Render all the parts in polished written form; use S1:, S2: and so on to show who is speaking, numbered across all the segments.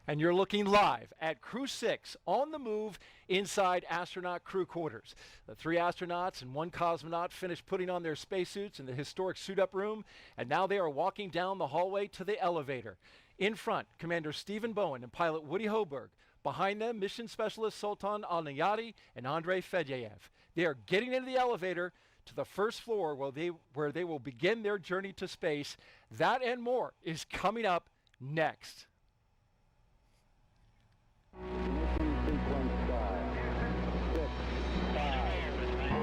S1: And you're looking live at Crew 6 on the move inside astronaut crew quarters. The 3 astronauts and 1 cosmonaut finished putting on their spacesuits in the historic suit-up room, and now they are walking down the hallway to the elevator. In front, Commander Stephen Bowen and pilot Woody Hoburg. Behind them, mission specialist Sultan Alneyadi and Andrey Fedyaev. They are getting into the elevator to the first floor where they will begin their journey to space. That and more is coming up next.
S2: Ignition sequence start. 6, 5, 4.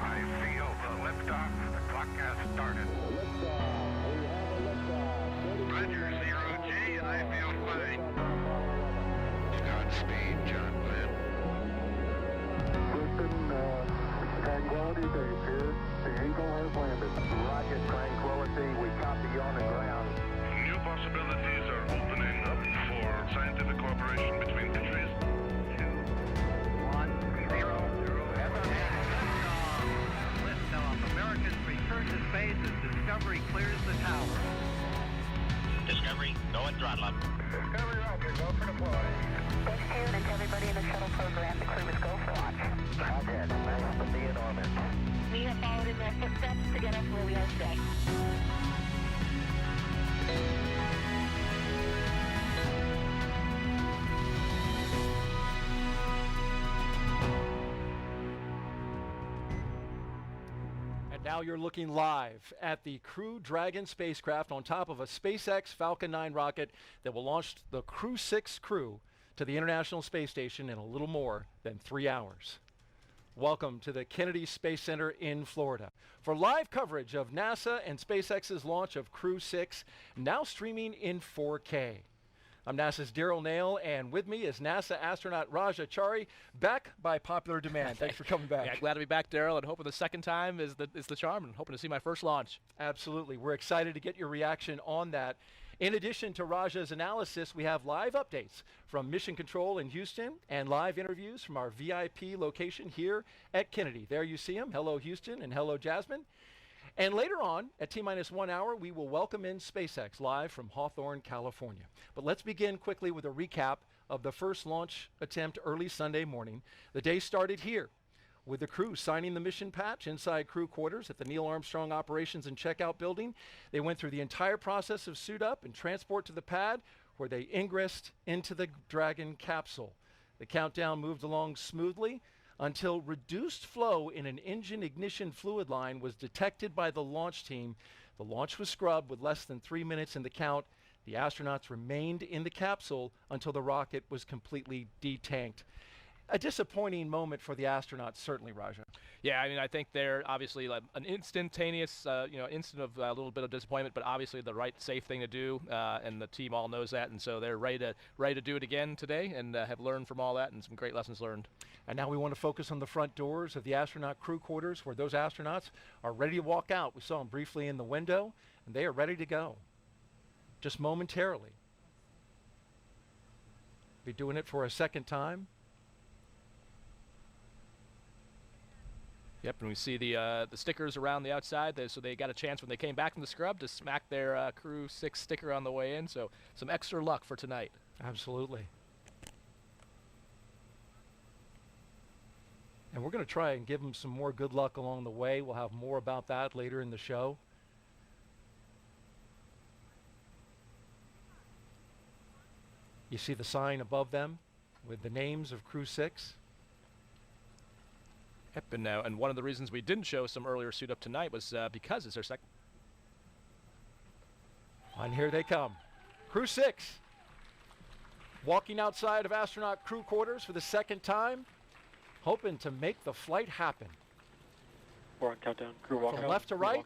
S3: I feel the liftoff. The clock has started.
S2: Liftoff. We have a liftoff.
S3: Roger, 0G. I feel fine. Godspeed, John Glenn.
S2: Houston, Tranquility Base here. The Eagle has landed. Roger, Tranquility. We copy you on the ground.
S3: New possibilities are opening up for scientific cooperation between countries. 2, 1, 0. Liftoff. Americans return to space as Discovery clears the tower.
S4: Discovery, go and throttle up.
S3: Discovery, roger. Go for deploy.
S5: Thanks to you and to everybody in the shuttle program. The crew is go for launch.
S2: Roger. Nice to be in orbit.
S5: We have followed in their footsteps to get us where we are today.
S1: And now you're looking live at the Crew Dragon spacecraft on top of a SpaceX Falcon 9 rocket that will launch the Crew 6 crew to the International Space Station in a little more than 3 hours. Welcome to the Kennedy Space Center in Florida for live coverage of NASA and SpaceX's launch of Crew 6, now streaming in 4K. I'm NASA's Daryl Nail, and with me is NASA astronaut Raja Chari, back by popular demand. Thanks for coming back.
S6: Yeah, glad to be back, Daryl, and hoping the second time is the charm, and hoping to see my first launch.
S1: Absolutely. We're excited to get your reaction on that. In addition to Raja's analysis, we have live updates from Mission Control in Houston and live interviews from our VIP location here at Kennedy. There you see them. Hello, Houston, and hello, Jasmine. And later on, at T-minus 1 hour, we will welcome in SpaceX live from Hawthorne, California. But let's begin quickly with a recap of the first launch attempt early Sunday morning. The day started here with the crew signing the mission patch inside crew quarters at the Neil Armstrong Operations and Checkout Building. They went through the entire process of suit up and transport to the pad where they ingressed into the Dragon capsule. The countdown moved along smoothly until reduced flow in an engine ignition fluid line was detected by the launch team. The launch was scrubbed with less than 3 minutes in the count. The astronauts remained in the capsule until the rocket was completely detanked. A disappointing moment for the astronauts, certainly, Raja.
S6: Yeah, I mean, I think they're obviously like an instantaneous, instant of a little bit of disappointment, but obviously the right, safe thing to do, and the team all knows that, and so they're ready to do it again today, and have learned from all that, and some great lessons learned.
S1: And now we want to focus on the front doors of the astronaut crew quarters, where those astronauts are ready to walk out. We saw them briefly in the window, and they are ready to go, just momentarily. Be doing it for a second time.
S6: Yep, and we see the stickers around the outside, so they got a chance when they came back from the scrub to smack their Crew 6 sticker on the way in, so some extra luck for tonight.
S1: Absolutely. And we're going to try and give them some more good luck along the way. We'll have more about that later in the show. You see the sign above them with the names of Crew 6.
S6: Yep, and one of the reasons we didn't show some earlier suit up tonight was because it's our second.
S1: And here they come. Crew 6, walking outside of astronaut crew quarters for the second time, hoping to make the flight happen.
S7: 4 on countdown. Crew walk
S1: From
S7: out.
S1: left to right,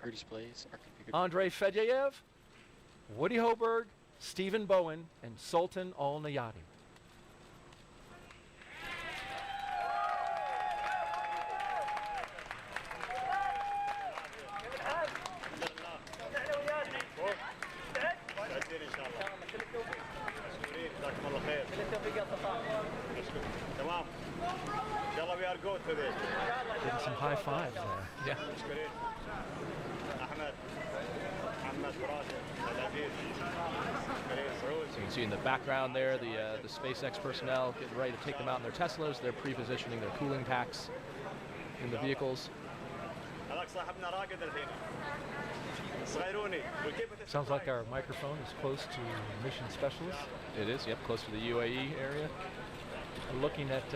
S7: Our displays are configured.
S1: Andrey Fedyaev, Woody Hoburg, Stephen Bowen, and Sultan Alneyadi. Getting some high fives there.
S6: Yeah. So you can see in the background there the SpaceX personnel getting ready to take them out in their Teslas. They're pre-positioning their cooling packs in the vehicles.
S1: Sounds like our microphone is close to mission specialist.
S6: It is, yep, close to the UAE area.
S1: We're looking at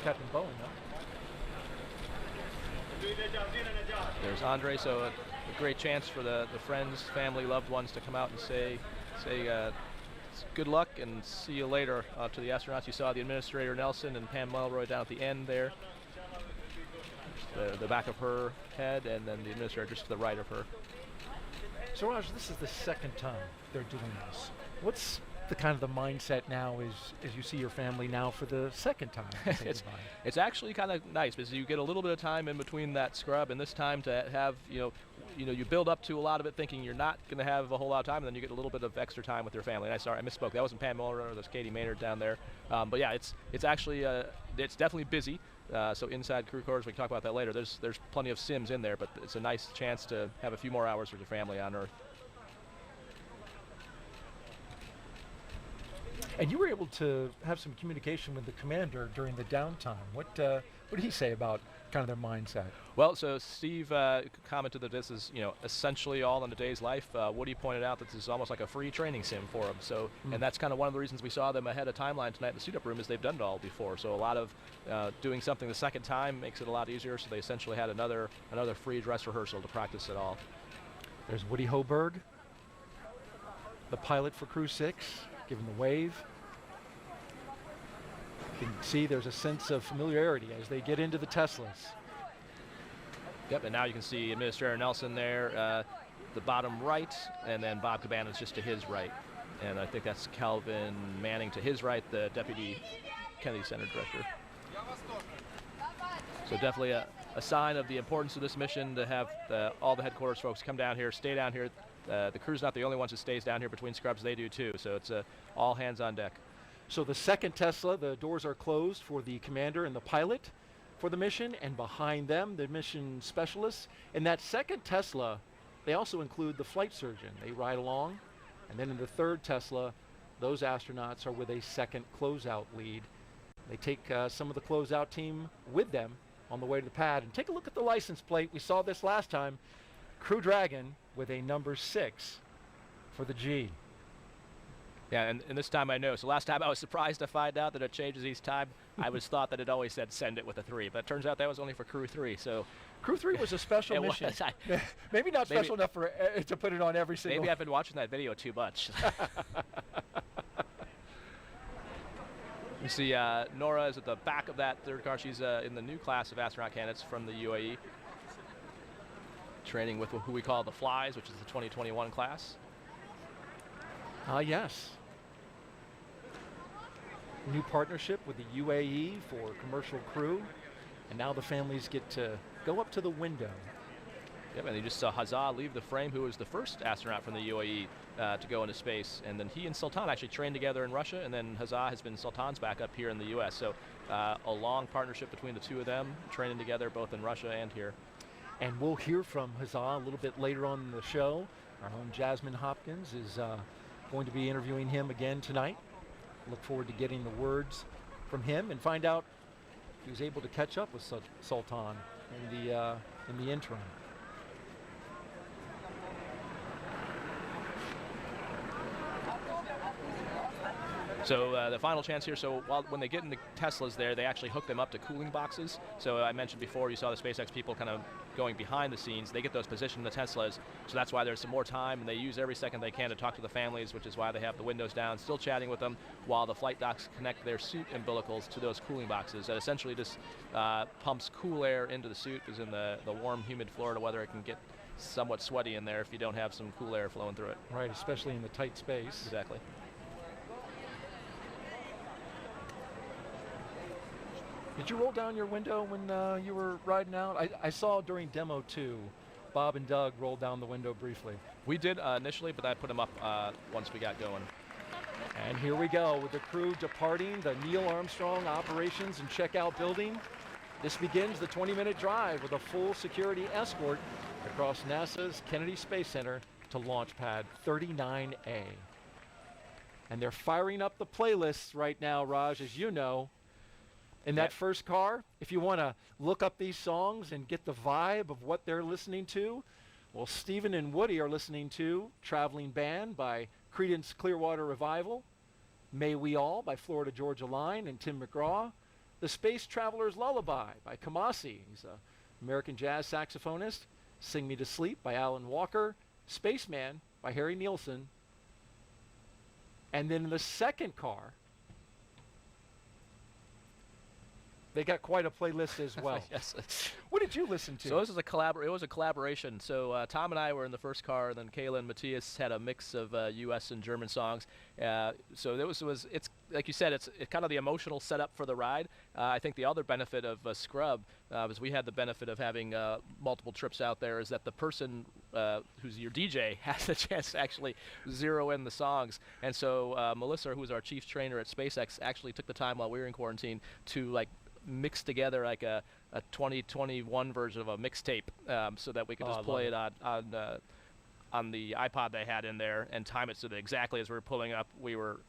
S1: Captain Bowen now.
S6: There's Andrey, so a great chance for the friends, family, loved ones to come out and say good luck and see you later to the astronauts. You saw the administrator Nelson and Pam Mulroy down at the end there. The back of her head, and then the administrator just to the right of her.
S1: So Raj, this is the second time they're doing this. What's the kind of the mindset now as you see your family now for the second time?
S6: It's actually kind of nice because you get a little bit of time in between that scrub and this time to have, you build up to a lot of it thinking you're not going to have a whole lot of time, and then you get a little bit of extra time with your family. And I misspoke. That wasn't Pam Mulroy, there's Katie Maynard down there. But yeah, it's actually, it's definitely busy. So inside crew quarters, we can talk about that later. There's plenty of sims in there, but it's a nice chance to have a few more hours with your family on Earth.
S1: And you were able to have some communication with the commander during the downtime. What did he say about kind of their mindset?
S6: Well, so Steve commented that this is, essentially all in a day's life. Woody pointed out that this is almost like a free training sim for them. So, and that's kind of one of the reasons we saw them ahead of timeline tonight in the suit-up room is they've done it all before. So a lot of doing something the second time makes it a lot easier. So they essentially had another free dress rehearsal to practice it all.
S1: There's Woody Hoburg, the pilot for Crew 6, giving the wave. You can see there's a sense of familiarity as they get into the Teslas.
S6: Yep, and now you can see Administrator Nelson there, the bottom right, and then Bob Cabana's just to his right. And I think that's Calvin Manning to his right, the Deputy Kennedy Center Director. So definitely a sign of the importance of this mission to have all the headquarters folks come down here, stay down here. The crew's not the only ones who stays down here between scrubs, they do too. So it's all hands on deck.
S1: So the second Tesla, the doors are closed for the commander and the pilot for the mission, and behind them, the mission specialists. In that second Tesla, they also include the flight surgeon. They ride along. And then in the third Tesla, those astronauts are with a second closeout lead. They take some of the closeout team with them on the way to the pad. And take a look at the license plate. We saw this last time. Crew Dragon with a number 6 for the G.
S6: Yeah, and this time I know. So last time I was surprised to find out that it changes each time. I was thought that it always said send it with a 3, but it turns out that was only for Crew 3. So
S1: Crew 3 was a special mission. Maybe not special enough for to put it on every single.
S6: Maybe I've been watching that video too much. You see Nora is at the back of that third car. She's in the new class of astronaut candidates from the UAE, training with who we call the Flies, which is the 2021 class.
S1: Yes. New partnership with the UAE for commercial crew, and now the families get to go up to the window.
S6: Yep, and you just saw Hazza leave the frame, who was the first astronaut from the UAE to go into space, and then he and Sultan actually trained together in Russia, and then Hazza has been Sultan's backup here in the U.S. So a long partnership between the two of them, training together both in Russia and here.
S1: And we'll hear from Hazza a little bit later on in the show. Our own Jasmine Hopkins is going to be interviewing him again tonight. Look forward to getting the words from him and find out if he was able to catch up with Sultan in the interim.
S6: So the final chance here, so when they get in the Teslas there, they actually hook them up to cooling boxes. So I mentioned before, you saw the SpaceX people kind of going behind the scenes. They get those positioned in the Teslas, so that's why there's some more time, and they use every second they can to talk to the families, which is why they have the windows down, still chatting with them, while the flight docs connect their suit umbilicals to those cooling boxes. That essentially just pumps cool air into the suit, because in the warm, humid Florida weather, it can get somewhat sweaty in there if you don't have some cool air flowing through it.
S1: Right, especially in the tight space.
S6: Exactly.
S1: Did you roll down your window when you were riding out? I saw during demo 2, Bob and Doug rolled down the window briefly.
S6: We did initially, but I put them up once we got going.
S1: And here we go with the crew departing the Neil Armstrong Operations and Checkout Building. This begins the 20-minute drive with a full security escort across NASA's Kennedy Space Center to Launch Pad 39A. And they're firing up the playlists right now, Raj, as you know. In that first car, if you want to look up these songs and get the vibe of what they're listening to, well, Stephen and Woody are listening to Traveling Band by Creedence Clearwater Revival, May We All by Florida Georgia Line and Tim McGraw, The Space Traveler's Lullaby by Kamasi, he's an American jazz saxophonist, Sing Me to Sleep by Alan Walker, Spaceman by Harry Nilsson, and then in the second car, they got quite a playlist as well.
S6: Yes.
S1: What did you listen to?
S6: So this is it was a collaboration. So Tom and I were in the first car, and then Kayla and Matthias had a mix of U.S. and German songs. So it's like you said, it's kind of the emotional setup for the ride. I think the other benefit of Scrub is we had the benefit of having multiple trips out there, is that the person who's your DJ has a chance to actually zero in the songs. And so Melissa, who's our chief trainer at SpaceX, actually took the time while we were in quarantine to mix together like a 2021 version of a mixtape, so that we could just play it on the iPod they had in there and time it so that exactly as we were pulling up, we were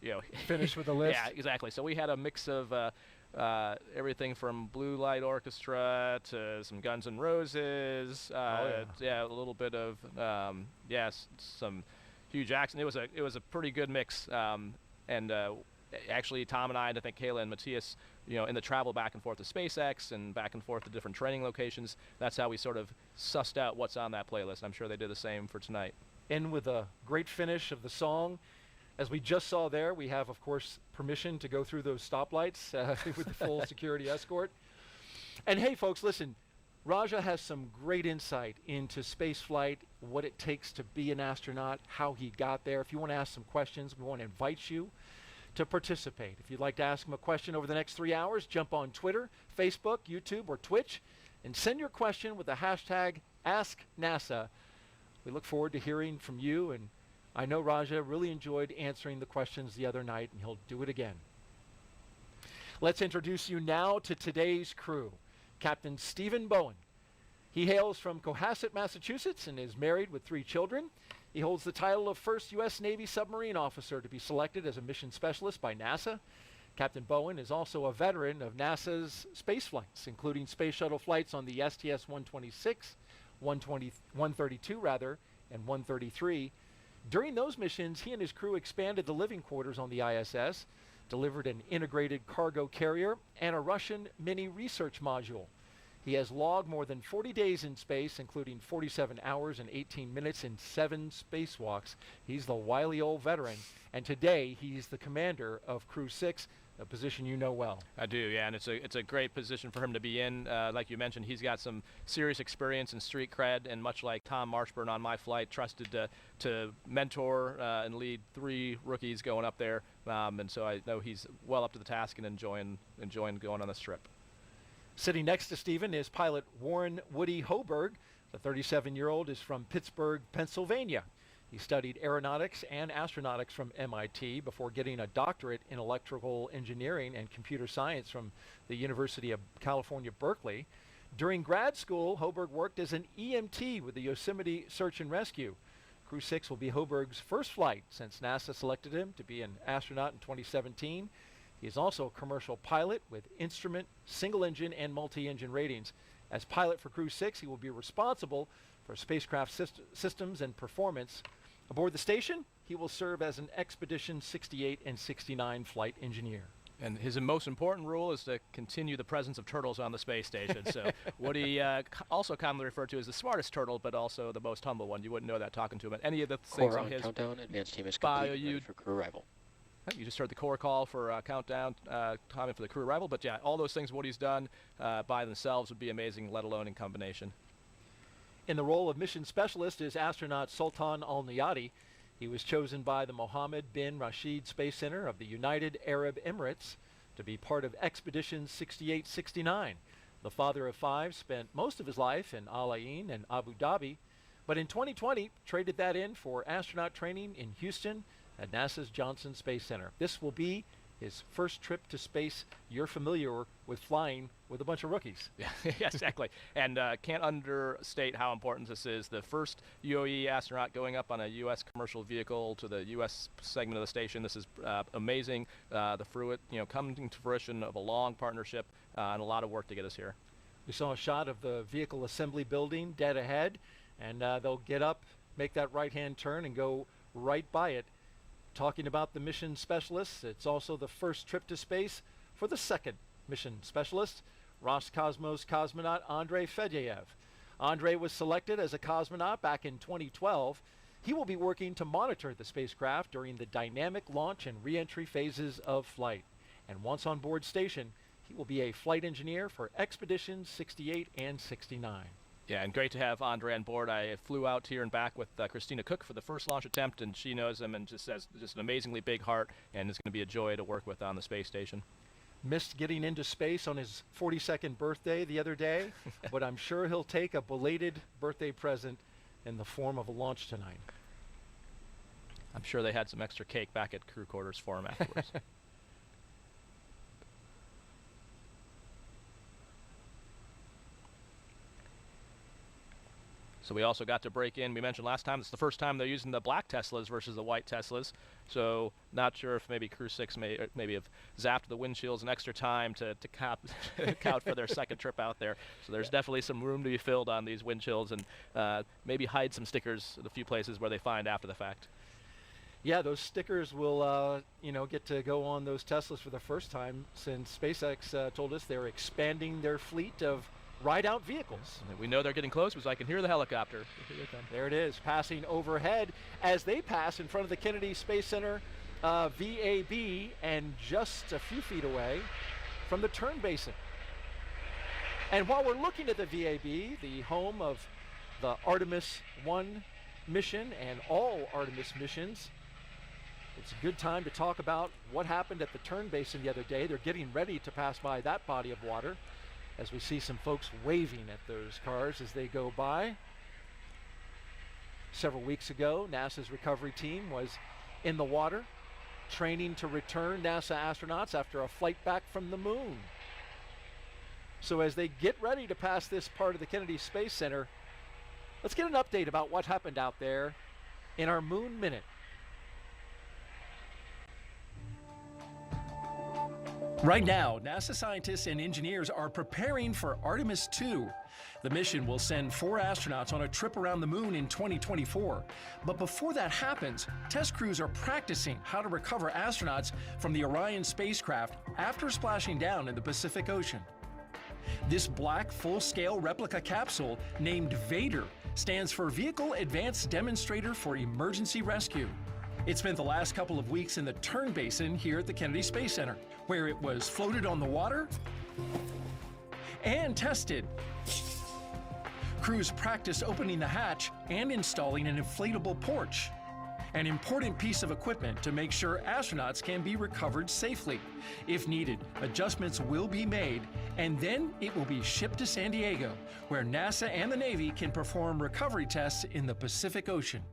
S1: finished with the list.
S6: Yeah, exactly. So we had a mix of everything from Blue Light Orchestra to some Guns N' Roses. A little bit of some huge accent. It was a pretty good mix. Actually, Tom and I think Kayla and Matthias, in the travel back and forth to SpaceX and back and forth to different training locations, that's how we sort of sussed out what's on that playlist. I'm sure they did the same for tonight.
S1: End with a great finish of the song. As we just saw there, we have, of course, permission to go through those stoplights with the full security escort. And hey, folks, listen, Raja has some great insight into spaceflight, what it takes to be an astronaut, how he got there. If you want to ask some questions, we want to invite you to participate. If you'd like to ask him a question over the next 3 hours, jump on Twitter, Facebook, YouTube, or Twitch, and send your question with the hashtag AskNASA. We look forward to hearing from you, and I know Raja really enjoyed answering the questions the other night, and he'll do it again. Let's introduce you now to today's crew. Captain Stephen Bowen. He hails from Cohasset, Massachusetts, and is married with 3 children. He holds the title of first U.S. Navy submarine officer to be selected as a mission specialist by NASA. Captain Bowen is also a veteran of NASA's space flights, including space shuttle flights on the STS-126, 132 and 133. During those missions, he and his crew expanded the living quarters on the ISS, delivered an integrated cargo carrier, and a Russian mini research module. He has logged more than 40 days in space, including 47 hours and 18 minutes in 7 spacewalks. He's the wily old veteran, and today he's the commander of Crew 6, a position you know well.
S6: I do, yeah, and it's a great position for him to be in. Like you mentioned, he's got some serious experience and street cred, and much like Tom Marshburn on my flight, trusted to mentor and lead 3 rookies going up there, and so I know he's well up to the task and enjoying going on this trip.
S1: Sitting next to Stephen is pilot Warren Woody Hoburg. The 37-year-old is from Pittsburgh, Pennsylvania. He studied aeronautics and astronautics from MIT before getting a doctorate in electrical engineering and computer science from the University of California, Berkeley. During grad school, Hoburg worked as an EMT with the Yosemite Search and Rescue. Crew 6 will be Hoburg's first flight since NASA selected him to be an astronaut in 2017. He is also a commercial pilot with instrument, single-engine, and multi-engine ratings. As pilot for Crew 6, he will be responsible for spacecraft systems and performance. Aboard the station, he will serve as an Expedition 68 and 69 flight engineer.
S6: And his most important rule is to continue the presence of turtles on the space station. So what he also commonly referred to as the smartest turtle, but also the most humble one. You wouldn't know that talking to him. But any of the things
S7: Core
S6: on
S7: on
S6: his
S7: countdown, advanced team is
S6: bio,
S7: complete, ready for crew arrival.
S6: You just heard the core call for countdown timing for the crew arrival. But yeah, all those things what he's done by themselves would be amazing, let alone in combination.
S1: In the role of mission specialist is astronaut Sultan Alneyadi. He was chosen by the Mohammed bin Rashid Space Center of the United Arab Emirates to be part of Expedition 68-69. The father of 5 spent most of his life in Al Ain and Abu Dhabi, but in 2020 traded that in for astronaut training in Houston at NASA's Johnson Space Center. This will be his first trip to space. You're familiar with flying with a bunch of rookies.
S6: Yeah, exactly. And can't understate how important this is. The first UAE astronaut going up on a U.S. commercial vehicle to the U.S. segment of the station. This is amazing. The fruit, coming to fruition of a long partnership and a lot of work to get us here.
S1: We saw a shot of the vehicle assembly building dead ahead, and they'll get up, make that right-hand turn, and go right by it. Talking about the mission specialists, it's also the first trip to space for the second mission specialist, Roscosmos cosmonaut Andrey Fedyaev. Andrey was selected as a cosmonaut back in 2012. He will be working to monitor the spacecraft during the dynamic launch and re-entry phases of flight. And once on board station, he will be a flight engineer for expeditions 68 and 69.
S6: Yeah, and great to have Andrey on board. I flew out here and back with Christina Cook for the first launch attempt, and she knows him and just has just an amazingly big heart, and it's going to be a joy to work with on the space station.
S1: Missed getting into space on his 42nd birthday the other day, but I'm sure he'll take a belated birthday present in the form of a launch tonight.
S6: I'm sure they had some extra cake back at crew quarters for him afterwards. So we also got to break in. We mentioned last time, it's the first time they're using the black Teslas versus the white Teslas. So not sure if maybe Crew 6 maybe have zapped the windshields an extra time to count for their second trip out there. So there's definitely some room to be filled on these windshields, and maybe hide some stickers at a few places where they find after the fact.
S1: Yeah, those stickers will, get to go on those Teslas for the first time since SpaceX told us they're expanding their fleet of ride-out vehicles.
S6: We know they're getting close because I can hear the helicopter.
S1: There it is, passing overhead as they pass in front of the Kennedy Space Center VAB, and just a few feet away from the turn basin. And while we're looking at the VAB, the home of the Artemis 1 mission and all Artemis missions, it's a good time to talk about what happened at the turn basin the other day. They're getting ready to pass by that body of water, as we see some folks waving at those cars as they go by. Several weeks ago, NASA's recovery team was in the water, training to return NASA astronauts after a flight back from the moon. So as they get ready to pass this part of the Kennedy Space Center, let's get an update about what happened out there in our Moon Minute. Right now, NASA scientists and engineers are preparing for Artemis 2. The mission will send 4 astronauts on a trip around the moon in 2024. But before that happens, test crews are practicing how to recover astronauts from the Orion spacecraft after splashing down in the Pacific Ocean. This black full-scale replica capsule, named Vader, stands for Vehicle Advanced Demonstrator for Emergency Rescue. It spent the last couple of weeks in the turn basin here at the Kennedy Space Center, where it was floated on the water and tested. Crews practiced opening the hatch and installing an inflatable porch, an important piece of equipment to make sure astronauts can be recovered safely. If needed, adjustments will be made, and then it will be shipped to San Diego, where NASA and the Navy can perform recovery tests in the Pacific Ocean.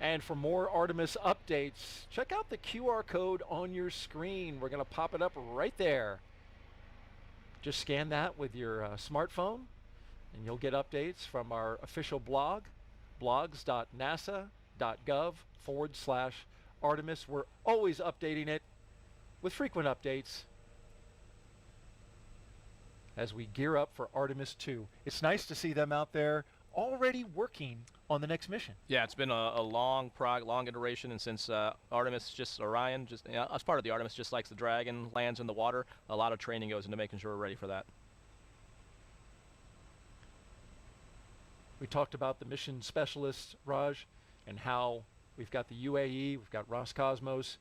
S1: And for more Artemis updates, check out the QR code on your screen. We're going to pop it up right there. Just scan that with your smartphone, and you'll get updates from our official blog, blogs.nasa.gov/Artemis. We're always updating it with frequent updates as we gear up for Artemis 2. It's nice to see them out there already working on the next mission.
S6: Yeah, it's been a long iteration, and since Orion, as part of the Artemis, just like the Dragon lands in the water, a lot of training goes into making sure we're ready for that.
S1: We talked about the mission specialists, Raj, and how we've got the UAE, we've got Roscosmos.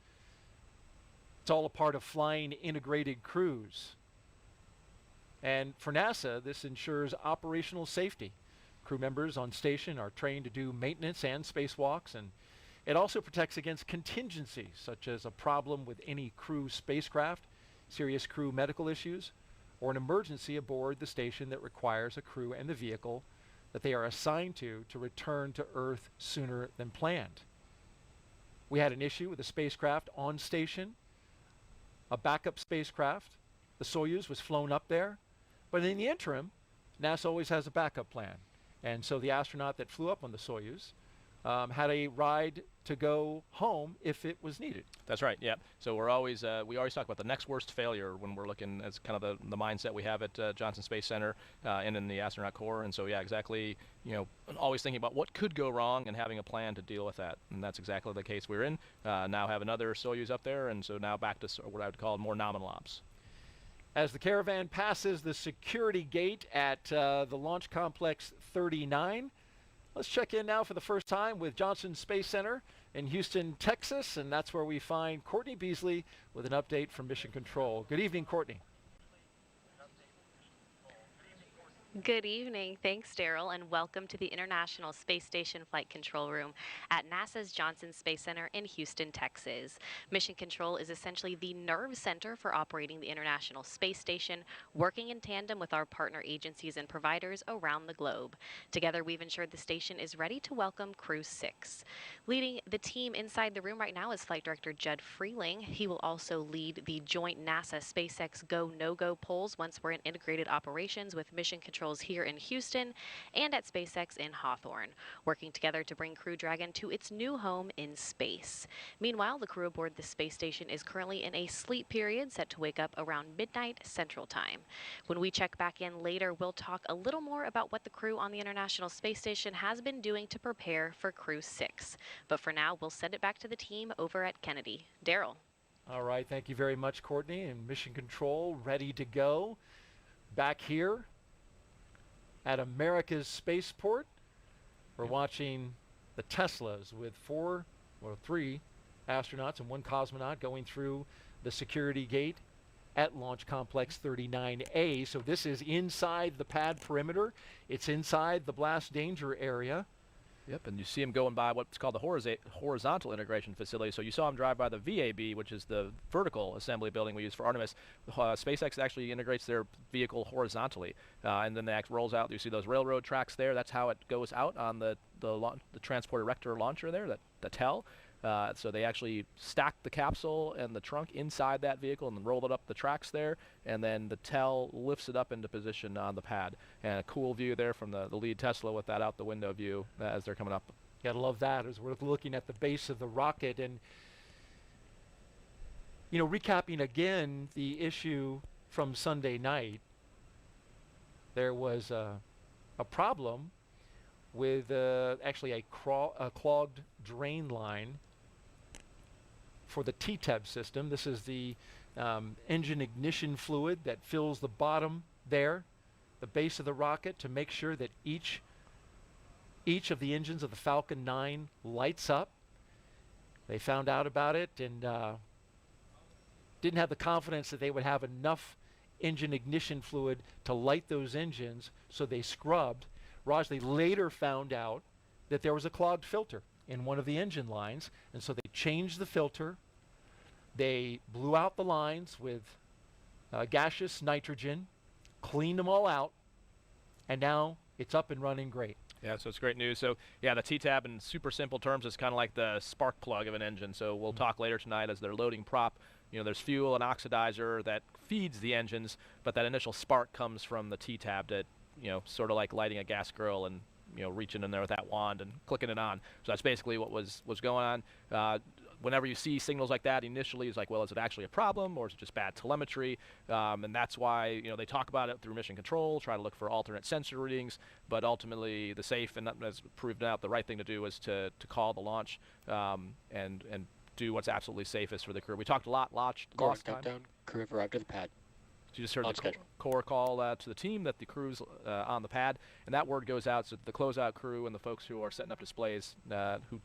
S1: It's all a part of flying integrated crews. And for NASA, this ensures operational safety. Crew members on station are trained to do maintenance and spacewalks, and it also protects against contingencies, such as a problem with any crew spacecraft, serious crew medical issues, or an emergency aboard the station that requires a crew and the vehicle that they are assigned to return to Earth sooner than planned. we had an issue with a spacecraft on station, a backup spacecraft. The Soyuz was flown up there, but in the interim, NASA always has a backup plan. And so the astronaut that flew up on the Soyuz had a ride to go home if it was needed.
S6: That's right. Yeah. So we always talk about the next worst failure when we're looking as kind of the mindset we have at Johnson Space Center and in the astronaut corps. And so yeah, exactly. Always thinking about what could go wrong and having a plan to deal with that. And that's exactly the case we're in. Now have another Soyuz up there, and so now back to what I would call more nominal ops.
S1: As the Caravan passes the security gate at the Launch Complex 39, let's check in now for the first time with Johnson Space Center in Houston, Texas, and that's where we find Courtney Beasley with an update from Mission Control. Good evening, Courtney.
S8: Good evening. Thanks, Daryl, and welcome to the International Space Station Flight Control Room at NASA's Johnson Space Center in Houston, Texas. Mission Control is essentially the nerve center for operating the International Space Station, working in tandem with our partner agencies and providers around the globe. Together, we've ensured the station is ready to welcome Crew 6. Leading the team inside the room right now is Flight Director Judd Freeling. He will also lead the joint NASA SpaceX Go No-Go polls once we're in integrated operations with Mission Control here in Houston and at SpaceX in Hawthorne, working together to bring Crew Dragon to its new home in space. Meanwhile, the crew aboard the space station is currently in a sleep period set to wake up around midnight Central Time. When we check back in later, we'll talk a little more about what the crew on the International Space Station has been doing to prepare for Crew 6. But for now, we'll send it back to the team over at Kennedy. Daryl.
S1: All right, thank you very much, Courtney. And Mission Control ready to go. Back here at America's Spaceport, we're watching the Teslas with 3 astronauts and 1 cosmonaut going through the security gate at Launch Complex 39A. So this is inside the pad perimeter. It's inside the blast danger area.
S6: Yep, and you see them going by what's called the horizontal integration facility. So you saw them drive by the VAB, which is the vertical assembly building we use for Artemis. SpaceX actually integrates their vehicle horizontally, and then it rolls out. You see those railroad tracks there. That's how it goes out on the transport erector launcher there, the TEL. So they actually stack the capsule and the trunk inside that vehicle and then roll it up the tracks there, and then the TEL lifts it up into position on the pad. And a cool view there from the lead Tesla with that out the window view as they're coming up.
S1: Gotta love that as we're looking at the base of the rocket. And recapping again the issue from Sunday night, there was a problem with actually a clogged drain line for the TTAB system. This is the engine ignition fluid that fills the bottom there, the base of the rocket, to make sure that each of the engines of the Falcon 9 lights up. They found out about it and didn't have the confidence that they would have enough engine ignition fluid to light those engines, so they scrubbed. They later found out that there was a clogged filter in one of the engine lines, and so they changed the filter. They blew out the lines with gaseous nitrogen, cleaned them all out, and now it's up and running great.
S6: Yeah, so it's great news. So yeah, the TTAB in super simple terms is kind of like the spark plug of an engine. So we'll talk later tonight as they're loading prop. There's fuel and oxidizer that feeds the engines, but that initial spark comes from the TTAB that sort of like lighting a gas grill and, reaching in there with that wand and clicking it on. So that's basically what was going on. Whenever you see signals like that, initially it's like, well, is it actually a problem or is it just bad telemetry? And that's why, they talk about it through Mission Control, try to look for alternate sensor readings, but ultimately the safe, and that has proved out the right thing to do, is to call the launch and do what's absolutely safest for the crew. We talked a lot last time.
S7: Countdown, crew have arrived at the pad.
S6: So you just heard the core call to the team that the crew's on the pad, and that word goes out so the closeout crew and the folks who are setting up displays who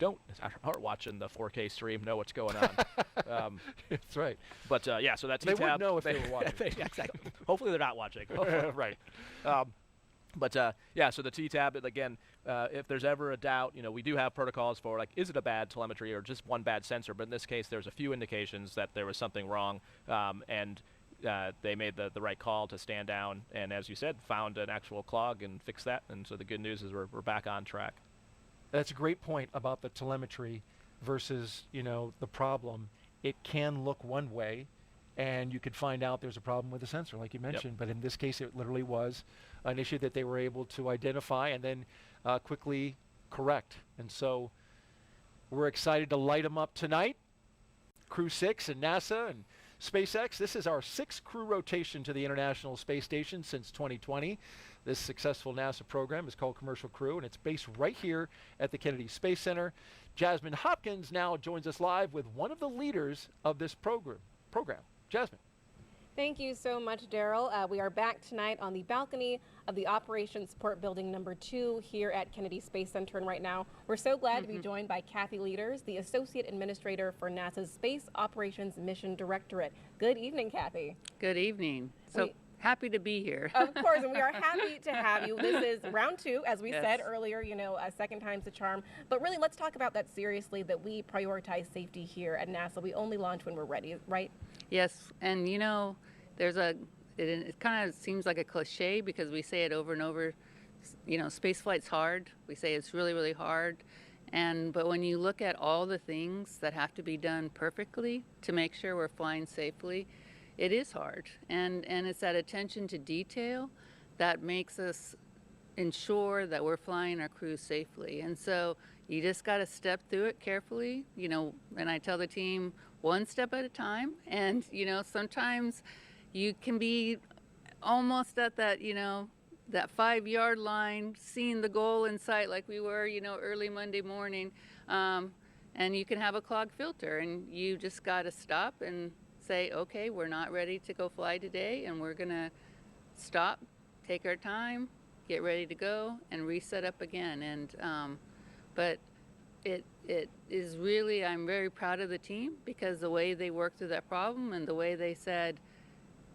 S6: aren't watching the 4K stream know what's going on.
S1: That's right.
S6: But yeah, so that
S1: they would know if they were watching.
S6: Exactly. Hopefully they're not watching.
S1: Right.
S6: But yeah, so the TTAB, again, if there's ever a doubt, we do have protocols for, like, is it a bad telemetry or just one bad sensor? But in this case, there's a few indications that there was something wrong, and they made the right call to stand down, and as you said, found an actual clog and fixed that. And so the good news is we're back on track.
S1: That's a great point about the telemetry. versus, the problem, it can look one way, and you could find out there's a problem with the sensor, like you mentioned. But in this case, it literally was an issue that they were able to identify and then quickly correct. And so we're excited to light them up tonight. Crew 6 and NASA and SpaceX. This is our 6th crew rotation to the International Space Station since 2020. This successful NASA program is called Commercial Crew, and it's based right here at the Kennedy Space Center. Jasmine Hopkins now joins us live with one of the leaders of this program. Jasmine.
S9: Thank you so much, Daryl. We are back tonight on the balcony of the Operations Support Building number 2 here at Kennedy Space Center. And right now, we're so glad to be joined by Kathy Leaders, the Associate Administrator for NASA's Space Operations Mission Directorate. Good evening, Kathy.
S10: Good evening. So happy to be here.
S9: Of course, and we are happy to have you. This is round 2, as we said earlier, a second time's the charm. But really, let's talk about that seriously, that we prioritize safety here at NASA. We only launch when we're ready, right?
S10: Yes, and there's it kind of seems like a cliche because we say it over and over. Space flight's hard. We say it's really, really hard. But when you look at all the things that have to be done perfectly to make sure we're flying safely, it is hard. And it's that attention to detail that makes us ensure that we're flying our crews safely. And so you just got to step through it carefully, and I tell the team, one step at a time. And, sometimes you can be almost at that, that 5-yard line, seeing the goal in sight like we were, early Monday morning. And you can have a clogged filter, and you just got to stop and say, okay, we're not ready to go fly today, and we're going to stop, take our time, get ready to go, and reset up again. And but it is really, I'm very proud of the team because the way they worked through that problem and the way they said,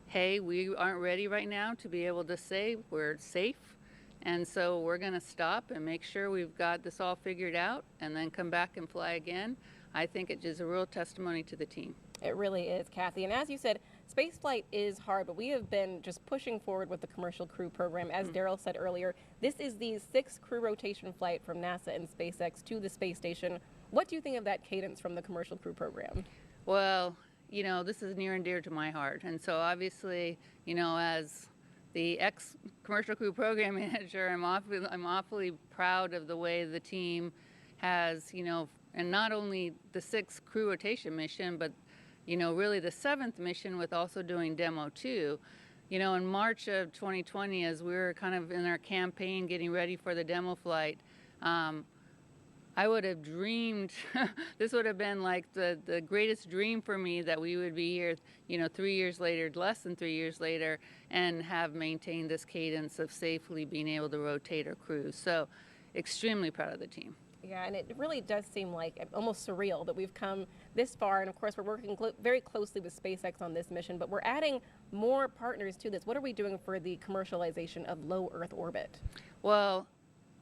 S10: hey, we aren't ready right now to be able to say we're safe, and so we're going to stop and make sure we've got this all figured out and then come back and fly again. I think it is a real testimony to the team.
S9: It really is, Kathy. And as you said, spaceflight is hard, but we have been just pushing forward with the Commercial Crew program. As Daryl said earlier, this is the 6th crew rotation flight from NASA and SpaceX to the space station. What do you think of that cadence from the Commercial Crew program?
S10: Well, this is near and dear to my heart. And so obviously, as the ex-Commercial Crew program manager, I'm awfully proud of the way the team has, and not only the 6th crew rotation mission, but really the 7th mission with also doing Demo 2. In March of 2020, as we were kind of in our campaign getting ready for the demo flight, I would have dreamed, this would have been like the greatest dream for me that we would be here, 3 years later, less than 3 years later, and have maintained this cadence of safely being able to rotate our crews. So extremely proud of the team.
S9: Yeah, and it really does seem like almost surreal that we've come this far. And of course, we're working very closely with SpaceX on this mission, but we're adding more partners to this. What are we doing for the commercialization of low Earth orbit?
S10: Well,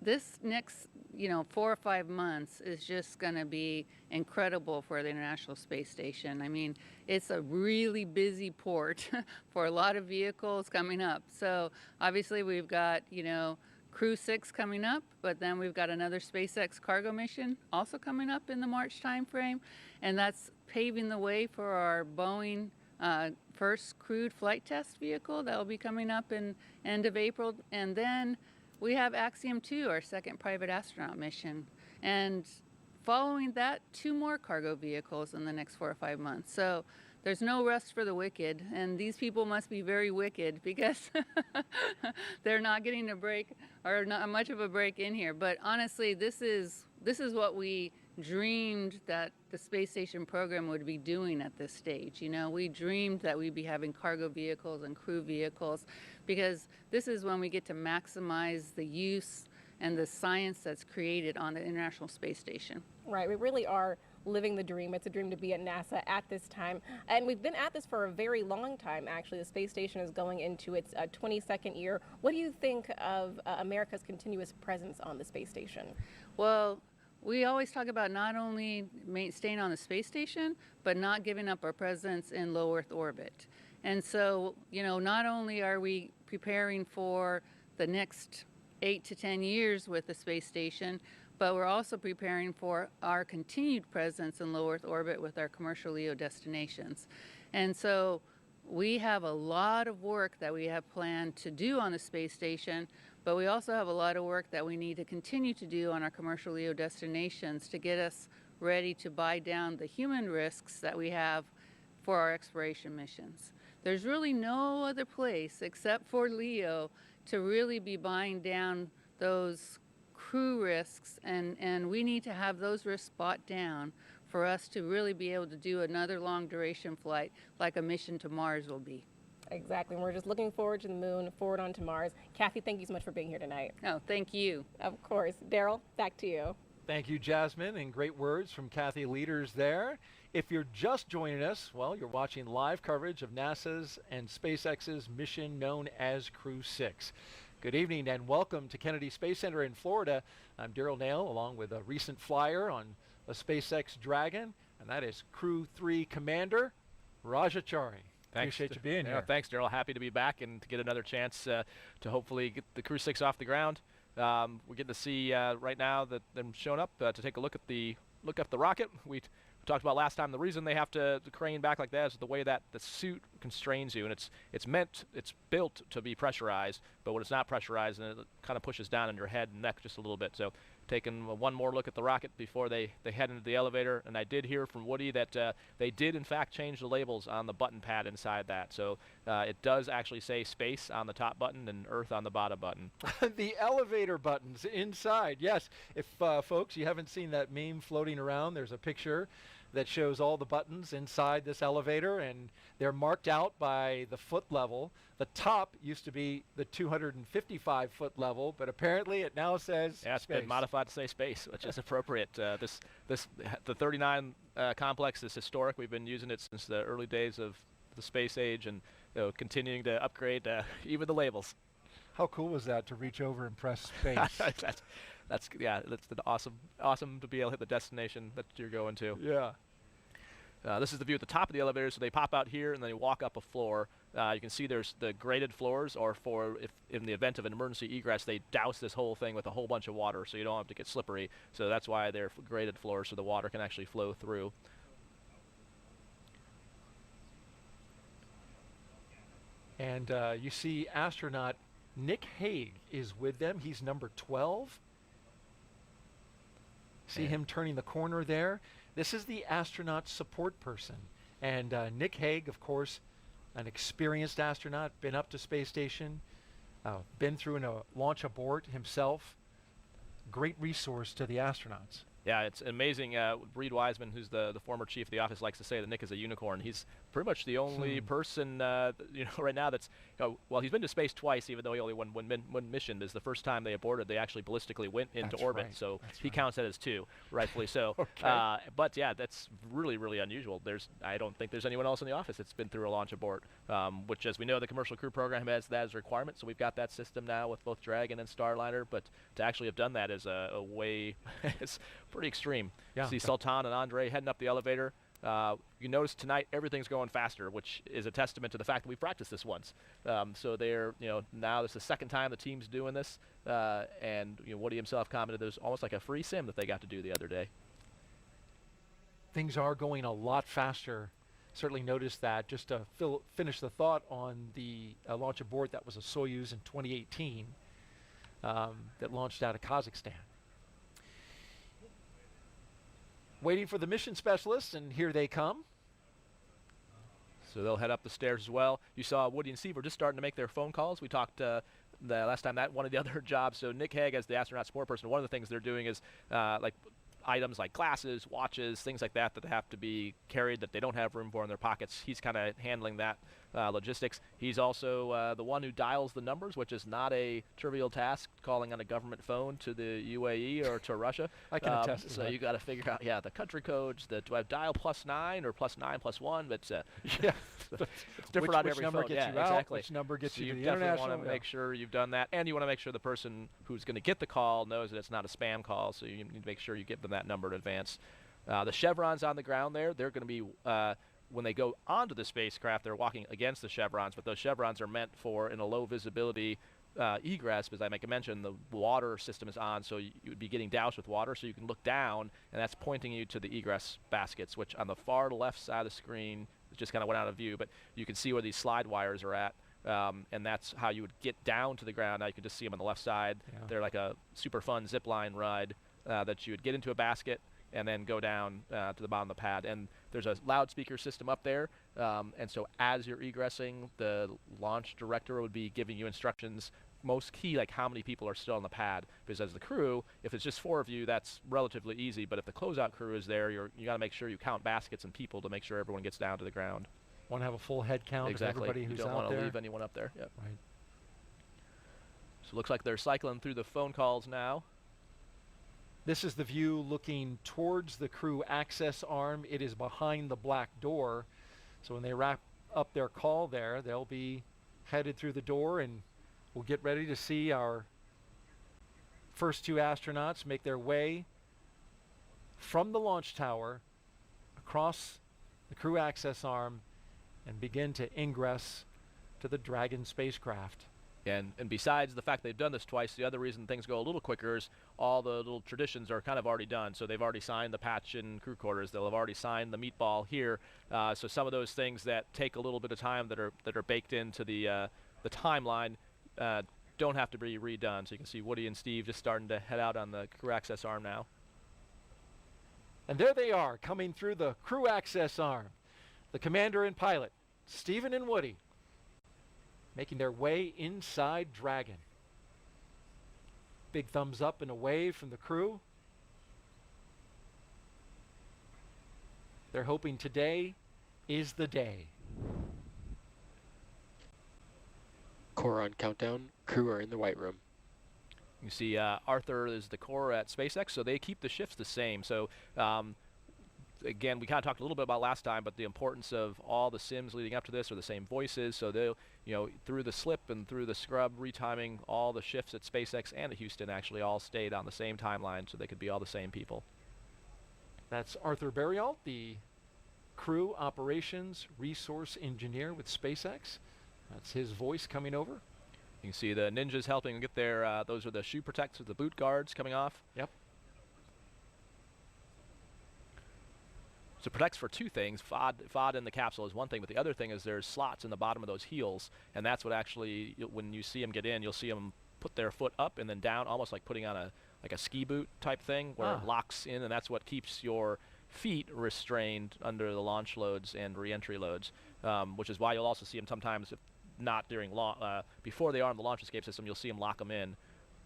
S10: this next, 4 or 5 months is just going to be incredible for the International Space Station. I mean, it's a really busy port for a lot of vehicles coming up. So obviously we've got, Crew 6 coming up, but then we've got another SpaceX cargo mission also coming up in the March timeframe, and that's paving the way for our Boeing first crewed flight test vehicle that will be coming up in end of April. And then we have Axiom 2, our 2nd private astronaut mission, and following that, 2 more cargo vehicles in the next 4 or 5 months. So there's no rest for the wicked, and these people must be very wicked because they're not getting a break, or not much of a break in here. But honestly, this is what we dreamed that the space station program would be doing at this stage. We dreamed that we'd be having cargo vehicles and crew vehicles, because this is when we get to maximize the use and the science that's created on the International Space Station.
S9: Right, we really are living the dream. It's a dream to be at NASA at this time. And we've been at this for a very long time, actually. The space station is going into its 22nd year. What do you think of America's continuous presence on the space station?
S10: Well, we always talk about not only staying on the space station, but not giving up our presence in low Earth orbit. And so, not only are we preparing for the next 8 to 10 years with the space station, but we're also preparing for our continued presence in low Earth orbit with our commercial LEO destinations. And so we have a lot of work that we have planned to do on the space station, but we also have a lot of work that we need to continue to do on our commercial LEO destinations to get us ready to buy down the human risks that we have for our exploration missions. There's really no other place except for LEO to really be buying down those crew risks, and we need to have those risks bought down for us to really be able to do another long duration flight like a mission to Mars will be.
S9: Exactly. And we're just looking forward to the moon, forward onto Mars. Kathy, thank you so much for being here tonight.
S10: Oh, thank you.
S9: Of course. Daryl, back to you.
S1: Thank you, Jasmine, and great words from Kathy Leaders there. If you're just joining us, well, you're watching live coverage of NASA's and SpaceX's mission known as Crew 6. Good evening and welcome to Kennedy Space Center in Florida. I'm Daryl Nail, along with a recent flyer on a SpaceX Dragon, and that is Crew 3 Commander Rajachari. Appreciate you being here.
S6: Thanks, Daryl. Happy to be back and to get another chance to hopefully get the Crew 6 off the ground. We're getting to see right now that them showing up to take a look at the rocket. We talked about last time the reason they have to crane back like that is the way that the suit constrains you, and it's built to be pressurized, but when it's not pressurized, and it kind of pushes down on your head and neck just a little bit. So taking one more look at the rocket before they head into the elevator, and I did hear from Woody that they did in fact change the labels on the button pad inside that, so it does actually say space on the top button and Earth on the bottom button.
S1: The elevator buttons inside, yes. If folks, you haven't seen that meme floating around, there's a picture that shows all the buttons inside this elevator, and they're marked out by the foot level. The top used to be the 255-foot level, but apparently it now says
S6: it's
S1: space.
S6: Been modified to say space, which is appropriate. The 39 complex is historic. We've been using it since the early days of the space age, and continuing to upgrade even the labels.
S1: How cool was that to reach over and press space?
S6: That's awesome to be able to hit the destination that you're going to.
S1: Yeah.
S6: This is the view at the top of the elevator, so they pop out here and then you walk up a floor. You can see there's the graded floors, or for if in the event of an emergency egress, they douse this whole thing with a whole bunch of water so you don't have to get slippery. So that's why they're graded floors, so the water can actually flow through.
S1: And you see astronaut Nick Hague is with them. He's number 12. See him turning the corner there? This is the astronaut support person. And Nick Hague, of course, an experienced astronaut, been up to space station, been through a launch abort himself. Great resource to the astronauts.
S6: Yeah, it's amazing. Reed Wiseman, who's the former chief of the office, likes to say that Nick is a unicorn. He's pretty much the only person right now that's well, he's been to space twice, even though he only won one mission. This is the first time they aborted. They actually ballistically went into orbit, so he counts that as two, rightfully so.
S1: Okay.
S6: But yeah, that's really, really unusual. I don't think there's anyone else in the office that's been through a launch abort, which, as we know, the commercial crew program has that as a requirement. So we've got that system now with both Dragon and Starliner. But to actually have done that is a way it's pretty extreme.
S1: Yeah.
S6: See Sultan and Andrey heading up the elevator. You notice tonight everything's going faster, which is a testament to the fact that we practiced this once. So they're, now this is the second time the team's doing this, and Woody himself commented there's almost like a free sim that they got to do the other day.
S1: Things are going a lot faster. Certainly noticed that. Just to finish the thought on the launch abort, that was a Soyuz in 2018 that launched out of Kazakhstan. Waiting for the mission specialists, and here they come.
S6: So they'll head up the stairs as well. You saw Woody and Steve were just starting to make their phone calls. We talked the last time that one of the other jobs. So Nick Hague, as the astronaut support person, one of the things they're doing is like items like glasses, watches, things like that that have to be carried that they don't have room for in their pockets. He's kind of handling that logistics. He's also the one who dials the numbers, which is not a trivial task, calling on a government phone to the UAE or to Russia.
S1: I can attest to
S6: so
S1: that.
S6: you got to figure out, the country codes. Do I dial +9 or +9 +1? But
S1: yeah,
S6: it's different on every
S1: number
S6: phone.
S1: gets you out,
S6: exactly.
S1: which number gets
S6: so
S1: you to the
S6: definitely
S1: international.
S6: want to make sure you've done that, and you want to make sure the person who's going to get the call knows that it's not a spam call. So you need to make sure you give them that number in advance. The chevrons on the ground there, they're going to be when they go onto the spacecraft, they're walking against the chevrons, but those chevrons are meant for in a low visibility egress, as I make a mention, the water system is on, so you would be getting doused with water, so you can look down, and that's pointing you to the egress baskets, which on the far left side of the screen, it just kind of went out of view, but you can see where these slide wires are at, and that's how you would get down to the ground. Now you can just see them on the left side.
S1: Yeah.
S6: They're like a super fun zip line ride that you would get into a basket and then go down to the bottom of the pad. And there's a loudspeaker system up there, and so as you're egressing, the launch director would be giving you instructions, most key, like how many people are still on the pad, because as the crew, if it's just 4 of you, that's relatively easy, but if the closeout crew is there, you got to make sure you count baskets and people to make sure everyone gets down to the ground.
S1: Want to have a full head count of everybody who's out there.
S6: You don't want to leave anyone up there. Yep.
S1: Right.
S6: So it looks like they're cycling through the phone calls now.
S1: This is the view looking towards the crew access arm. It is behind the black door. So when they wrap up their call there, they'll be headed through the door, and we'll get ready to see our first 2 astronauts make their way from the launch tower across the crew access arm and begin to ingress to the Dragon spacecraft.
S6: And besides the fact they've done this twice, the other reason things go a little quicker is all the little traditions are kind of already done. So they've already signed the patch in crew quarters. They'll have already signed the meatball here. So some of those things that take a little bit of time that are baked into the timeline don't have to be redone. So you can see Woody and Steve just starting to head out on the crew access arm now.
S1: And there they are, coming through the crew access arm. The commander and pilot, Stephen and Woody, making their way inside Dragon. Big thumbs up and a wave from the crew. They're hoping today is the day.
S7: Core on countdown. Crew are in the white room.
S6: You see Arthur is the core at SpaceX, so they keep the shifts the same. So again, we kind of talked a little bit about last time, but the importance of all the sims leading up to this are the same voices. So they'll, through the slip and through the scrub retiming, all the shifts at SpaceX and at Houston actually all stayed on the same timeline, so they could be all the same people.
S1: That's Arthur Berrialt, the crew operations resource engineer with SpaceX. That's his voice coming over.
S6: You can see the ninjas helping get their, those are the shoe protectors, the boot guards coming off.
S1: Yep.
S6: So it protects for 2 things. FOD in the capsule is one thing, but the other thing is there's slots in the bottom of those heels, and that's what actually, when you see them get in, you'll see them put their foot up and then down, almost like putting on a ski boot type thing, where it locks in, and that's what keeps your feet restrained under the launch loads and re-entry loads, which is why you'll also see them sometimes, if not during before they are on the launch escape system, you'll see them lock them in,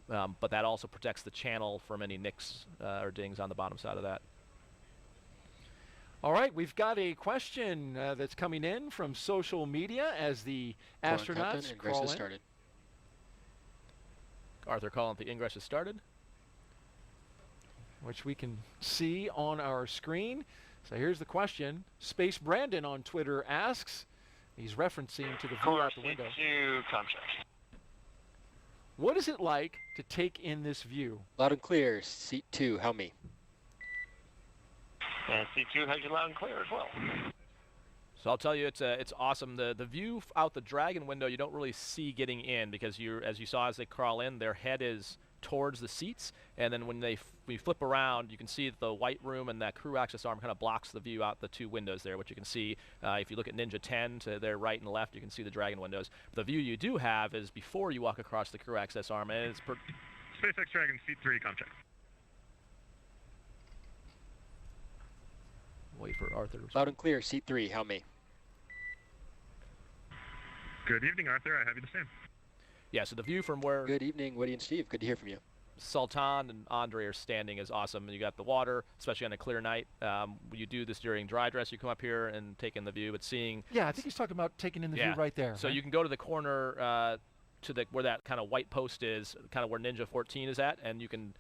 S6: but that also protects the channel from any nicks or dings on the bottom side of that.
S1: All right, we've got a question that's coming in from social media as the astronauts crawl in.
S7: Started.
S6: Arthur calling the ingress has started,
S1: which we can see on our screen. So here's the question. Space Brandon on Twitter asks, he's referencing to the view out the window. What is it like to take in this view?
S7: Loud and clear, seat 2, how me?
S4: And C2 has you loud and clear as well.
S6: So I'll tell you, it's awesome. The view out the Dragon window you don't really see getting in, because as you saw as they crawl in, their head is towards the seats, and then when we flip around, you can see that the white room and that crew access arm kind of blocks the view out the 2 windows there, which you can see if you look at Ninja 10 to their right and left, you can see the Dragon windows. But the view you do have is before you walk across the crew access arm, and it's
S3: SpaceX Dragon seat 3, contract.
S6: Wait for Arthur.
S7: Loud and clear, seat 3, how me?
S3: Good evening, Arthur. I have you the same.
S6: Yeah, so the view from where
S7: Good evening, Woody and Steve. Good to hear from you.
S6: Sultan and Andrey are standing is awesome. You got the water, especially on a clear night. You do this during dry dress. You come up here and take in the view, but seeing...
S1: Yeah, I think he's talking about taking in the view right there.
S6: So
S1: right?
S6: you can go to the corner to where that kind of white post is, kind of where Ninja 14 is at, and you can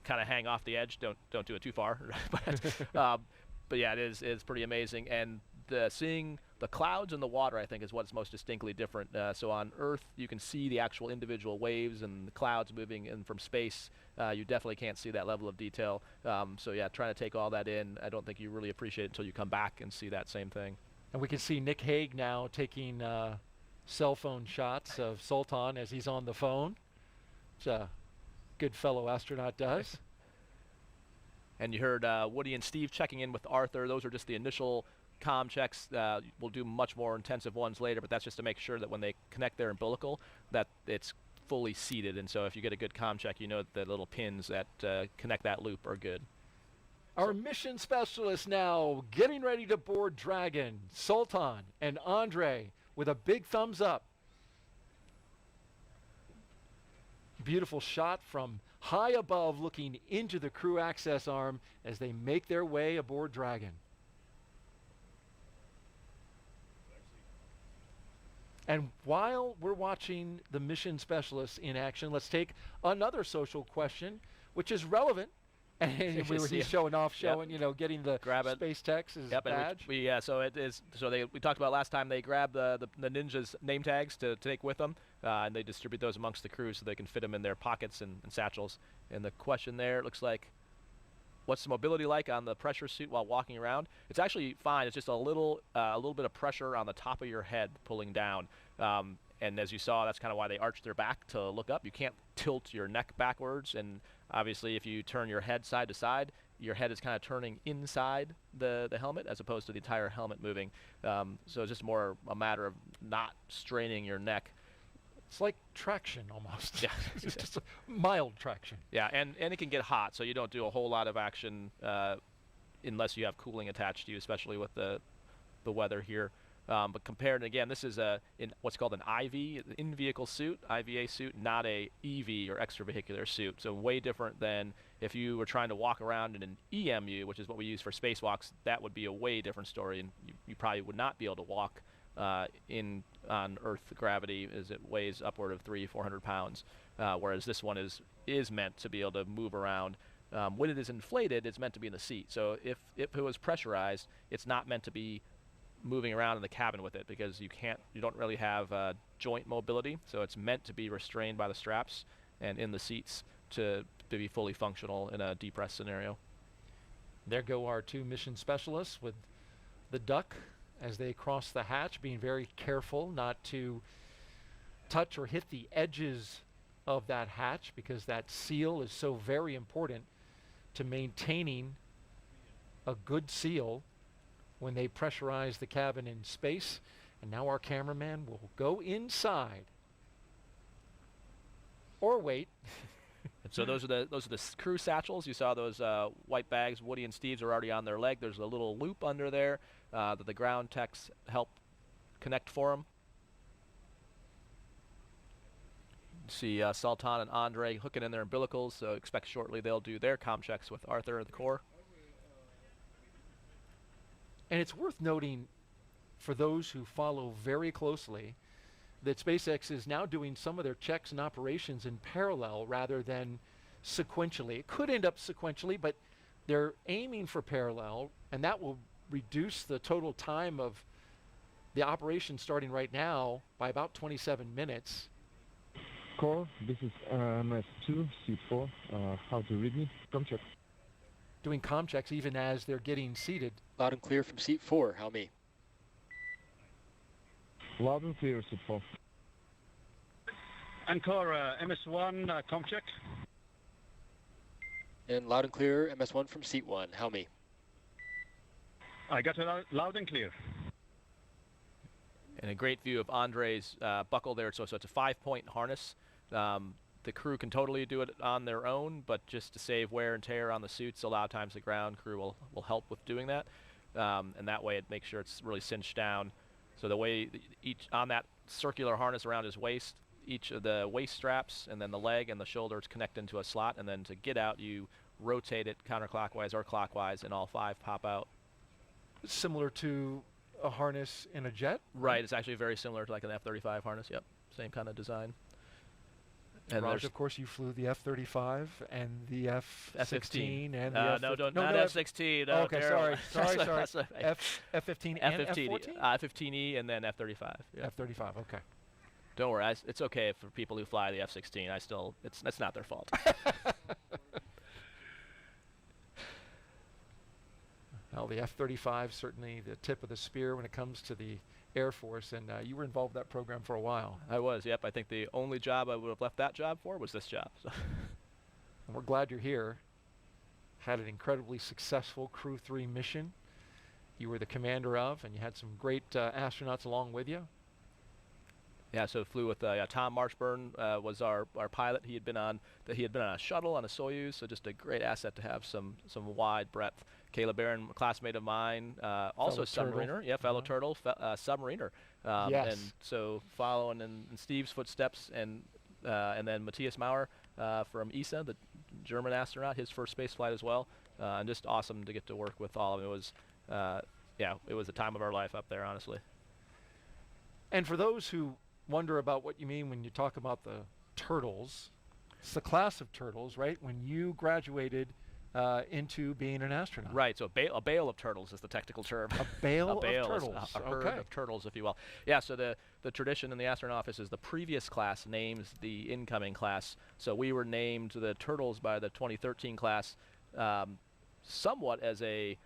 S6: kind of hang off the edge. Don't do it too far. But yeah, it's pretty amazing. And seeing the clouds and the water, I think, is what's most distinctly different. So on Earth, you can see the actual individual waves and the clouds moving in from space. You definitely can't see that level of detail. So yeah, trying to take all that in, I don't think you really appreciate it until you come back and see that same thing.
S1: And we can see Nick Hague now taking cell phone shots of Sultan as he's on the phone, which a good fellow astronaut does.
S6: And you heard Woody and Steve checking in with Arthur. Those are just the initial comm checks. We'll do much more intensive ones later, but that's just to make sure that when they connect their umbilical, that it's fully seated. And so if you get a good comm check, you know that the little pins that connect that loop are good.
S1: Our mission specialists now getting ready to board Dragon, Sultan and Andrey with a big thumbs up. Beautiful shot from high above looking into the crew access arm as they make their way aboard Dragon. And while we're watching the mission specialists in action, let's take another social question, which is relevant. And he's showing off, you know, getting the space techs as badge.
S6: So it is. So we talked about last time they grab the ninjas' name tags to take with them, and they distribute those amongst the crew so they can fit them in their pockets and satchels. And the question there looks like, what's the mobility like on the pressure suit while walking around? It's actually fine. It's just a little bit of pressure on the top of your head pulling down. And as you saw, that's kind of why they arched their back to look up. You can't tilt your neck backwards, and obviously if you turn your head side to side, your head is kind of turning inside the helmet as opposed to the entire helmet moving. So it's just more a matter of not straining your neck.
S1: It's like traction almost.
S6: Yeah.
S1: It's just a mild traction.
S6: Yeah, and it can get hot, so you don't do a whole lot of action unless you have cooling attached to you, especially with the weather here. But compared, again, this is in what's called an IV, in-vehicle suit, IVA suit, not a EV or extravehicular suit. So way different than if you were trying to walk around in an EMU, which is what we use for spacewalks. That would be a way different story, and you probably would not be able to walk on Earth gravity, as it weighs upward of 300-400 pounds, whereas this one is meant to be able to move around. When it is inflated, it's meant to be in the seat. So if it was pressurized, it's not meant to be moving around in the cabin with it, because you don't really have joint mobility, so it's meant to be restrained by the straps and in the seats to be fully functional in a depressed scenario.
S1: There go our two mission specialists with the duck as they cross the hatch, being very careful not to touch or hit the edges of that hatch, because that seal is so very important to maintaining a good seal when they pressurize the cabin in space. And now our cameraman will go inside. Or wait.
S6: And so those are the crew satchels. You saw those white bags. Woody and Steve's are already on their leg. There's a little loop under there that the ground techs help connect for them. See Sultan and Andrey hooking in their umbilicals, so expect shortly they'll do their comm checks with Arthur at the core.
S1: And it's worth noting, for those who follow very closely, that SpaceX is now doing some of their checks and operations in parallel rather than sequentially. It could end up sequentially, but they're aiming for parallel, and that will reduce the total time of the operation starting right now by about 27 minutes.
S11: Core, this is MS2, C4. How to read me? Come check.
S1: Doing comm checks even as they're getting seated.
S7: Loud and clear from seat 4. How me?
S11: Loud and clear, seat 4.
S12: Encore, MS1, comm check.
S7: And loud and clear, MS1 from seat 1. How me?
S12: I got it loud and clear.
S6: And a great view of Andrey's buckle there. So it's a 5-point harness. The crew can totally do it on their own, but just to save wear and tear on the suits, a lot of times the ground crew will help with doing that. And that way it makes sure it's really cinched down. So the way each on that circular harness around his waist, each of the waist straps and then the leg and the shoulders connect into a slot, and then to get out you rotate it counterclockwise or clockwise and all 5 pop out.
S1: Similar to a harness in a jet?
S6: Right, it's actually very similar to like an F-35 harness, yep. Same kind of design.
S1: And Raj, of course, you flew the F-35 and the F-16 and the
S6: F-15. Not F-16.
S1: No, okay, sorry. F-15 and F-14?
S6: F-15E and then F-35.
S1: Yeah. F-35, okay.
S6: Don't worry, it's okay for people who fly the F-16. That's not their fault.
S1: Well, the F-35 certainly the tip of the spear when it comes to the Air Force, and you were involved with that program for a while.
S6: I was, yep. I think the only job I would have left that job for was this job. So.
S1: And we're glad you're here. Had an incredibly successful Crew 3 mission you were the commander of, and you had some great astronauts along with you.
S6: Yeah, so flew with Tom Marshburn was our pilot. He had been on a shuttle on a Soyuz, so just a great asset to have some wide breadth. Caleb Barron, a classmate of mine, also submariner, fellow turtle, submariner.
S1: Yes.
S6: And so following in Steve's footsteps, and then Matthias Maurer from ESA, the German astronaut, his first space flight as well, and just awesome to get to work with all of them. It was, it was the time of our life up there, honestly.
S1: And for those who wonder about what you mean when you talk about the turtles, it's the class of turtles, right? When you graduated into being an astronaut.
S6: Right, so a bale of turtles is the technical term.
S1: A bale of
S6: turtles. A herd
S1: okay.
S6: of turtles, if you will. Yeah, so the tradition in the astronaut office is the previous class names the incoming class. So we were named the turtles by the 2013 class somewhat as a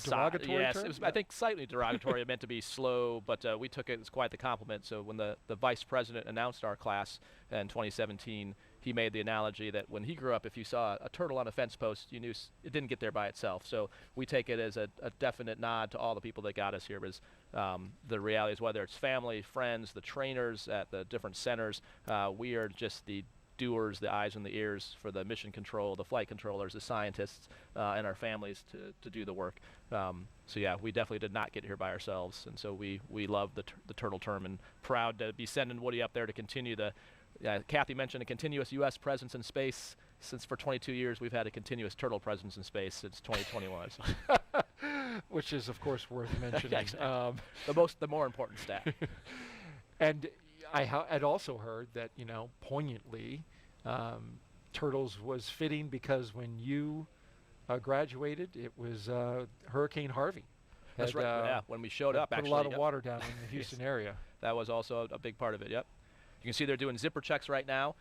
S1: derogatory
S6: yes,
S1: term?
S6: it was, I think slightly derogatory. It meant to be slow, but we took it as quite the compliment. So when the vice president announced our class in 2017, he made the analogy that when he grew up, if you saw a turtle on a fence post, you knew it didn't get there by itself. So we take it as a definite nod to all the people that got us here. Because the reality is, whether it's family, friends, the trainers at the different centers, we are just the doers, the eyes and the ears for the mission control, the flight controllers, the scientists, and our families to do the work. So yeah, we definitely did not get here by ourselves, and so we love the turtle term, and proud to be sending Woody up there to continue the. Kathy mentioned a continuous U.S. presence in space. Since for 22 years we've had a continuous turtle presence in space since 2021. So.
S1: Which is of course worth mentioning.
S6: Yeah, exactly. The more important stat.
S1: And I had also heard that, poignantly, turtles was fitting because when you graduated, it was Hurricane Harvey.
S6: That's right. Yeah, when we showed up,
S1: put a lot of water down in the Houston area.
S6: That was also a big part of it. Yep. You can see they're doing zipper checks right now.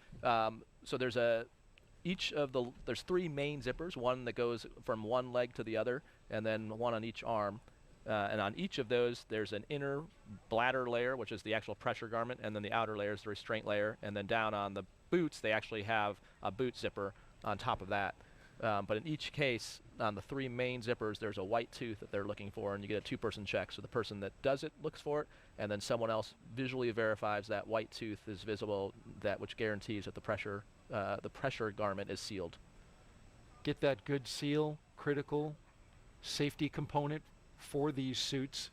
S6: So there's there's three main zippers, one that goes from one leg to the other, and then one on each arm. And on each of those, there's an inner bladder layer, which is the actual pressure garment, and then the outer layer is the restraint layer. And then down on the boots, they actually have a boot zipper on top of that. But in each case, on the three main zippers, there's a white tooth that they're looking for, and you get a two-person check. So the person that does it looks for it, and then someone else visually verifies that white tooth is visible, which guarantees that the pressure garment is sealed.
S1: Get that good seal, critical safety component for these suits.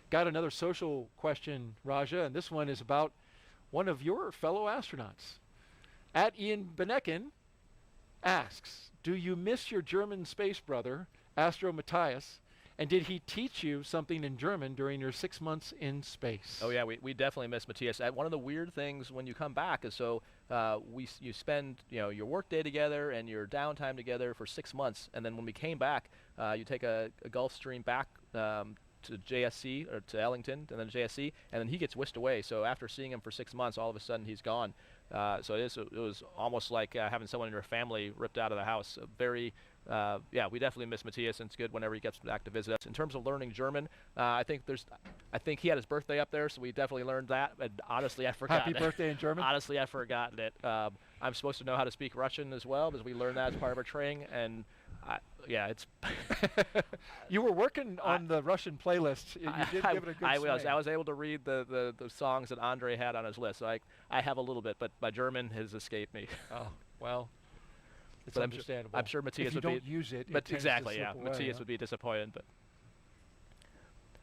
S1: Got another social question, Raja, and this one is about one of your fellow astronauts. At Ian Benekin asks, do you miss your German space brother, Astro Matthias, and did he teach you something in German during your 6 months in space?
S6: Oh yeah, we definitely miss Matthias. One of the weird things when you come back is you spend your work day together and your downtime together for 6 months, and then when we came back, you take a Gulfstream back to JSC or to Ellington and then JSC, and then he gets whisked away. So after seeing him for 6 months, all of a sudden he's gone. So it was almost like having someone in your family ripped out of the house. We definitely miss Matthias, and it's good whenever he gets back to visit us. In terms of learning German, I think he had his birthday up there, so we definitely learned that. And honestly, I forgot.
S1: Happy birthday in German.
S6: Honestly, I've forgotten it. I'm supposed to know how to speak Russian as well, because we learned that as part of our training. And it's.
S1: You were working on the Russian playlist. You did give it a good swing.
S6: I was able to read the songs that Andrey had on his list. So I have a little bit, but my German has escaped me.
S1: Oh well. It's
S6: but
S1: understandable.
S6: I'm sure Matthias would
S1: be. If you don't use it,
S6: but
S1: it
S6: exactly,
S1: tends to slip away,
S6: Matthias would be disappointed, but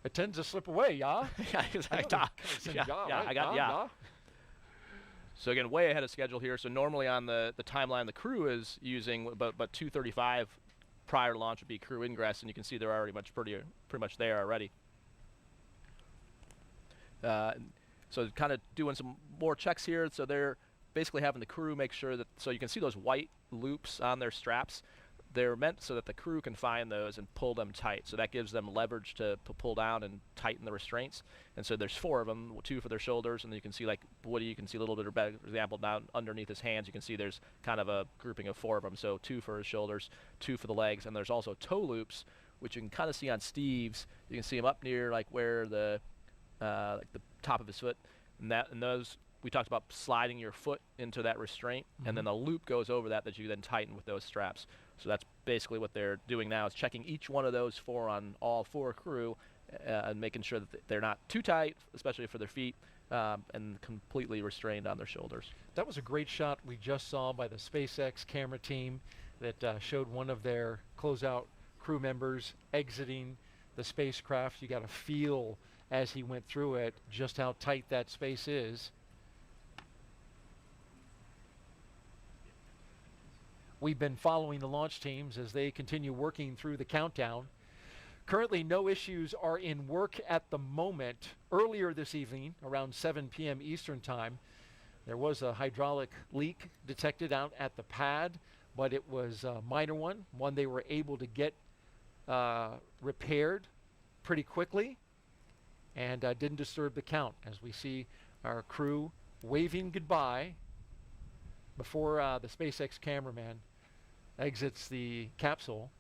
S1: it tends to slip away, yeah.
S6: Yeah, exactly. I got yeah. So again, way ahead of schedule here. So normally on the timeline the crew is using, but 2:35 prior to launch would be crew ingress, and you can see they're already pretty much there already. So kind of doing some more checks here. So they're basically having the crew make sure that, so you can see those white loops on their straps. They're meant so that the crew can find those and pull them tight. So that gives them leverage to pull down and tighten the restraints. And so there's 4 of them, 2 for their shoulders, and then you can see, like Woody, you can see a little bit of better example down underneath his hands. You can see there's kind of a grouping of 4 of them. So 2 for his shoulders, 2 for the legs, and there's also toe loops, which you can kind of see on Steve's. You can see him up near like where the like the top of his foot, and those we talked about sliding your foot into that restraint, and then the loop goes over that you then tighten with those straps. So that's basically what they're doing now, is checking each one of those four on all four crew, and making sure that they're not too tight, especially for their feet, and completely restrained on their shoulders.
S1: That was a great shot we just saw by the SpaceX camera team that showed one of their closeout crew members exiting the spacecraft. You got to feel as he went through it just how tight that space is. We've been following the launch teams as they continue working through the countdown. Currently, no issues are in work at the moment. Earlier this evening, around 7 p.m. Eastern Time, there was a hydraulic leak detected out at the pad, but it was a minor one they were able to get repaired pretty quickly, and didn't disturb the count, as we see our crew waving goodbye before the SpaceX cameraman exits the capsule.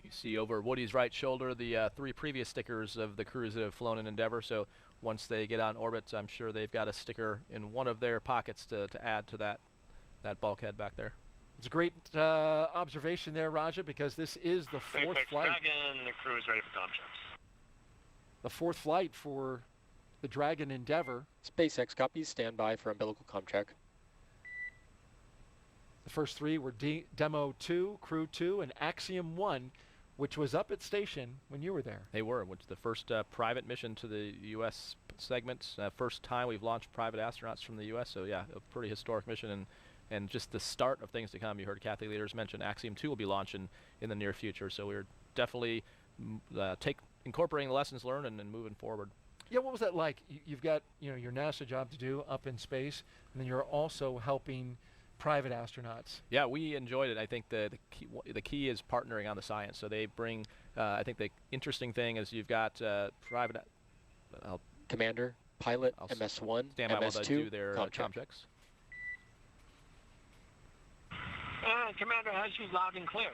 S6: You see over Woody's right shoulder the 3 previous stickers of the crews that have flown in Endeavour. So once they get on orbit, I'm sure they've got a sticker in one of their pockets to add to that bulkhead back there.
S1: It's a great observation there, Raja, because this is the fourth flight.
S4: Dragon, the crew is ready for com checks.
S1: The fourth flight for the Dragon Endeavour.
S7: SpaceX copies, stand by for umbilical com check.
S1: The first 3 were Demo 2, Crew 2, and Axiom 1, which was up at station when you were there.
S6: They were, which is the first private mission to the U.S. segment. First time we've launched private astronauts from the U.S., so yeah, a pretty historic mission, and just the start of things to come. You heard Kathy Leaders mention Axiom 2 will be launching in the near future, so we're definitely incorporating the lessons learned and moving forward.
S1: Yeah, what was that like? You've got your NASA job to do up in space, and then you're also helping private astronauts.
S6: Yeah, we enjoyed it. I think the key is partnering on the science. So they bring, I think the interesting thing is you've got private...
S7: Commander, pilot, MS1,
S6: stand by while they do
S7: MS2,
S6: their
S7: com
S6: com
S7: check.
S6: checks.
S4: Commander has you loud and clear.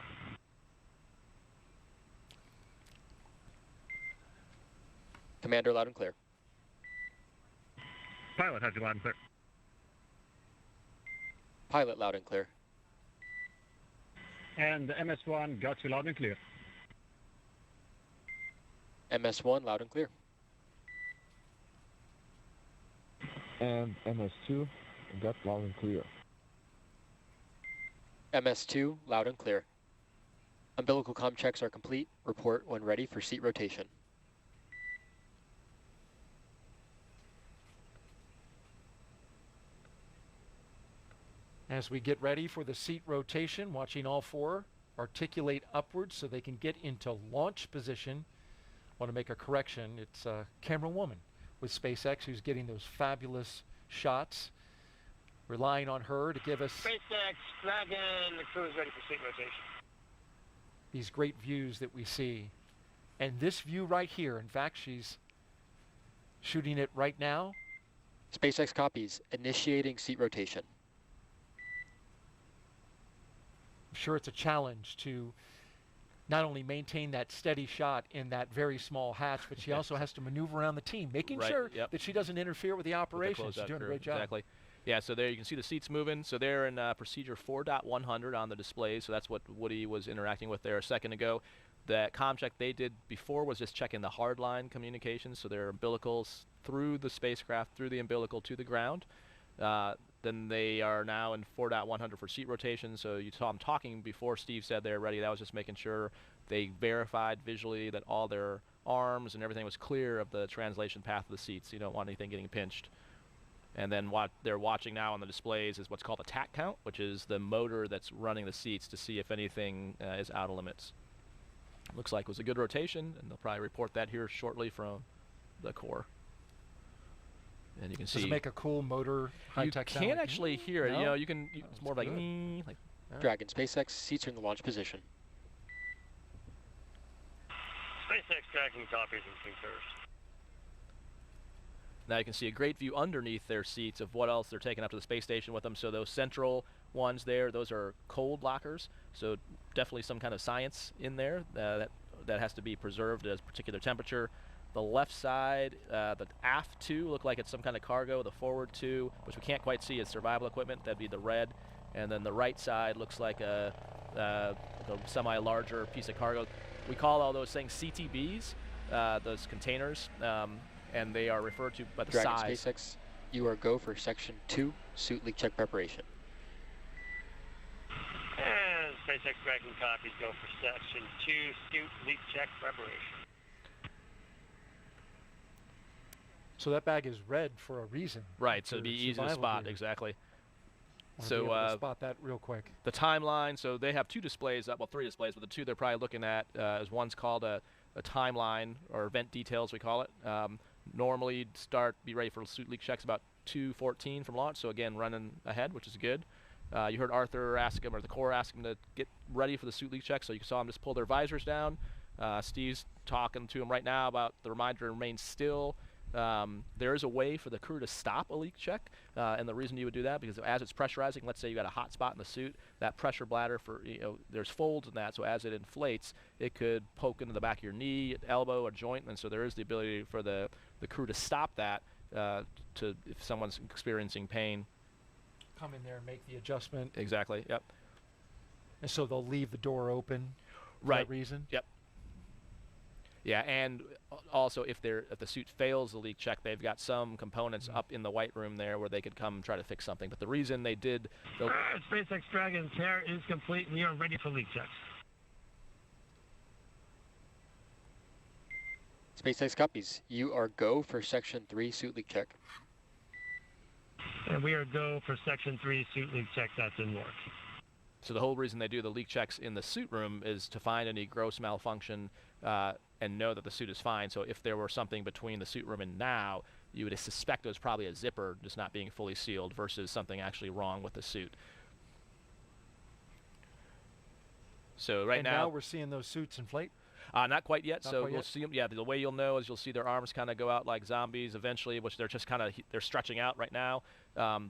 S7: Commander, loud and clear.
S12: Pilot has you loud and clear.
S7: Pilot, loud and clear.
S12: And the MS1 got you loud and clear.
S7: MS1, loud and clear.
S11: And MS2 got loud and clear.
S7: MS2, loud and clear. Umbilical comm checks are complete. Report when ready for seat rotation.
S1: As we get ready for the seat rotation, watching all 4 articulate upwards so they can get into launch position. Want to make a correction. It's a camera woman with SpaceX who's getting those fabulous shots. Relying on her to give us
S4: SpaceX, Dragon, the crew is ready for seat rotation.
S1: these great views that we see. And this view right here, in fact, she's shooting it right now.
S7: SpaceX copies, initiating seat rotation.
S1: I'm sure it's a challenge to not only maintain that steady shot in that very small hatch, but she also has to maneuver around the team, making sure that she doesn't interfere with the operation. She's doing a great job.
S6: Exactly. Yeah, so there you can see the seats moving. So they're in procedure 4.100 on the display, so that's what Woody was interacting with there a second ago. That comm check they did before was just checking the hardline communications, so their umbilicals through the spacecraft, through the umbilical to the ground. Then they are now in 4.100 for seat rotation, so you saw them talking before Steve said they're ready. That was just making sure they verified visually that all their arms and everything was clear of the translation path of the seats. You don't want anything getting pinched. And then what they're watching now on the displays is what's called a tack count, which is the motor that's running the seats to see if anything is out of limits. Looks like it was a good rotation, and they'll probably report that here shortly from the core. And you can see.
S1: Does it make a cool motor high-tech sound?
S6: You can't actually hear it.
S1: No?
S6: You know, you can. It's more like.
S7: Dragon, SpaceX, seats are in the launch position.
S4: SpaceX Dragon copies and concurs.
S6: Now you can see a great view underneath their seats of what else they're taking up to the space station with them. So those central ones there, those are cold lockers. So definitely some kind of science in there that that has to be preserved at a particular temperature. The left side, the aft two look like it's some kind of cargo. The forward two, which we can't quite see, is survival equipment. That'd be the red. And then the right side looks like a semi-larger piece of cargo. We call all those things CTBs, those containers, and they are referred to by the
S7: Dragon
S6: size.
S7: SpaceX, you are go for Section 2, suit leak check preparation.
S4: And SpaceX Dragon copies go for Section 2, suit leak check preparation.
S1: So that bag is red for a reason.
S6: Right, so it'd be easy to spot,
S1: gear.
S6: exactly.
S1: So
S6: So
S1: spot that real quick.
S6: the timeline, so they have two displays, well, three displays, but the two they're probably looking at is one's called a timeline, or event details we call it. Normally be ready for suit leak checks about 2:14 from launch, so again, running ahead, which is good. You heard Arthur ask him, or the Corps ask him to get ready for the suit leak check, so you saw them just pull their visors down. Steve's talking to him right now about the reminder to remain still. There is a way for the crew to stop a leak check, and the reason you would do that, because as it's pressurizing, let's say you got a hot spot in the suit, that pressure bladder, there's folds in that, so as it inflates, it could poke into the back of your knee, elbow, or joint, and so there is the ability for the crew to stop that if someone's experiencing pain.
S1: Come in there and make the adjustment.
S6: Exactly, yep.
S1: And so they'll leave the door open for
S6: Right.
S1: that reason?
S6: Yep. Yeah, and also if the suit fails the leak check, they've got some components up in the white room there where they could come try to fix something. But the reason they did the
S4: SpaceX Dragon tear is complete, and we are ready for leak checks.
S7: SpaceX copies, you are go for Section 3, suit leak check.
S4: And we are go for Section 3 suit leak check. That's in work.
S6: So the whole reason they do the leak checks in the suit room is to find any gross malfunction and know that the suit is fine. So if there were something between the suit room and now, you would suspect it was probably a zipper just not being fully sealed versus something actually wrong with the suit. So right
S1: now we're seeing those suits inflate?
S6: Not quite yet.
S1: Not
S6: So
S1: quite
S6: we'll
S1: yet?
S6: see them. Yeah, the way you'll know is you'll see their arms kind of go out like zombies eventually, which they're just kind of they're stretching out right now.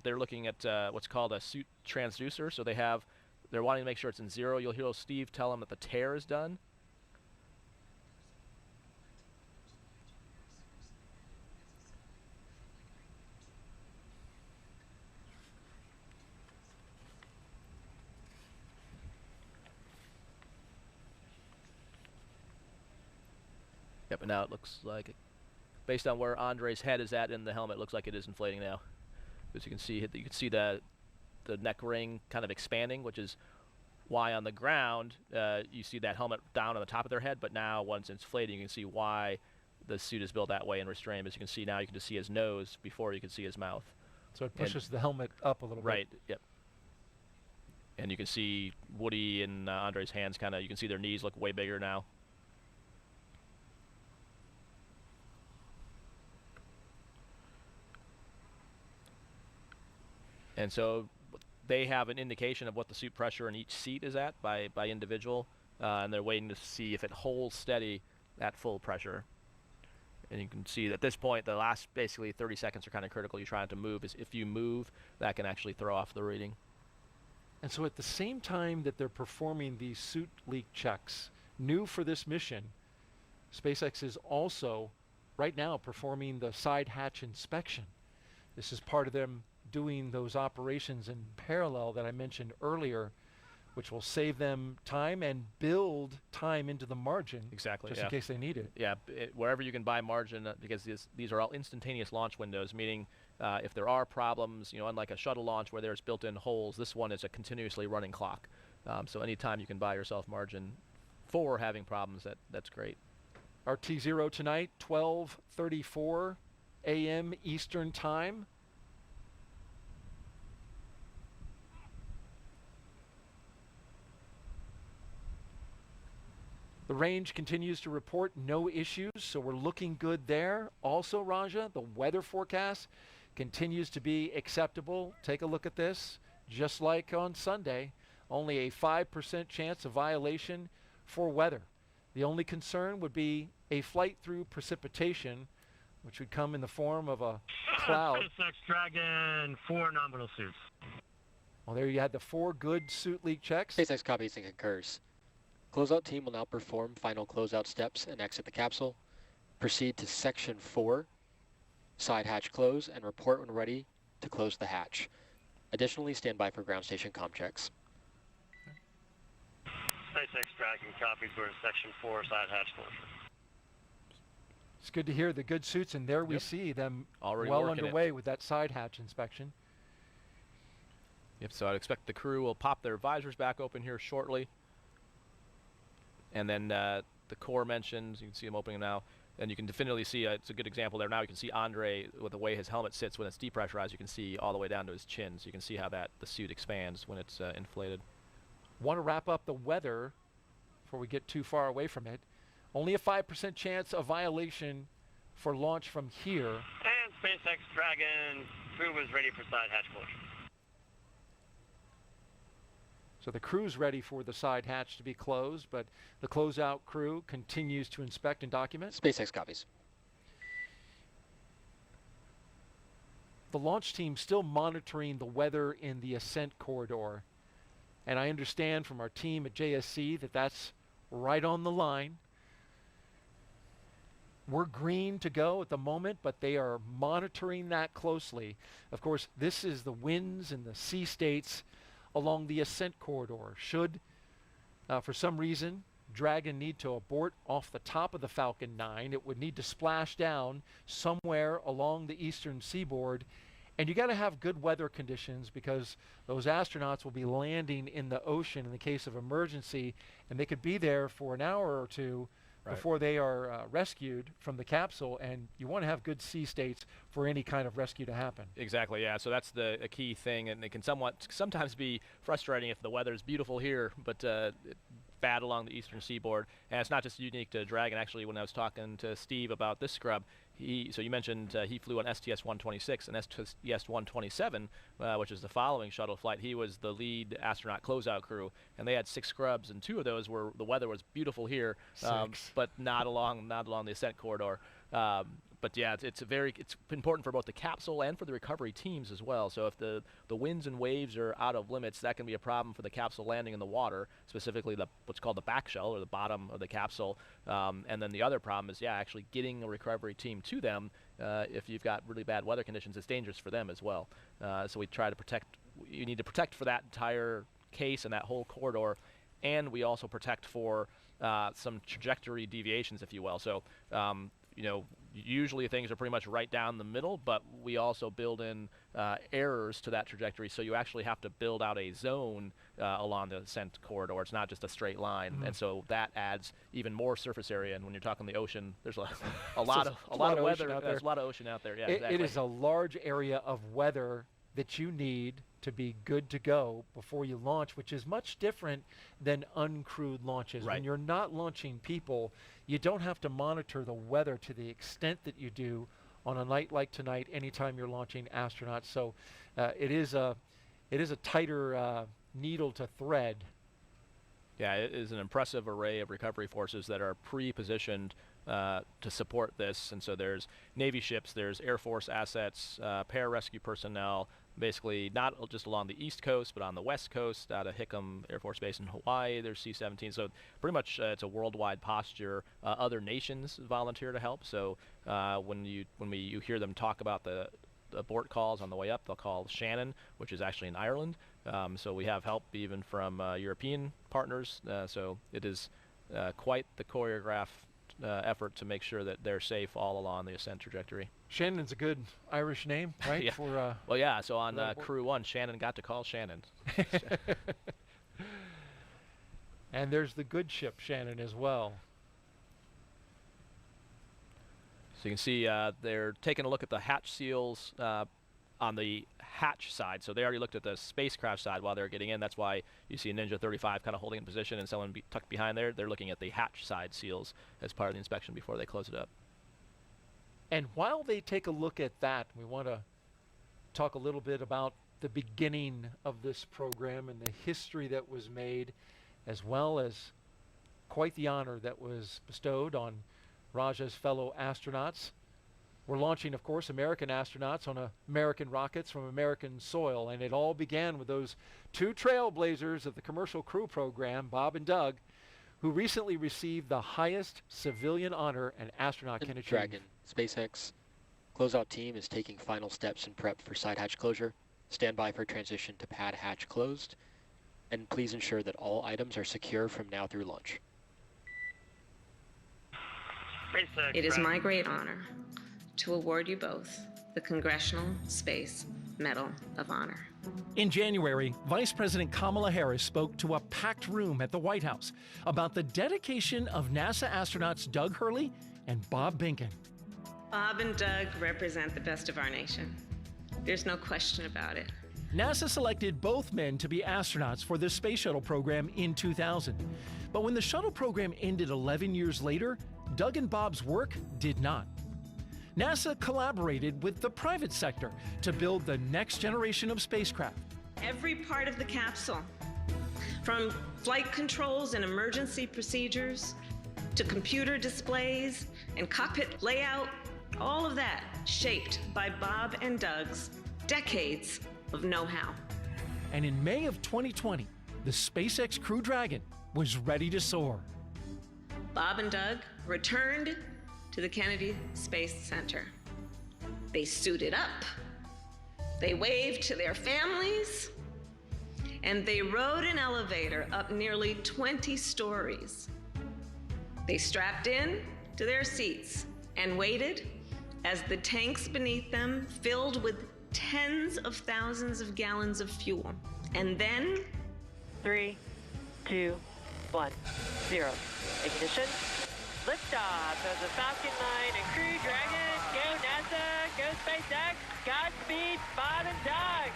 S6: They're looking at what's called a suit transducer. So they're wanting to make sure it's in zero. You'll hear Steve tell them that the tear is done. Yep, and now it looks like, based on where Andrei's head is at in the helmet, it looks like it is inflating now. As you can see, the neck ring kind of expanding, which is why on the ground you see that helmet down on the top of their head, but now once it's inflating, you can see why the suit is built that way and restrained. As you can see now, you can just see his nose before you can see his mouth.
S1: So it pushes the helmet up a little
S6: Right,
S1: bit.
S6: yep. And you can see Woody and Andrei's hands kind of, you can see their knees look way bigger now. And so they have an indication of what the suit pressure in each seat is at by individual, and they're waiting to see if it holds steady at full pressure. And you can see that at this point, the last basically 30 seconds are kind of critical. You're trying to move. If you move, that can actually throw off the reading.
S1: And so at the same time that they're performing these suit leak checks, new for this mission, SpaceX is also right now performing the side hatch inspection. This is part of them doing those operations in parallel that I mentioned earlier, which will save them time and build time into the margin.
S6: Exactly.
S1: Just in case they need it.
S6: Yeah, wherever you can buy margin, because these are all instantaneous launch windows, meaning if there are problems, unlike a shuttle launch where there's built-in holes, this one is a continuously running clock. So anytime you can buy yourself margin for having problems, that's great.
S1: Our T0 tonight, 12:34 a.m. Eastern Time. The range continues to report no issues, so we're looking good there. Also, Raja, the weather forecast continues to be acceptable. Take a look at this. Just like on Sunday, only a 5% chance of violation for weather. The only concern would be a flight through precipitation, which would come in the form of a cloud.
S4: SpaceX Dragon, 4 nominal suits.
S1: Well, there you had the 4 good suit leak checks.
S7: SpaceX copies and concurs. Closeout team will now perform final closeout steps and exit the capsule. Proceed to Section 4, side hatch close, and report when ready to close the hatch. Additionally, stand by for ground station comm checks.
S4: SpaceX Dragon copies. We're in Section 4, side hatch closure.
S1: It's good to hear the good suits, and there we see them
S6: already
S1: well
S6: working
S1: underway with that side hatch inspection.
S6: Yep, so I'd expect the crew will pop their visors back open here shortly. And then the core mentions, you can see them opening now. And you can definitively see, it's a good example there now, you can see Andrey, with the way his helmet sits when it's depressurized, you can see all the way down to his chin. So you can see how the suit expands when it's inflated.
S1: Want to wrap up the weather before we get too far away from it. Only a 5% chance of violation for launch from here.
S4: And SpaceX Dragon crew is ready for side hatch closure.
S1: So the crew's ready for the side hatch to be closed, but the closeout crew continues to inspect and document.
S7: SpaceX copies.
S1: The launch team still monitoring the weather in the ascent corridor. And I understand from our team at JSC that that's right on the line. We're green to go at the moment, but they are monitoring that closely. Of course, this is the winds and the sea states along the ascent corridor. Should, for some reason, Dragon need to abort off the top of the Falcon 9, it would need to splash down somewhere along the eastern seaboard. And you got to have good weather conditions because those astronauts will be landing in the ocean in the case of emergency, and they could be there for an hour or two before they are rescued from the capsule, and you want to have good sea states for any kind of rescue to happen.
S6: Exactly, yeah. So that's a key thing, and it can sometimes be frustrating if the weather is beautiful here, but bad along the eastern seaboard. And it's not just unique to Dragon. Actually, when I was talking to Steve about this scrub, so you mentioned he flew on STS-126 and STS-127, which is the following shuttle flight. He was the lead astronaut closeout crew, and they had 6 scrubs, and 2 of those were the weather was beautiful here, but not along the ascent corridor. But yeah, it's important for both the capsule and for the recovery teams as well. So if the winds and waves are out of limits, that can be a problem for the capsule landing in the water, specifically what's called the back shell or the bottom of the capsule. And then the other problem is, actually getting a recovery team to them. If you've got really bad weather conditions, it's dangerous for them as well. So we try to protect. You need to protect for that entire case and that whole corridor, and we also protect for some trajectory deviations, if you will. So usually things are pretty much right down the middle, but we also build in errors to that trajectory, so you actually have to build out a zone along the ascent corridor. It's not just a straight line, and so that adds even more surface area. And when you're talking the ocean, there's a lot of weather. There's a lot of ocean out there. Yeah, exactly.
S1: It is a large area of weather that you need to be good to go before you launch, which is much different than uncrewed launches.
S6: Right.
S1: When you're not launching people, you don't have to monitor the weather to the extent that you do on a night like tonight anytime you're launching astronauts. So it is a tighter needle to thread.
S6: Yeah, it is an impressive array of recovery forces that are pre-positioned to support this. And so there's Navy ships, there's Air Force assets, pararescue personnel, basically not just along the East Coast, but on the West Coast, out of Hickam Air Force Base in Hawaii. There's C-17. So pretty much it's a worldwide posture. Other nations volunteer to help. So when you hear them talk about the abort calls on the way up, they'll call Shannon, which is actually in Ireland. So we have help even from European partners. So it is quite the choreographed effort to make sure that they're safe all along the ascent trajectory.
S1: Shannon's a good Irish name, right?
S6: Yeah.
S1: For,
S6: well, yeah. So on Crew 1, Shannon got to call Shannon.
S1: And there's the good ship Shannon as well.
S6: So you can see they're taking a look at the hatch seals on the hatch side. So they already looked at the spacecraft side while they're getting in. That's why you see Ninja 35 kind of holding in position and someone tucked behind there. They're looking at the hatch side seals as part of the inspection before they close it up.
S1: And while they take a look at that, we want to talk a little bit about the beginning of this program and the history that was made, as well as quite the honor that was bestowed on Raja's fellow astronauts. We're launching, of course, American astronauts on American rockets from American soil, and it all began with those 2 trailblazers of the Commercial Crew Program, Bob and Doug, who recently received the highest civilian honor an astronaut can achieve.
S7: Dragon, SpaceX closeout team is taking final steps in prep for side hatch closure. Stand by for transition to pad hatch closed. And please ensure that all items are secure from now through launch.
S13: It is my great honor to award you both the Congressional Space Medal of Honor.
S1: In January, Vice President Kamala Harris spoke to a packed room at the White House about the dedication of NASA astronauts Doug Hurley and Bob Behnken.
S13: Bob and Doug represent the best of our nation. There's no question about it.
S1: NASA selected both men to be astronauts for the Space Shuttle program in 2000. But when the shuttle program ended 11 years later, Doug and Bob's work did not. NASA collaborated with the private sector to build the next generation of spacecraft.
S13: Every part of the capsule, from flight controls and emergency procedures to computer displays and cockpit layout, all of that shaped by Bob and Doug's decades of know-how.
S1: And in May of 2020, the SpaceX Crew Dragon was ready to soar.
S13: Bob and Doug returned to the Kennedy Space Center. They suited up, they waved to their families, and they rode an elevator up nearly 20 stories. They strapped in to their seats and waited as the tanks beneath them filled with tens of thousands of gallons of fuel. And then
S14: 3, 2, 1, 0. Ignition. Liftoff of the Falcon 9 and Crew Dragon. Go NASA, go SpaceX, Godspeed, Bob and Doug.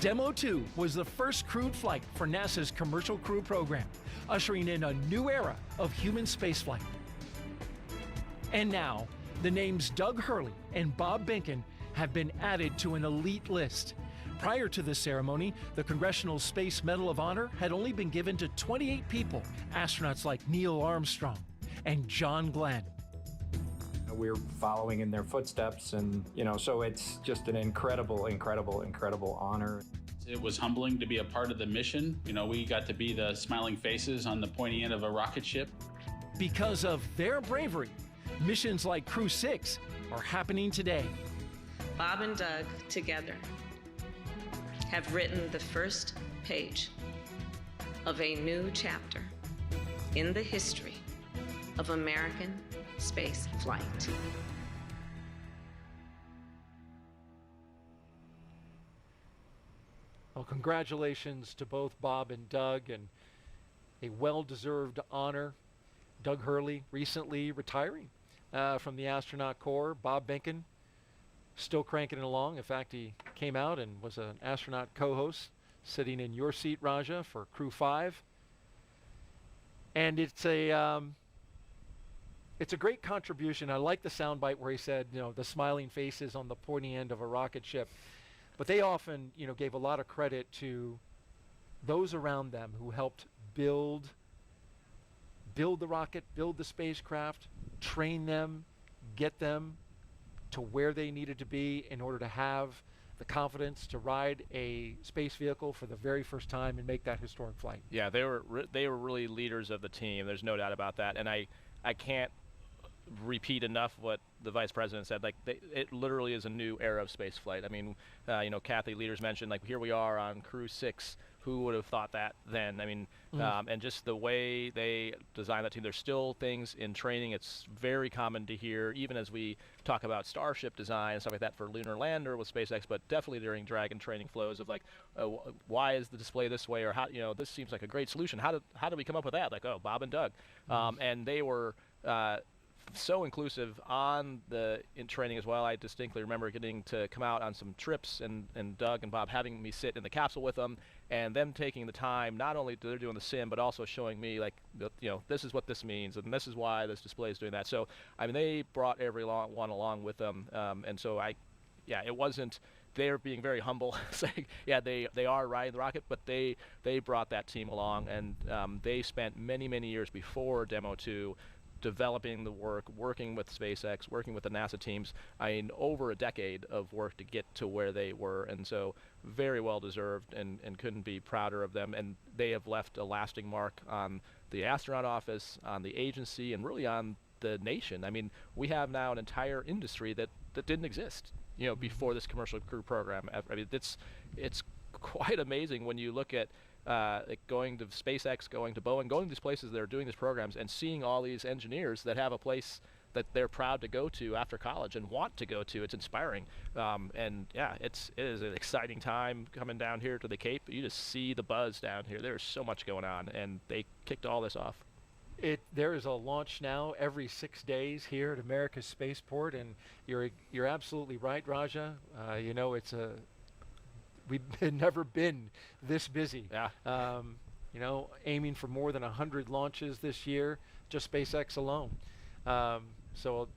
S1: Demo 2 was the first crewed flight for NASA's Commercial Crew program, ushering in a new era of human spaceflight. And now, the names Doug Hurley and Bob Behnken have been added to an elite list. Prior to the ceremony, the Congressional Space Medal of Honor had only been given to 28 people, astronauts like Neil Armstrong and John Glenn.
S15: We're following in their footsteps, and so it's just an incredible honor.
S16: It was humbling to be a part of the mission. We got to be the smiling faces on the pointy end of a rocket ship.
S1: Because of their bravery, missions like Crew 6 are happening today.
S13: Bob and Doug together have written the first page of a new chapter in the history of American space flight.
S1: Well, congratulations to both Bob and Doug, and a well-deserved honor. Doug Hurley recently retiring from the astronaut corps. Bob Behnken still cranking it along. In fact, he came out and was an astronaut co-host, sitting in your seat, Raja, for Crew 5. And it's a great contribution. I like the soundbite where he said, the smiling faces on the pointy end of a rocket ship. But they often, gave a lot of credit to those around them who helped build the rocket, build the spacecraft, train them, get them to where they needed to be in order to have the confidence to ride a space vehicle for the very first time and make that historic flight.
S6: Yeah, they were really leaders of the team. There's no doubt about that. And I can't repeat enough what the vice president said. It literally is a new era of space flight. I mean, Kathy Leaders mentioned, here we are on Crew 6. Who would have thought that then? I mean, and just the way they designed that team. There's still things in training. It's very common to hear, even as we talk about Starship design and stuff like that for Lunar Lander with SpaceX, but definitely during Dragon training flows of why is the display this way, or how, this seems like a great solution. How did we come up with that? Bob and Doug, and they were so inclusive in training as well. I distinctly remember getting to come out on some trips and Doug and Bob having me sit in the capsule with them, and them taking the time, not only they're doing the sim, but also showing me this is what this means, and this is why this display is doing that. So I mean, they brought everyone along with them, and so it wasn't they're being very humble, saying, they are riding the rocket, but they brought that team along, and they spent many years before Demo 2 developing the work, working with SpaceX, working with the NASA teams. I mean, over a decade of work to get to where they were, and so very well deserved, and couldn't be prouder of them. And they have left a lasting mark on the astronaut office, on the agency, and really on the nation. I mean, we have now an entire industry that didn't exist, you know, before this commercial crew program. I mean, it's quite amazing when you look at like going to SpaceX, going to Boeing, going to these places that are doing these programs, and seeing all these engineers that have a place that they're proud to go to after college and want to go to. It's inspiring, and yeah, it is an exciting time coming down here to the Cape. You just see the buzz down here. There's so much going on, and they kicked all this off.
S1: There is a launch now every 6 days here at America's Spaceport, and you're absolutely right, Raja. You know, we've never been this busy.
S6: Yeah.
S1: You know, aiming for more than 100 launches this year, just SpaceX alone. So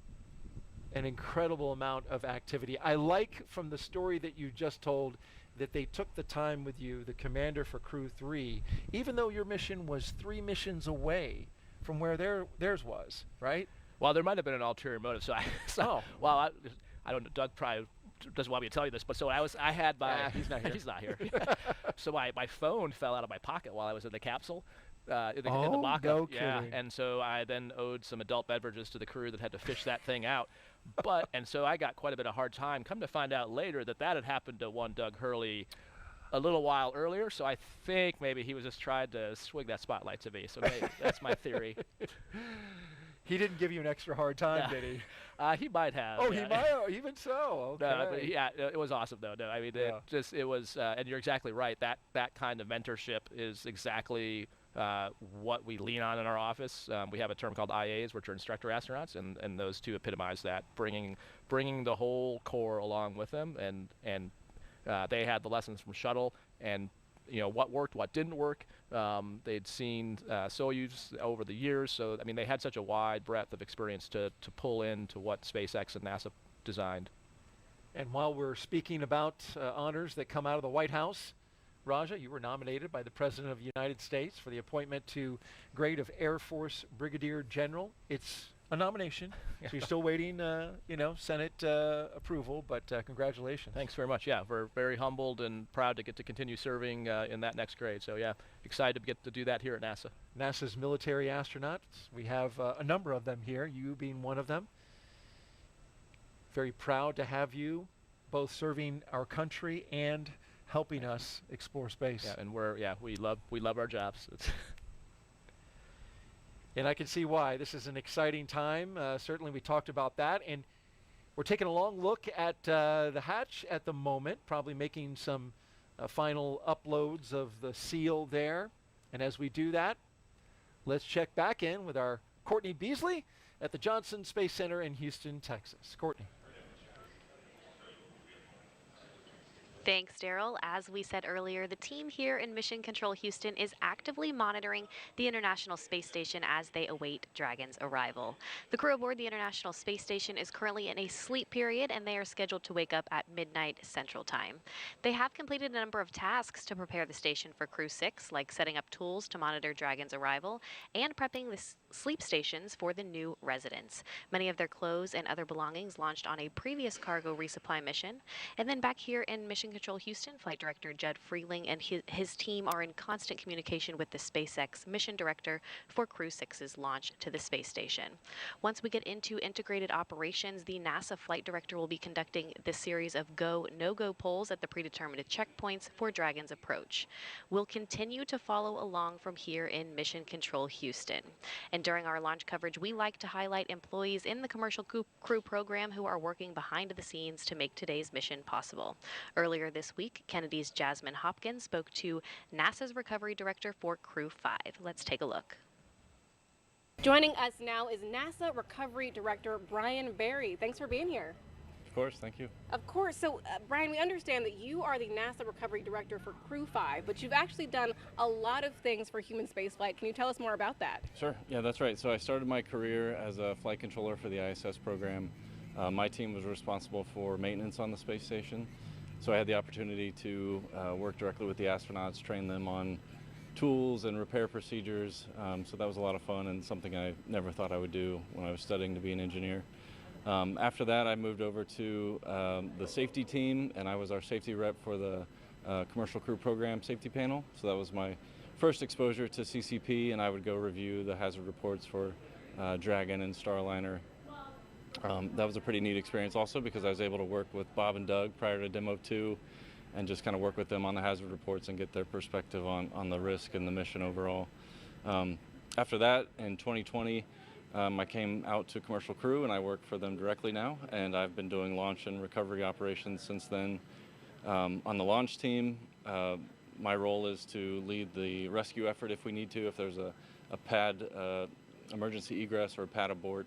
S1: an incredible amount of activity. I like from the story that you just told that they took the time with you, the commander for Crew 3, even though your mission was 3 missions away from where theirs was, right?
S6: Well, there might have been an ulterior motive. Well, I don't know, Doug probably doesn't want me to tell you this, but so I had my
S1: he's not here.
S6: He's not here. So my phone fell out of my pocket while I was in the capsule. In the mock-up.
S1: No
S6: yeah,
S1: kidding.
S6: and so I then owed some adult beverages to the crew that had to fish that thing out. And so I got quite a bit of hard time. Come to find out later that had happened to one Doug Hurley a little while earlier, so I think maybe he was just trying to swing that spotlight to me. So maybe that's my theory.
S1: He didn't give you an extra hard time, did he?
S6: He might have.
S1: Oh,
S6: yeah.
S1: he might have, even so. Okay.
S6: No, but yeah, it was awesome though. No, I mean, it was, and you're exactly right. That kind of mentorship is exactly what we lean on in our office. We have a term called IAs, which are instructor astronauts, and those two epitomize that, bringing the whole Corps along with them, and they had the lessons from shuttle, and you know what worked, what didn't work. They'd seen Soyuz over the years, so I mean they had such a wide breadth of experience to pull into what SpaceX and NASA designed.
S1: And while we're speaking about honors that come out of the White House, Raja, you were nominated by the President of the United States for the appointment to grade of Air Force Brigadier General. It's a nomination, so you're still waiting, you know, Senate approval, but congratulations.
S6: Thanks very much. Yeah, we're very humbled and proud to get to continue serving in that next grade. So yeah, excited to get to do that here at NASA.
S1: NASA's military astronauts. We have a number of them here, you being one of them. Very proud to have you both serving our country and helping us explore space.
S6: Yeah, and we love our jobs.
S1: And I can see why. This is an exciting time. Certainly we talked about that. And we're taking a long look at the hatch at the moment, probably making some final uploads of the seal there. And as we do that, let's check back in with our Courtney Beasley at the Johnson Space Center in Houston, Texas. Courtney.
S8: Thanks, Daryl. As we said earlier, the team here in Mission Control Houston is actively monitoring the International Space Station as they await Dragon's arrival. The crew aboard the International Space Station is currently in a sleep period, and they are scheduled to wake up at midnight Central Time. They have completed a number of tasks to prepare the station for Crew 6, like setting up tools to monitor Dragon's arrival and prepping the sleep stations for the new residents. Many of their clothes and other belongings launched on a previous cargo resupply mission. And then back here in Mission Control Houston, Flight Director Judd Freeling and his team are in constant communication with the SpaceX mission director for Crew 6's launch to the space station. Once we get into integrated operations, the NASA flight director will be conducting this series of go, no-go polls at the predetermined checkpoints for Dragon's approach. We'll continue to follow along from here in Mission Control Houston. And during our launch coverage, we like to highlight employees in the commercial crew program who are working behind the scenes to make today's mission possible. Earlier this week, Kennedy's Jasmine Hopkins spoke to NASA's recovery director for Crew 5. Let's take a look.
S9: Joining us now is NASA Recovery Director Brian Barry. Thanks for being here.
S17: Of course, thank you.
S9: Of course. So, Brian, we understand that you are the NASA Recovery Director for Crew 5, but you've actually done a lot of things for human spaceflight. Can you tell us more about that?
S17: Sure. Yeah, that's right. So I started my career as a flight controller for the ISS program. My team was responsible for maintenance on the space station. So I had the opportunity to work directly with the astronauts, train them on tools and repair procedures. So that was a lot of fun and something I never thought I would do when I was studying to be an engineer. After that, I moved over to the safety team, and I was our safety rep for the Commercial Crew Program Safety Panel. So that was my first exposure to CCP, and I would go review the hazard reports for Dragon and Starliner. That was a pretty neat experience also because I was able to work with Bob and Doug prior to Demo 2 and just kind of work with them on the hazard reports and get their perspective on the risk and the mission overall. After that, in 2020, I came out to Commercial Crew and I work for them directly now, and I've been doing launch and recovery operations since then. On the launch team, my role is to lead the rescue effort if we need to. If there's a pad emergency egress or a pad abort,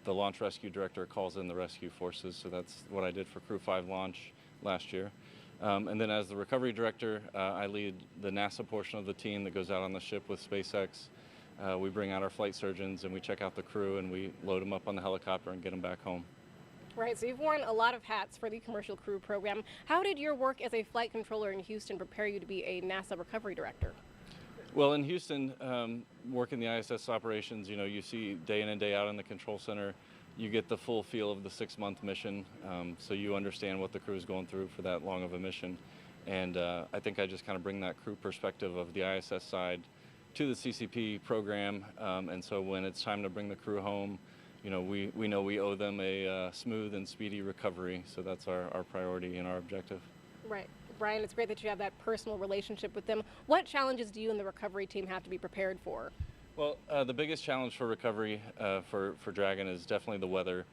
S17: the launch rescue director calls in the rescue forces. So that's what I did for Crew 5 launch last year. And then as the recovery director, I lead the NASA portion of the team that goes out on the ship with SpaceX. We bring out our flight surgeons and we check out the crew and we load them up on the helicopter and get them back home.
S9: Right, so you've worn a lot of hats for the Commercial Crew Program. How did your work as a flight controller in Houston prepare you to be a NASA recovery director?
S17: Well, in Houston, working the ISS operations, you see day in and day out in the control center, you get the full feel of the 6-month mission, so you understand what the crew is going through for that long of a mission. And I think I just kind of bring that crew perspective of the ISS side to the CCP program, and so when it's time to bring the crew home, we know we owe them a smooth and speedy recovery, so that's our priority and our objective.
S9: Right. Brian, it's great that you have that personal relationship with them. What challenges do you and the recovery team have to be prepared for?
S17: Well, the biggest challenge for recovery for Dragon is definitely the weather.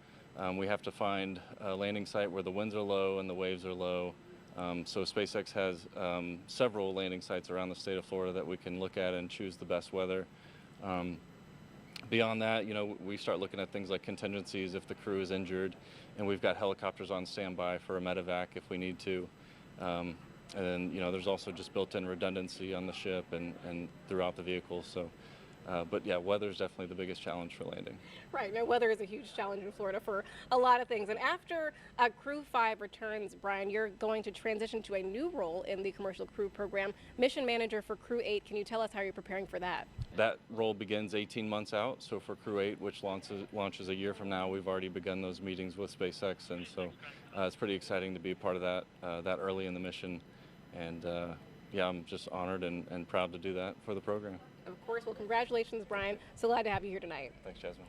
S17: We have to find a landing site where the winds are low and the waves are low. So SpaceX has several landing sites around the state of Florida that we can look at and choose the best weather. Beyond that, we start looking at things like contingencies if the crew is injured, and we've got helicopters on standby for a medevac if we need to. And then, there's also just built-in redundancy on the ship and throughout the vehicle. So, but yeah, weather is definitely the biggest challenge for landing.
S9: Right. No, weather is a huge challenge in Florida for a lot of things. And after Crew 5 returns, Brian, you're going to transition to a new role in the Commercial Crew Program, Mission Manager for Crew 8. Can you tell us how you're preparing for that? That
S17: role begins 18 months out. So for Crew 8, which launches a year from now, we've already begun those meetings with SpaceX. And so it's pretty exciting to be a part of that early in the mission. And yeah, I'm just honored and proud to do that for the program.
S9: Of course. Well, congratulations, Brian. So glad to have you here tonight.
S17: Thanks, Jasmine.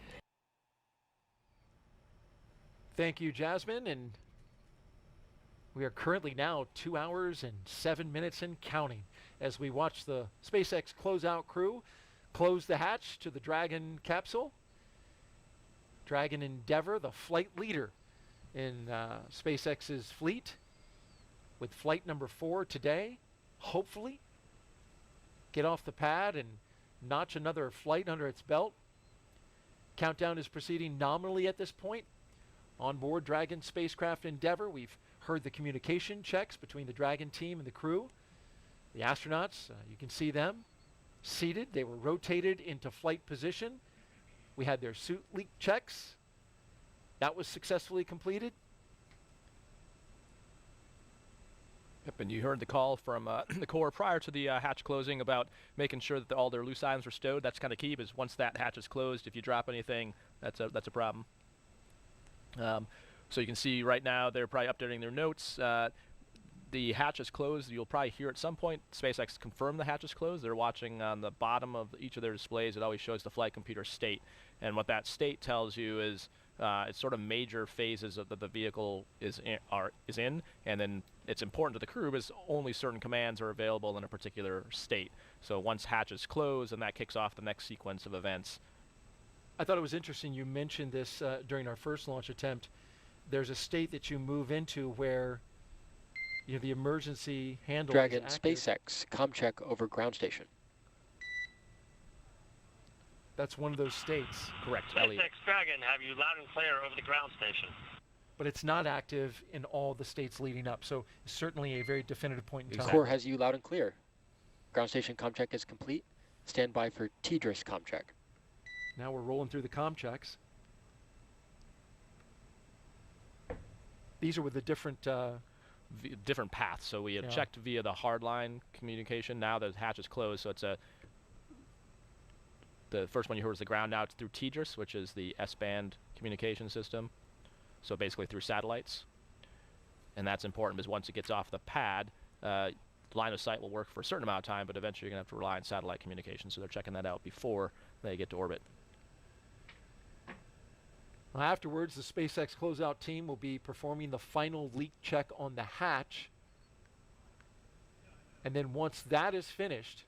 S1: Thank you, Jasmine. And we are currently now 2 hours and 7 minutes and counting as we watch the SpaceX closeout crew close the hatch to the Dragon capsule. Dragon Endeavour, the flight leader in SpaceX's fleet, with flight number 4 today, hopefully get off the pad and notch another flight under its belt. Countdown is proceeding nominally at this point. On board Dragon spacecraft Endeavour, we've heard the communication checks between the Dragon team and the crew. The astronauts, you can see them seated. They were rotated into flight position. We had their suit leak checks. That was successfully completed.
S6: Yep, and you heard the call from the Corps prior to the hatch closing about making sure that all their loose items were stowed. That's kind of key, because once that hatch is closed, if you drop anything, that's a problem. So you can see right now they're probably updating their notes. The hatch is closed. You'll probably hear at some point SpaceX confirm the hatch is closed. They're watching on the bottom of each of their displays. It always shows the flight computer state, and what that state tells you is it's sort of major phases of that the vehicle is in, and then it's important to the crew because only certain commands are available in a particular state. So once hatch is closed, and that kicks off the next sequence of events.
S1: I thought it was interesting you mentioned this during our first launch attempt. There's a state that you move into where the emergency handle
S7: Dragon
S1: is active.
S7: SpaceX ComCheck over ground station.
S1: That's one of those states.
S6: Correct,
S4: SpaceX Dragon, have you loud and clear over the ground station.
S1: But it's not active in all the states leading up, so it's certainly a very definitive point in time.
S7: Core has you loud and clear. Ground station ComCheck is complete. Stand by for TDRS ComCheck.
S1: Now we're rolling through the comm checks. These are with the different
S6: different paths. So we had checked via the hardline communication. Now the hatch is closed, so it's the first one you heard was the ground. Now it's through TDRS, which is the S-band communication system. So basically through satellites. And that's important because once it gets off the pad, line of sight will work for a certain amount of time, but eventually you're going to have to rely on satellite communication. So they're checking that out before they get to orbit.
S1: Afterwards, the SpaceX closeout team will be performing the final leak check on the hatch. And then once that is finished,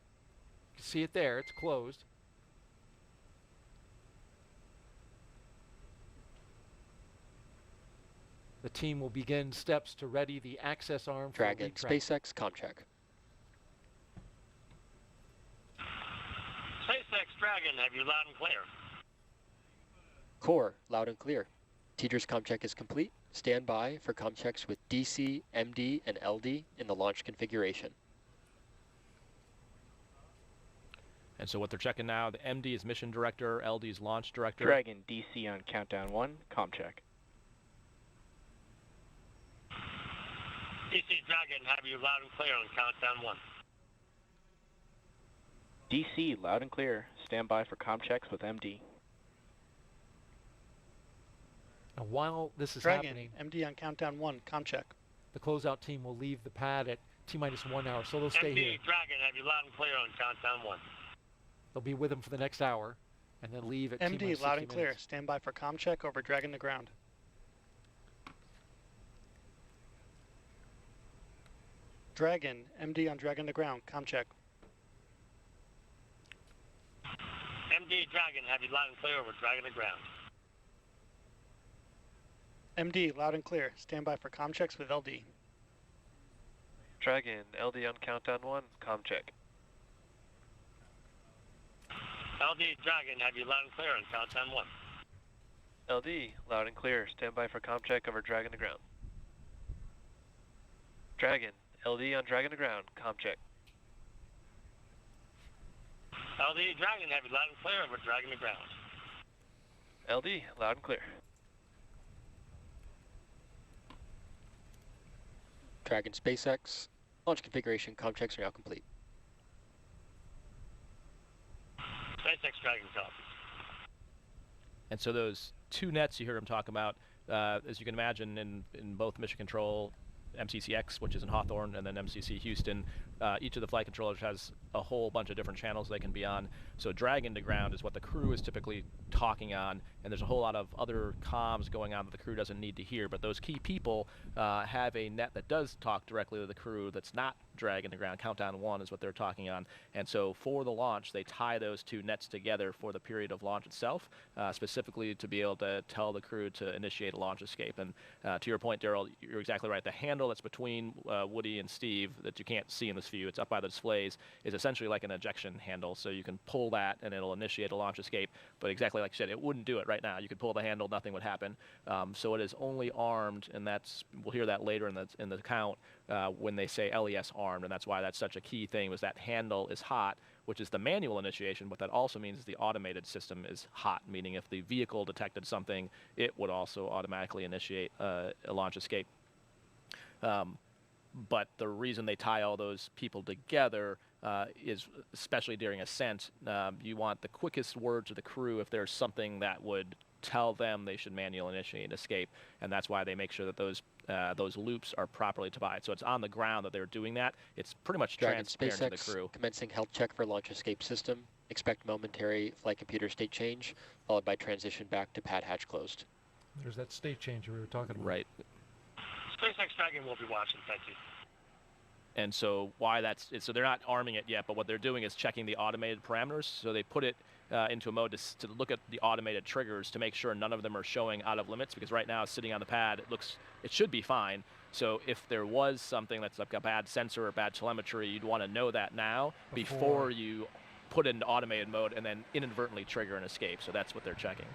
S1: you can see it there, it's closed. The team will begin steps to ready the access arm for
S7: Dragon, SpaceX, ComCheck.
S4: SpaceX Dragon, have you loud and clear?
S7: Core, loud and clear. TDRS ComCheck is complete. Stand by for ComChecks with DC, MD, and LD in the launch configuration.
S6: And so what they're checking now, the MD is mission director, LD is launch director.
S18: Dragon, DC on countdown 1, ComCheck.
S4: DC Dragon, have you loud and clear on countdown 1.
S18: DC, loud and clear. Stand by for ComChecks with MD.
S1: Now, while this is
S19: Dragon,
S1: happening,
S19: MD on countdown 1, ComCheck.
S1: the closeout team will leave the pad at T-minus 1 hour, so they'll stay
S4: MD
S1: here.
S4: Dragon, have you loud and clear on countdown 1.
S1: They'll be with them for the next hour, and then leave at
S19: MD,
S1: T-minus
S19: loud
S1: 60
S19: and clear.
S1: minutes.
S19: Stand by for ComCheck over Dragon to ground. Dragon, MD on Dragon to ground, ComCheck.
S4: MD Dragon, have you loud and clear over Dragon to ground.
S19: MD, loud and clear. Stand by for ComChecks with LD.
S18: Dragon, LD on countdown 1, ComCheck.
S4: LD Dragon, have you loud and clear on countdown 1.
S18: LD, loud and clear. Stand by for ComCheck over Dragon to ground. Dragon, LD on Dragon to ground, ComCheck.
S4: LD Dragon, have you loud and clear over Dragon to ground.
S18: LD, loud and clear.
S7: Dragon, SpaceX. Launch configuration ComChecks are now complete.
S4: SpaceX Dragon copies.
S6: And so those two nets you heard him talk about, as you can imagine, in both Mission Control, MCCX, which is in Hawthorne, and then MCC Houston, each of the flight controllers has a whole bunch of different channels they can be on. So Dragon to ground is what the crew is typically talking on, and there's a whole lot of other comms going on that the crew doesn't need to hear. But those key people have a net that does talk directly to the crew that's not Dragon to ground. Countdown 1 is what they're talking on. And so for the launch, they tie those two nets together for the period of launch itself, specifically to be able to tell the crew to initiate a launch escape. And to your point, Daryl, you're exactly right. The handle that's between Woody and Steve that you can't see in this view, it's up by the displays, is essentially like an ejection handle. So you can pull that and it'll initiate a launch escape. But exactly like you said, it wouldn't do it right now. You could pull the handle, nothing would happen. So it is only armed, and that's, we'll hear that later in the count when they say LES armed, and that's why that's such a key thing, was that handle is hot, which is the manual initiation, but that also means the automated system is hot, meaning if the vehicle detected something, it would also automatically initiate a launch escape. But the reason they tie all those people together is, especially during ascent, you want the quickest word to the crew if there's something that would tell them they should manual initiate an escape, and that's why they make sure that those loops are properly tied. So it's on the ground that they're doing that. It's pretty much
S7: Dragon,
S6: transparent
S7: SpaceX,
S6: to the crew.
S7: commencing health check for launch escape system. Expect momentary flight computer state change, followed by transition back to pad hatch closed.
S1: There's that state changer we were talking about.
S6: Right.
S4: SpaceX Dragon will be watching, thank you.
S6: And so why so they're not arming it yet, but what they're doing is checking the automated parameters. So they put it into a mode to look at the automated triggers to make sure none of them are showing out of limits, because right now sitting on the pad, it should be fine. So if there was something that's like a bad sensor or bad telemetry, you'd want to know that now before you put it into automated mode and then inadvertently trigger an escape. So that's what they're checking.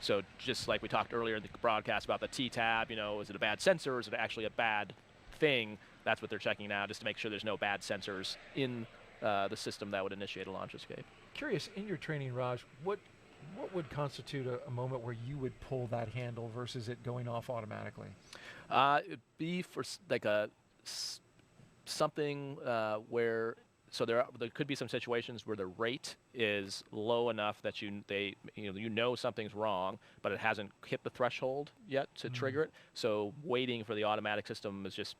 S6: So just like we talked earlier in the broadcast about the T-tab, is it a bad sensor or is it actually a bad thing? That's what they're checking now, just to make sure there's no bad sensors in the system that would initiate a launch escape.
S1: Curious, in your training, Raj, what What would constitute a moment where you would pull that handle versus it going off automatically?
S6: It'd be for like something where, so there could be some situations where the rate is low enough that you know something's wrong, but it hasn't hit the threshold yet to trigger it. So waiting for the automatic system is just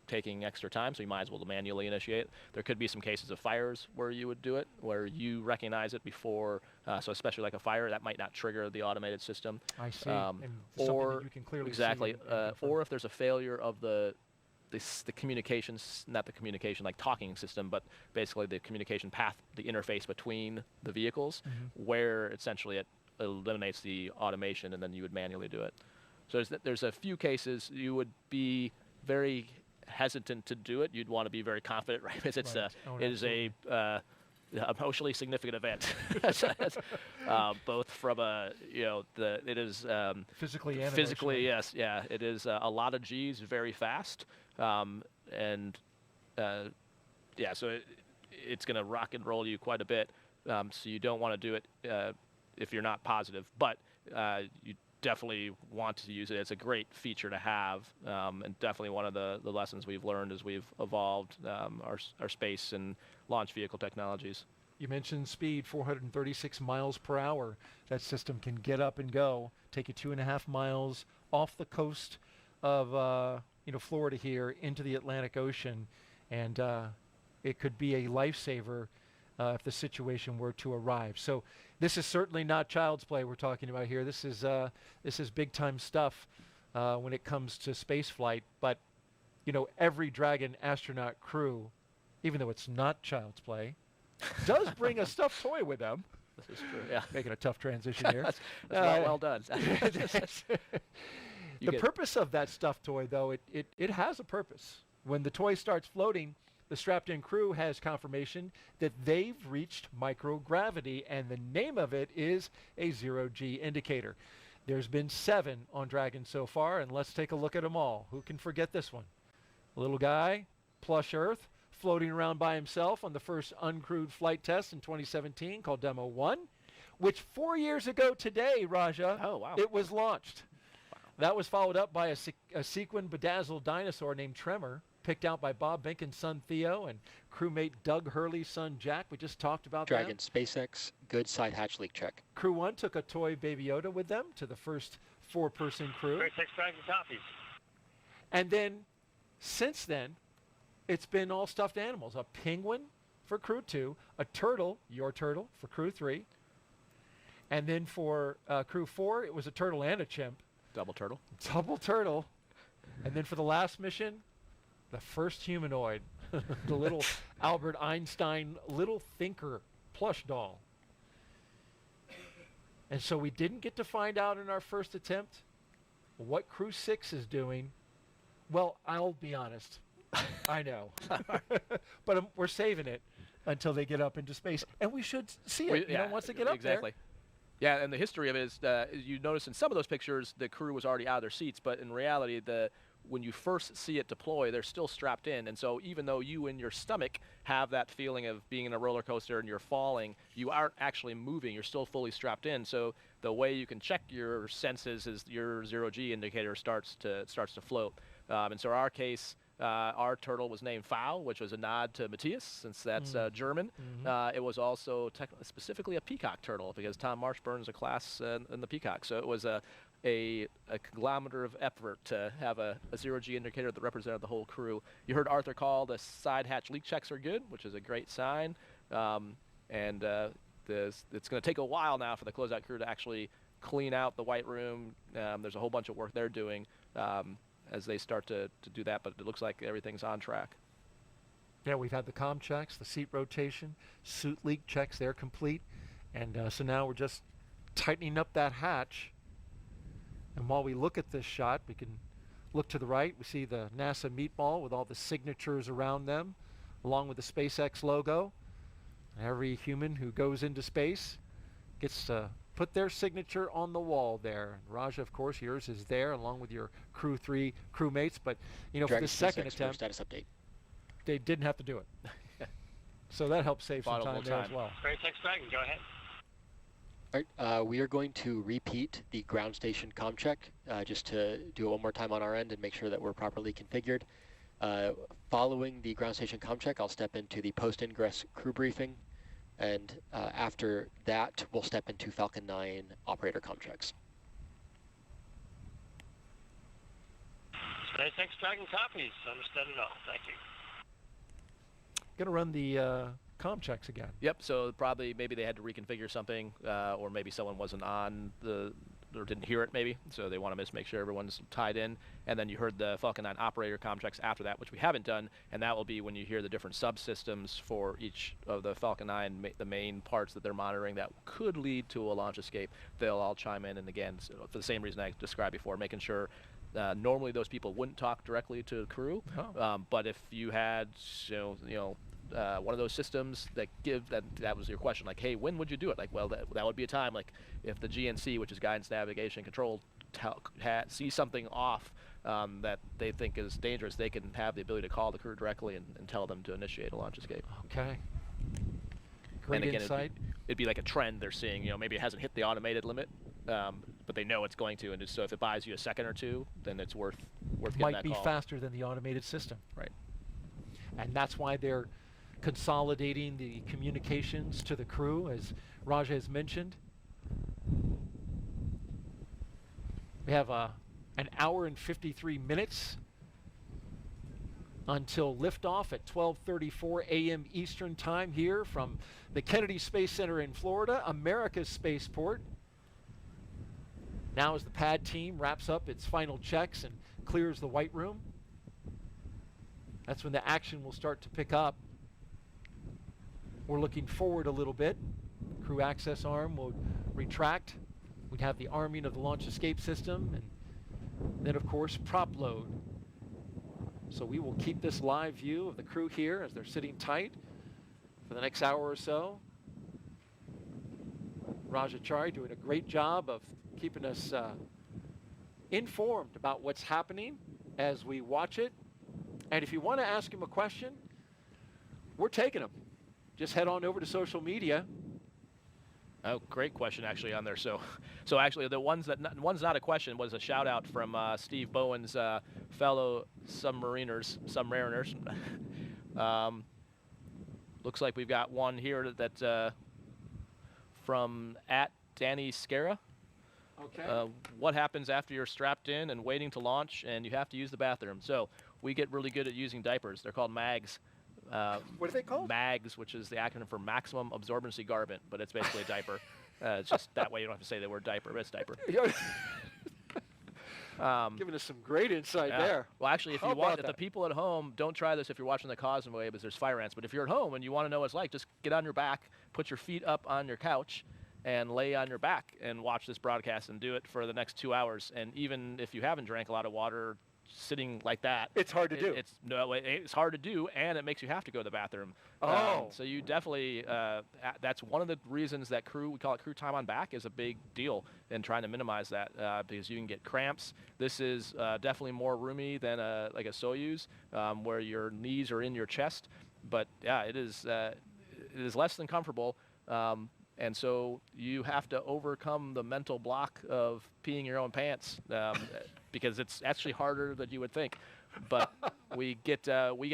S6: taking extra time, so you might as well manually initiate. There could be some cases of fires where you would do it, where you recognize it before, so especially like a fire, that might not trigger the automated system.
S1: I see.
S6: And
S1: something that you can clearly
S6: exactly,
S1: see
S6: or if there's a failure of the communications, not the communication like talking system, but basically the communication path, the interface between the vehicles, where essentially it eliminates the automation, and then you would manually do it. So there's a few cases you would be very hesitant to do it. You'd want to be very confident, right? Because it's it is a emotionally significant event, both from it is
S1: physically and
S6: physically, yes, yeah, it is a lot of G's, very fast, and so it's going to rock and roll you quite a bit. So you don't want to do it if you're not positive, but you definitely want to use it. It's a great feature to have, and definitely one of the lessons we've learned as we've evolved our space and launch vehicle technologies.
S1: You mentioned speed, 436 miles per hour. That system can get up and go, take you 2.5 miles off the coast of Florida here into the Atlantic Ocean, and it could be a lifesaver if the situation were to arrive. So this is certainly not child's play we're talking about here. This is big time stuff when it comes to space flight. But every Dragon astronaut crew, even though it's not child's play, does bring a stuffed toy with them.
S6: This is true. Yeah,
S1: making a tough transition here.
S6: that's well done.
S1: The purpose of that stuffed toy, though, it has a purpose. When the toy starts floating, the strapped-in crew has confirmation that they've reached microgravity, and the name of it is a zero-G indicator. There's been 7 on Dragon so far, and let's take a look at them all. Who can forget this one? A little guy, plush Earth, floating around by himself on the first uncrewed flight test in 2017 called Demo 1, which 4 years ago today, Raja, it was launched. Wow. That was followed up by a sequin bedazzled dinosaur named Tremor, picked out by Bob Benken's son Theo and crewmate Doug Hurley's son Jack. We just talked about
S7: Dragon
S1: them.
S7: SpaceX, good side hatch leak check.
S1: Crew 1 took a toy Baby Yoda with them to the first 4-person crew.
S4: SpaceX Dragon copies.
S1: And then, since then, it's been all stuffed animals. A penguin for Crew 2, a turtle, your turtle, for Crew 3. And then for Crew 4, it was a turtle and a chimp.
S6: Double turtle.
S1: Double turtle. And then for the last mission, the first humanoid, the little Albert Einstein little thinker plush doll. And so we didn't get to find out in our first attempt what Crew 6 is doing. Well, I'll be honest. I know. But we're saving it until they get up into space. And we should see it, once they get up there.
S6: Exactly. Yeah, and the history of it is, you notice in some of those pictures, the crew was already out of their seats, but in reality, when you first see it deploy, they're still strapped in. And so even though you in your stomach have that feeling of being in a roller coaster and you're falling, you aren't actually moving. You're still fully strapped in. So the way you can check your senses is your zero-G indicator starts to float. And so in our case, our turtle was named Fowl, which was a nod to Matthias, since that's German. It was also specifically a peacock turtle, because Tom Marshburn is a class in the peacock. So it was a conglomerate of effort to have a zero-G indicator that represented the whole crew. You heard Arthur call the side hatch leak checks are good, which is a great sign. And it's going to take a while now for the closeout crew to actually clean out the white room. There's a whole bunch of work they're doing as they start to do that, but it looks like everything's on track.
S1: Yeah, we've had the comm checks, the seat rotation, suit leak checks, they're complete. And so now we're just tightening up that hatch. And while we look at this shot, we can look to the right. We see the NASA meatball with all the signatures around them, along with the SpaceX logo. Every human who goes into space gets to put their signature on the wall there. And Raja, of course, yours is there, along with your Crew 3 crewmates. But,
S7: Dragon
S1: for the second
S7: SpaceX
S1: attempt,
S7: status update.
S1: They didn't have to do it. So that helps save some time there as well.
S4: SpaceX Dragon, go ahead.
S7: All right, we are going to repeat the ground station comm check just to do it one more time on our end and make sure that we're properly configured. Following the ground station comm check, I'll step into the post-ingress crew briefing, and after that, we'll step into Falcon 9 operator comm checks.
S4: SpaceX Dragon copies. Understood it all. Thank you.
S1: Going to run the comm checks again.
S6: Yep, so probably maybe they had to reconfigure something, or maybe someone wasn't on or didn't hear it maybe, so they want to just make sure everyone's tied in. And then you heard the Falcon 9 operator comm checks after that, which we haven't done, and that will be when you hear the different subsystems for each of the Falcon 9, the main parts that they're monitoring that could lead to a launch escape. They'll all chime in, and again, so for the same reason I described before, making sure normally those people wouldn't talk directly to the crew, but if you had, one of those systems that that was your question, like, hey, when would you do it? Like, well, that would be a time, like, if the GNC, which is Guidance, Navigation, Control, sees something off that they think is dangerous, they can have the ability to call the crew directly and tell them to initiate a launch escape.
S1: Okay. Great insight.
S6: It'd be like a trend they're seeing. Maybe it hasn't hit the automated limit, but they know it's going to, and so if it buys you a second or two, then it's worth getting that call.
S1: Might be faster than the automated system.
S6: Right.
S1: And that's why they're consolidating the communications to the crew, as Raja has mentioned. We have an hour and 53 minutes until liftoff at 12:34 a.m. Eastern Time here from the Kennedy Space Center in Florida, America's spaceport. Now as the pad team wraps up its final checks and clears the white room, that's when the action will start to pick up. We're looking forward a little bit. Crew access arm will retract. We'd have the arming of the launch escape system, and then of course prop load. So we will keep this live view of the crew here as they're sitting tight for the next hour or so. Rajachari doing a great job of keeping us informed about what's happening as we watch it. And if you want to ask him a question, we're taking them. Just head on over to social media.
S6: Oh, great question actually on there. So actually the one's not a question was a shout out from Steve Bowen's fellow submariners. Looks like we've got one here that from @Danny Scara.
S1: Okay.
S6: What happens after you're strapped in and waiting to launch and you have to use the bathroom? So we get really good at using diapers. They're called MAGs.
S1: What are they called?
S6: MAGs, which is the acronym for Maximum Absorbency Garment, but it's basically a diaper. It's just that way you don't have to say the word diaper, but it's diaper.
S1: Giving us some great insight there.
S6: Well, actually, if the people at home, don't try this if you're watching the Cosmo because there's fire ants, but if you're at home and you want to know what it's like, just get on your back, put your feet up on your couch, and lay on your back and watch this broadcast and do it for the next 2 hours. And even if you haven't drank a lot of water, sitting like that,
S1: it's hard to do.
S6: It's hard to do, and it makes you have to go to the bathroom. So you definitely that's one of the reasons that we call it crew time on back, is a big deal in trying to minimize that because you can get cramps. This is definitely more roomy than like a Soyuz where your knees are in your chest, but yeah, it is less than comfortable. And so you have to overcome the mental block of peeing your own pants because it's actually harder than you would think. But we get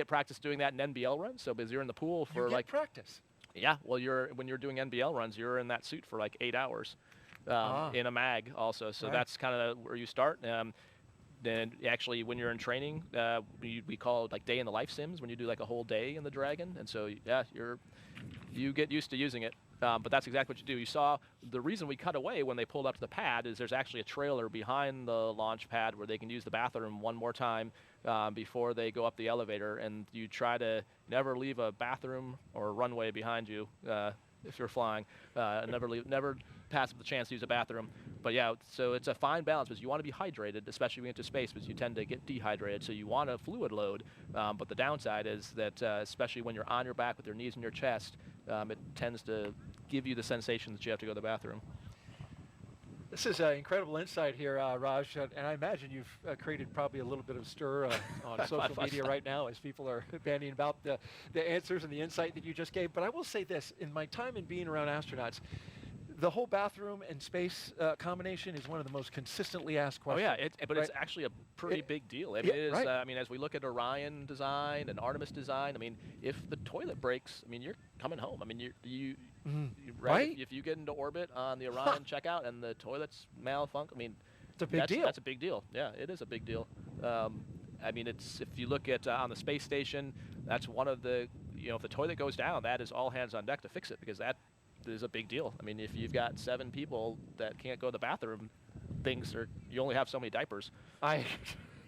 S6: practice doing that in NBL runs. So because you're in the pool for
S1: practice.
S6: Yeah, well, when you're doing NBL runs, you're in that suit for like 8 hours in a mag also. So that's kind of where you start. Then actually, when you're in training, we call it like day in the life sims when you do like a whole day in the Dragon. And so yeah, you get used to using it. But that's exactly what you do. You saw the reason we cut away when they pulled up to the pad is there's actually a trailer behind the launch pad where they can use the bathroom one more time before they go up the elevator. And you try to never leave a bathroom or a runway behind you if you're flying. Never pass up the chance to use a bathroom. But yeah, so it's a fine balance because you want to be hydrated, especially when you get to space, because you tend to get dehydrated. So you want a fluid load. But the downside is that especially when you're on your back with your knees in your chest, it tends to give you the sensation that you have to go to the bathroom.
S1: This is incredible insight here, Raj, and I imagine you've created probably a little bit of stir on social media right now as people are bandying about the answers and the insight that you just gave. But I will say this, in my time in being around astronauts, the whole bathroom and space combination is one of the most consistently asked
S6: Oh
S1: questions.
S6: yeah, but it's actually a pretty big deal. I mean, it is, I mean, as we look at Orion design and Artemis design, I mean, if the toilet breaks, I mean, you're coming home. I mean, you right? If you get into orbit on the Orion checkout and the toilets malfunction, I mean,
S1: it's a big deal.
S6: That's a big deal. Yeah, it is a big deal. I mean, it's, if you look at on the space station, that's one of the, you know, if the toilet goes down, that is all hands on deck to fix it, because that is a big deal. I mean, if you've got 7 people that can't go to the bathroom, you only have so many diapers.
S1: I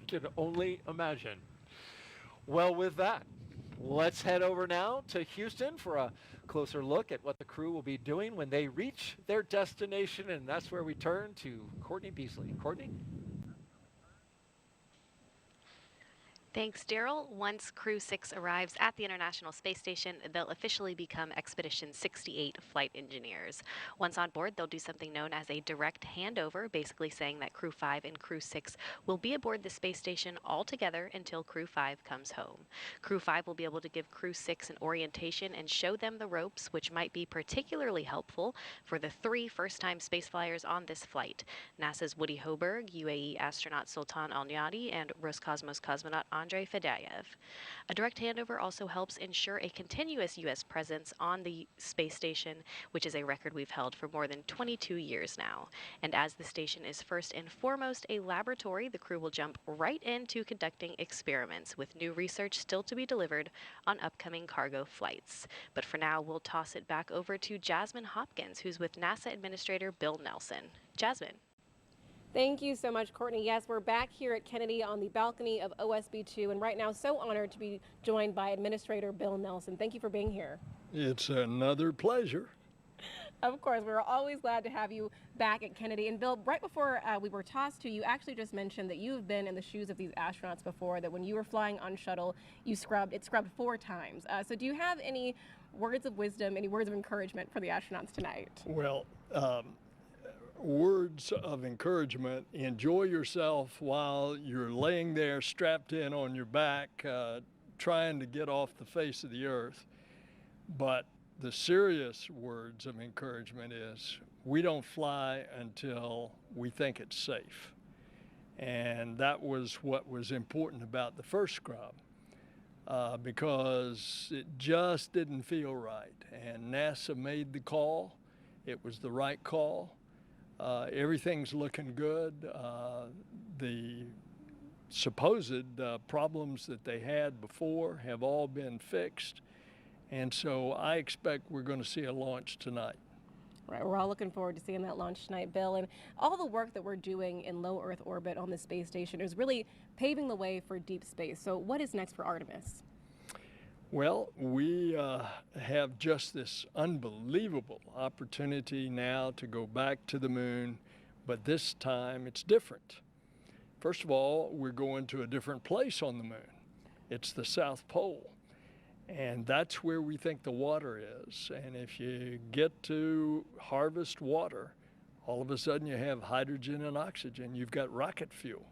S1: can only imagine. Well, with that, let's head over now to Houston for a closer look at what the crew will be doing when they reach their destination, and that's where we turn to Courtney Beasley. Courtney?
S8: Thanks, Daryl. Once Crew 6 arrives at the International Space Station, they'll officially become Expedition 68 flight engineers. Once on board, they'll do something known as a direct handover, basically saying that Crew 5 and Crew 6 will be aboard the space station all together until Crew 5 comes home. Crew 5 will be able to give Crew 6 an orientation and show them the ropes, which might be particularly helpful for the 3 first-time spaceflyers on this flight: NASA's Woody Hoburg, UAE astronaut Sultan Alneyadi, and Roscosmos cosmonaut Andrey Fedyaev. A direct handover also helps ensure a continuous U.S. presence on the space station, which is a record we've held for more than 22 years now. And as the station is first and foremost a laboratory, the crew will jump right into conducting experiments, with new research still to be delivered on upcoming cargo flights. But for now, we'll toss it back over to Jasmine Hopkins, who's with NASA Administrator Bill Nelson. Jasmine.
S9: Thank you so much, Courtney. Yes, we're back here at Kennedy on the balcony of OSB-2, and right now so honored to be joined by Administrator Bill Nelson. Thank you for being here.
S20: It's another pleasure.
S9: Of course, we're always glad to have you back at Kennedy. And Bill, right before we were tossed to you, actually just mentioned that you've been in the shoes of these astronauts before, that when you were flying on shuttle, it scrubbed 4 times. So do you have any words of wisdom, any words of encouragement for the astronauts tonight?
S20: Well, words of encouragement: enjoy yourself while you're laying there strapped in on your back, trying to get off the face of the earth. But the serious words of encouragement is, we don't fly until we think it's safe. And that was what was important about the first scrub, because it just didn't feel right. And NASA made the call. It was the right call. Everything's looking good. The supposed problems that they had before have all been fixed. And so I expect we're going to see a launch tonight.
S9: Right, we're all looking forward to seeing that launch tonight, Bill. And all the work that we're doing in low Earth orbit on the space station is really paving the way for deep space. So what is next for Artemis?
S20: Well, we have just this unbelievable opportunity now to go back to the moon, but this time it's different. First of all, we're going to a different place on the moon. It's the South Pole, and that's where we think the water is. And if you get to harvest water, all of a sudden you have hydrogen and oxygen. You've got rocket fuel.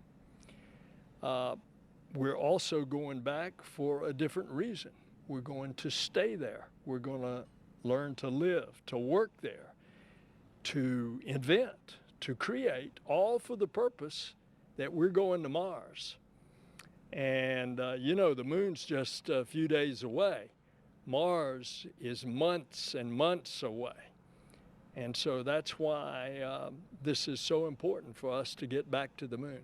S20: We're also going back for a different reason. We're going to stay there. We're going to learn to live, to work there, to invent, to create, all for the purpose that we're going to Mars. And you know, the moon's just a few days away. Mars is months and months away. And so that's why this is so important for us to get back to the moon.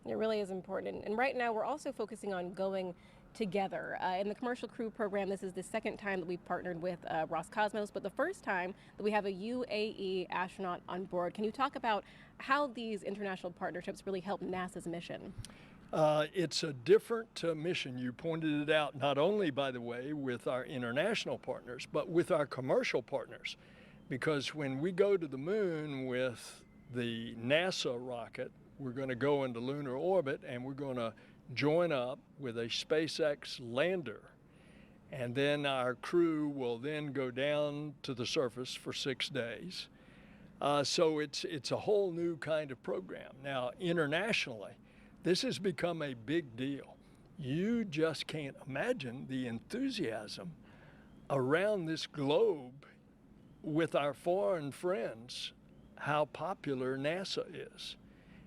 S9: It really is important. And right now we're also focusing on going together. In the Commercial Crew Program, this is the second time that we've partnered with Roscosmos, but the first time that we have a UAE astronaut on board. Can you talk about how these international partnerships really help NASA's mission?
S20: It's a different mission. You pointed it out, not only, by the way, with our international partners, but with our commercial partners. Because when we go to the moon with the NASA rocket, we're going to go into lunar orbit, and we're going to join up with a SpaceX lander. And then our crew will then go down to the surface for 6 days. So it's a whole new kind of program. Now, internationally, this has become a big deal. You just can't imagine the enthusiasm around this globe with our foreign friends how popular NASA is.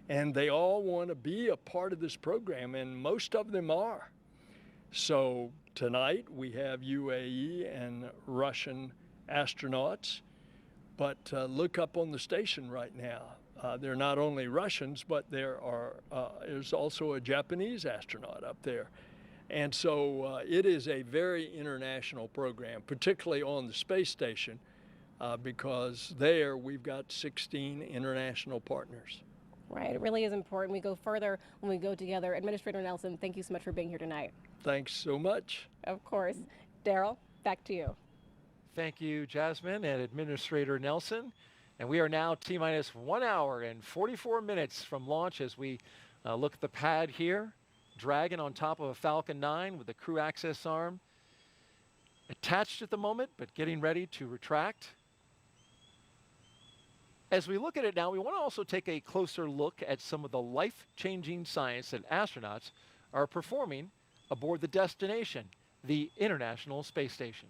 S20: And they all want to be a part of this program, and most of them are. So tonight we have UAE and Russian astronauts, but look up on the station right now. They're not only Russians, but there's also a Japanese astronaut up there. And so it is a very international program, particularly on the space station, because there we've got 16 international partners.
S9: Right, it really is important. We go further when we go together. Administrator Nelson, thank you so much for being here tonight.
S20: Thanks so much.
S9: Of course. Daryl, back to you.
S1: Thank you, Jasmine and Administrator Nelson. And we are now T-minus 1 hour and 44 minutes from launch as we look at the pad here. Dragon on top of a Falcon 9 with the crew access arm attached at the moment, but getting ready to retract. As we look at it now, we want to also take a closer look at some of the life-changing science that astronauts are performing aboard the destination, the International Space Station.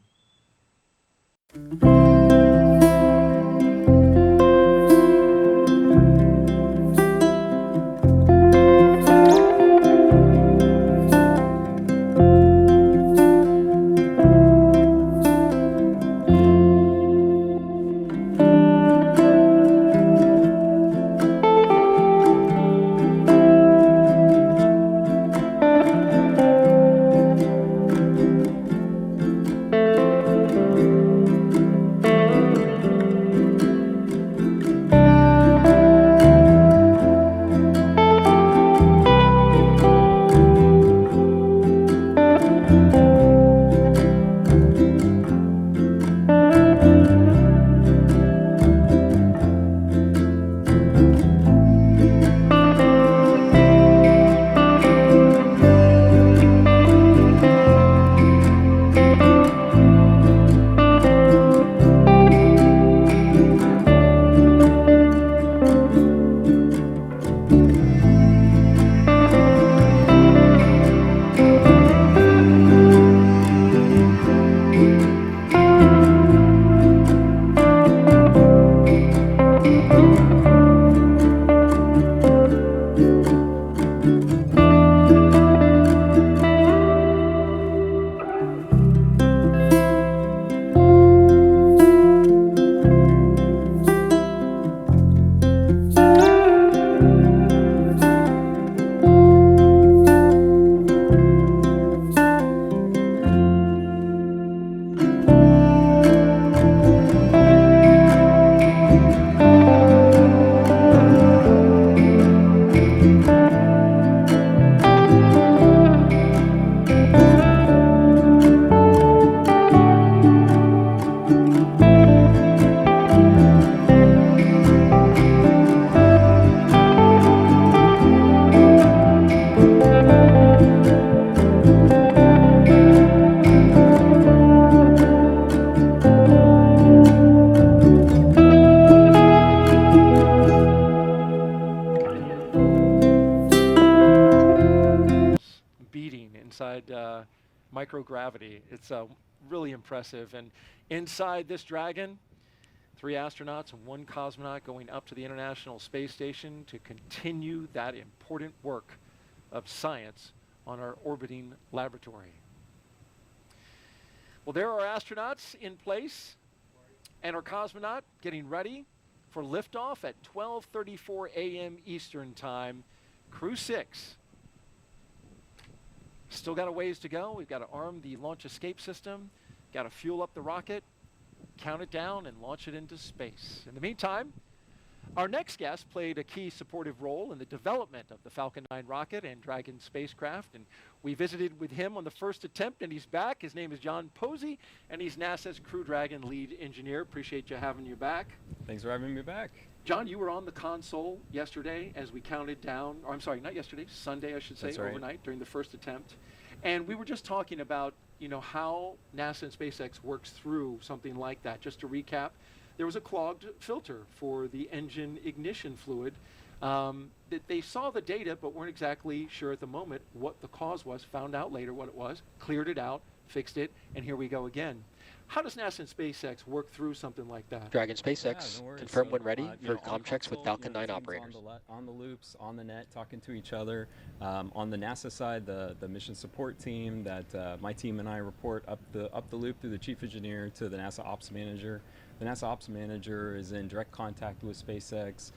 S1: Microgravity. It's really impressive. And inside this Dragon, 3 astronauts and 1 cosmonaut going up to the International Space Station to continue that important work of science on our orbiting laboratory. Well, there are astronauts in place and our cosmonaut getting ready for liftoff at 12:34 a.m. Eastern Time. Crew 6. Still got a ways to go. We've got to arm the launch escape system, got to fuel up the rocket, count it down, and launch it into space. In the meantime, our next guest played a key supportive role in the development of the Falcon 9 rocket and Dragon spacecraft, and we visited with him on the first attempt, and he's back. His name is John Posey, and he's NASA's Crew Dragon lead engineer. Appreciate you having you back.
S21: Thanks for having me back.
S1: John, you were on the console yesterday as we counted down, or I'm sorry, not yesterday, Sunday, I should say,
S21: That's right.
S1: overnight during the first attempt. And we were just talking about, you know, how NASA and SpaceX works through something like that. Just to recap, there was a clogged filter for the engine ignition fluid. That they saw the data, but weren't exactly sure at the moment what the cause was, found out later what it was, cleared it out, fixed it, and here we go again. How does NASA and SpaceX work through something like that?
S7: Dragon SpaceX,
S21: no worries.
S7: confirm
S21: So,
S7: when ready
S21: you
S7: for
S21: know, on
S7: comm checks with
S21: console,
S7: Falcon
S21: you know,
S7: 9
S21: teams
S7: operators.
S21: on the loops, on the net, talking to each other. On the NASA side, the mission support team that my team and I report up the loop through the chief engineer to the NASA ops manager. The NASA ops manager is in direct contact with SpaceX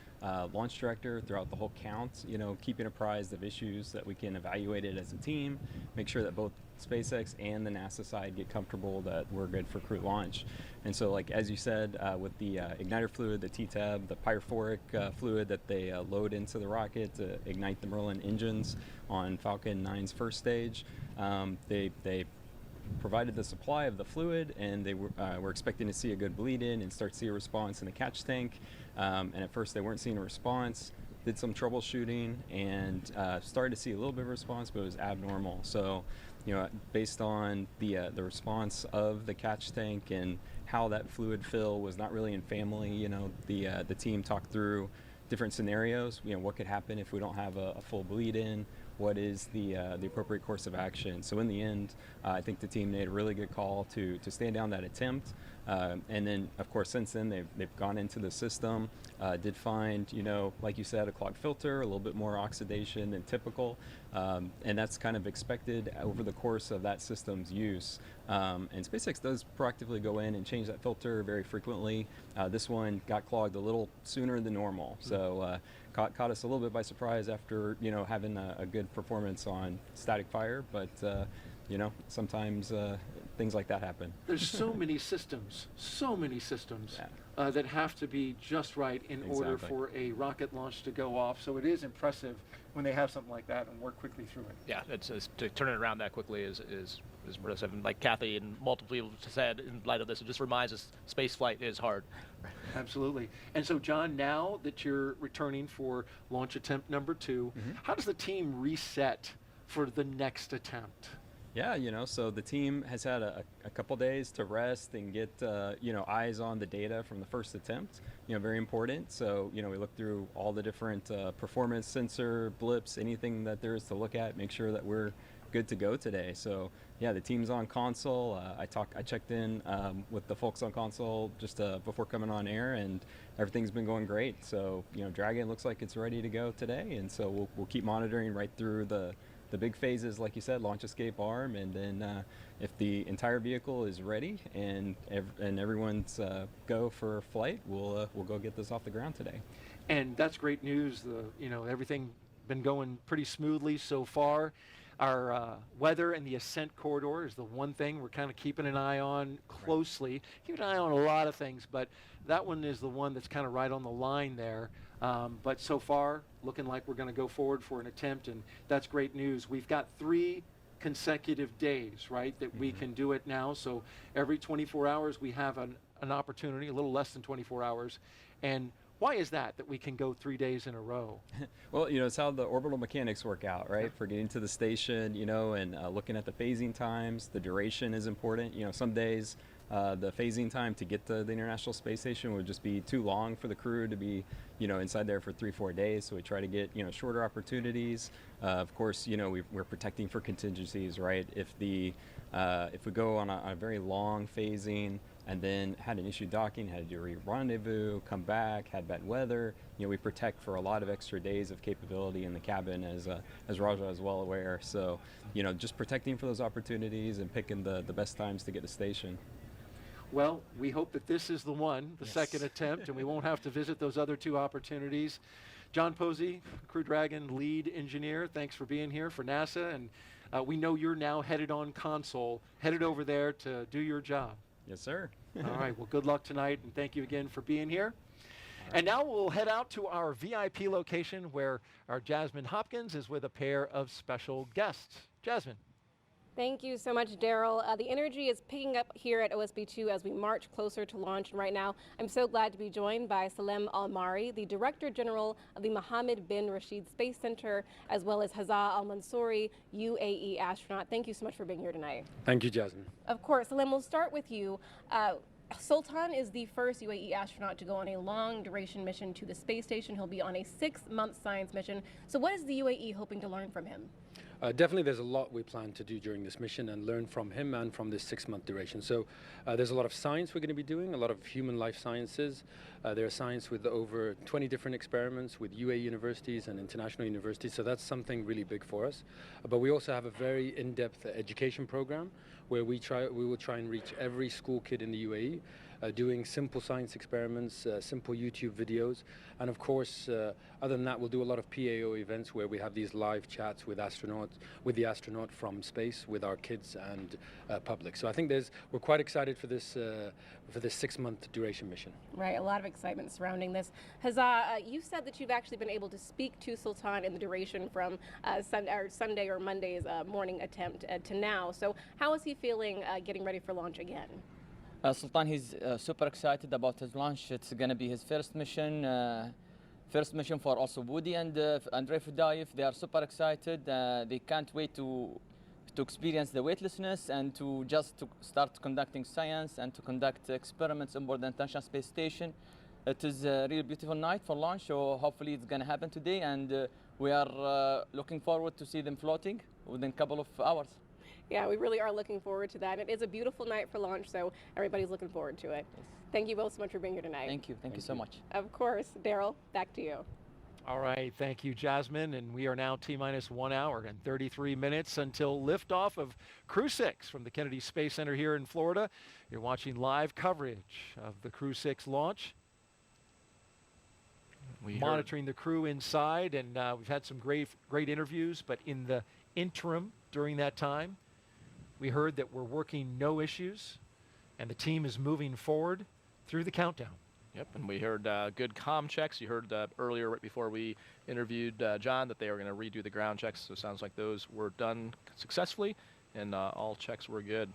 S21: launch director throughout the whole count, you know, keeping apprised of issues that we can evaluate it as a team, make sure that both SpaceX and the NASA side get comfortable that we're good for crew launch. And so, like as you said, with the igniter fluid, the TTEB, the pyrophoric fluid that they load into the rocket to ignite the Merlin engines on Falcon 9's first stage, they provided the supply of the fluid, and they were expecting to see a good bleed in and start to see a response in the catch tank. And at first they weren't seeing a response. Did some troubleshooting and started to see a little bit of response, but it was abnormal. So, you know, based on the response of the catch tank and how that fluid fill was not really in family, you know, the team talked through different scenarios. You know, what could happen if we don't have a full bleed in? What is the appropriate course of action? So in the end, I think the team made a really good call to stand down that attempt. And then, of course, since then they've gone into the system, did find, you know, like you said, a clogged filter, a little bit more oxidation than typical, and that's kind of expected over the course of that system's use. And SpaceX does proactively go in and change that filter very frequently. This one got clogged a little sooner than normal, so caught us a little bit by surprise after, you know, having a good performance on static fire, but you know, sometimes things like that happen.
S1: There's so many systems that have to be just right in order for a rocket launch to go off. So it is impressive when they have something like that and work quickly through it.
S6: Yeah, it's to turn it around that quickly is impressive. And like Kathy and multiple people said, in light of this, it just reminds us space flight is hard.
S1: Absolutely. And so, John, now that you're returning for launch attempt number 2, how does the team reset for the next attempt?
S21: Yeah, you know, so the team has had a couple days to rest and get, you know, eyes on the data from the first attempt, you know, very important. So, you know, we look through all the different performance sensor blips, anything that there is to look at, make sure that we're good to go today. So, yeah, the team's on console. I checked in with the folks on console just before coming on air, and everything's been going great. So, you know, Dragon looks like it's ready to go today, and so we'll keep monitoring right through the big phases, like you said, launch escape arm, and then if the entire vehicle is ready and everyone's go for flight, we'll go get this off the ground today.
S1: And that's great news. You know, everything been going pretty smoothly so far. Our weather and the ascent corridor is the one thing we're kind of keeping an eye on closely. Keeping an eye on a lot of things, but that one is the one that's kind of right on the line there. But so far, looking like we're going to go forward for an attempt, and that's great news. We've got 3 consecutive days, right, that we can do it now. So every 24 hours we have an opportunity, a little less than 24 hours. And why is that we can go 3 days in a row?
S21: Well, you know, it's how the orbital mechanics work out, right? For getting to the station, you know, and looking at the phasing times, the duration is important. You know, some days the phasing time to get to the International Space Station would just be too long for the crew to be, you know, inside there for 3-4 days. So we try to get, you know, shorter opportunities. Of course, you know, we're protecting for contingencies, right? If we go on a very long phasing and then had an issue docking, had to do a rendezvous, come back, had bad weather, you know, we protect for a lot of extra days of capability in the cabin, as Raja is well aware. So, you know, just protecting for those opportunities and picking the best times to get to station.
S1: Well, we hope that this is the one, the second attempt, and we won't have to visit those other 2 opportunities. John Posey, Crew Dragon lead engineer, thanks for being here for NASA, and we know you're now headed on console, headed over there to do your job.
S21: Yes, sir.
S1: All right, well, good luck tonight, and thank you again for being here. And now we'll head out to our VIP location where our Jasmine Hopkins is with a pair of special guests. Jasmine.
S9: Thank you so much, Daryl. The energy is picking up here at OSB2 as we march closer to launch. And right now, I'm so glad to be joined by Salem Al-Mari, the Director General of the Mohammed bin Rashid Space Center, as well as Hazza Al-Mansouri, UAE astronaut. Thank you so much for being here tonight.
S22: Thank you, Jasmine.
S9: Of course, Salem, we'll start with you. Sultan is the first UAE astronaut to go on a long-duration mission to the space station. He'll be on a 6-month science mission. So what is the UAE hoping to learn from him?
S2: Definitely there's a lot we plan to do during this mission and learn from him and from this 6-month duration. So there's a lot of science we're going to be doing, a lot of human life sciences. There's science with over 20 different experiments with UAE universities and international universities, so that's something really big for us. But we also have a very in-depth education program where we will try and reach every school kid in the UAE, doing simple science experiments, simple YouTube videos, and of course, other than that, we'll do a lot of PAO events where we have these live chats with the astronaut from space, with our kids and public. So I think we're quite excited for this 6-month duration mission.
S9: Right, a lot of excitement surrounding this. Hazza, you said that you've actually been able to speak to Sultan in the duration from Sunday or Monday's morning attempt to now. So how is he feeling getting ready for launch again?
S22: Sultan, he's super excited about his launch. It's going to be his first mission for also Woody and Andrey Fedyaev. They are super excited. They can't wait to experience the weightlessness and to start conducting science and to conduct experiments on board the International Space Station. It is a really beautiful night for launch, so hopefully it's going to happen today, and we are looking forward to see them floating within a couple of hours.
S9: Yeah, we really are looking forward to that. It is a beautiful night for launch, so everybody's looking forward to it. Yes. Thank you both so much for being here tonight.
S22: Thank you. Thank you so much.
S9: Of course. Daryl, back to you.
S1: All right, thank you, Jasmine. And we are now T-minus 1 hour and 33 minutes until liftoff of Crew 6 from the Kennedy Space Center here in Florida. You're watching live coverage of the Crew 6 launch. Monitoring the crew inside, and we've had some great interviews, but in the interim during that time, we heard that we're working no issues, and the team is moving forward through the countdown.
S6: Yep, and we heard good comm checks. You heard earlier, right before we interviewed John, that they were going to redo the ground checks. So it sounds like those were done successfully, and all checks were good.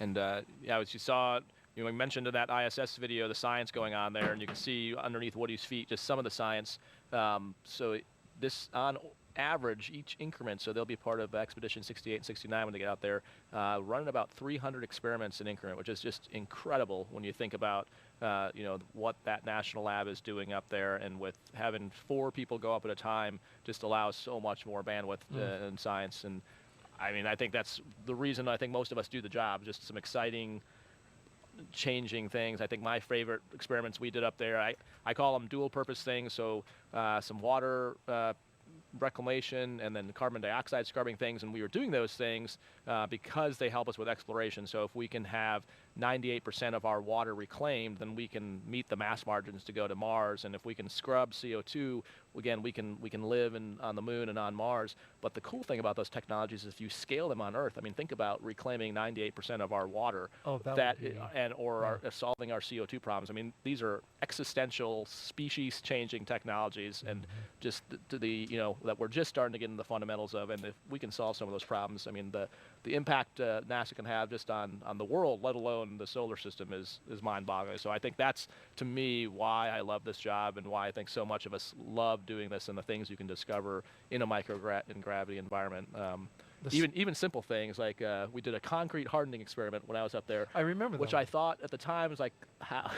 S6: And yeah, as you saw, we mentioned in that ISS video the science going on there, and you can see underneath Woody's feet just some of the science. So this on average, each increment, so they'll be part of Expedition 68 and 69 when they get out there, running about 300 experiments an increment, which is just incredible when you think about what that national lab is doing up there, and with having 4 people go up at a time just allows so much more bandwidth in science. And I mean, I think that's the reason I think most of us do the job, just some exciting changing things. I think my favorite experiments we did up there, I call them dual purpose things, so some water reclamation and then carbon dioxide scrubbing things, and we were doing those things because they help us with exploration. So if we can have 98% of our water reclaimed, then we can meet the mass margins to go to Mars. And if we can scrub CO2, again, we can live on the moon and on Mars. But the cool thing about those technologies is if you scale them on Earth, I mean, think about reclaiming 98% of our water, solving our CO2 problems. I mean, these are existential, species-changing technologies, and just that we're just starting to get into the fundamentals of. And if we can solve some of those problems, I mean, the impact NASA can have just on the world, let alone the solar system, is mind-boggling. So I think that's, to me, why I love this job and why I think so much of us love doing this and the things you can discover in a microgravity environment. Even simple things like we did a concrete hardening experiment when I was up there.
S1: I remember that.
S6: Which I thought at the time was like, how?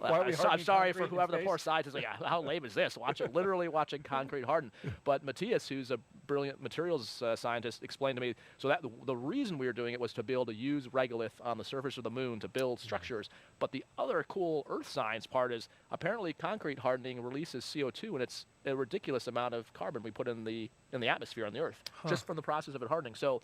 S1: I'm
S6: sorry for whoever the poor scientist is like, how lame is this? Literally watching concrete harden. But Matthias, who's a brilliant materials scientist, explained to me, so that the reason we were doing it was to be able to use regolith on the surface of the moon to build structures. But the other cool earth science part is apparently concrete hardening releases CO2, and it's a ridiculous amount of carbon we put in the atmosphere on the Earth, just from the process of it hardening. So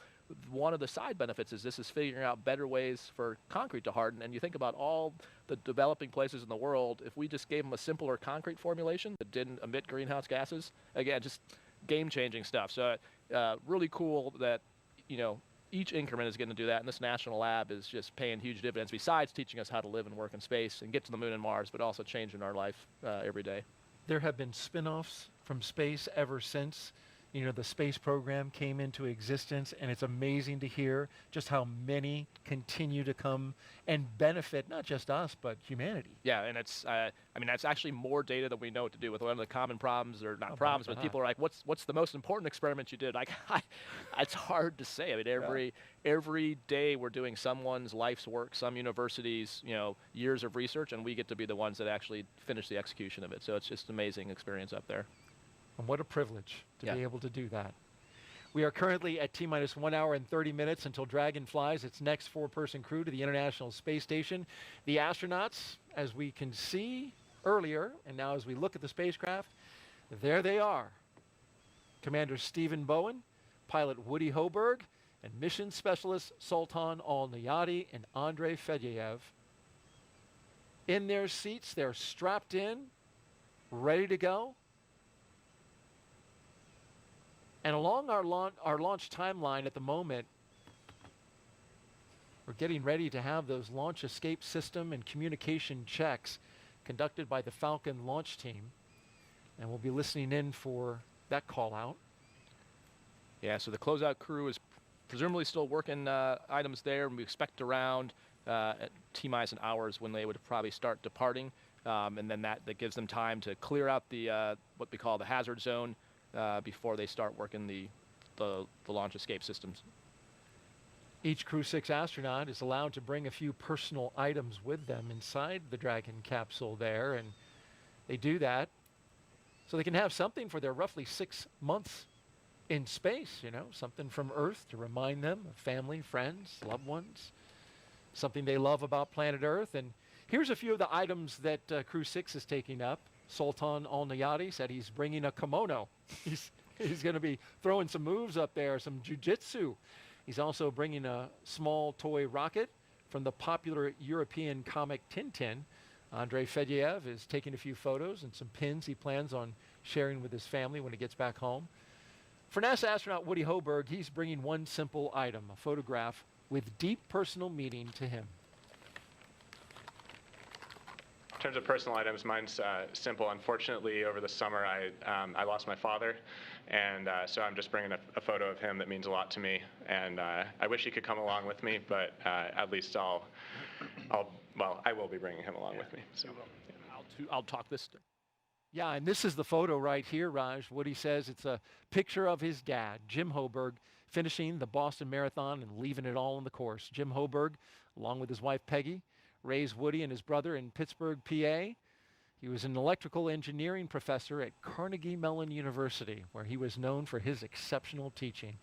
S6: one of the side benefits is this is figuring out better ways for concrete to harden. And you think about all the developing places in the world, if we just gave them a simpler concrete formulation that didn't emit greenhouse gases, again, just game-changing stuff. So really cool that, each increment is going to do that, and this national lab is just paying huge dividends, besides teaching us how to live and work in space and get to the moon and Mars, but also changing our life every day.
S1: There have been spin-offs from space ever since the space program came into existence, and it's amazing to hear just how many continue to come and benefit not just us but humanity.
S6: Yeah, and it's that's actually more data than we know what to do with. One of the common problems, or not problems, but people are like, what's the most important experiment you did? Like, it's hard to say. I mean, every day we're doing someone's life's work, some universities, years of research, and we get to be the ones that actually finish the execution of it. So it's just an amazing experience up there.
S1: And what a privilege to
S6: Yeah.
S1: be able to do that. We are currently at T-minus 1 hour and 30 minutes until Dragon flies its next 4-person crew to the International Space Station. The astronauts, as we can see earlier, and now as we look at the spacecraft, there they are. Commander Stephen Bowen, pilot Woody Hoburg, and mission specialist Sultan Alneyadi and Andrey Fedyaev. In their seats, they're strapped in, ready to go. And along our launch timeline at the moment, we're getting ready to have those launch escape system and communication checks conducted by the Falcon launch team. And we'll be listening in for that call out.
S6: Yeah, so the closeout crew is presumably still working items there, and we expect around at T-minus an hour is when they would probably start departing. And then that gives them time to clear out the what we call the hazard zone before they start working the launch escape systems.
S1: Each Crew 6 astronaut is allowed to bring a few personal items with them inside the Dragon capsule there, and they do that so they can have something for their roughly 6 months in space, you know, something from Earth to remind them of family, friends, loved ones, something they love about planet Earth. And here's a few of the items that Crew 6 is taking up. Sultan Alneyadi said he's bringing a kimono. He's going to be throwing some moves up there, some jiu-jitsu. He's also bringing a small toy rocket from the popular European comic Tintin. Andrey Fedyaev is taking a few photos and some pins he plans on sharing with his family when he gets back home. For NASA astronaut Woody Hoburg, he's bringing one simple item, a photograph with deep personal meaning to him.
S5: In terms of personal items, mine's simple. Unfortunately, over the summer, I lost my father, and so I'm just bringing a photo of him that means a lot to me. And I wish he could come along with me, but at least I will be bringing him along with me. So
S6: I'll talk this.
S1: Yeah, and this is the photo right here, Raj. Woody says it's a picture of his dad, Jim Hoburg, finishing the Boston Marathon and leaving it all on the course. Jim Hoburg, along with his wife Peggy, raised Woody and his brother in Pittsburgh, PA. He was an electrical engineering professor at Carnegie Mellon University, where he was known for his exceptional teaching.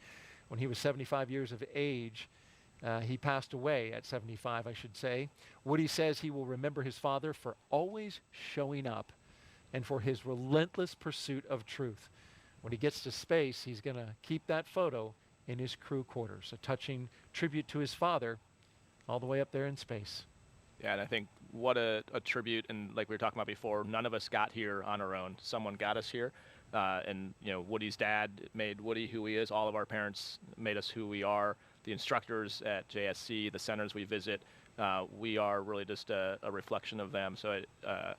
S1: When he was 75 years of age, he passed away at 75, I should say. Woody says he will remember his father for always showing up and for his relentless pursuit of truth. When he gets to space, he's going to keep that photo in his crew quarters, a touching tribute to his father all the way up there in space.
S6: Yeah, and I think what a tribute, and like we were talking about before, none of us got here on our own. Someone got us here, and you know, Woody's dad made Woody who he is. All of our parents made us who we are. The instructors at JSC, the centers we visit, we are really just a reflection of them. So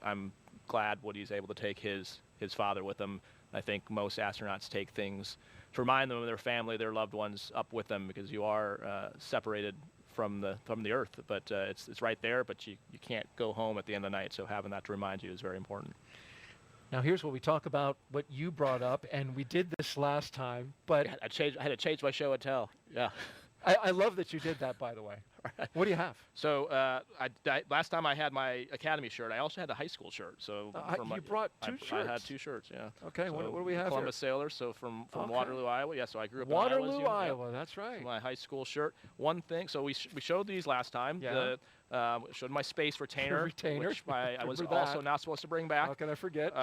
S6: I'm glad Woody's able to take his father with him. I think most astronauts take things to remind them of their family, their loved ones, up with them, because you are separated from the Earth, but it's right there, but you can't go home at the end of the night, so having that to remind you is very important.
S1: Now here's what we talk about, what you brought up, and we did this last time, but
S6: I had to change my show and tell. Yeah.
S1: I love that you did that, by the way. What do you have?
S6: So last time I had my Academy shirt. I also had a high school shirt. So
S1: you brought two shirts?
S6: I had two shirts, yeah.
S1: Okay,
S6: so
S1: what do we have
S6: Columbus
S1: here?
S6: Sailors, so from Waterloo, Iowa. Yeah, so I grew up
S1: Waterloo,
S6: in
S1: Waterloo, Iowa, that's right.
S6: My high school shirt. One thing, so we showed these last time.
S1: Yeah.
S6: Showed my space retainer, which I was
S1: Remember
S6: also not supposed to bring back.
S1: How can I forget?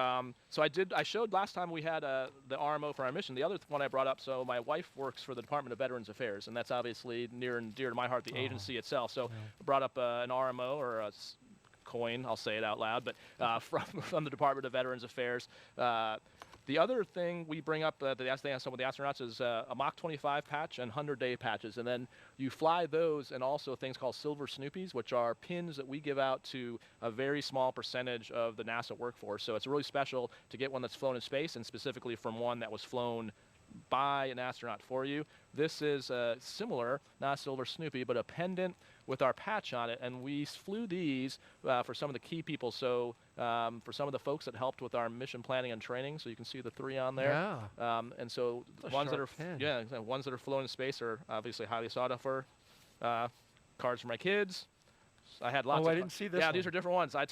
S6: So I showed last time we had the RMO for our mission. The other one I brought up, so my wife works for the Department of Veterans Affairs, and that's obviously near and dear to my heart, the agency itself. So I brought up an RMO, or a coin, I'll say it out loud, but from the Department of Veterans Affairs. The other thing we bring up that they ask some of the astronauts is a Mach 25 patch and 100-day patches. And then you fly those, and also things called Silver Snoopies, which are pins that we give out to a very small percentage of the NASA workforce. So it's really special to get one that's flown in space, and specifically from one that was flown by an astronaut for you. This is similar, not a Silver Snoopy, but a pendant with our patch on it, and we flew these for some of the key people. So for some of the folks that helped with our mission planning and training, so you can see the 3 on there.
S1: Yeah.
S6: And so ones that are ones that are flown in space are obviously highly sought after. Cards for my kids, I had lots.
S1: Oh, I didn't see this
S6: Yeah,
S1: one.
S6: these are different ones. I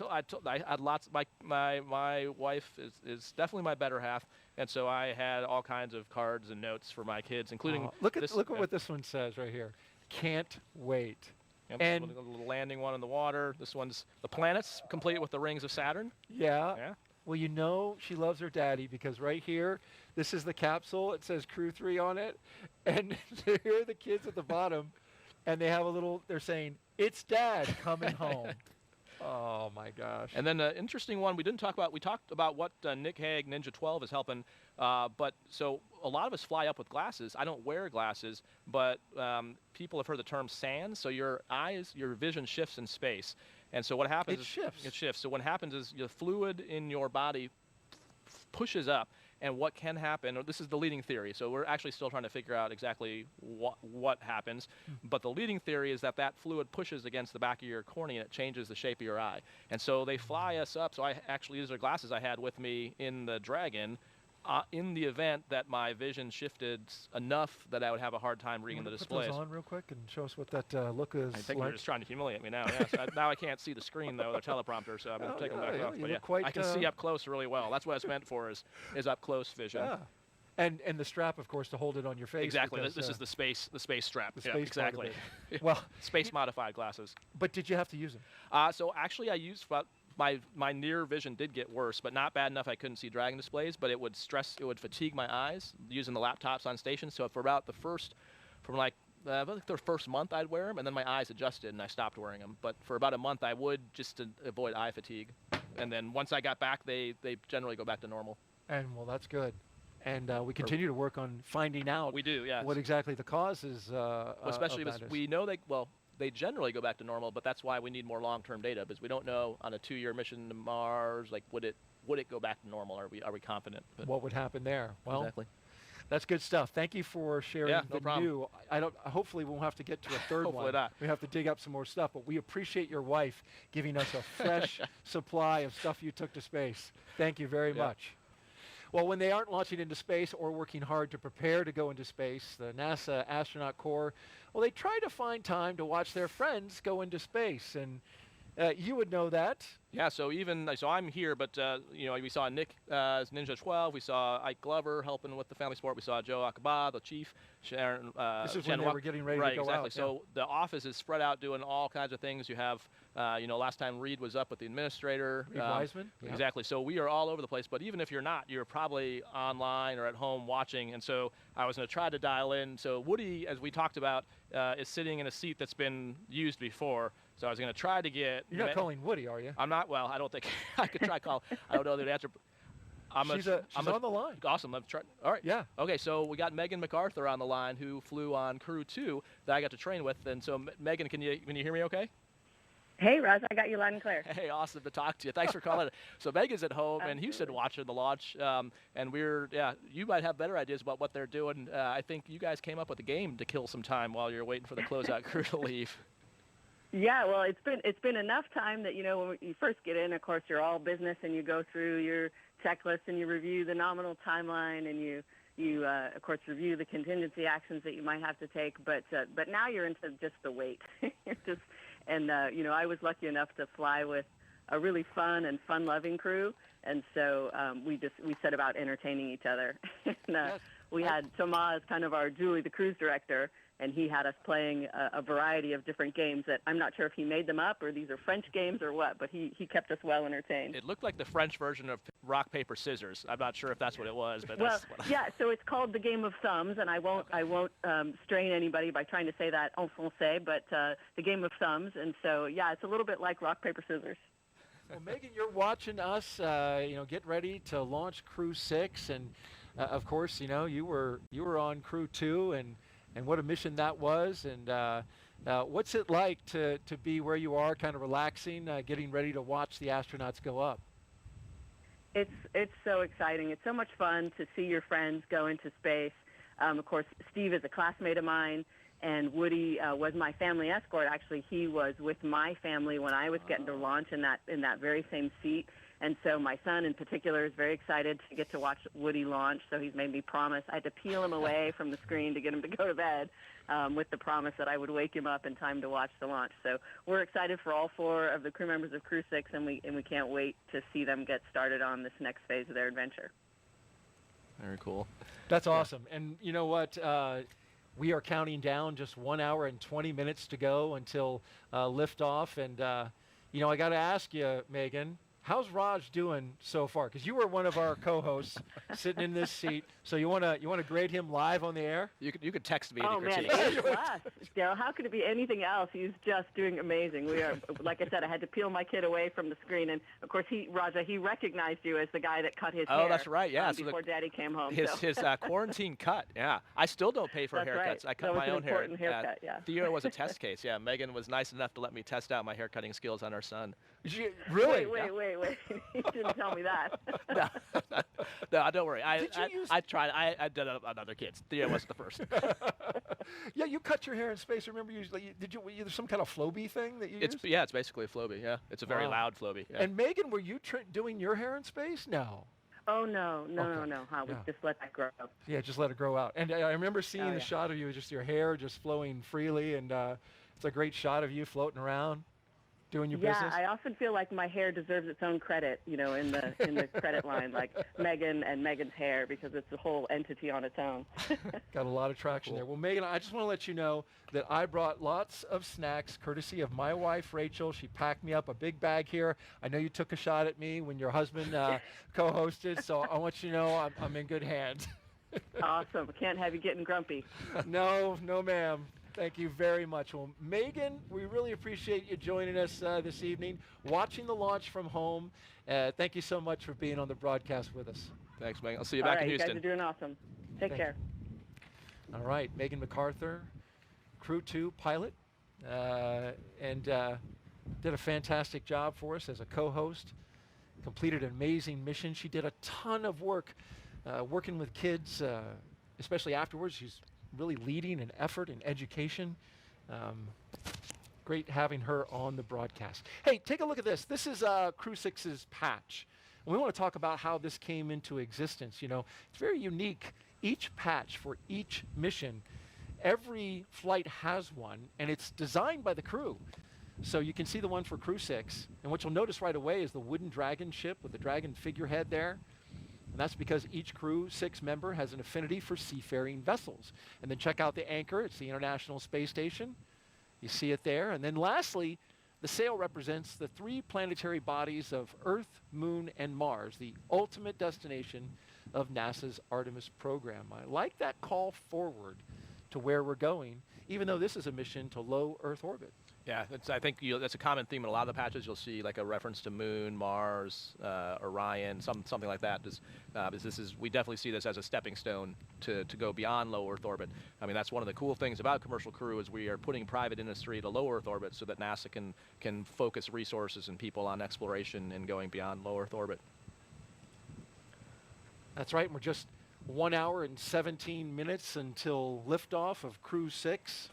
S6: had lots. My wife is definitely my better half, and so I had all kinds of cards and notes for my kids, including
S1: look
S6: this,
S1: at what this one says right here. Can't wait.
S6: Yep,
S1: And
S6: a little landing one in the water. This one's the planets, complete with the rings of Saturn.
S1: yeah.
S6: Yeah.
S1: Well, you know she loves her daddy because right here, this is the capsule. It says Crew 3 on it, and here are the kids at the bottom, and they have a little. They're saying, "It's Dad coming home." Oh my gosh.
S6: And then an interesting one we didn't talk about. We talked about what Nick Hague Ninja 12 is helping, but so a lot of us fly up with glasses. I don't wear glasses, but people have heard the term SANS. So your vision shifts in space. And so what happens is it shifts. So what happens is the fluid in your body pushes up, and what can happen, this is the leading theory, so we're actually still trying to figure out exactly what happens, but the leading theory is that fluid pushes against the back of your cornea and it changes the shape of your eye. And so they fly us up, so these are glasses I had with me in the Dragon, in the event that my vision shifted enough that I would have a hard time reading the displays.
S1: Put those on real quick and show us what that look is.
S6: I think
S1: like.
S6: you're just trying to humiliate me now. Yes. Now I can't see the screen though, the teleprompter, so I'm going to take them back off. But yeah, I can see up close really well. That's what it's meant for is up close vision.
S1: Yeah. And the strap, of course, to hold it on your face.
S6: Exactly.
S1: Because,
S6: this is the space strap.
S1: The
S6: yeah,
S1: space
S6: exactly.
S1: Well,
S6: space modified glasses.
S1: But did you have to use them?
S6: So actually, I used. My near vision did get worse, but not bad enough I couldn't see Dragon displays, but it would fatigue my eyes using the laptops on station. So for about the first month I'd wear them, and then my eyes adjusted and I stopped wearing them. But for about a month I would, just to avoid eye fatigue. And then once I got back, they generally go back to normal.
S1: And well, that's good. And we continue to work on finding out.
S6: We do, yes.
S1: What exactly the cause is.
S6: Especially because we know they generally go back to normal, but that's why we need more long-term data, because we don't know on a 2-year mission to Mars, like would it go back to normal? Are we confident? But
S1: what would happen there? Well,
S6: exactly.
S1: That's good stuff. Thank you for sharing
S6: no
S1: the
S6: problem.
S1: new. Hopefully we won't have to get to a third
S6: Hopefully
S1: one.
S6: not.
S1: We have to dig up some more stuff, but we appreciate your wife giving us a fresh supply of stuff you took to space. Thank you very much. Well, when they aren't launching into space or working hard to prepare to go into space, the NASA Astronaut Corps, well, they try to find time to watch their friends go into space. And you would know that.
S6: Yeah, so I'm here, but we saw Nick as Ninja 12. We saw Ike Glover helping with the family sport. We saw Joe Akaba, the chief. Sharon.
S1: This is when they were getting ready
S6: to
S1: go
S6: exactly.
S1: out.
S6: So the office is spread out doing all kinds of things. You have, last time Reed was up with the administrator.
S1: Reed Wiseman. Yeah.
S6: Exactly. So we are all over the place. But even if you're not, you're probably online or at home watching. And so I was going to try to dial in. So Woody, as we talked about, is sitting in a seat that's been used before. So I was going to try to get.
S1: You're not calling Woody, are you?
S6: I'm not. Well, I don't think I could try call. I don't know the answer.
S1: She's on the line.
S6: Awesome. Let's try. All right.
S1: Yeah.
S6: Okay. So we got Megan MacArthur on the line, who flew on Crew 2 that I got to train with. And so, Megan, can you hear me? Okay.
S3: Hey, Russ. I got you loud and clear.
S6: Hey, awesome to talk to you. Thanks for calling. So Megan's at home in Houston watching the launch, and you might have better ideas about what they're doing. I think you guys came up with a game to kill some time while you're waiting for the closeout crew to leave.
S3: Yeah, well, it's been enough time that, when you first get in, of course, you're all business and you go through your checklist and you review the nominal timeline and you of course, review the contingency actions that you might have to take. But now you're into just the wait. I was lucky enough to fly with a really fun and fun-loving crew. And so we set about entertaining each other. And, we had Thomas as kind of our Julie, the cruise director, and he had us playing a variety of different games that I'm not sure if he made them up or these are French games or what, but he kept us well entertained.
S6: It looked like the French version of rock, paper, scissors. I'm not sure if that's what it was, but
S3: so it's called the game of thumbs, and I won't strain anybody by trying to say that en français, but the game of thumbs, and so it's a little bit like rock, paper, scissors.
S1: Well, Megan, you're watching us, get ready to launch Crew 6, and of course, you were on Crew 2, and what a mission that was. And what's it like to be where you are, kind of relaxing, getting ready to watch the astronauts go up?
S3: It's so exciting. It's so much fun to see your friends go into space. Of course, Steve is a classmate of mine, and Woody was my family escort. Actually, he was with my family when I was getting to launch in that very same seat. And so my son in particular is very excited to get to watch Woody launch, so he's made me promise. I had to peel him away from the screen to get him to go to bed with the promise that I would wake him up in time to watch the launch. So we're excited for all 4 of the crew members of Crew 6, and we can't wait to see them get started on this next phase of their adventure.
S6: Very cool.
S1: That's awesome. And you know what? We are counting down just 1 hour and 20 minutes to go until liftoff. And, you know, I got to ask you, Megan, how's Raj doing so far? Because you were one of our co-hosts sitting in this seat. So you want to grade him live on the air?
S6: You could text me.
S3: Oh, man, A+. Daryl, how could it be anything else? He's just doing amazing. We are, like I said, I had to peel my kid away from the screen. And, of course, Raja, he recognized you as the guy that cut his hair.
S6: Oh, that's right, yeah.
S3: Before Daddy came home.
S6: His quarantine cut, yeah. I still don't pay for
S3: That's
S6: haircuts.
S3: right.
S6: I cut
S3: That was
S6: my
S3: an
S6: own hair.
S3: important haircut, yeah.
S6: Theo was a test case, yeah. Megan was nice enough to let me test out my hair cutting skills on our son.
S1: Really?
S3: Wait. You didn't tell me that.
S6: No, don't worry. I tried. I did it on other kids. Theo wasn't the first.
S1: Yeah, you cut your hair in space. Remember, did you some kind of Flowbee thing that you used?
S6: Yeah, it's basically a Flowbee. Yeah, it's a very loud Flowbee. Yeah.
S1: And Megan, were you doing your hair in space? No.
S3: Oh, no. We just let that grow up.
S1: Yeah, just let it grow out. And I remember seeing the shot of you, just your hair just flowing freely, and it's a great shot of you floating around, doing your business.
S3: Yeah, I often feel like my hair deserves its own credit, you know, in the credit line, like Megan and Megan's hair, because it's a whole entity on its own.
S1: Got a lot of traction there. Well, Megan, I just want to let you know that I brought lots of snacks, courtesy of my wife, Rachel. She packed me up a big bag here. I know you took a shot at me when your husband co-hosted, so I want you to know I'm in good hands.
S3: Awesome. Can't have you getting grumpy.
S1: No, ma'am. Thank you very much. Well, Megan, we really appreciate you joining us this evening, watching the launch from home. Thank you so much for being on the broadcast with us.
S6: Thanks, Megan. I'll see you back in Houston.
S3: You guys are doing awesome. Take care.
S1: All right, Megan MacArthur, Crew 2 pilot, and did a fantastic job for us as a co-host, completed an amazing mission. She did a ton of work working with kids, especially afterwards. She's really leading an effort in education. Great having her on the broadcast. Hey, take a look at this. This is Crew 6's patch. And we want to talk about how this came into existence. You know, it's very unique. Each patch for each mission, every flight has one, and it's designed by the crew. So you can see the one for Crew 6, and what you'll notice right away is the wooden dragon ship with the dragon figurehead there. And that's because each Crew 6 member has an affinity for seafaring vessels. And then check out the anchor. It's the International Space Station. You see it there. And then lastly, the sail represents the 3 planetary bodies of Earth, Moon, and Mars, the ultimate destination of NASA's Artemis program. I like that call forward to where we're going, even though this is a mission to low Earth orbit.
S6: Yeah, I think that's a common theme in a lot of the patches. You'll see like a reference to Moon, Mars, Orion, something like that. We definitely see this as a stepping stone to go beyond low Earth orbit. I mean, that's one of the cool things about Commercial Crew is we are putting private industry to low Earth orbit so that NASA can focus resources and people on exploration and going beyond low Earth orbit.
S1: That's right. We're just 1 hour and 17 minutes until liftoff of Crew 6.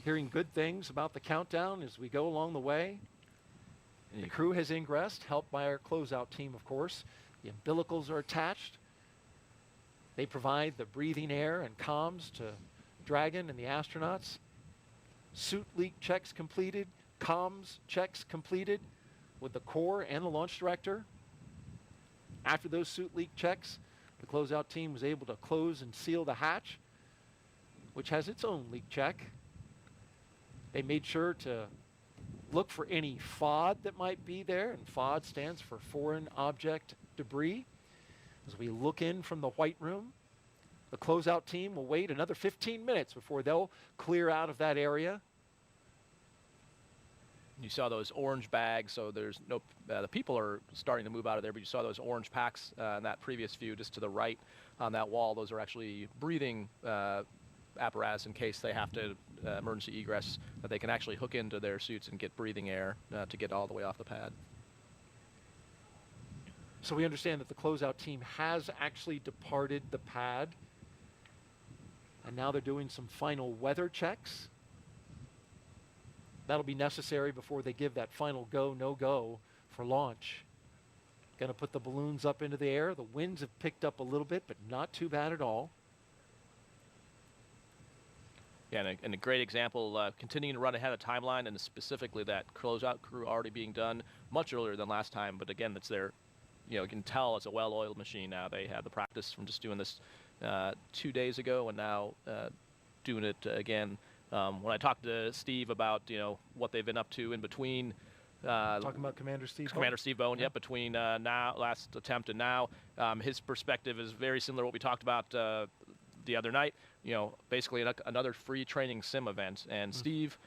S1: Hearing good things about the countdown as we go along the way. The crew has ingressed, helped by our closeout team, of course. The umbilicals are attached. They provide the breathing air and comms to Dragon and the astronauts. Suit leak checks completed, comms checks completed with the core and the launch director. After those suit leak checks, the closeout team was able to close and seal the hatch, which has its own leak check. They made sure to look for any FOD that might be there, and FOD stands for Foreign Object Debris. As we look in from the White Room, the closeout team will wait another 15 minutes before they'll clear out of that area.
S6: You saw those orange bags, so there's no, the people are starting to move out of there, but you saw those orange packs in that previous view just to the right on that wall. Those are actually breathing apparatus in case they have to emergency egress, that they can actually hook into their suits and get breathing air to get all the way off the pad.
S1: So we understand that the closeout team has actually departed the pad, and now they're doing some final weather checks. That'll be necessary before they give that final go, no-go for launch. Going to put the balloons up into the air. The winds have picked up a little bit, but not too bad at all.
S6: Yeah, and a great example, continuing to run ahead of timeline, and specifically that closeout crew already being done much earlier than last time. But again, it's their, you can tell it's a well-oiled machine now. They had the practice from just doing this 2 days ago, and now doing it again. When I talked to Steve about what they've been up to in between.
S1: Talking about Commander Steve Bowen?
S6: Commander Steve Bowen, yep, between last attempt and now. His perspective is very similar to what we talked about the other night. Basically another free training sim event. And Steve,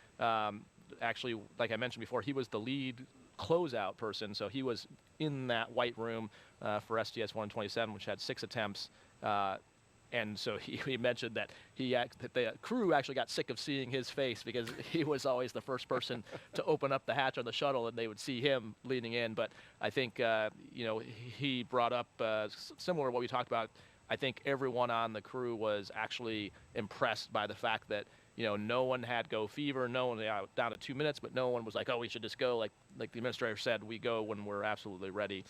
S6: actually, like I mentioned before, he was the lead closeout person. So he was in that white room for STS-127, which had 6 attempts. And so he mentioned that that the crew actually got sick of seeing his face because he was always the first person to open up the hatch on the shuttle, and they would see him leaning in. But I think, he brought up similar to what we talked about. I think everyone on the crew was actually impressed by the fact that, no one had go fever, no one down to 2 minutes, but no one was like, oh, we should just go. Like the administrator said, we go when we're absolutely ready.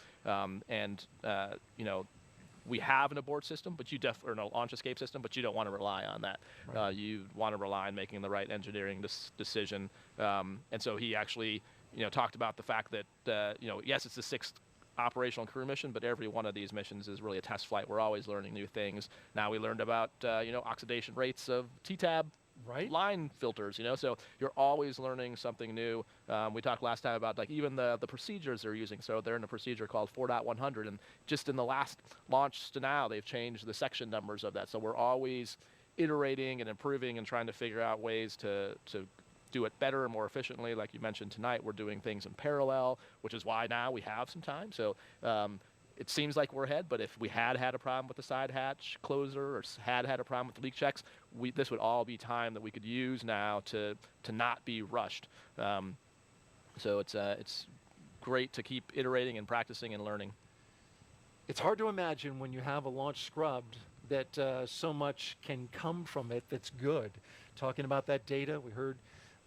S6: We have an abort system, but or a launch escape system, but you don't want to rely on that. Right. You want to rely on making the right engineering decision. And so he actually, talked about the fact that, yes, it's the 6th operational crew mission, but every one of these missions is really a test flight. We're always learning new things. Now we learned about, oxidation rates of T-tab line filters, so you're always learning something new. We talked last time about even the procedures they're using. So they're in a procedure called 4.100, and just in the last launch to now, they've changed the section numbers of that. So we're always iterating and improving and trying to figure out ways to do it better and more efficiently. Like you mentioned tonight, we're doing things in parallel, which is why now we have some time. So it seems like we're ahead, but if we had a problem with the side hatch closer or had a problem with the leak checks, this would all be time that we could use now to not be rushed. So it's great to keep iterating and practicing and learning.
S1: It's hard to imagine when you have a launch scrubbed that so much can come from it that's good. Talking about that data, we heard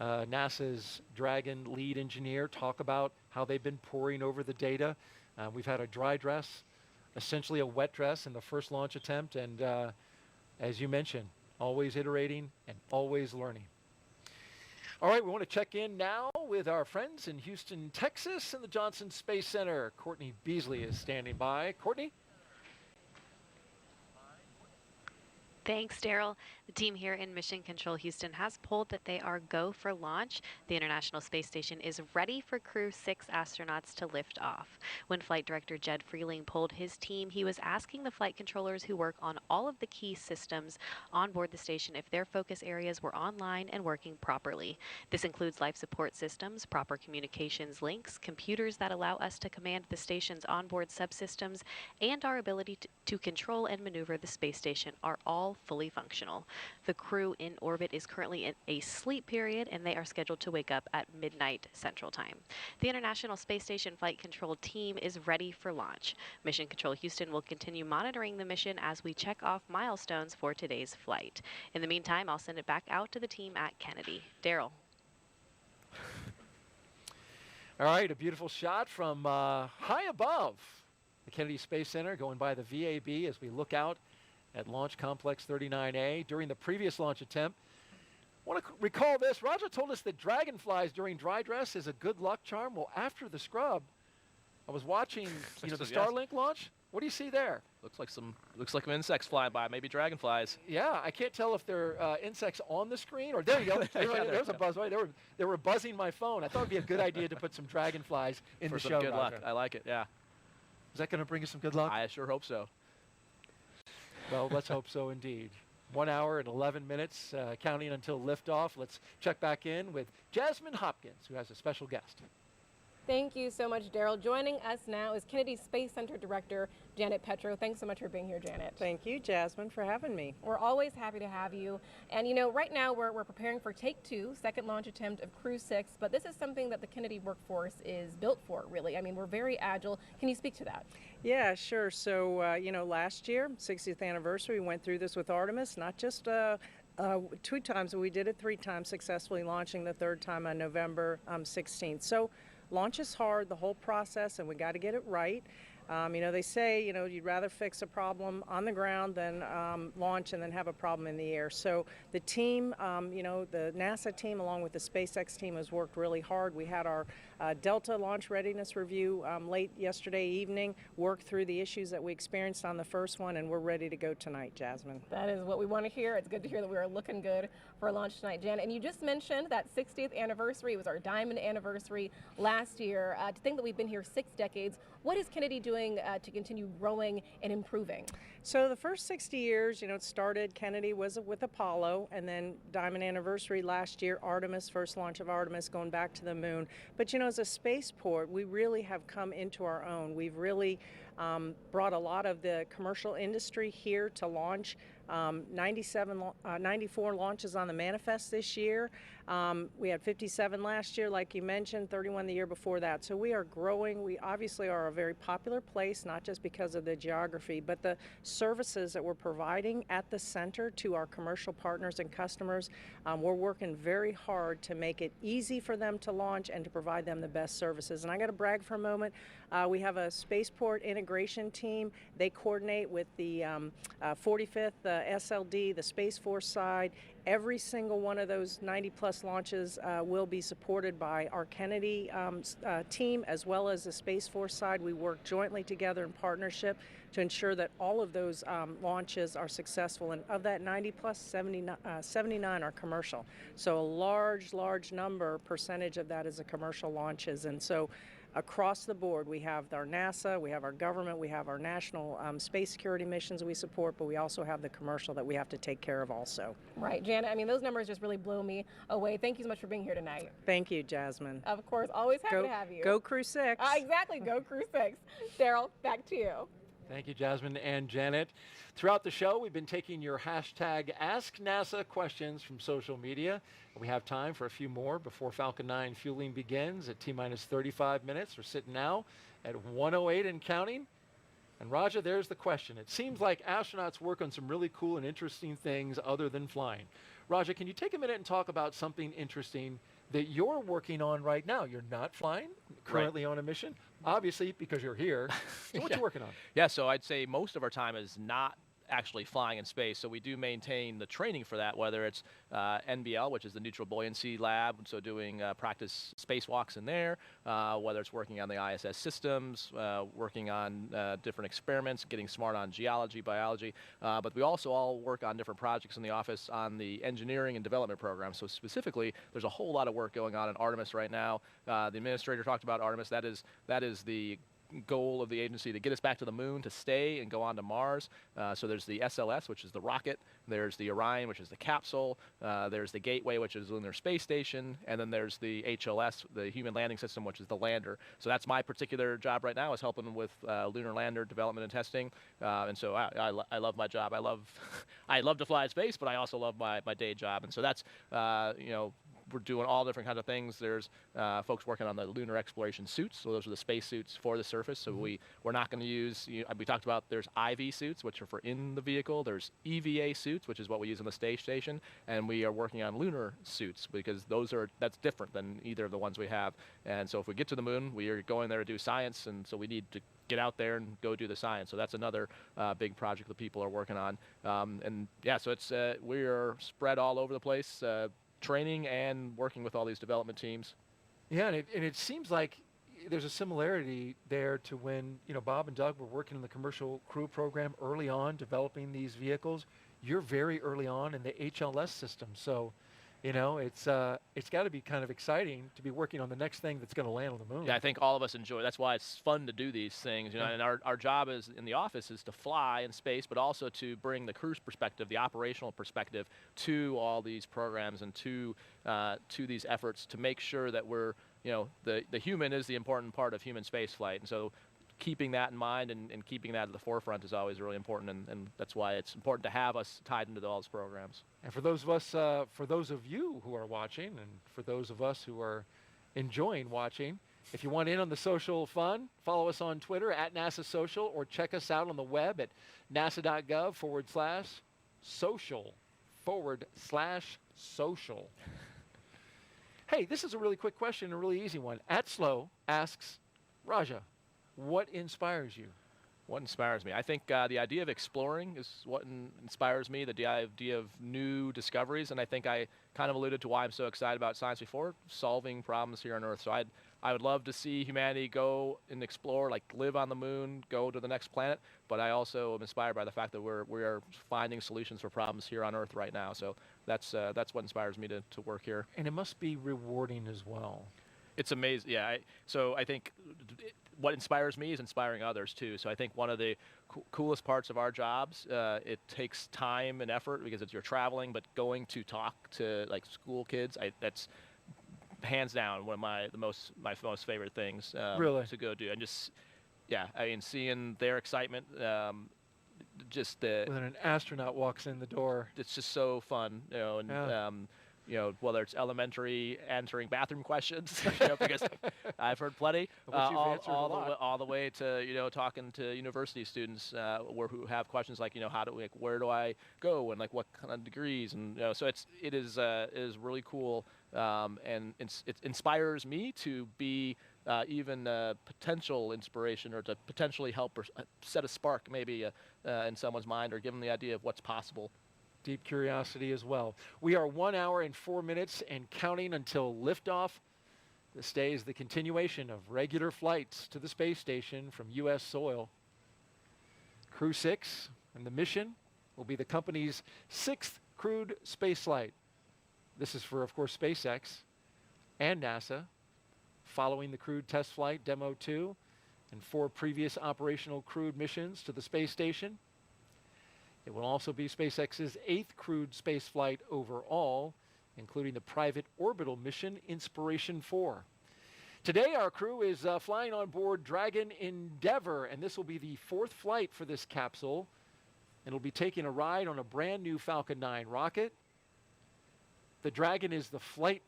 S1: NASA's Dragon lead engineer talk about how they've been poring over the data. We've had a dry dress, essentially a wet dress in the first launch attempt, and as you mentioned, always iterating and always learning. All right, we want to check in now with our friends in Houston, Texas, in the Johnson Space Center. Courtney Beasley is standing by. Courtney?
S8: Thanks, Daryl. The team here in Mission Control Houston has polled that they are go for launch. The International Space Station is ready for Crew 6 astronauts to lift off. When Flight Director Jed Freeling polled his team, he was asking the flight controllers who work on all of the key systems on board the station if their focus areas were online and working properly. This includes life support systems, proper communications links, computers that allow us to command the station's onboard subsystems, and our ability to control and maneuver the space station are all fully functional. The crew in orbit is currently in a sleep period, and they are scheduled to wake up at midnight Central Time. The International Space Station Flight Control team is ready for launch. Mission Control Houston will continue monitoring the mission as we check off milestones for today's flight. In the meantime, I'll send it back out to the team at Kennedy. Daryl.
S1: All right, a beautiful shot from high above the Kennedy Space Center, going by the VAB as we look out at Launch Complex 39A. During the previous launch attempt, I want to recall this. Raja told us that dragonflies during dry dress is a good luck charm. Well, after the scrub, I was watching the Starlink launch. What do you see there?
S6: Looks like some insects flying by, maybe dragonflies.
S1: Yeah, I can't tell if they're insects on the screen or there you go. There's a buzz. Right, they were buzzing my phone. I thought it'd be a good idea to put some dragonflies in the show.
S6: Good luck. I like it. Yeah.
S1: Is that going to bring us some good luck?
S6: I sure hope so.
S1: Well, let's hope so indeed. 1 hour and 11 minutes, counting until liftoff. Let's check back in with Jasmine Hopkins, who has a special guest.
S9: Thank you so much, Daryl. Joining us now is Kennedy Space Center Director Janet Petro. Thanks so much for being here, Janet.
S10: Thank you, Jasmine, for having me.
S9: We're always happy to have you. And right now we're preparing for Take 2, second launch attempt of Crew 6, but this is something that the Kennedy workforce is built for, really. I mean, we're very agile. Can you speak to that?
S10: Yeah, sure. So, last year, 60th anniversary, we went through this with Artemis, not just 2 times, but we did it 3 times, successfully launching the 3rd time on November 16th. So launch is hard, the whole process, and we got to get it right. They say, you'd rather fix a problem on the ground than launch and then have a problem in the air. So the team, the NASA team along with the SpaceX team has worked really hard. We had our Delta launch readiness review late yesterday evening, worked through the issues that we experienced on the first one, and we're ready to go tonight, Jasmine.
S9: That is what we want to hear. It's good to hear that we are looking good for launch tonight, Jan. And you just mentioned that 60th anniversary. It was our diamond anniversary last year. To think that we've been here 6 decades, what is Kennedy doing to continue growing and improving?
S10: So the first 60 years, it started, Kennedy was with Apollo, and then diamond anniversary last year, Artemis, first launch of Artemis, going back to the moon. But as a spaceport, we really have come into our own. We've really brought a lot of the commercial industry here to launch. 94 launches on the manifest this year. We had 57 last year, like you mentioned, 31 the year before that. So we are growing. We obviously are a very popular place, not just because of the geography, but the services that we're providing at the center to our commercial partners and customers. We're working very hard to make it easy for them to launch and to provide them the best services. And I got to brag for a moment. We have a spaceport integration team. They coordinate with the 45th SLD, the Space Force side. Every single one of those 90-plus launches will be supported by our Kennedy team as well as the Space Force side. We work jointly together in partnership to ensure that all of those launches are successful. And of that 90-plus, 79 are commercial. So a large percentage of that is a commercial launches. And so across the board, we have our NASA, we have our government, we have our national space security missions we support, but we also have the commercial that we have to take care of also.
S9: Right, Janet, those numbers just really blow me away. Thank you so much for being here tonight.
S10: Thank you, Jasmine.
S9: Of course, always happy to have you.
S10: Go Crew 6.
S9: Exactly, go Crew 6. Daryl, back to you.
S1: Thank you, Jasmine and Janet. Throughout the show, we've been taking your hashtag #AskNASA questions from social media. We have time for a few more before Falcon 9 fueling begins at T-minus 35 minutes. We're sitting now at 1:08 and counting. And Raja, there's the question. It seems like astronauts work on some really cool and interesting things other than flying. Raja, can you take a minute and talk about something interesting that you're working on right now? You're not flying, currently on a mission, obviously because you're here. So what you working on?
S6: Yeah, so I'd say most of our time is not actually flying in space. So we do maintain the training for that, whether it's NBL, which is the Neutral Buoyancy Lab, so doing practice spacewalks in there, whether it's working on the ISS systems, working on different experiments, getting smart on geology, biology. But we also all work on different projects in the office on the engineering and development program. So specifically, there's a whole lot of work going on in Artemis right now. The administrator talked about Artemis. That is the goal of the agency to get us back to the moon, to stay and go on to Mars. So there's the SLS, which is the rocket. There's the Orion, which is the capsule. There's the Gateway, which is the Lunar Space Station. And then there's the HLS, the Human Landing System, which is the lander. So that's my particular job right now, is helping with lunar lander development and testing. And so I love my job. I love to fly in space, but I also love my day job. And so that's, we're doing all different kinds of things. There's folks working on the lunar exploration suits. So those are the space suits for the surface. So we're not going to use, we talked about there's IV suits, which are for in the vehicle. There's EVA suits, which is what we use on the space station. And we are working on lunar suits because that's different than either of the ones we have. And so if we get to the moon, we are going there to do science. And so we need to get out there and go do the science. So that's another big project that people are working on. And yeah, so it's we are spread all over the place, training and working with all these development teams.
S1: Yeah, and it seems like there's a similarity there to when Bob and Doug were working in the commercial crew program early on, developing these vehicles. You're very early on in the HLS system, so it's got to be kind of exciting to be working on the next thing that's going to land on the moon.
S6: Yeah, I think all of us enjoy it. That's why it's fun to do these things. And our job is in the office is to fly in space, but also to bring the crew's perspective, the operational perspective, to all these programs and to these efforts to make sure that we're, the human is the important part of human space flight. And so keeping that in mind and keeping that at the forefront is always really important, and that's why it's important to have us tied into all those programs.
S1: And for those of you who are watching, and for those of us who are enjoying watching, if you want in on the social fun, follow us on Twitter at NASA Social, or check us out on the web at nasa.gov/social/social. Hey, this is a really quick question, a really easy one. At Slow asks, Raja, what inspires you?
S6: What inspires me? I think the idea of exploring is what inspires me, the idea of new discoveries, and I think I kind of alluded to why I'm so excited about science before, solving problems here on Earth. So I would love to see humanity go and explore, like live on the moon, go to the next planet, but I also am inspired by the fact that we are finding solutions for problems here on Earth right now. So that's what inspires me to work here.
S1: And it must be rewarding as well.
S6: It's amazing, yeah. So I think what inspires me is inspiring others too. So I think one of the coolest parts of our jobs, it takes time and effort because you're traveling, but going to talk to like school kids, that's hands down one of my most favorite things
S1: really?
S6: To go do. And just, yeah, I mean, seeing their excitement, just
S1: when an astronaut walks in the door,
S6: it's just so fun, you know. And
S1: yeah.
S6: You know, whether it's elementary answering bathroom questions, you know, because I've heard plenty, all the way to, you know, talking to university students who have questions like, you know, where do I go, and like what kind of degrees, and you know, so it is really cool, and it inspires me to be even a potential inspiration, or to potentially help or set a spark maybe in someone's mind, or give them the idea of what's possible.
S1: Deep curiosity as well. We are 1 hour and 4 minutes and counting until liftoff. This day is the continuation of regular flights to the space station from U.S. soil. Crew 6 and the mission will be the company's 6th crewed space flight. This is for, of course, SpaceX and NASA, following the crewed test flight Demo 2 and 4 previous operational crewed missions to the space station. It will also be SpaceX's 8th crewed space flight overall, including the private orbital mission Inspiration 4. Today, our crew is flying on board Dragon Endeavour, and this will be the 4th flight for this capsule. It'll be taking a ride on a brand new Falcon 9 rocket. The Dragon is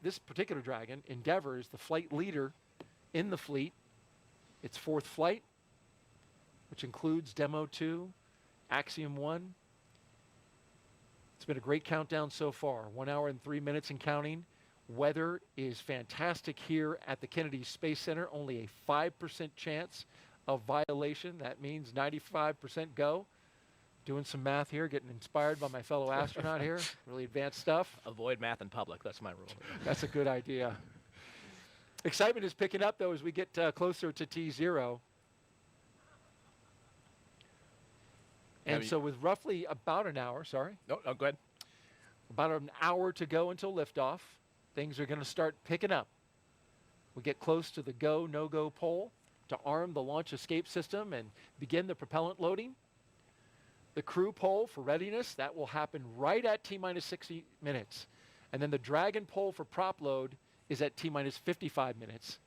S1: this particular Dragon, Endeavour, is the flight leader in the fleet. Its 4th flight, which includes Demo 2, Axiom 1. It's been a great countdown so far, 1 hour and 3 minutes and counting. Weather is fantastic here at the Kennedy Space Center, only a 5% chance of violation. That means 95% go. Doing some math here, getting inspired by my fellow astronaut here. Really advanced stuff.
S6: Avoid math in public, that's my rule.
S1: That's a good idea. Excitement is picking up, though, as we get closer to T0. And so with roughly about an hour,
S6: No, go ahead.
S1: About an hour to go until liftoff, things are going to start picking up. We get close to the go, no-go pole to arm the launch escape system and begin the propellant loading. The crew pole for readiness, that will happen right at T-minus 60 minutes. And then the Dragon pole for prop load is at T-minus 55 minutes.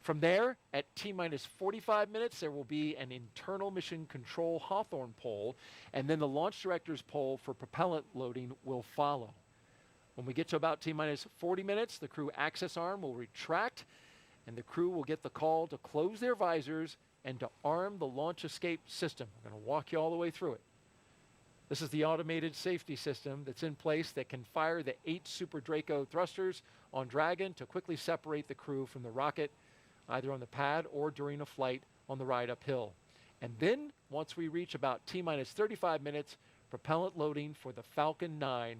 S1: From there, at T-minus 45 minutes, there will be an internal mission control Hawthorne pole, and then the launch director's pole for propellant loading will follow. When we get to about T-minus 40 minutes, the crew access arm will retract, and the crew will get the call to close their visors and to arm the launch escape system. We're going to walk you all the way through it. This is the automated safety system that's in place that can fire the 8 Super Draco thrusters on Dragon to quickly separate the crew from the rocket, either on the pad or during a flight on the ride uphill. And then, once we reach about T-minus 35 minutes, propellant loading for the Falcon 9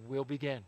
S1: will begin.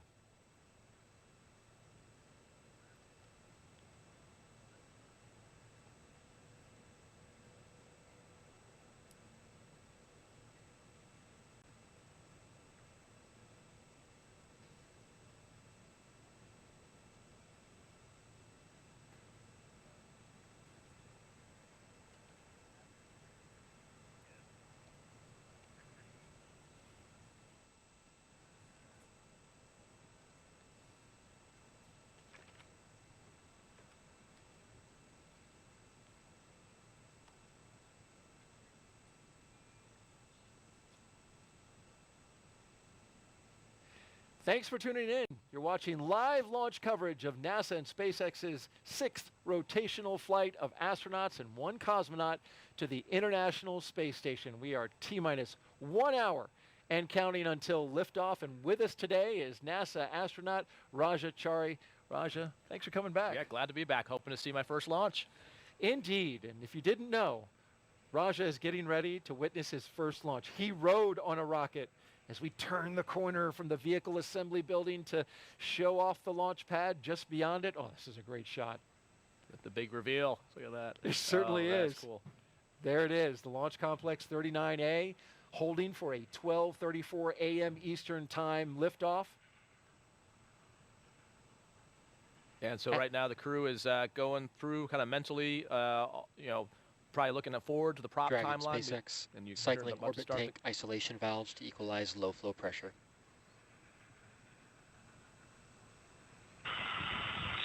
S1: Thanks for tuning in. You're watching live launch coverage of NASA and SpaceX's 6th rotational flight of astronauts and 1 cosmonaut to the International Space Station. We are T-minus 1 hour and counting until liftoff. And with us today is NASA astronaut Raja Chari. Raja, thanks for coming back.
S6: Yeah, glad to be back. Hoping to see my first launch.
S1: Indeed, and if you didn't know, Raja is getting ready to witness his first launch. He rode on a rocket as we turn the corner from the vehicle assembly building to show off the launch pad just beyond it. Oh, this is a great shot.
S6: With the big reveal. Look at that.
S1: It certainly is.
S6: That's cool.
S1: There it is, the Launch Complex 39A, holding for a 12:34 a.m. Eastern Time liftoff.
S6: And so right now the crew is going through kind of mentally, probably looking forward to the prop
S7: Dragon
S6: timeline.
S7: SpaceX
S6: And you
S7: cycling orbit tank isolation valves to equalize low flow pressure.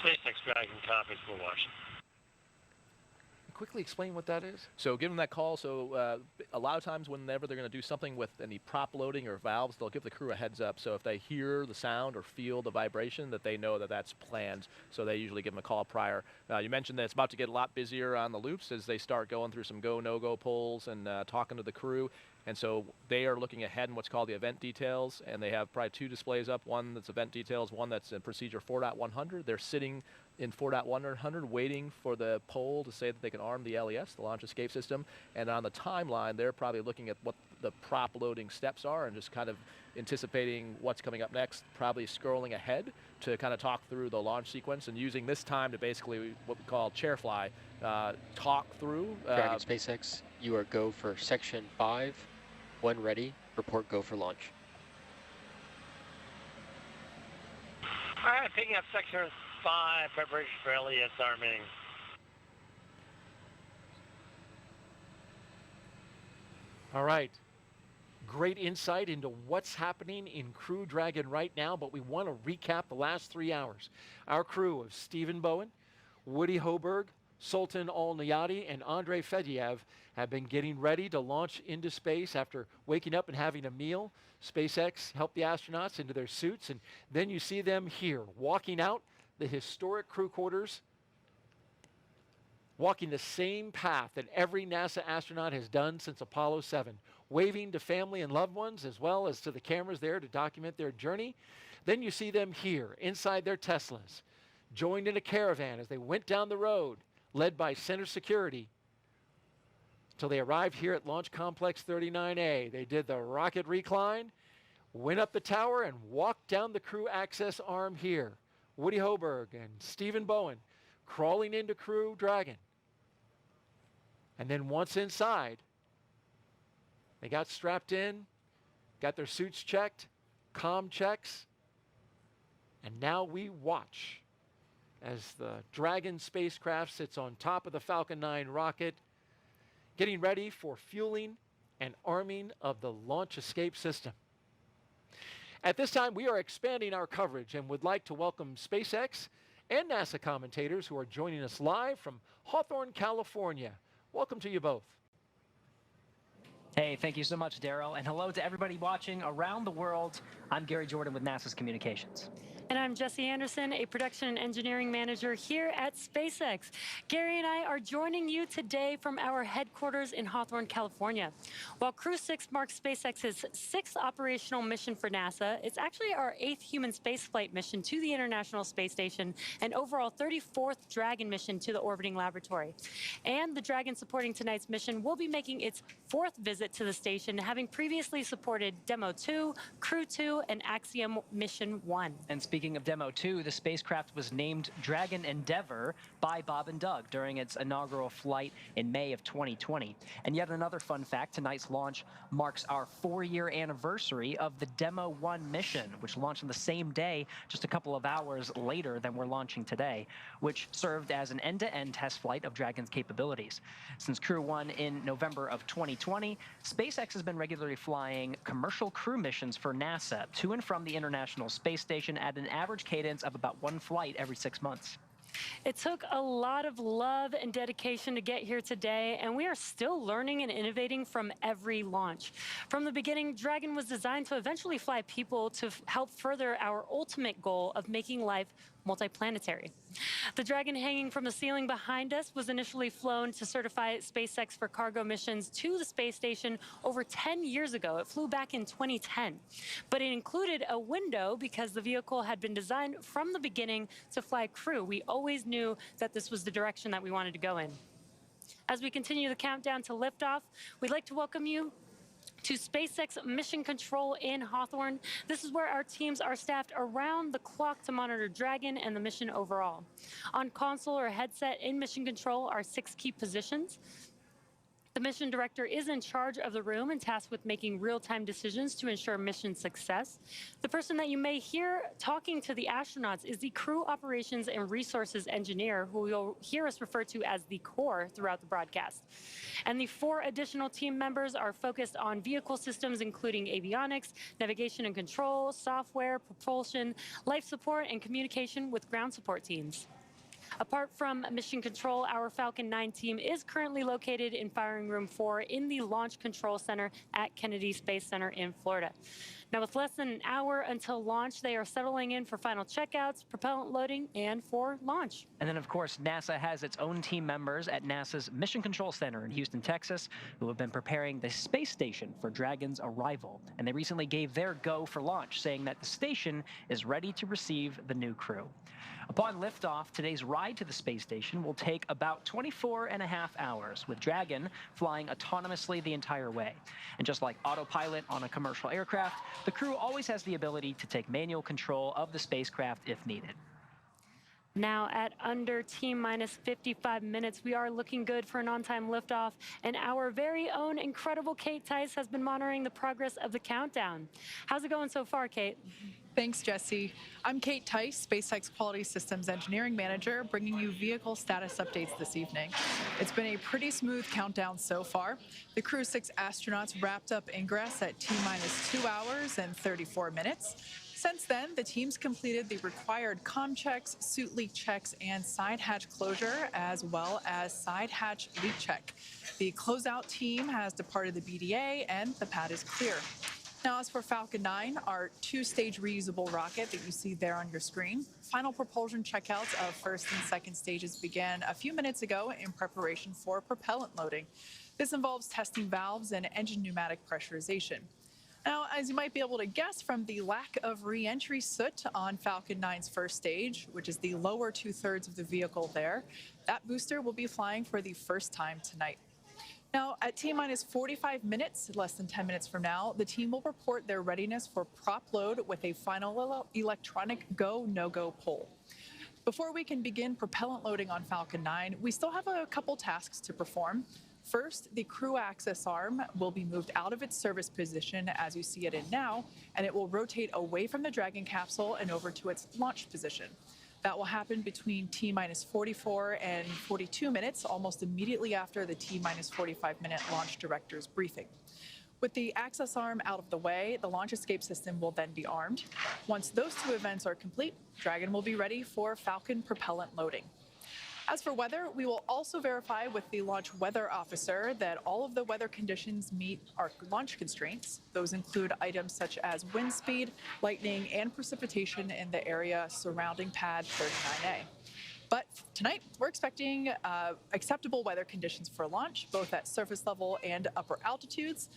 S4: SpaceX Dragon copies for Washington.
S1: Quickly explain what that is.
S6: So give them that call. So a lot of times whenever they're going to do something with any prop loading or valves, they'll give the crew a heads up. So if they hear the sound or feel the vibration, that they know that that's planned. So they usually give them a call prior. You mentioned that it's about to get a lot busier on the loops as they start going through some go, no-go polls and talking to the crew. And so they are looking ahead in what's called the event details, and they have probably two displays up, one that's event details, one that's in procedure 4.100. They're sitting in 4.100 waiting for the poll to say that they can arm the LES, the launch escape system. And on the timeline, they're probably looking at what the prop loading steps are and just kind of anticipating what's coming up next, probably scrolling ahead to kind of talk through the launch sequence and using this time to basically what we call chair fly, talk through.
S7: Dragon SpaceX, you are go for section 5. When ready, report go for launch.
S4: All right, picking up section 5, preparation for LES arming.
S1: All right. Great insight into what's happening in Crew Dragon right now, but we want to recap the last 3 hours. Our crew of Stephen Bowen, Woody Hoburg, Sultan Alneyadi, and Andrey Fedyaev have been getting ready to launch into space after waking up and having a meal. SpaceX helped the astronauts into their suits, and then you see them here, walking out the historic crew quarters, walking the same path that every NASA astronaut has done since Apollo 7, waving to family and loved ones as well as to the cameras there to document their journey. Then you see them here, inside their Teslas, joined in a caravan as they went down the road, led by Center Security, till they arrived here at Launch Complex 39A. They did the rocket recline, went up the tower, and walked down the crew access arm here. Woody Hoburg and Stephen Bowen crawling into Crew Dragon. And then once inside, they got strapped in, got their suits checked, comm checks, and now we watch as the Dragon spacecraft sits on top of the Falcon 9 rocket, getting ready for fueling and arming of the launch escape system. At this time, we are expanding our coverage and would like to welcome SpaceX and NASA commentators who are joining us live from Hawthorne, California. Welcome to you both.
S11: Hey, thank you so much, Daryl, and hello to everybody watching around the world. I'm Gary Jordan with NASA's Communications.
S12: And I'm Jesse Anderson, a production and engineering manager here at SpaceX. Gary and I are joining you today from our headquarters in Hawthorne, California. While Crew 6 marks SpaceX's 6th operational mission for NASA, it's actually our 8th human spaceflight mission to the International Space Station and overall 34th Dragon mission to the orbiting laboratory. And the Dragon supporting tonight's mission will be making its 4th visit to the station, having previously supported Demo 2, Crew 2, and Axiom Mission 1.
S11: And speaking of Demo 2, the spacecraft was named Dragon Endeavour by Bob and Doug during its inaugural flight in May of 2020. And yet another fun fact, tonight's launch marks our 4-year anniversary of the Demo 1 mission, which launched on the same day, just a couple of hours later than we're launching today, which served as an end-to-end test flight of Dragon's capabilities. Since Crew 1 in November of 2020, SpaceX has been regularly flying commercial crew missions for NASA to and from the International Space Station at an average cadence of about 1 flight every 6 months.
S12: It took a lot of love and dedication to get here today, and we are still learning and innovating from every launch. From the beginning, Dragon was designed to eventually fly people to help further our ultimate goal of making life multiplanetary. The Dragon hanging from the ceiling behind us was initially flown to certify SpaceX for cargo missions to the space station over 10 years ago. It flew back in 2010, but it included a window because the vehicle had been designed from the beginning to fly crew. We always knew that this was the direction that we wanted to go in. As we continue the countdown to liftoff, we'd like to welcome you to SpaceX Mission Control in Hawthorne. This is where our teams are staffed around the clock to monitor Dragon and the mission overall. On console or headset in Mission Control are 6 key positions. The mission director is in charge of the room and tasked with making real-time decisions to ensure mission success. The person that you may hear talking to the astronauts is the crew operations and resources engineer, who you'll hear us refer to as the core throughout the broadcast. And the 4 additional team members are focused on vehicle systems, including avionics, navigation and control, software, propulsion, life support, and communication with ground support teams. Apart from Mission Control, our Falcon 9 team is currently located in Firing Room 4 in the Launch Control Center at Kennedy Space Center in Florida. Now, with less than an hour until launch, they are settling in for final checkouts, propellant loading, and for launch.
S11: And then, of course, NASA has its own team members at NASA's Mission Control Center in Houston, Texas, who have been preparing the space station for Dragon's arrival. And they recently gave their go for launch, saying that the station is ready to receive the new crew. Upon liftoff, today's ride to the space station will take about 24.5 hours, with Dragon flying autonomously the entire way. And just like autopilot on a commercial aircraft, the crew always has the ability to take manual control of the spacecraft if needed.
S12: Now at under T-minus 55 minutes, we are looking good for an on-time liftoff, and our very own incredible Kate Tice has been monitoring the progress of the countdown. How's it going so far, Kate?
S14: Thanks, Jesse. I'm Kate Tice, SpaceX Quality Systems Engineering Manager, bringing you vehicle status updates this evening. It's been a pretty smooth countdown so far. The Crew 6 astronauts wrapped up ingress at T-minus 2 hours and 34 minutes. Since then, the teams completed the required comm checks, suit leak checks, and side hatch closure, as well as side hatch leak check. The closeout team has departed the BDA, and the pad is clear. Now, as for Falcon 9, our 2-stage reusable rocket that you see there on your screen, final propulsion checkouts of first and second stages began a few minutes ago in preparation for propellant loading. This involves testing valves and engine pneumatic pressurization. Now, as you might be able to guess from the lack of re-entry soot on Falcon 9's first stage, which is the lower 2/3 of the vehicle there, that booster will be flying for the first time tonight. Now, at T-minus 45 minutes, less than 10 minutes from now, the team will report their readiness for prop load with a final electronic go, no-go poll. Before we can begin propellant loading on Falcon 9, we still have a couple tasks to perform. First, the crew access arm will be moved out of its service position as you see it in now, and it will rotate away from the Dragon capsule and over to its launch position. That will happen between T-minus 44 and 42 minutes, almost immediately after the T-minus 45-minute launch director's briefing. With the access arm out of the way, the launch escape system will then be armed. Once those 2 events are complete, Dragon will be ready for Falcon propellant loading. As for weather, we will also verify with the launch weather officer that all of the weather conditions meet our launch constraints. Those include items such as wind speed, lightning, and precipitation in the area surrounding pad 39A. But tonight, we're expecting acceptable weather conditions for launch, both at surface level and upper altitudes.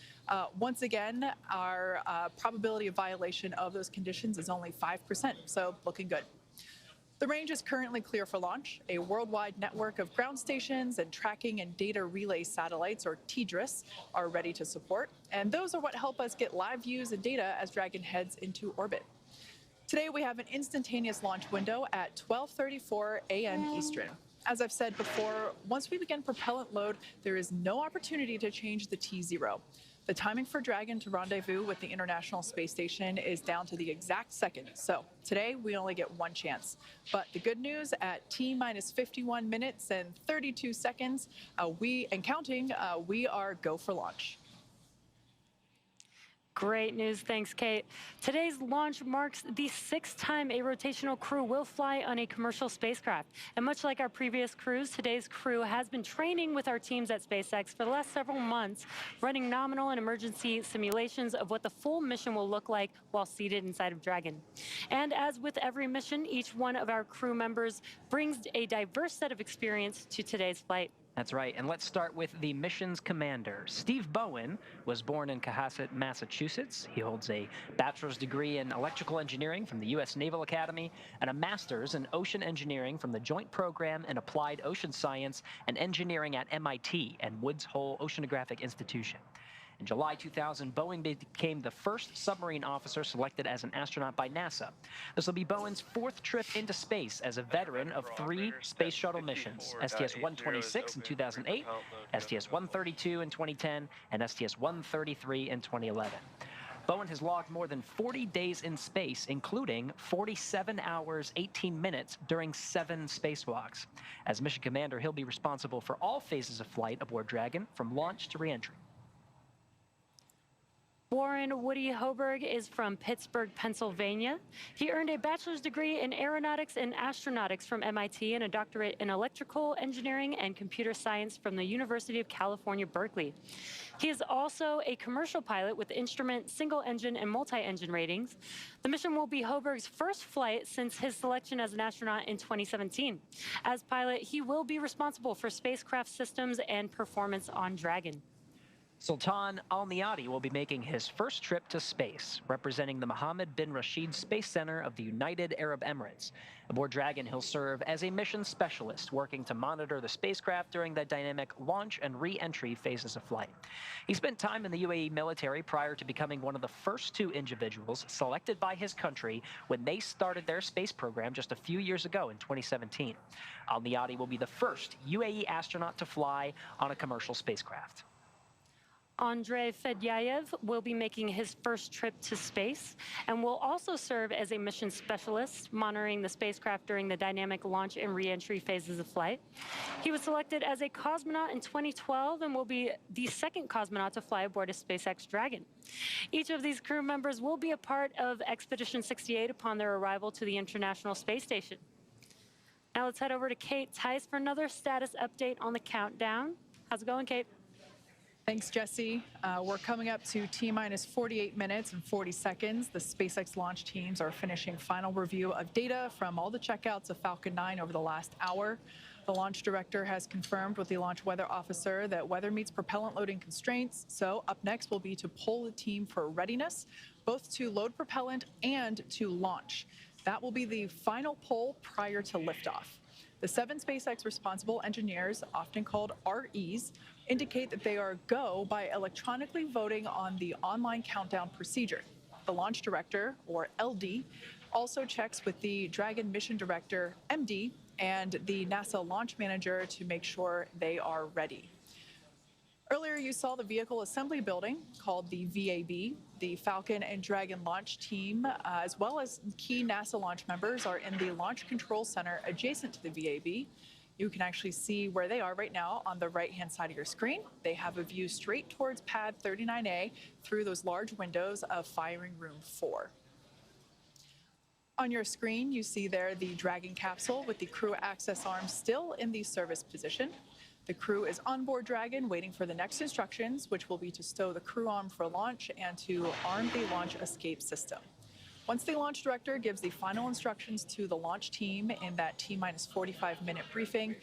S14: Once again, our probability of violation of those conditions is only 5%, so looking good. The range is currently clear for launch. A worldwide network of ground stations and tracking and data relay satellites, or TDRS, are ready to support, and those are what help us get live views and data as Dragon heads into orbit. Today, we have an instantaneous launch window at 12:34 a.m. Eastern. As I've said before, once we begin propellant load, there is no opportunity to change the T0. The timing for Dragon to rendezvous with the International Space Station is down to the exact second. So today we only get one chance. But the good news, at T-minus 51 minutes and 32 seconds, we are go for launch.
S12: Great news. Thanks, Kate. Today's launch marks the 6th time a rotational crew will fly on a commercial spacecraft. And much like our previous crews, today's crew has been training with our teams at SpaceX for the last several months, running nominal and emergency simulations of what the full mission will look like while seated inside of Dragon. And as with every mission, each one of our crew members brings a diverse set of experience to today's flight.
S11: That's right, and let's start with the mission's commander. Steve Bowen was born in Cohasset, Massachusetts. He holds a bachelor's degree in electrical engineering from the U.S. Naval Academy and a master's in ocean engineering from the Joint Program in Applied Ocean Science and Engineering at MIT and Woods Hole Oceanographic Institution. In July 2000, Bowen became the first submarine officer selected as an astronaut by NASA. This will be Bowen's 4th trip into space as a veteran of 3 space shuttle missions, STS-126 in 2008, STS-132 in 2010, and STS-133 in 2011. Bowen has logged more than 40 days in space, including 47 hours, 18 minutes during 7 spacewalks. As mission commander, he'll be responsible for all phases of flight aboard Dragon, from launch to reentry.
S12: Warren Woody Hoburg is from Pittsburgh, Pennsylvania. He earned a bachelor's degree in aeronautics and astronautics from MIT and a doctorate in electrical engineering and computer science from the University of California, Berkeley. He is also a commercial pilot with instrument, single engine, and multi-engine ratings. The mission will be Hoburg's first flight since his selection as an astronaut in 2017. As pilot, he will be responsible for spacecraft systems and performance on Dragon.
S11: Sultan Alneyadi will be making his first trip to space, representing the Mohammed bin Rashid Space Center of the United Arab Emirates. Aboard Dragon, he'll serve as a mission specialist, working to monitor the spacecraft during the dynamic launch and re-entry phases of flight. He spent time in the UAE military prior to becoming one of the first 2 individuals selected by his country when they started their space program just a few years ago in 2017. Alneyadi will be the first UAE astronaut to fly on a commercial spacecraft.
S12: Andrey Fedyaev will be making his first trip to space and will also serve as a mission specialist, monitoring the spacecraft during the dynamic launch and re-entry phases of flight. He was selected as a cosmonaut in 2012 and will be the 2nd cosmonaut to fly aboard a SpaceX Dragon. Each of these crew members will be a part of Expedition 68 upon their arrival to the International Space Station. Now let's head over to Kate Tice for another status update on the countdown. How's it going, Kate?
S14: Thanks, Jesse. We're coming up to T-minus 48 minutes and 40 seconds. The SpaceX launch teams are finishing final review of data from all the checkouts of Falcon 9 over the last hour. The launch director has confirmed with the launch weather officer that weather meets propellant loading constraints. So up next will be to poll the team for readiness, both to load propellant and to launch. That will be the final poll prior to liftoff. The 7 SpaceX responsible engineers, often called REs, indicate that they are go by electronically voting on the online countdown procedure. The launch director, or LD, also checks with the Dragon mission director, MD, and the NASA launch manager to make sure they are ready. Earlier, you saw the vehicle assembly building called the VAB. The Falcon and Dragon launch team, as well as key NASA launch members, are in the Launch Control Center adjacent to the VAB. You can actually see where they are right now on the right-hand side of your screen. They have a view straight towards pad 39A through those large windows of firing room 4. On your screen, you see there the Dragon capsule with the crew access arm still in the service position. The crew is on board Dragon waiting for the next instructions, which will be to stow the crew arm for launch and to arm the launch escape system. Once the launch director gives the final instructions to the launch team in that T-minus 45-minute briefing,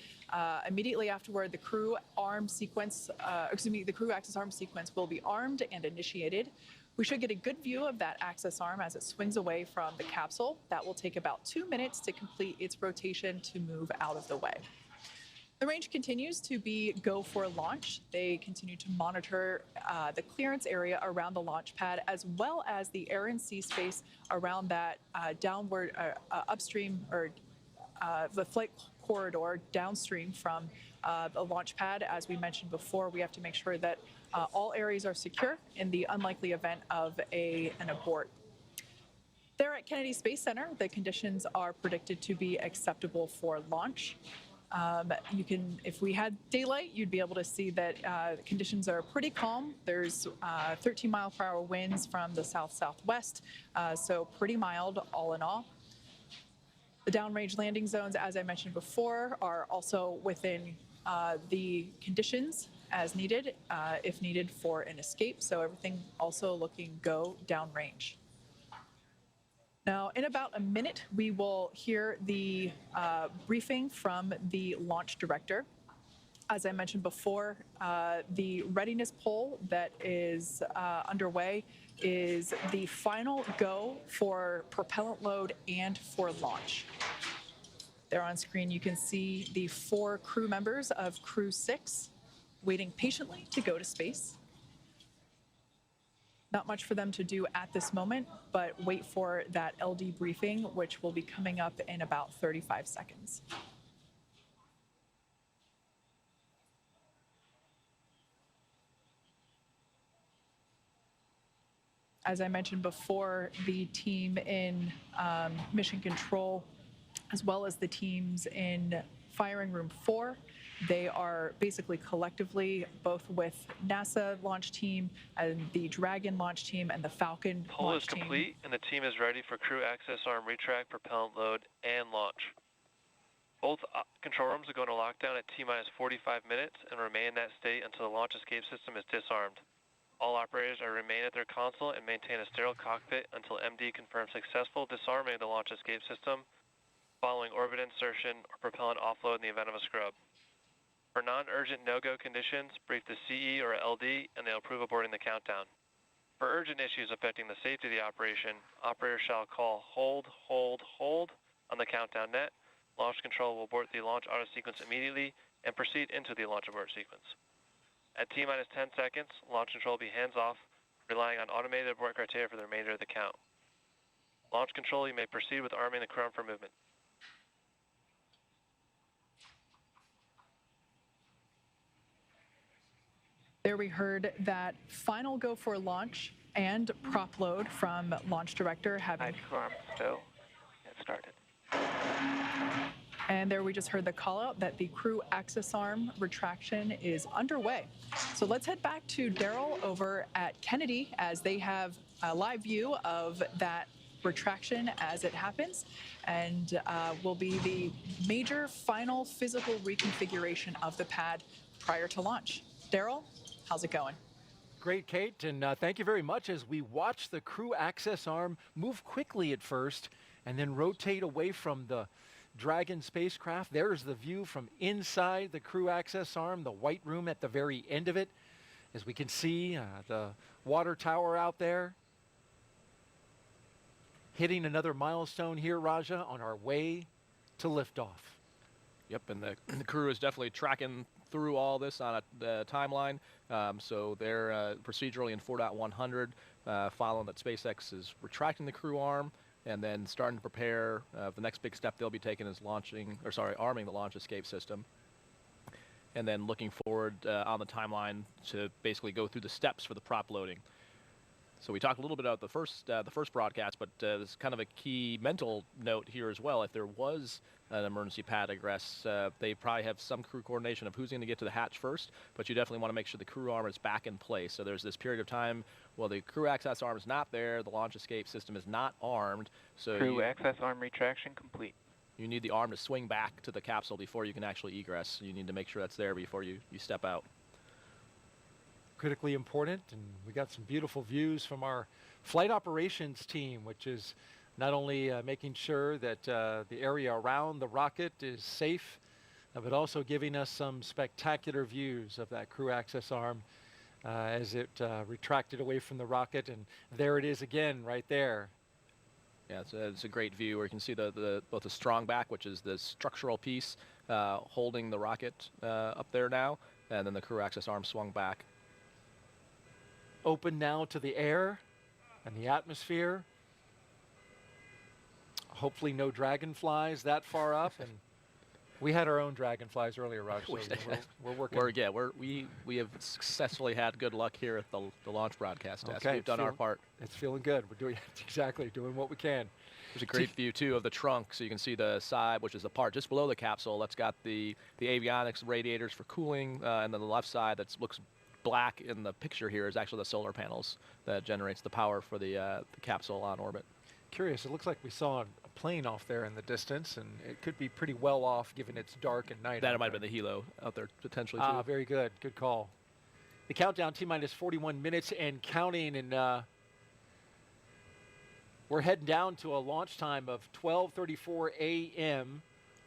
S14: immediately afterward, the crew access arm sequence will be armed and initiated. We should get a good view of that access arm as it swings away from the capsule. That will take about 2 minutes to complete its rotation to move out of the way. The range continues to be go for launch. They continue to monitor the clearance area around the launch pad, as well as the air and sea space around that downward upstream, or the flight corridor downstream from the launch pad. As we mentioned before, we have to make sure that all areas are secure in the unlikely event of an abort. There at Kennedy Space Center, the conditions are predicted to be acceptable for launch. You can, if we had daylight, you'd be able to see that conditions are pretty calm. There's 13-mile-per-hour winds from the south-southwest, so pretty mild all in all. The downrange landing zones, as I mentioned before, are also within the conditions as needed, if needed for an escape. So everything also looking go downrange. Now, in about a minute, we will hear the briefing from the launch director. As I mentioned before, the readiness poll that is underway is the final go for propellant load and for launch. There on screen, you can see the 4 crew members of Crew 6 waiting patiently to go to space. Not much for them to do at this moment, but wait for that LD briefing, which will be coming up in about 35 seconds. As I mentioned before, the team in Mission Control, as well as the teams in Firing Room 4, they are basically collectively, both with NASA launch team and the Dragon launch team and the Falcon
S18: Poll
S14: launch
S18: is
S14: team.
S18: complete, and the team is ready for crew access arm retract, propellant load, and launch. Both control rooms are going to lockdown at T-minus 45 minutes and remain in that state until the launch escape system is disarmed. All operators are remain at their console and maintain a sterile cockpit until MD confirms successful disarming of the launch escape system following orbit insertion or propellant offload in the event of a scrub. For non-urgent no-go conditions, brief the CE or LD and they'll approve aborting the countdown. For urgent issues affecting the safety of the operation, operators shall call hold, hold, hold on the countdown net. Launch control will abort the launch auto sequence immediately and proceed into the launch abort sequence. At T-minus 10 seconds, launch control will be hands-off, relying on automated abort criteria for the remainder of the count. Launch control, you may proceed with arming the crew arm for movement.
S14: There we heard that final go for launch and prop load from launch director having.
S18: Crew arm, so get started.
S14: And there we just heard the call out that the crew access arm retraction is underway. So let's head back to Daryl over at Kennedy as they have a live view of that retraction as it happens, and will be the major final physical reconfiguration of the pad prior to launch. Daryl, how's it going?
S1: Great, Kate, and thank you very much as we watch the crew access arm move quickly at first and then rotate away from the Dragon spacecraft. There's the view from inside the crew access arm, the white room at the very end of it. As we can see the water tower out there. Hitting another milestone here, Raja, on our way to liftoff.
S6: Yep, and the crew is definitely tracking through all this on a timeline. So they're procedurally in 4.100, following that SpaceX is retracting the crew arm and then starting to prepare. The next big step they'll be taking is arming the launch escape system. And then looking forward on the timeline to basically go through the steps for the prop loading. So we talked a little bit about the first broadcast, but there's kind of a key mental note here as well. If there was an emergency pad egress, they probably have some crew coordination of who's going to get to the hatch first, but you definitely want to make sure the crew arm is back in place. So there's this period of time while the crew access arm is not there, the launch escape system is not armed. So
S18: Crew access arm retraction complete.
S6: You need the arm to swing back to the capsule before you can actually egress. You need to make sure that's there before you step out.
S1: Critically important, and we got some beautiful views from our flight operations team, which is not only making sure that the area around the rocket is safe, but also giving us some spectacular views of that crew access arm as it retracted away from the rocket, and there it is again right there.
S6: Yeah, it's a great view where you can see both the strong back, which is the structural piece holding the rocket up there now, and then the crew access arm swung back.
S1: Open now to the air and the atmosphere. Hopefully no dragonflies that far up, and We had our own dragonflies earlier, Raj. So we're working.
S6: We have successfully had good luck here at the launch broadcast desk.
S1: Okay,
S6: We've done our part.
S1: It's feeling good. We're doing doing what we can.
S6: There's a great view too of the trunk, so you can see the side, which is the part just below the capsule. That's got the avionics radiators for cooling, and then the left side that looks black in the picture here is actually the solar panels that generates the power for the capsule on orbit.
S1: Curious. It looks like we saw a plane off there in the distance, and it could be pretty well off given it's dark and night.
S6: That might have been the helo out there potentially too.
S1: Ah, very good. Good call. The countdown T-minus 41 minutes and counting, and we're heading down to a launch time of 12:34 a.m.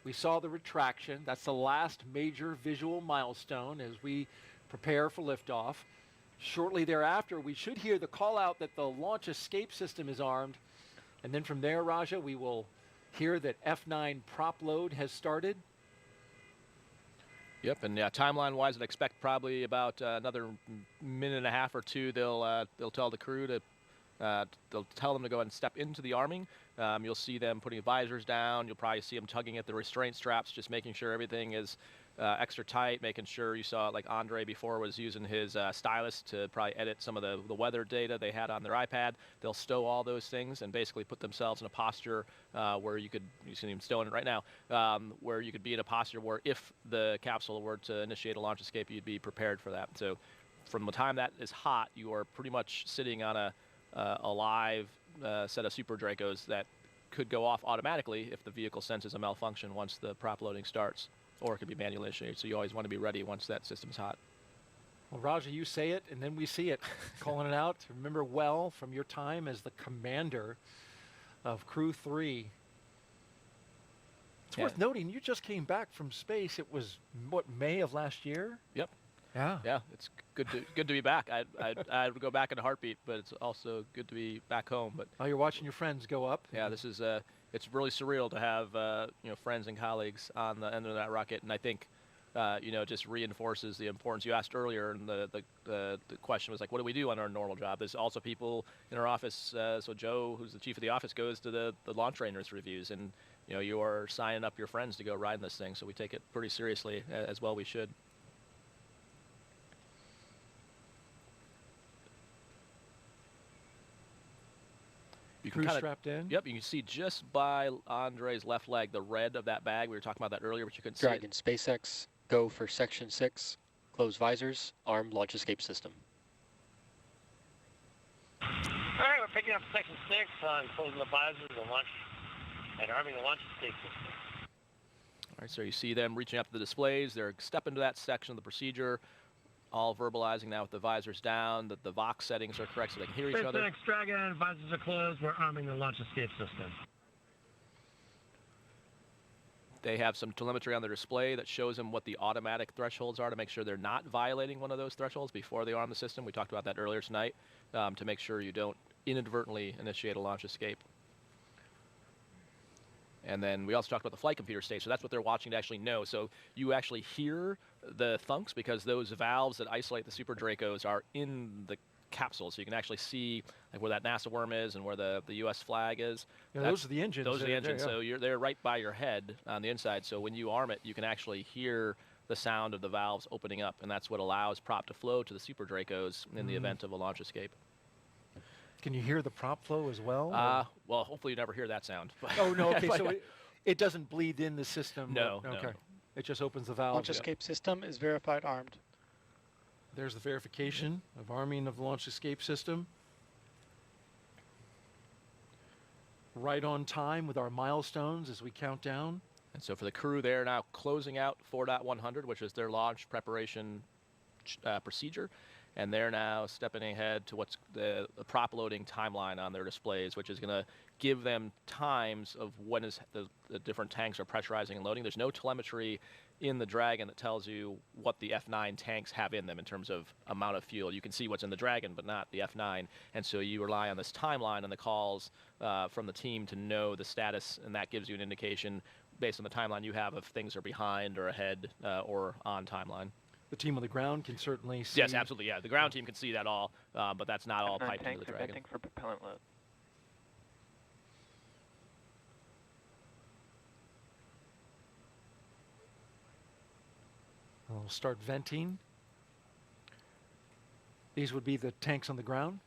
S1: We saw the retraction. That's the last major visual milestone as we prepare for liftoff. Shortly thereafter, we should hear the call out that the launch escape system is armed. And then from there, Raja, we will hear that F9 prop load has started.
S6: Yep, and timeline-wise, I'd expect probably about another minute and a half or two. They'll tell the crew to they'll tell them to go ahead and step into the arming. You'll see them putting visors down. You'll probably see them tugging at the restraint straps, just making sure everything is extra tight, making sure you saw, like Andrey before was using his stylus to probably edit some of the weather data they had on their iPad. They'll stow all those things and basically put themselves in a posture where you see them stowing it right now, where you could be in a posture where if the capsule were to initiate a launch escape, you'd be prepared for that. So from the time that is hot, you are pretty much sitting on a live set of Super Dracos that could go off automatically if the vehicle senses a malfunction once the prop loading starts, or it could be manually initiated. So you always want to be ready once that system's hot.
S1: Well, Raja, you say it, and then we see it. Calling it out. Remember well from your time as the commander of Crew 3. It's worth noting, you just came back from space. It was, what, May of last year?
S6: Yep.
S1: Yeah.
S6: Yeah, it's good to be back. I'd go back in a heartbeat, but it's also good to be back home. But
S1: oh, you're watching your friends go up.
S6: Yeah, this is it's really surreal to have friends and colleagues on the end of that rocket, and I think just reinforces the importance. You asked earlier, and the question was like, what do we do on our normal job? There's also people in our office. So Joe, who's the chief of the office, goes to the launch trainers reviews, and you are signing up your friends to go ride in this thing. So we take it pretty seriously, as well we should. You
S1: Crew strapped in?
S6: Yep, you can see just by Andrey's left leg, the red of that bag. We were talking about that earlier, but you couldn't
S7: Dragon
S6: see it.
S7: SpaceX, go for Section 6, close visors, armed launch escape system.
S4: All right, we're picking up Section 6 on closing the visors and arming the launch escape system.
S6: All right, so you see them reaching up to the displays. They're stepping into that section of the procedure, all verbalizing now with the visors down, that the Vox settings are correct so they can hear each other.
S4: SpaceX Dragon, visors are closed. We're arming the launch escape system.
S6: They have some telemetry on their display that shows them what the automatic thresholds are to make sure they're not violating one of those thresholds before they arm the system. We talked about that earlier tonight, to make sure you don't inadvertently initiate a launch escape. And then we also talked about the flight computer stage, so that's what they're watching to actually know. So you actually hear the thunks because those valves that isolate the Super Dracos are in the capsule, so you can actually see like where that NASA worm is and where the U.S. flag is.
S1: Yeah, those are the engines.
S6: Those are the engines,
S1: there, yeah.
S6: So they're right by your head on the inside. So when you arm it, you can actually hear the sound of the valves opening up, and that's what allows prop to flow to the Super Dracos in the event of a launch escape.
S1: Can you hear the prop flow as well?
S6: Well, hopefully you never hear that sound.
S1: Oh, no, okay, so it doesn't bleed in the system?
S6: No,
S1: okay.
S6: No.
S1: It just opens the valve.
S19: Launch escape system is verified armed.
S1: There's the verification of arming of the launch escape system. Right on time with our milestones as we count down.
S6: And so for the crew, they're now closing out 4.100, which is their launch preparation procedure. And they're now stepping ahead to what's the prop loading timeline on their displays, which is going to give them times of when is the different tanks are pressurizing and loading. There's no telemetry in the Dragon that tells you what the F9 tanks have in them in terms of amount of fuel. You can see what's in the Dragon, but not the F9. And so you rely on this timeline and the calls from the team to know the status, and that gives you an indication based on the timeline you have if things are behind or ahead or on timeline.
S1: The team on the ground can certainly see.
S6: Yes, absolutely. Yeah, the ground team can see that all, but that's not all piped into the Dragon.
S18: Venting for propellant load.
S1: We'll start venting. These would be the tanks on the ground?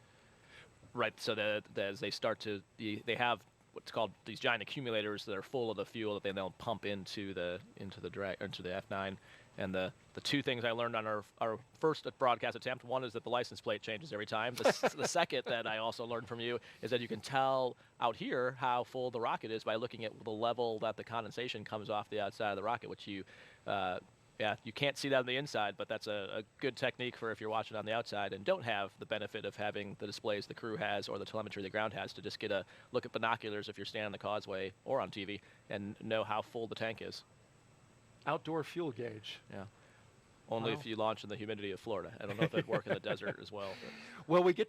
S6: Right, so as they start to, they have what's called these giant accumulators that are full of the fuel that they then pump into the F9. And the two things I learned on our first broadcast attempt, one is that the license plate changes every time. The second that I also learned from you is that you can tell out here how full the rocket is by looking at the level that the condensation comes off the outside of the rocket, which you can't see that on the inside, but that's a good technique for if you're watching on the outside and don't have the benefit of having the displays the crew has or the telemetry the ground has, to just get a look at binoculars if you're standing on the causeway or on TV and know how full the tank is.
S1: Outdoor fuel gauge.
S6: Yeah. Only if you launch in the humidity of Florida. I don't know if it'd work in the desert as well. But.
S1: Well, we get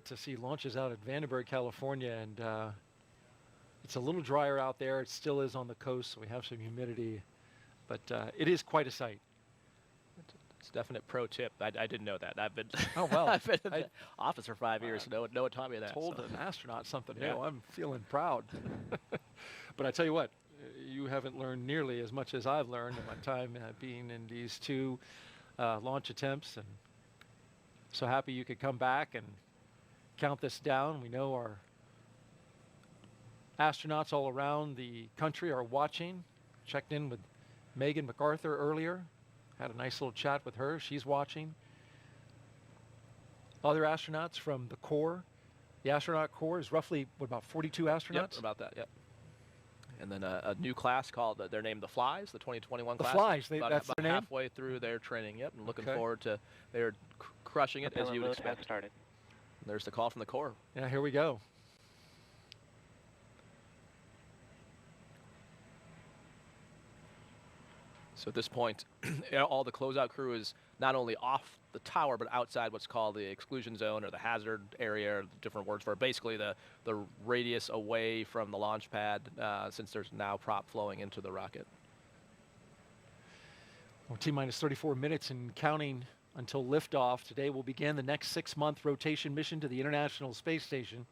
S1: to see launches out at Vandenberg, California, and it's a little drier out there. It still is on the coast, so we have some humidity. But it is quite a sight.
S6: It's a definite pro tip. I didn't know that. I've been
S1: I've
S6: been in the office for 5 years. No one taught me that.
S1: Told an astronaut something
S6: Yeah.
S1: new. I'm feeling proud. But I tell you what, you haven't learned nearly as much as I've learned in my time being in these two launch attempts. And so happy you could come back and count this down. We know our astronauts all around the country are watching. Checked in with Megan MacArthur earlier, had a nice little chat with her. She's watching. Other astronauts from the Corps. The astronaut Corps is roughly, about 42 astronauts?
S6: Yep, about that, yep. And then a new class called, they're named the Flies, the 2021 class.
S1: The Flies,
S6: that's
S1: their name?
S6: halfway through their training, yep, and looking forward to, they're crushing it as you would expect.
S18: Started.
S6: And there's the call from the Corps.
S1: Yeah, here we go.
S6: So at this point, all the closeout crew is not only off the tower, but outside what's called the exclusion zone or the hazard area, or different words for it. Basically the radius away from the launch pad, since there's now prop flowing into the rocket.
S1: Well, T-minus 34 minutes and counting until liftoff. Today will begin the next 6-month rotation mission to the International Space Station.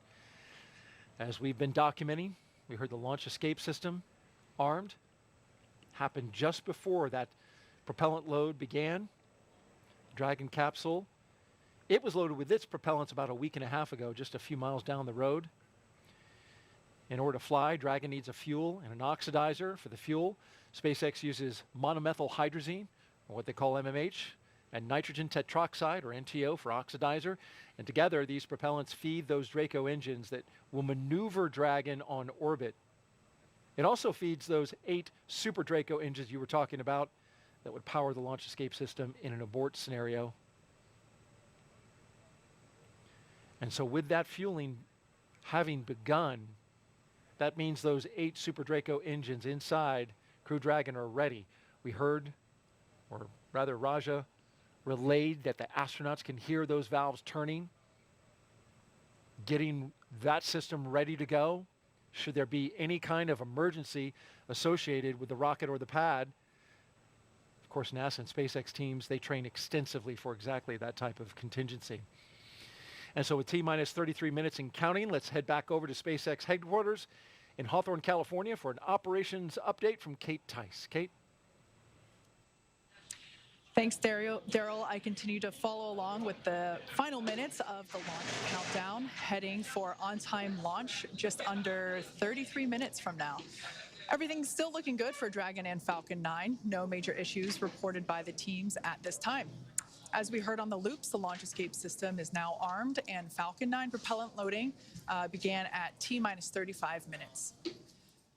S1: As we've been documenting, we heard the launch escape system armed. Happened just before that propellant load began. Dragon capsule. It was loaded with its propellants about a week and a half ago, just a few miles down the road. In order to fly, Dragon needs a fuel and an oxidizer for the fuel. SpaceX uses monomethyl hydrazine, or what they call MMH, and nitrogen tetroxide, or NTO, for oxidizer. And together, these propellants feed those Draco engines that will maneuver Dragon on orbit. It also feeds those 8 Super Draco engines you were talking about that would power the launch escape system in an abort scenario. And so with that fueling having begun, that means those 8 Super Draco engines inside Crew Dragon are ready. We heard, or rather Raja relayed, that the astronauts can hear those valves turning, getting that system ready to go. Should there be any kind of emergency associated with the rocket or the pad. Of course, NASA and SpaceX teams, they train extensively for exactly that type of contingency. And so with T-minus 33 minutes and counting, let's head back over to SpaceX headquarters in Hawthorne, California for an operations update from Kate Tice. Kate?
S14: Thanks, Daryl. I continue to follow along with the final minutes of the launch countdown, heading for on-time launch just under 33 minutes from now. Everything's still looking good for Dragon and Falcon 9. No major issues reported by the teams at this time. As we heard on the loops, the launch escape system is now armed, and Falcon 9 propellant loading began at T-minus 35 minutes.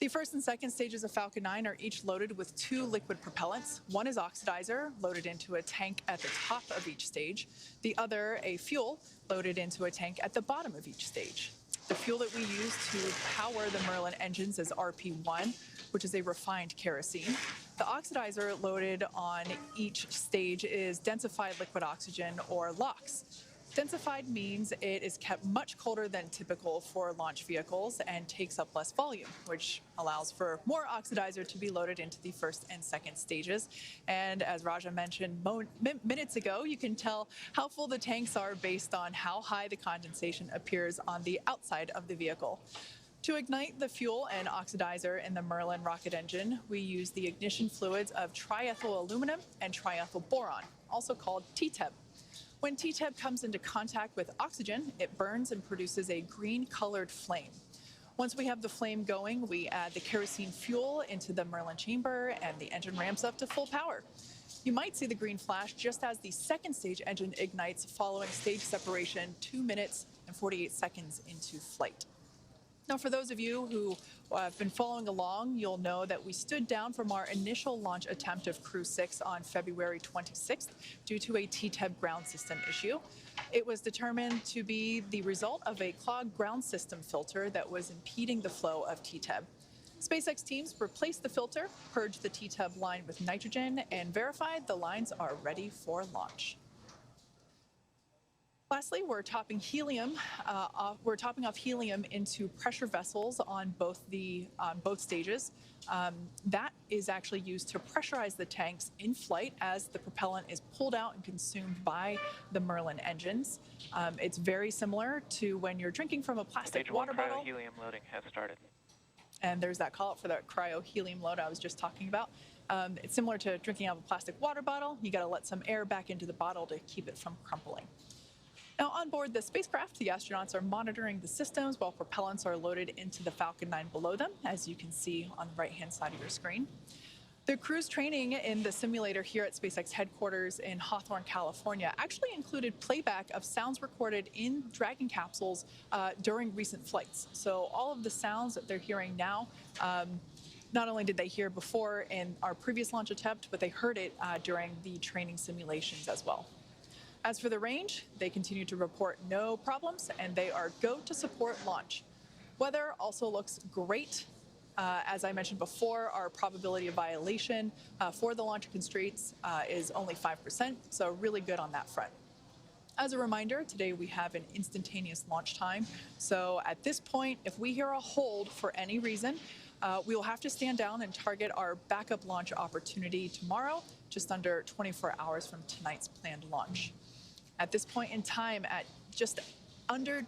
S14: The first and second stages of Falcon 9 are each loaded with 2 liquid propellants. One is oxidizer, loaded into a tank at the top of each stage. The other, a fuel, loaded into a tank at the bottom of each stage. The fuel that we use to power the Merlin engines is RP1, which is a refined kerosene. The oxidizer loaded on each stage is densified liquid oxygen, or LOX. Densified means it is kept much colder than typical for launch vehicles and takes up less volume, which allows for more oxidizer to be loaded into the first and second stages. And as Raja mentioned minutes ago, you can tell how full the tanks are based on how high the condensation appears on the outside of the vehicle. To ignite the fuel and oxidizer in the Merlin rocket engine, we use the ignition fluids of triethyl aluminum and triethyl boron, also called TTEB. When TTEB comes into contact with oxygen, it burns and produces a green-colored flame. Once we have the flame going, we add the kerosene fuel into the Merlin chamber and the engine ramps up to full power. You might see the green flash just as the second stage engine ignites following stage separation 2 minutes and 48 seconds into flight. Now, for those of you who have been following along, you'll know that we stood down from our initial launch attempt of Crew 6 on February 26th due to a TTEB ground system issue. It was determined to be the result of a clogged ground system filter that was impeding the flow of TTEB. SpaceX teams replaced the filter, purged the TTEB line with nitrogen, and verified the lines are ready for launch. Lastly, we're topping off helium into pressure vessels on both stages. That is actually used to pressurize the tanks in flight as the propellant is pulled out and consumed by the Merlin engines. It's very similar to when you're drinking from a plastic water bottle.
S18: Helium loading has started.
S14: And there's that call out for that cryo-helium load I was just talking about. It's similar to drinking out of a plastic water bottle. You got to let some air back into the bottle to keep it from crumpling. Now, on board the spacecraft, the astronauts are monitoring the systems while propellants are loaded into the Falcon 9 below them, as you can see on the right-hand side of your screen. The crew's training in the simulator here at SpaceX headquarters in Hawthorne, California, actually included playback of sounds recorded in Dragon capsules during recent flights. So all of the sounds that they're hearing now, not only did they hear before in our previous launch attempt, but they heard it during the training simulations as well. As for the range, they continue to report no problems, and they are go to support launch. Weather also looks great. As I mentioned before, our probability of violation for the launch constraints is only 5%, so really good on that front. As a reminder, today we have an instantaneous launch time. So at this point, if we hear a hold for any reason, we will have to stand down and target our backup launch opportunity tomorrow, just under 24 hours from tonight's planned launch. At this point in time, at just under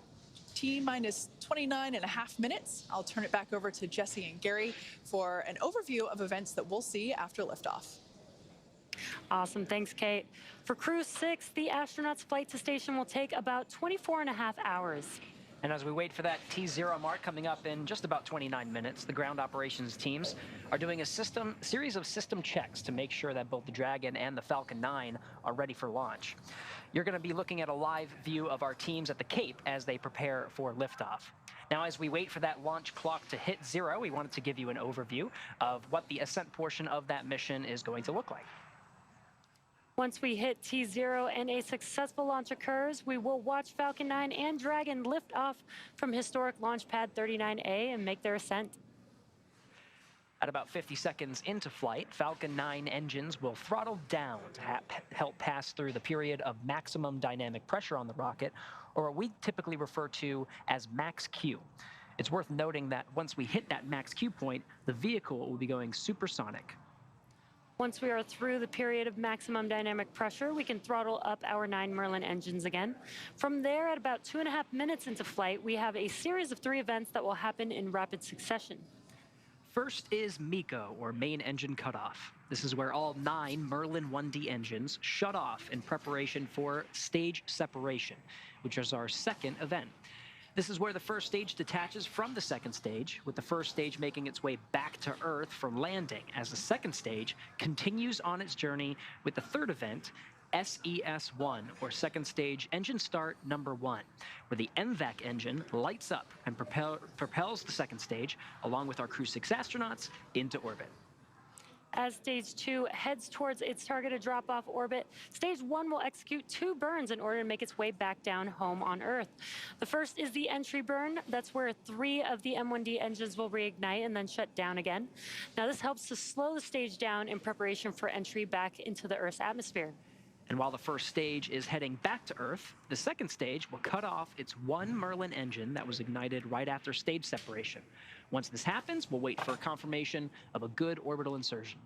S14: T-minus 29.5 minutes, I'll turn it back over to Jesse and Gary for an overview of events that we'll see after liftoff.
S12: Awesome. Thanks, Kate. For Crew 6, the astronauts' flight to station will take about 24.5 hours.
S11: And as we wait for that T0 mark coming up in just about 29 minutes, the ground operations teams are doing a series of system checks to make sure that both the Dragon and the Falcon 9 are ready for launch. You're going to be looking at a live view of our teams at the Cape as they prepare for liftoff. Now, as we wait for that launch clock to hit 0, we wanted to give you an overview of what the ascent portion of that mission is going to look like.
S12: Once we hit T0 and a successful launch occurs, we will watch Falcon 9 and Dragon lift off from historic launch pad 39A and make their ascent.
S11: At about 50 seconds into flight, Falcon 9 engines will throttle down to help pass through the period of maximum dynamic pressure on the rocket, or what we typically refer to as max Q. It's worth noting that once we hit that max Q point, the vehicle will be going supersonic.
S12: Once we are through the period of maximum dynamic pressure, we can throttle up our 9 Merlin engines again. From there, at about 2.5 minutes into flight, we have a series of 3 events that will happen in rapid succession.
S11: First is MECO, or main engine cutoff. This is where all 9 Merlin 1D engines shut off in preparation for stage separation, which is our second event. This is where the first stage detaches from the second stage, with the first stage making its way back to Earth from landing, as the second stage continues on its journey with the third event, SES-1, or second stage engine start number 1, where the MVAC engine lights up and propels the second stage, along with our Crew 6 astronauts, into orbit.
S12: As Stage 2 heads towards its targeted drop-off orbit, Stage 1 will execute 2 burns in order to make its way back down home on Earth. The first is the entry burn. That's where 3 of the M1D engines will reignite and then shut down again. Now, this helps to slow the stage down in preparation for entry back into the Earth's atmosphere.
S11: And while the first stage is heading back to Earth, the second stage will cut off its 1 Merlin engine that was ignited right after stage separation. Once this happens, we'll wait for confirmation of a good orbital insertion.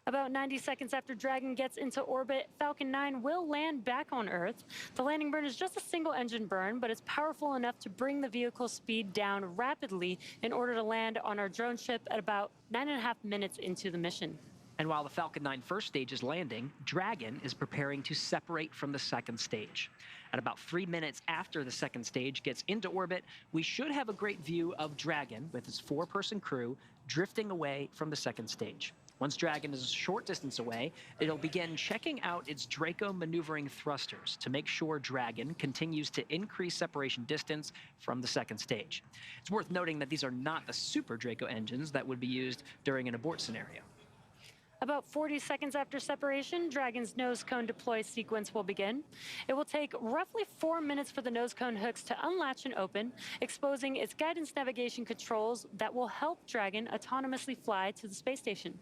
S12: About 90 seconds after Dragon gets into orbit, Falcon 9 will land back on Earth. The landing burn is just a single engine burn, but it's powerful enough to bring the vehicle's speed down rapidly in order to land on our drone ship at about 9.5 minutes into the mission.
S11: And while the Falcon 9 first stage is landing, Dragon is preparing to separate from the second stage. At about 3 minutes after the second stage gets into orbit, we should have a great view of Dragon with its 4-person crew drifting away from the second stage. Once Dragon is a short distance away, it'll begin checking out its Draco maneuvering thrusters to make sure Dragon continues to increase separation distance from the second stage. It's worth noting that these are not the Super Draco engines that would be used during an abort scenario.
S12: About 40 seconds after separation, Dragon's nose cone deploy sequence will begin. It will take roughly 4 minutes for the nose cone hooks to unlatch and open, exposing its guidance navigation controls that will help Dragon autonomously fly to the space station.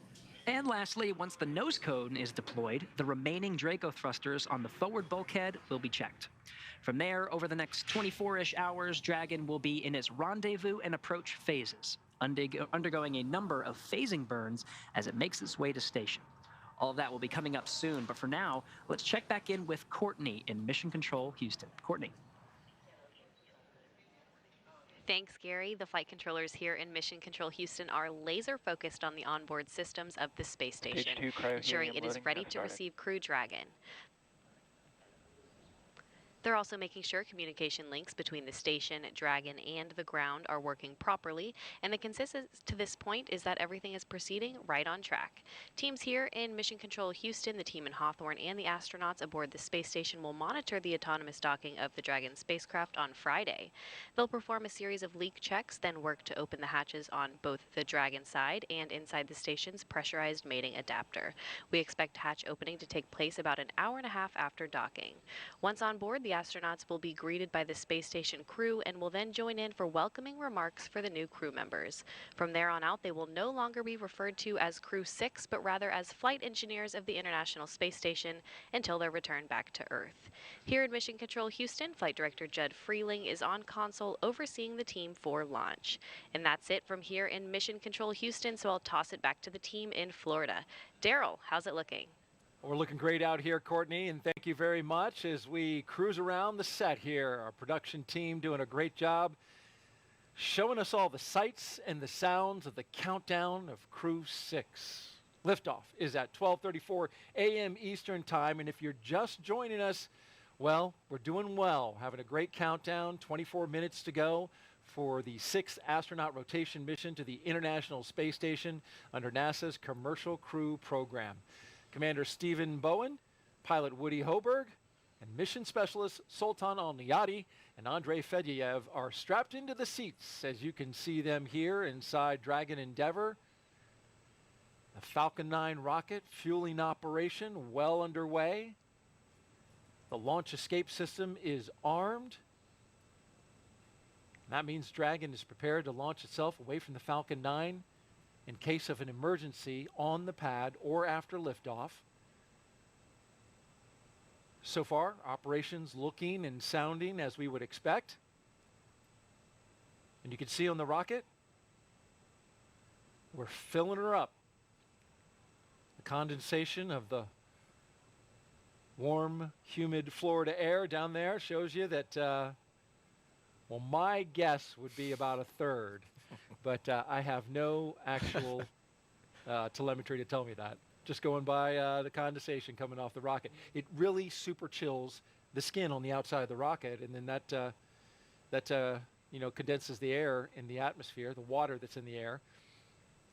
S11: And lastly, once the nose cone is deployed, the remaining Draco thrusters on the forward bulkhead will be checked. From there, over the next 24-ish hours, Dragon will be in its rendezvous and approach phases, undergoing a number of phasing burns as it makes its way to station. All of that will be coming up soon, but for now, let's check back in with Courtney in Mission Control Houston. Courtney.
S8: Thanks, Gary. The flight controllers here in Mission Control Houston are laser focused on the onboard systems of the space station, ensuring it is ready to receive Crew Dragon. They're also making sure communication links between the station, Dragon, and the ground are working properly, and the consensus to this point is that everything is proceeding right on track. Teams here in Mission Control Houston, the team in Hawthorne, and the astronauts aboard the space station will monitor the autonomous docking of the Dragon spacecraft on Friday. They'll perform a series of leak checks, then work to open the hatches on both the Dragon side and inside the station's pressurized mating adapter. We expect hatch opening to take place about an hour and a half after docking. Once on board, the astronauts will be greeted by the space station crew and will then join in for welcoming remarks for the new crew members. From there on out, they will no longer be referred to as Crew 6, but rather as flight engineers of the International Space Station until their return back to Earth. Here in Mission Control Houston, Flight Director Judd Freeling is on console overseeing the team for launch. And that's it from here in Mission Control Houston, so I'll toss it back to the team in Florida. Daryl, how's it looking?
S1: We're looking great out here, Courtney, and thank you very much as we cruise around the set here. Our production team doing a great job showing us all the sights and the sounds of the countdown of Crew 6. Liftoff is at 12:34 a.m. Eastern Time, and if you're just joining us, well, we're doing well. Having a great countdown, 24 minutes to go for the 6th astronaut rotation mission to the International Space Station under NASA's Commercial Crew Program. Commander Stephen Bowen, pilot Woody Hoburg, and mission specialists Sultan Alneyadi and Andrey Fedyaev are strapped into the seats, as you can see them here inside Dragon Endeavour. The Falcon 9 rocket fueling operation well underway. The launch escape system is armed. That means Dragon is prepared to launch itself away from the Falcon 9 in case of an emergency on the pad or after liftoff. So far, operations looking and sounding as we would expect. And you can see on the rocket, we're filling her up. The condensation of the warm, humid Florida air down there shows you that, well, my guess would be about a third. But I have no actual telemetry to tell me that. Just going by the condensation coming off the rocket. It really super chills the skin on the outside of the rocket, and then that condenses the air in the atmosphere, the water that's in the air.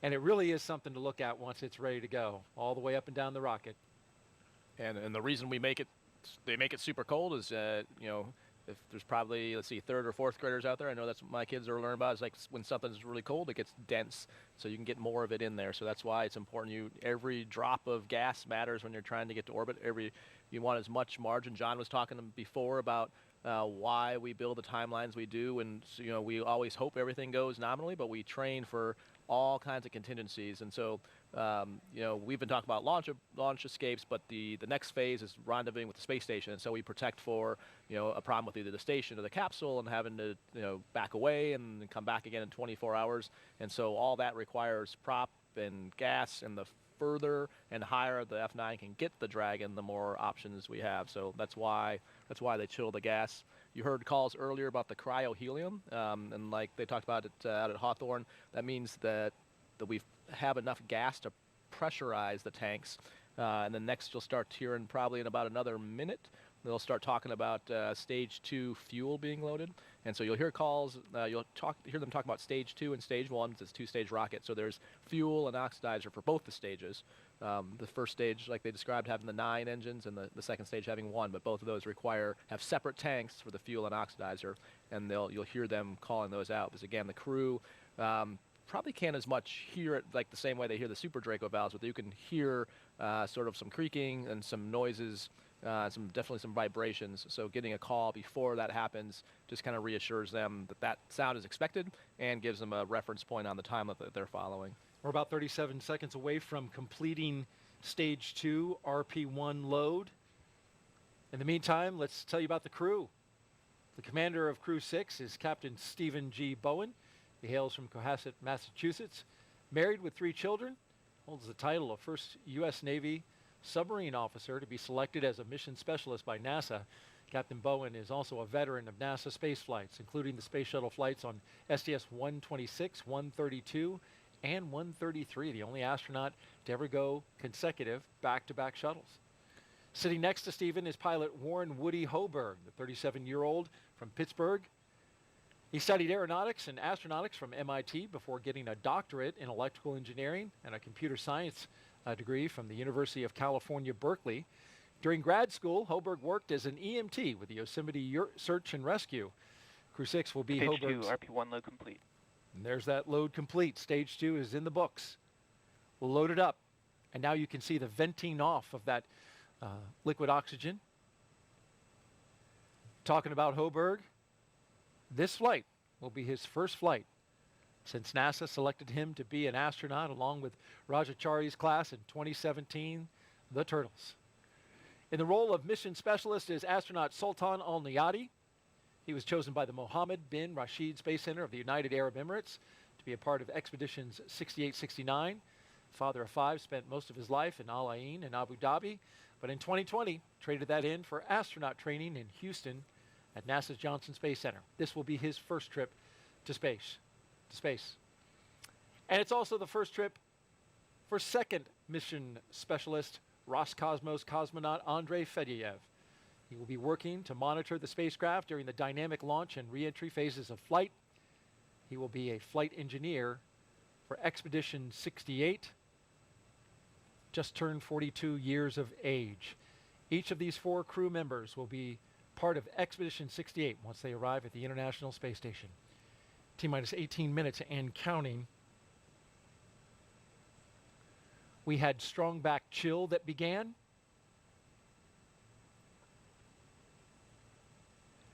S1: And it really is something to look at once it's ready to go, all the way up and down the rocket.
S6: And the reason they make it super cold is, if there's probably, let's see, 3rd or 4th graders out there, I know that's what my kids are learning about. It's like when something's really cold, it gets dense, so you can get more of it in there. So that's why it's important. Every drop of gas matters when you're trying to get to orbit. You want as much margin. John was talking before about why we build the timelines we do, and so, we always hope everything goes nominally, but we train for all kinds of contingencies. And so we've been talking about launch escapes, but the next phase is rendezvousing with the space station. And so we protect for a problem with either the station or the capsule and having to back away and then come back again in 24 hours. And so all that requires prop and gas, and the further and higher the F9 can get the Dragon, the more options we have. So that's why they chill the gas. You heard calls earlier about the cryohelium, and like they talked about it out at Hawthorne. That means that we have enough gas to pressurize the tanks. And then next you'll start hearing probably in about another minute, they'll start talking about stage 2 fuel being loaded. And so you'll hear calls, you'll hear them talk about stage 2 and stage 1. It's a 2-stage rocket. So there's fuel and oxidizer for both the stages. The first stage, like they described, having the 9 engines, and the second stage having 1. But both of those have separate tanks for the fuel and oxidizer. And you'll hear them calling those out. Because again, the crew probably can't as much hear it like the same way they hear the Super Draco valves, but you can hear sort of some creaking and some noises, definitely some vibrations. So getting a call before that happens just kind of reassures them that sound is expected and gives them a reference point on the time that they're following.
S1: We're about 37 seconds away from completing stage 2 RP1 load. In the meantime, let's tell you about the crew. The commander of Crew 6 is Captain Stephen G. Bowen. He hails from Cohasset, Massachusetts. Married with 3 children, holds the title of first U.S. Navy submarine officer to be selected as a mission specialist by NASA. Captain Bowen is also a veteran of NASA space flights, including the space shuttle flights on STS-126, 132, and 133, the only astronaut to ever go consecutive back-to-back shuttles. Sitting next to Stephen is pilot Warren Woody Hoburg, the 37-year-old from Pittsburgh. He studied aeronautics and astronautics from MIT before getting a doctorate in electrical engineering and a computer science degree from the University of California, Berkeley. During grad school, Hoburg worked as an EMT with the Yosemite Search and Rescue. Crew 6 will be
S15: Stage
S1: Hoburg's...
S15: 2, RP1 load complete.
S1: And there's that load complete. Stage 2 is in the books. We'll load it up. And now you can see the venting off of that liquid oxygen. Talking about Hoburg, this flight will be his first flight since NASA selected him to be an astronaut along with Rajachari's class in 2017, the Turtles. In the role of mission specialist is astronaut Sultan Alneyadi. He was chosen by the Mohammed bin Rashid Space Center of the United Arab Emirates to be a part of expeditions 68-69. Father of 5, spent most of his life in Al Ain and Abu Dhabi, but in 2020 traded that in for astronaut training in Houston at NASA's Johnson Space Center. This will be his first trip to space. And it's also the first trip for second mission specialist Roscosmos cosmonaut Andrey Fedyaev. He will be working to monitor the spacecraft during the dynamic launch and re-entry phases of flight. He will be a flight engineer for Expedition 68, just turned 42 years of age. Each of these 4 crew members will be part of Expedition 68 once they arrive at the International Space Station. T-minus 18 minutes and counting. We had strong back chill that began.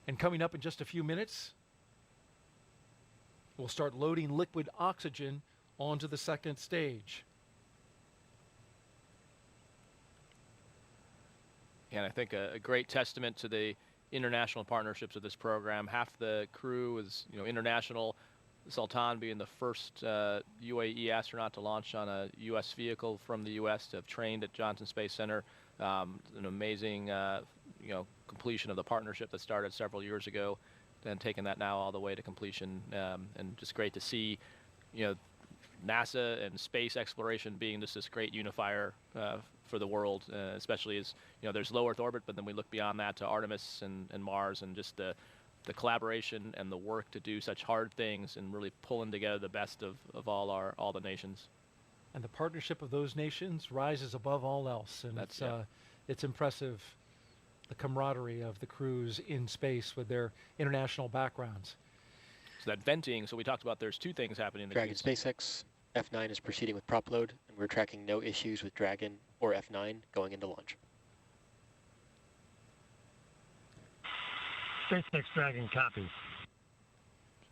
S1: And coming up in just a few minutes, we'll start loading liquid oxygen onto the second stage.
S6: And I think a great testament to the international partnerships of this program. Half the crew is, international. Sultan being the first UAE astronaut to launch on a U.S. vehicle from the U.S. to have trained at Johnson Space Center. An amazing, completion of the partnership that started several years ago, and taking that now all the way to completion. And just great to see, NASA and space exploration being just this great unifier for the world, especially as, there's low Earth orbit, but then we look beyond that to Artemis and Mars, and just the collaboration and the work to do such hard things and really pulling together the best of all the nations.
S1: And the partnership of those nations rises above all else. And it's impressive, the camaraderie of the crews in space with their international backgrounds.
S6: So that venting, so we talked about there's 2 things happening.
S7: Dragon SpaceX F9 is proceeding with prop load, and we're tracking no issues with Dragon or F9 going into launch.
S4: SpaceX Dragon copy.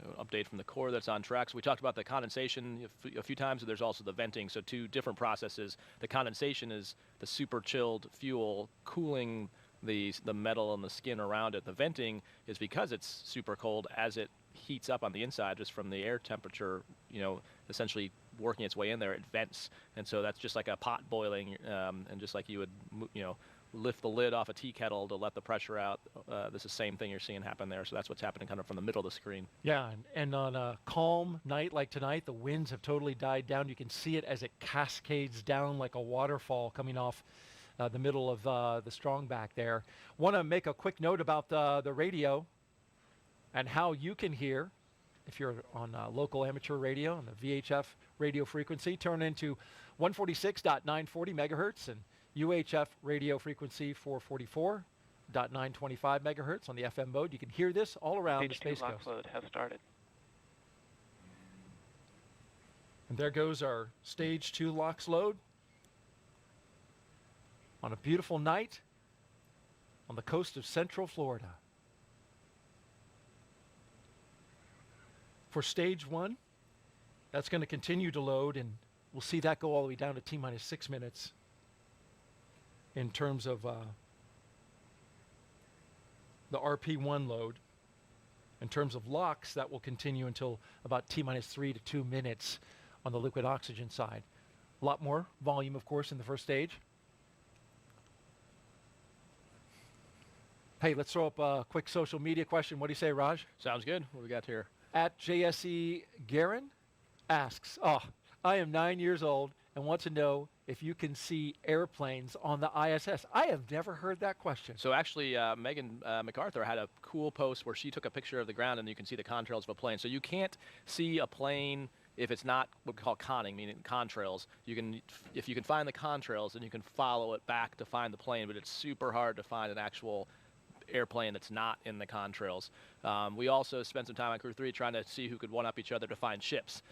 S6: So an update from the core that's on track. So we talked about the condensation a few times, and there's also the venting. So 2 different processes. The condensation is the super chilled fuel cooling the metal and the skin around it. The venting is because it's super cold, as it heats up on the inside just from the air temperature, essentially working its way in there, it vents, and so that's just like a pot boiling, and just like you would, lift the lid off a tea kettle to let the pressure out. This is the same thing you're seeing happen there. So that's what's happening kind of from the middle of the screen.
S1: Yeah, and on a calm night like tonight, the winds have totally died down. You can see it as it cascades down like a waterfall coming off the middle of the strong back there. Want to make a quick note about the radio and how you can hear. If you're on local amateur radio on the VHF radio frequency, turn into 146.940 megahertz and UHF radio frequency 444.925 megahertz on the FM mode. You can hear this all around the Space Coast.
S18: Stage 2 lock load has started.
S1: And there goes our Stage 2 LOX load on a beautiful night on the coast of Central Florida. For Stage 1, that's going to continue to load, and we'll see that go all the way down to T-minus 6 minutes. In terms of the RP1 load. In terms of LOX, that will continue until about T-minus 3 to 2 minutes on the liquid oxygen side. A lot more volume, of course, in the first stage. Hey, let's throw up a quick social media question. What do you say, Raj?
S6: Sounds good. What do we got here?
S1: At JSE Garin asks, I am 9 years old and want to know if you can see airplanes on the ISS. I have never heard that question.
S6: So actually, Megan MacArthur had a cool post where she took a picture of the ground and you can see the contrails of a plane. So you can't see a plane if it's not what we call conning, meaning contrails. If you can find the contrails, then you can follow it back to find the plane, but it's super hard to find an actual airplane that's not in the contrails. We also spent some time on Crew 3 trying to see who could one-up each other to find ships.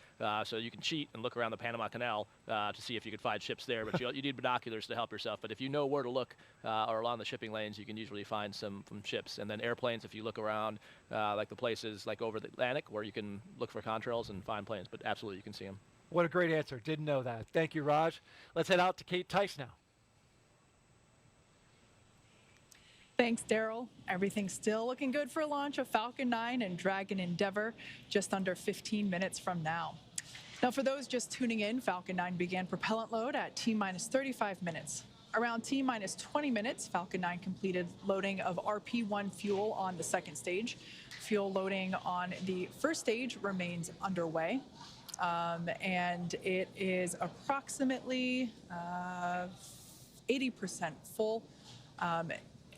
S6: So you can cheat and look around the Panama Canal to see if you could find ships there, but you need binoculars to help yourself. But if you know where to look or along the shipping lanes, you can usually find some ships. And then airplanes, if you look around like the places like over the Atlantic where you can look for contrails and find planes, but absolutely you can see them.
S1: What a great answer. Didn't know that. Thank you, Raj. Let's head out to Kate Tice now.
S14: Thanks, Daryl. Everything's still looking good for launch of Falcon 9 and Dragon Endeavour just under 15 minutes from now. Now, for those just tuning in, Falcon 9 began propellant load at T-minus 35 minutes. Around T-minus 20 minutes, Falcon 9 completed loading of RP1 fuel on the second stage. Fuel loading on the first stage remains underway, and it is approximately 80% full.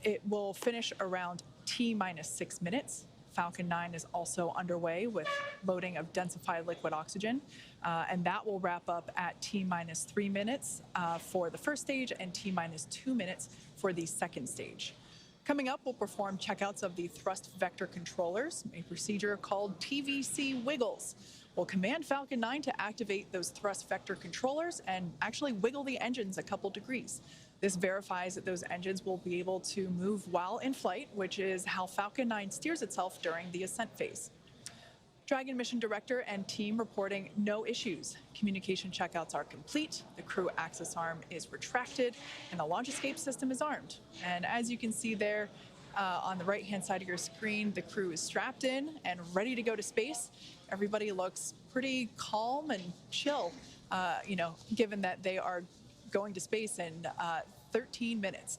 S14: It will finish around T-minus 6 minutes. Falcon 9 is also underway with loading of densified liquid oxygen, and that will wrap up at T-minus 3 minutes for the first stage and T-minus 2 minutes for the second stage. Coming up, we'll perform checkouts of the thrust vector controllers, a procedure called TVC wiggles. We'll command Falcon 9 to activate those thrust vector controllers and actually wiggle the engines a couple degrees. This verifies that those engines will be able to move while in flight, which is how Falcon 9 steers itself during the ascent phase. Dragon Mission Director and team reporting no issues. Communication checkouts are complete, the crew access arm is retracted, and the launch escape system is armed. And as you can see there on the right-hand side of your screen, the crew is strapped in and ready to go to space. Everybody looks pretty calm and chill, given that they are going to space in 13 minutes.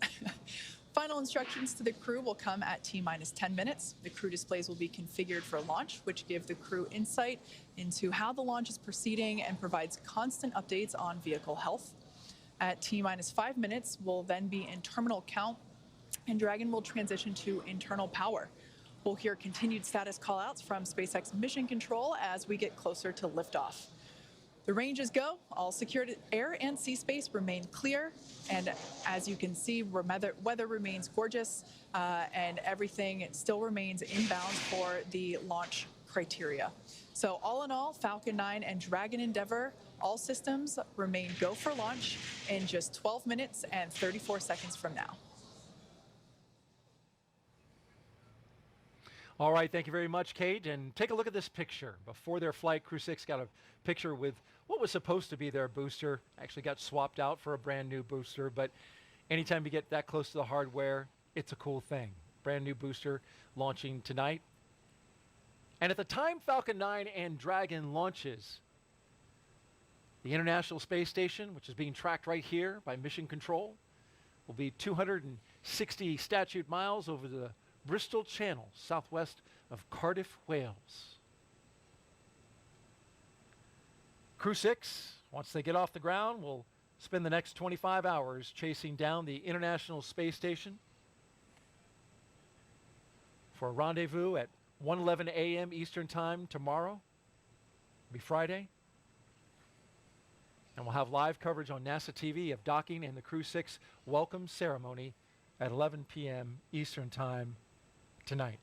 S14: Final instructions to the crew will come at T-minus 10 minutes. The crew displays will be configured for launch, which give the crew insight into how the launch is proceeding and provides constant updates on vehicle health. At T-minus 5 minutes, we'll then be in terminal count, and Dragon will transition to internal power. We'll hear continued status callouts from SpaceX Mission Control as we get closer to liftoff. The ranges go, all secured air and sea space remain clear, and as you can see, weather remains gorgeous, and everything still remains inbound for the launch criteria. So all in all, Falcon 9 and Dragon Endeavour, all systems remain go for launch in just 12 minutes and 34 seconds from now.
S1: All right, thank you very much, Kate. And take a look at this picture. Before their flight, Crew 6 got a picture with what was supposed to be their booster. Actually got swapped out for a brand new booster, but anytime you get that close to the hardware, it's a cool thing. Brand new booster launching tonight. And at the time Falcon 9 and Dragon launches, The International Space Station, which is being tracked right here by Mission Control, will be 260 statute miles over the Bristol Channel, southwest of Cardiff, Wales. Crew 6, once they get off the ground, will spend the next 25 hours chasing down the International Space Station for a rendezvous at 1:11 a.m. Eastern Time tomorrow. It'll be Friday. And we'll have live coverage on NASA TV of docking and the Crew 6 welcome ceremony at 11 p.m. Eastern Time tonight.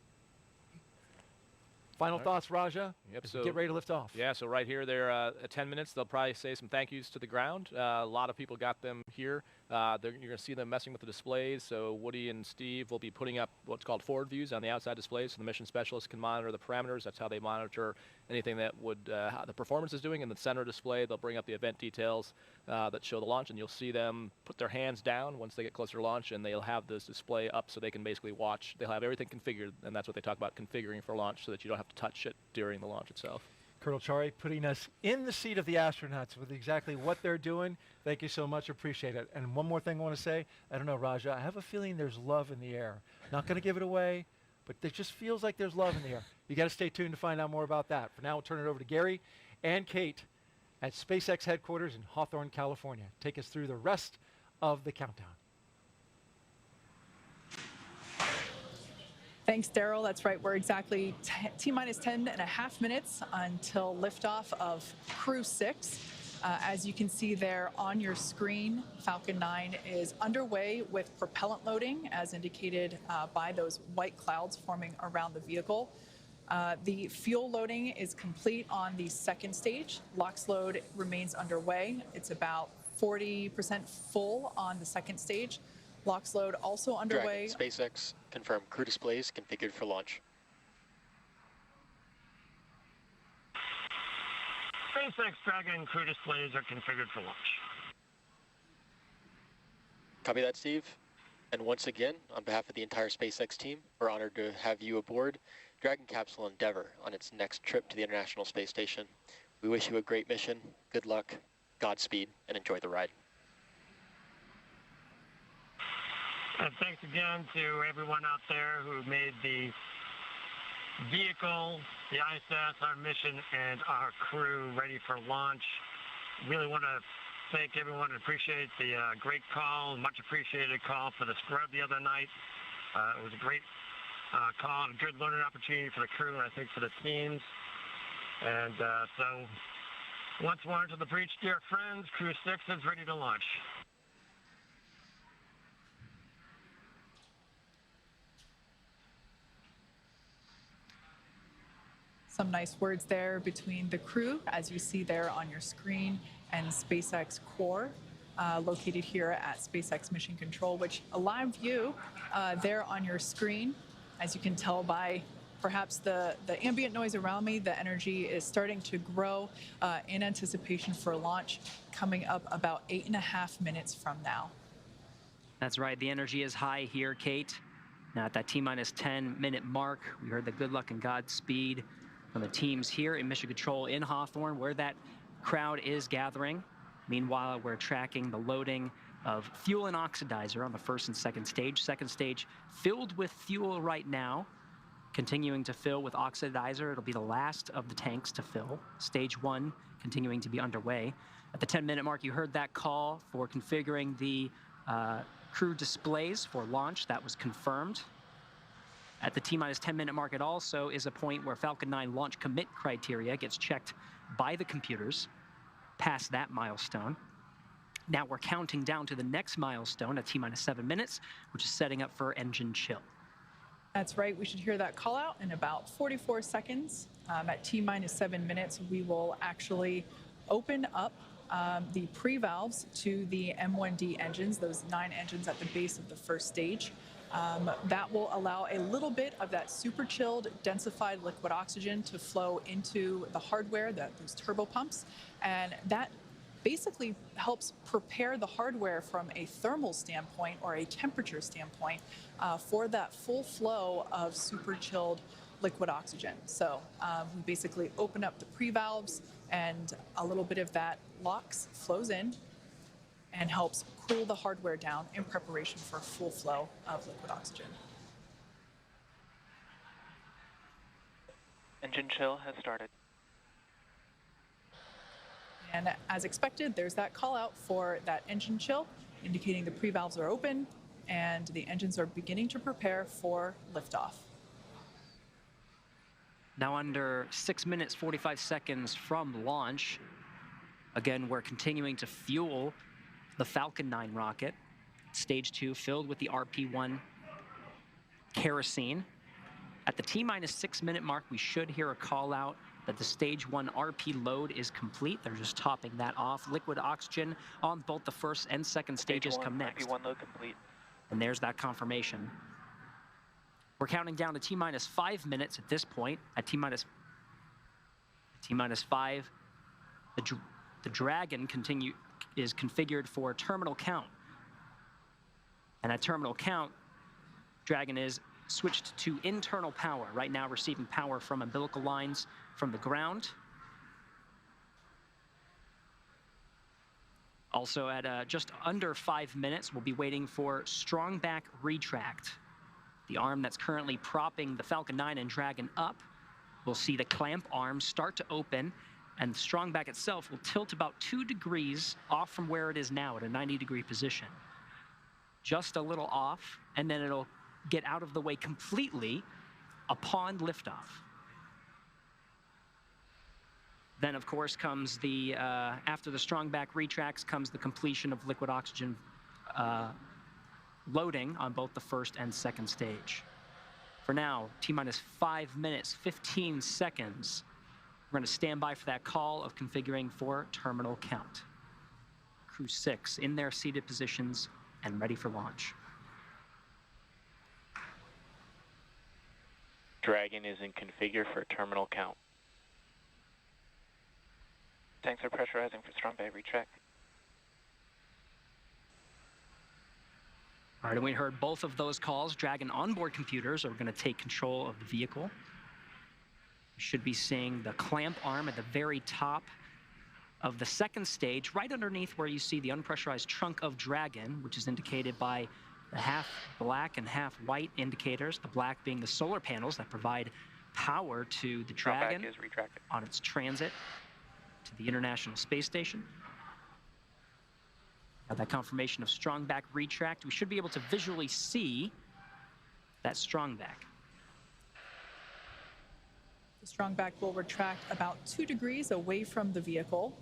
S1: Final thoughts, Raja?
S6: Yep,
S1: as we get ready to lift off.
S6: Yeah, so right here, they're at 10 minutes. They'll probably say some thank yous to the ground. A lot of people got them here. You're going to see them messing with the displays. So Woody and Steve will be putting up what's called forward views on the outside displays, so the mission specialists can monitor the parameters. That's how they monitor anything that would how the performance is doing. In the center display, they'll bring up the event details that show the launch, and you'll see them put their hands down once they get closer to launch, and they'll have this display up so they can basically watch. They'll have everything configured, and that's what they talk about, configuring for launch, so that you don't have to touch it during the launch itself.
S1: Colonel Chari putting us in the seat of the astronauts with exactly what they're doing. Thank you so much. Appreciate it. And one more thing I want to say. I don't know, Raja. I have a feeling there's love in the air. Not going to give it away, but it just feels like there's love in the air. You got to stay tuned to find out more about that. For now, we'll turn it over to Gary and Kate at SpaceX headquarters in Hawthorne, California. Take us through the rest of the countdown.
S14: Thanks, Daryl. That's right. We're exactly T-minus 10.5 minutes until liftoff of Crew 6. As you can see there on your screen, Falcon 9 is underway with propellant loading, as indicated by those white clouds forming around the vehicle. The fuel loading is complete on the second stage. LOX load remains underway. It's about 40% full on the second stage. LOX load also underway.
S7: Dragon, SpaceX, confirm crew displays configured for launch.
S4: SpaceX Dragon crew displays are configured for launch.
S7: Copy that, Steve. And once again, on behalf of the entire SpaceX team, we're honored to have you aboard Dragon Capsule Endeavour on its next trip to the International Space Station. We wish you a great mission, good luck, Godspeed, and enjoy the ride.
S4: And thanks again to everyone out there who made the vehicle, the ISS, our mission, and our crew ready for launch. Really want to thank everyone and appreciate the great call, much appreciated call for the scrub the other night. It was a great call and a good learning opportunity for the crew and I think for the teams. And so once more to the breach, dear friends, Crew 6 is ready to launch.
S14: Some nice words there between the crew, as you see there on your screen, and SpaceX Core, located here at SpaceX Mission Control, which a live view there on your screen. As you can tell by perhaps the ambient noise around me, the energy is starting to grow in anticipation for launch, coming up about 8.5 minutes from now.
S11: That's right. The energy is high here, Kate. Now at that T-minus 10-minute mark, we heard the good luck and Godspeed from the teams here in Mission Control in Hawthorne, where that crowd is gathering. Meanwhile, we're tracking the loading of fuel and oxidizer on the first and second stage. Second stage filled with fuel right now, continuing to fill with oxidizer. It'll be the last of the tanks to fill. Stage 1 continuing to be underway. At the 10-minute mark, you heard that call for configuring the crew displays for launch. That was confirmed. At the T-minus 10-minute mark, it also is a point where Falcon 9 launch commit criteria gets checked by the computers past that milestone. Now we're counting down to the next milestone at T-minus 7 minutes, which is setting up for engine chill.
S14: That's right. We should hear that call out in about 44 seconds. At T-minus 7 minutes, we will actually open up the pre-valves to the M1D engines, those 9 engines at the base of the first stage. That will allow a little bit of that super chilled, densified liquid oxygen to flow into the hardware, those turbo pumps. And that basically helps prepare the hardware from a thermal standpoint or a temperature standpoint for that full flow of super chilled liquid oxygen. So we basically open up the pre-valves, and a little bit of that locks, flows in, and helps cool the hardware down in preparation for full flow of liquid oxygen.
S18: Engine chill has started.
S14: And as expected, there's that call out for that engine chill, indicating the pre-valves are open and the engines are beginning to prepare for liftoff.
S11: Now under 6 minutes, 45 seconds from launch. Again, we're continuing to fuel the Falcon 9 rocket. Stage 2 filled with the RP-1 kerosene. At the T-minus 6 minute mark, we should hear a call out that the stage 1 RP load is complete. They're just topping that off. Liquid oxygen on both the first and second stages come next.
S18: RP-1 load complete.
S11: And there's that confirmation. We're counting down to T-minus 5 minutes at this point. At T-minus 5, the Dragon is configured for terminal count. And at terminal count, Dragon is switched to internal power, right now receiving power from umbilical lines from the ground. Also at just under 5 minutes, we'll be waiting for strong back retract. The arm that's currently propping the Falcon 9 and Dragon up, we'll see the clamp arm start to open, and the strong back itself will tilt about 2 degrees off from where it is now at a 90-degree position. Just a little off, and then it'll get out of the way completely upon liftoff. Then, of course, comes the, after the strong back retracts, comes the completion of liquid oxygen loading on both the first and second stage. For now, T-minus 5 minutes, 15 seconds. We're going to stand by for that call of configuring for terminal count. Crew 6 in their seated positions and ready for launch.
S18: Dragon is in configure for terminal count. Tanks are pressurizing for strong back retract.
S11: All right, and we heard both of those calls. Dragon onboard computers are going to take control of the vehicle. We should be seeing the clamp arm at the very top of the second stage, right underneath where you see the unpressurized trunk of Dragon, which is indicated by the half black and half white indicators, the black being the solar panels that provide power to the Dragon on its transit to the International Space Station. Now that confirmation of strong back retract, we should be able to visually see that strong back.
S14: The strong back will retract about 2 degrees away from the vehicle.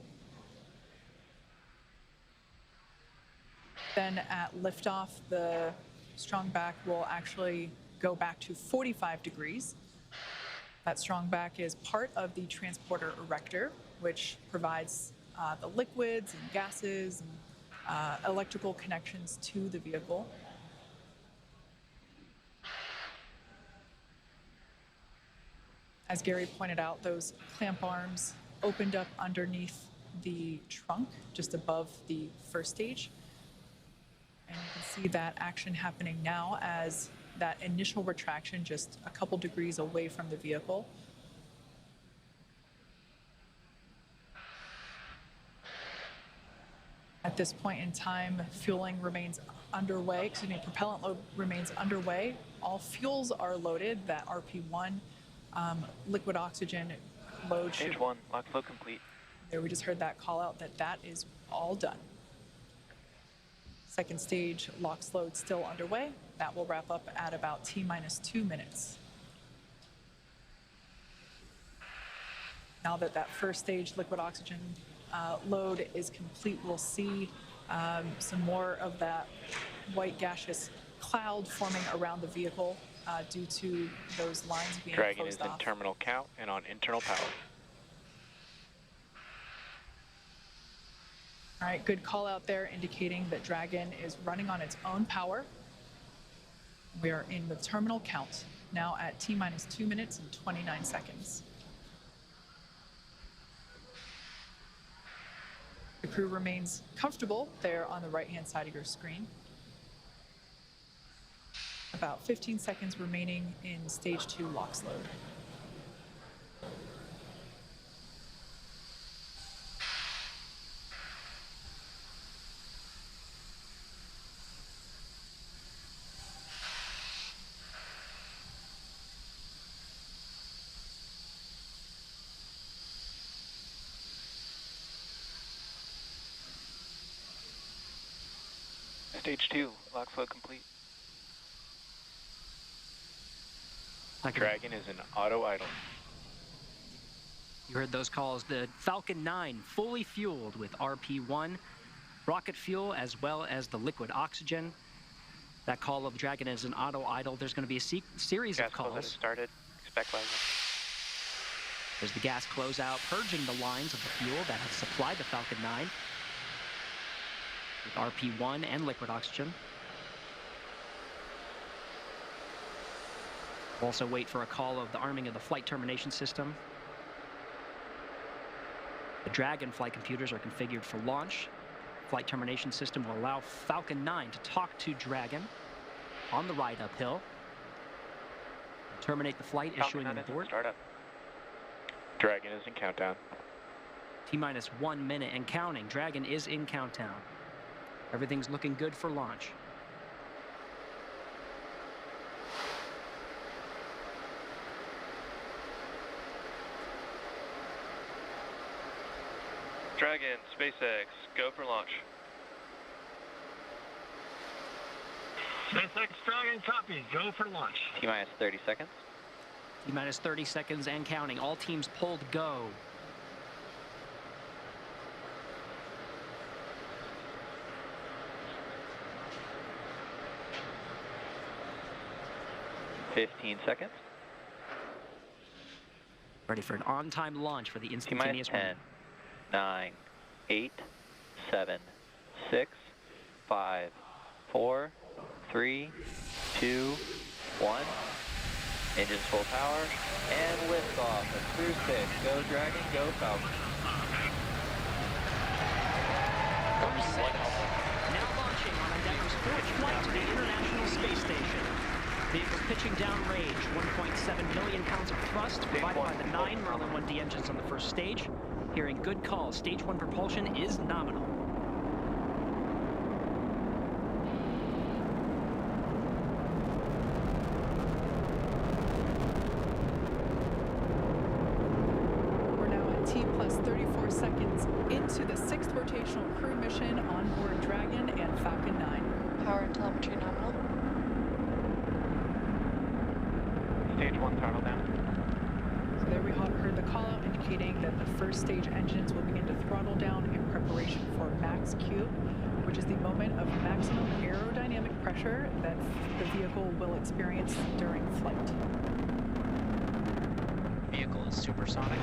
S14: Then at liftoff, the strong back will actually go back to 45 degrees. That strong back is part of the transporter erector, which provides the liquids and gases and electrical connections to the vehicle. As Gary pointed out, those clamp arms opened up underneath the trunk, just above the first stage. And you can see that action happening now as that initial retraction just a couple degrees away from the vehicle. At this point in time, fueling remains underway, propellant load remains underway. All fuels are loaded. That RP-1 liquid oxygen load
S18: Stage 1, lock flow complete.
S14: There, we just heard that call out that is all done. Second stage LOX load still underway. That will wrap up at about T-minus 2 minutes. Now that that first stage liquid oxygen load is complete, we'll see some more of that white gaseous cloud forming around the vehicle due to those lines being
S18: Dragon
S14: closed
S18: is
S14: off.
S18: in terminal count and on internal power.
S14: All right, good call out there indicating that Dragon is running on its own power. We are in the terminal count now at T-minus 2 minutes and 29 seconds. The crew remains comfortable there on the right-hand side of your screen. About 15 seconds remaining in stage 2 LOX load.
S18: Stage 2, lock flow complete.
S15: Dragon is in auto idle.
S11: You heard those calls. The Falcon 9 fully fueled with RP-1, rocket fuel, as well as the liquid oxygen. That call of Dragon is in auto idle. There's going to be a series of calls.
S18: Started. Expect landing.
S11: There's the gas closeout, purging the lines of the fuel that has supplied the Falcon 9 with RP-1 and liquid oxygen. Also wait for a call of the arming of the flight termination system. The Dragon flight computers are configured for launch. Flight termination system will allow Falcon 9 to talk to Dragon on the ride uphill. Terminate the flight, issuing an abort.
S18: Startup.
S15: Dragon is in countdown.
S11: T-minus 1 minute and counting. Dragon is in countdown. Everything's looking good for launch.
S18: Dragon, SpaceX, go for launch.
S4: SpaceX Dragon copy, go for launch.
S15: T-minus 30 seconds.
S11: T-minus 30 seconds and counting. All teams pulled go.
S15: Fifteen seconds.
S11: Ready for an on-time launch for the instantaneous
S15: T-minus 10, 9, 8, 7, 6, 5, 4, 3, 2, 1. Engines full power and liftoff. A Crew 6. Go Dragon, go Falcon.
S11: Now launching on Endeavour's fourth flight to the International Space Station. Vehicles pitching downrange, 1.7 million pounds of thrust provided by the 9 Merlin 1D engines on the first stage. Hearing good calls, stage 1 propulsion is nominal.
S14: We're now at T plus 34 seconds into the 6th rotational crew mission on board Dragon and Falcon 9.
S16: Power and telemetry nominal.
S18: Stage 1 throttle down.
S14: So there we heard the call out indicating that the first stage engines will begin to throttle down in preparation for max Q, which is the moment of maximum aerodynamic pressure that the vehicle will experience during flight.
S11: Vehicle is supersonic.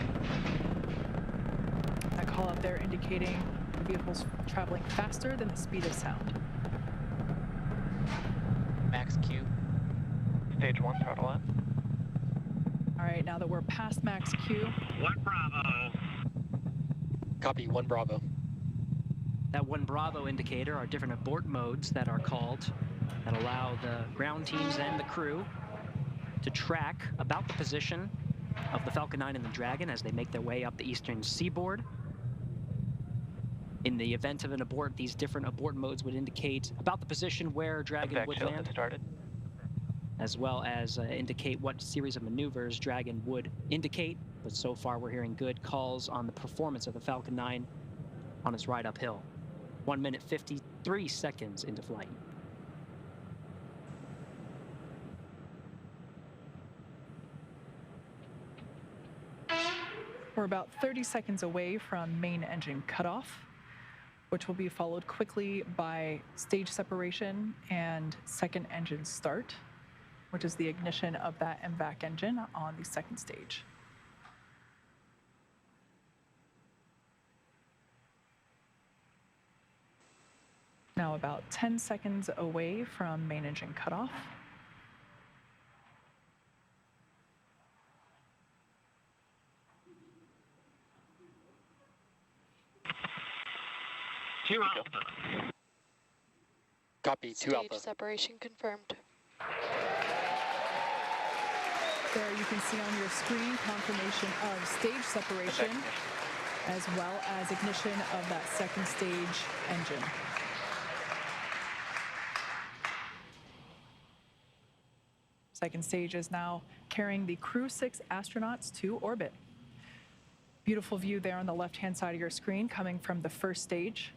S14: That call out there indicating the vehicle's traveling faster than the speed of sound.
S11: Max Q.
S18: Stage 1 throttle up.
S14: All right, now that we're past max Q.
S4: 1 Bravo.
S7: Copy, 1 Bravo.
S11: That 1 Bravo indicator are different abort modes that are called that allow the ground teams and the crew to track about the position of the Falcon 9 and the Dragon as they make their way up the eastern seaboard. In the event of an abort, these different abort modes would indicate about the position where Dragon would land,
S18: started.
S11: as well as indicate what series of maneuvers Dragon would indicate. But so far, we're hearing good calls on the performance of the Falcon 9 on its ride uphill. 1 minute 53 seconds into flight.
S14: We're about 30 seconds away from main engine cutoff, which will be followed quickly by stage separation and second engine start, which is the ignition of that MVAC engine on the second stage. Now about 10 seconds away from main engine cutoff.
S4: Two Alpha.
S7: Copy, 2 Alpha.
S16: Stage separation confirmed.
S14: There you can see on your screen confirmation of stage separation as well as ignition of that second stage engine. Second stage is now carrying the Crew 6 astronauts to orbit. Beautiful view there on the left-hand side of your screen coming from the first stage.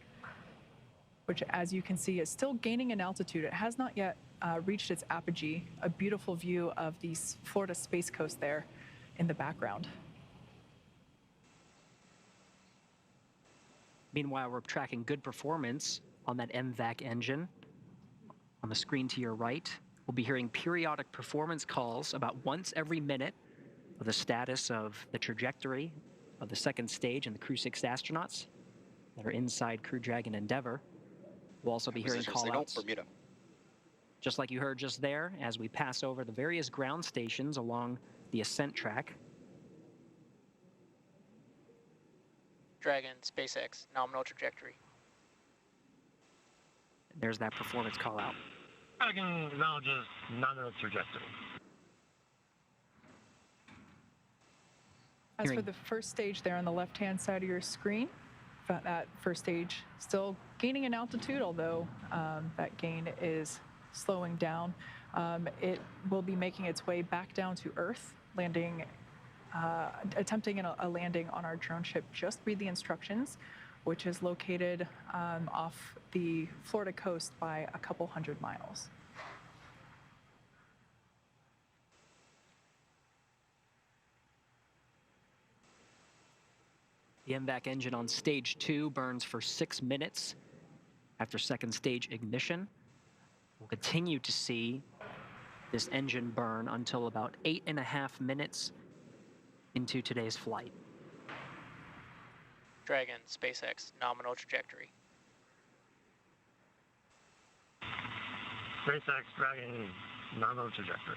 S14: which, as you can see, is still gaining in altitude. It has not yet reached its apogee, a beautiful view of the Florida Space Coast there in the background.
S11: Meanwhile, we're tracking good performance on that MVAC engine. On the screen to your right, we'll be hearing periodic performance calls about once every minute of the status of the trajectory of the second stage and the Crew 6 astronauts that are inside Crew Dragon Endeavour. We'll also be hearing call-outs, just like you heard just there, as we pass over the various ground stations along the ascent track.
S7: Dragon, SpaceX, nominal trajectory.
S11: There's that performance call-out.
S4: Dragon acknowledges nominal trajectory.
S14: As for the first stage there on the left-hand side of your screen, that first stage still gaining in altitude, although that gain is slowing down. It will be making its way back down to Earth, landing, attempting a landing on our drone ship. Just read the instructions, which is located off the Florida coast by a couple hundred miles.
S11: The MVAC engine on stage 2 burns for 6 minutes after second stage ignition. We'll continue to see this engine burn until about 8.5 minutes into today's flight.
S7: Dragon, SpaceX, nominal trajectory.
S4: SpaceX Dragon, nominal trajectory.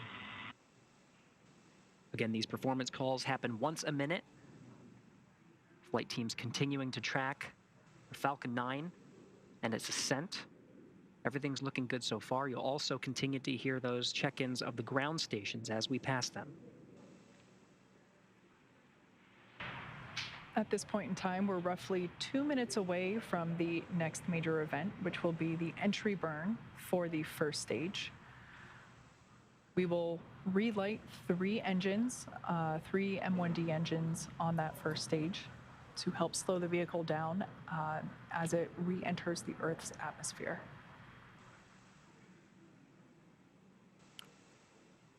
S11: Again, these performance calls happen once a minute. Flight teams continuing to track the Falcon 9 and its ascent. Everything's looking good so far. You'll also continue to hear those check-ins of the ground stations as we pass them.
S14: At this point in time, we're roughly 2 minutes away from the next major event, which will be the entry burn for the first stage. We will relight 3 engines, 3 M1D engines on that first stage to help slow the vehicle down as it re-enters the Earth's atmosphere.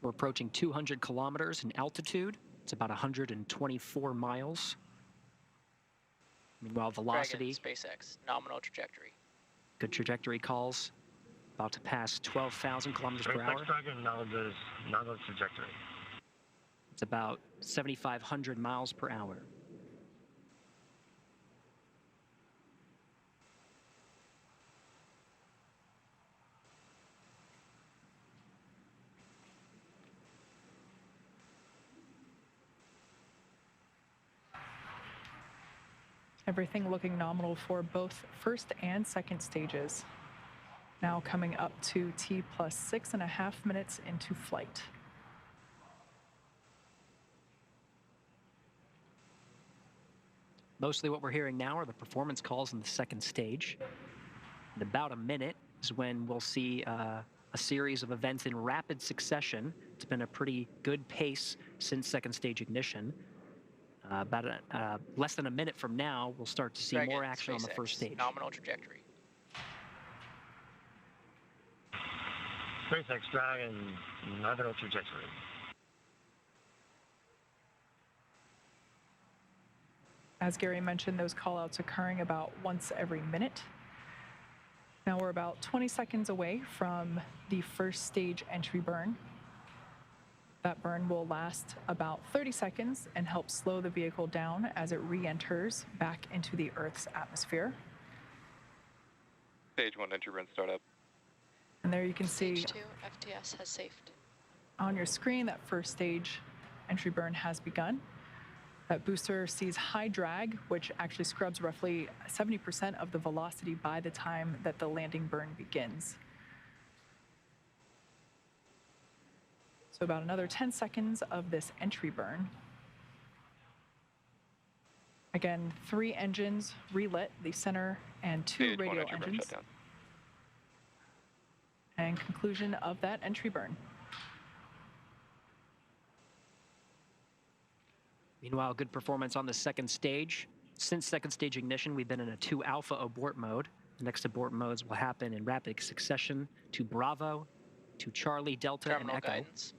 S11: We're approaching 200 kilometers in altitude. It's about 124 miles. Meanwhile, velocity.
S7: Dragon, SpaceX, nominal trajectory.
S11: Good trajectory calls. About to pass 12,000 kilometers per hour.
S4: SpaceX Dragon acknowledges nominal trajectory.
S11: It's about 7,500 miles per hour.
S14: Everything looking nominal for both first and second stages. Now coming up to T plus 6.5 minutes into flight.
S11: Mostly what we're hearing now are the performance calls in the second stage. In about a minute is when we'll see a series of events in rapid succession. It's been a pretty good pace since second stage ignition. About less than a minute from now, we'll start to see
S7: Dragon,
S11: more action on the
S7: SpaceX,
S11: first stage.
S7: Nominal trajectory.
S4: SpaceX Dragon, nominal trajectory.
S14: As Gary mentioned, those callouts occurring about once every minute. Now we're about 20 seconds away from the first stage entry burn. That burn will last about 30 seconds and help slow the vehicle down as it re-enters back into the Earth's atmosphere.
S13: Stage 1 entry burn startup.
S14: And there you can see
S16: Stage 2, FTS has safed.
S14: on your screen that first stage entry burn has begun. That booster sees high drag, which actually scrubs roughly 70% of the velocity by the time that the landing burn begins. So about another 10 seconds of this entry burn. Again, 3 engines relit, the center and 2
S13: Stage 1
S14: radial
S13: entry burn
S14: engines.
S13: shutdown.
S14: And conclusion of that entry burn.
S11: Meanwhile, good performance on the second stage. Since second stage ignition, we've been in a 2 alpha abort mode. The next abort modes will happen in rapid succession to Bravo, to Charlie, Delta,
S13: Terminal
S11: and Echo.
S13: guidance.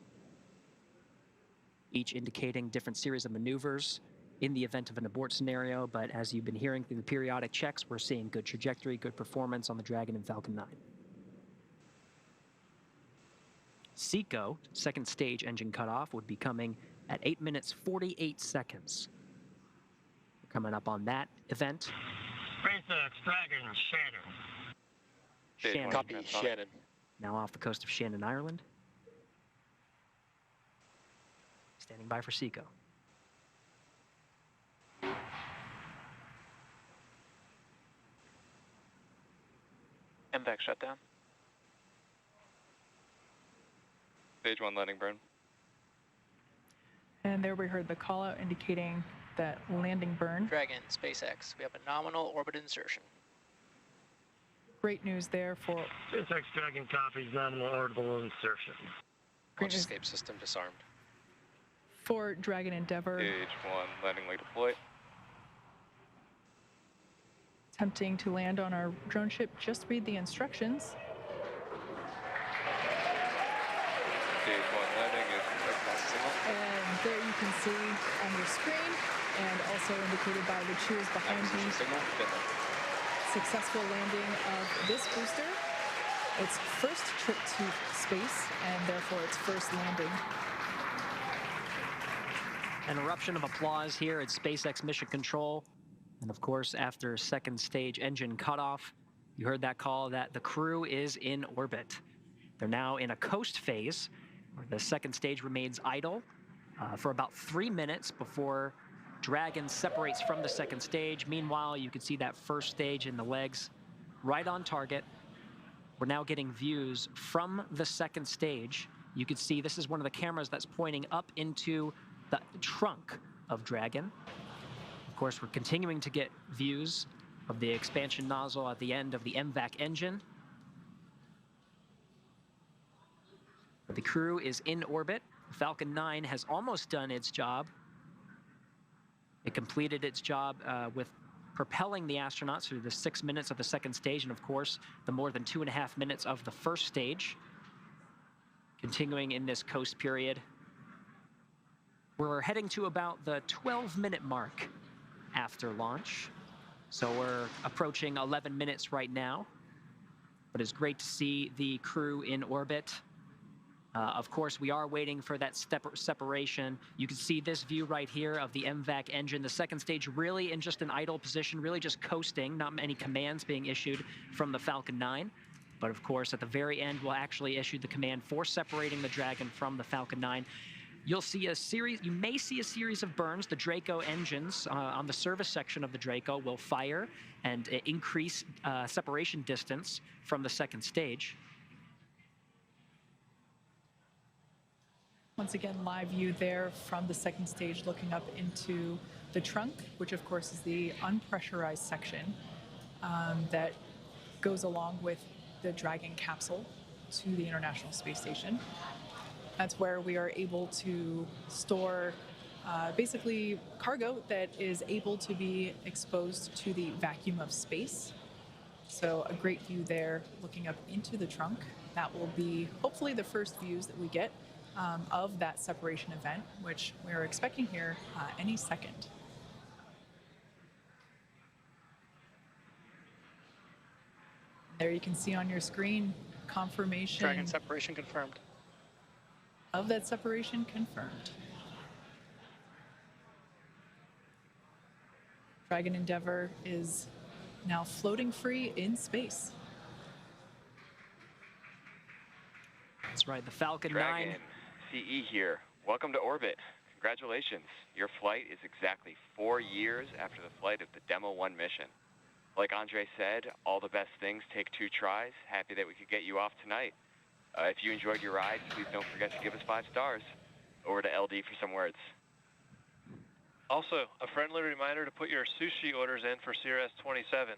S11: Each indicating different series of maneuvers in the event of an abort scenario, but as you've been hearing through the periodic checks, we're seeing good trajectory, good performance on the Dragon and Falcon 9. SECO, second stage engine cutoff, would be coming at 8 minutes 48 seconds. We're coming up on that event.
S4: SpaceX Dragon Shannon.
S11: Shannon.
S7: Copy, Shannon.
S11: Now off the coast of Shannon, Ireland. Standing by for SECO.
S15: MVAC shutdown. Stage 1 landing burn.
S14: And there we heard the call out indicating that landing burn.
S13: Dragon, SpaceX, we have a nominal orbit insertion.
S14: Great news there for
S4: SpaceX Dragon copies nominal orbital insertion.
S7: Launch escape system disarmed.
S14: For Dragon Endeavour.
S15: Stage 1 landing leg deployed.
S14: Attempting to land on our drone ship, just read the instructions.
S15: Stage 1 landing is signal.
S14: And there you can see on your screen, and also indicated by the cheers behind me, successful landing of this booster. Its first trip to space, and therefore its first landing.
S11: An eruption of applause here at SpaceX Mission Control. And of course, after second stage engine cutoff, you heard that call that the crew is in orbit. They're now in a coast phase, where the second stage remains idle for about 3 minutes before Dragon separates from the second stage. Meanwhile, you can see that first stage in the legs right on target. We're now getting views from the second stage. You can see this is one of the cameras that's pointing up into the trunk of Dragon. Of course, we're continuing to get views of the expansion nozzle at the end of the MVAC engine. But the crew is in orbit. Falcon 9 has almost done its job. It completed its job with propelling the astronauts through the 6 minutes of the second stage, and of course, the more than 2.5 minutes of the first stage. Continuing in this coast period. We're heading to about the 12-minute mark after launch. So we're approaching 11 minutes right now. But it's great to see the crew in orbit. Of course, we are waiting for that separation. You can see this view right here of the MVAC engine. The second stage really in just an idle position, really just coasting, not many commands being issued from the Falcon 9. But of course, at the very end, we'll actually issue the command for separating the Dragon from the Falcon 9. You'll see a series, you may see a series of burns. The Draco engines on the service section of the Draco will fire and increase separation distance from the second stage.
S14: Once again, live view there from the second stage looking up into the trunk, which of course is the unpressurized section that goes along with the Dragon capsule to the International Space Station. That's where we are able to store basically cargo that is able to be exposed to the vacuum of space. So a great view there looking up into the trunk. That will be hopefully the first views that we get of that separation event, which we're expecting here any second. There you can see on your screen confirmation.
S13: Dragon separation confirmed.
S14: Of that separation confirmed. Dragon Endeavour is now floating free in space.
S11: That's right, the Falcon
S17: Dragon
S11: 9.
S17: CE here. Welcome to orbit. Congratulations. Your flight is exactly 4 years after the flight of the Demo 1 mission. Like Andrey said, all the best things take 2 tries. Happy that we could get you off tonight. If you enjoyed your ride, please don't forget to give us 5 stars. Over to LD for some words.
S18: Also, a friendly reminder to put your sushi orders in for CRS 27.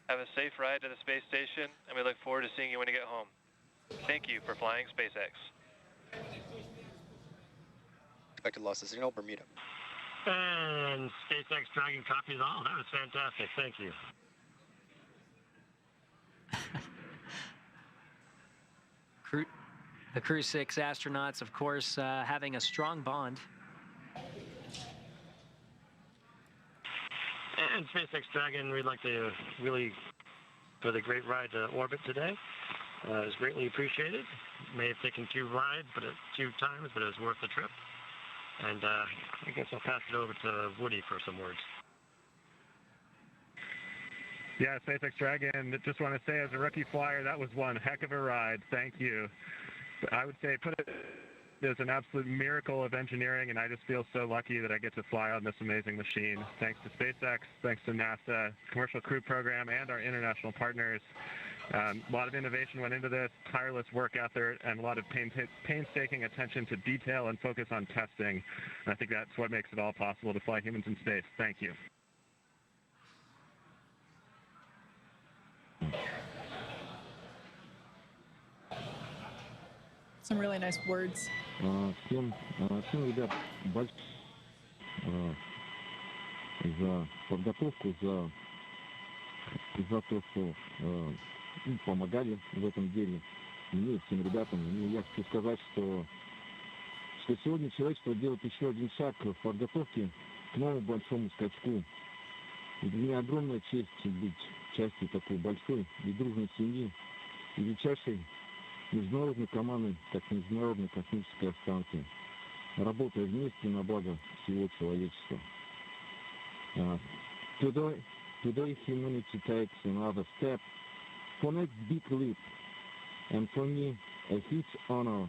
S18: Have a safe ride to the space station, and we look forward to seeing you when you get home. Thank you for flying SpaceX.
S7: Expected loss of signal, Bermuda.
S4: And SpaceX Dragon copies all. That was fantastic. Thank you.
S11: The Crew 6 astronauts, of course, having a strong bond.
S4: And SpaceX Dragon, we'd like to really, for the great ride to orbit today. It was greatly appreciated. May have taken two times, but it was worth the trip. And I guess I'll pass it over to Woody for some words.
S20: Yeah, SpaceX Dragon, just want to say as a rookie flyer, that was one heck of a ride. Thank you. I would say there's an absolute miracle of engineering, and I just feel so lucky that I get to fly on this amazing machine. Thanks to SpaceX, thanks to NASA, Commercial Crew Program, and our international partners. A lot of innovation went into this, tireless work effort, and a lot of painstaking attention to detail and focus on testing. And I think that's what makes it all possible to fly humans in space. Thank you.
S14: Some really nice words.
S21: Всем ребят, за подготовку, за то, что помогали в этом деле. Мне и всем ребятам. И я хочу сказать, что сегодня человечество делает еще один шаг в подготовке к новому большому скачку. И для меня огромная честь быть частью такой большой и дружной семьи и величайшей международной команды, как Международной космической станции, работая вместе на благо всего человечества. Today humanity takes another step for next big leap, and for me a huge honor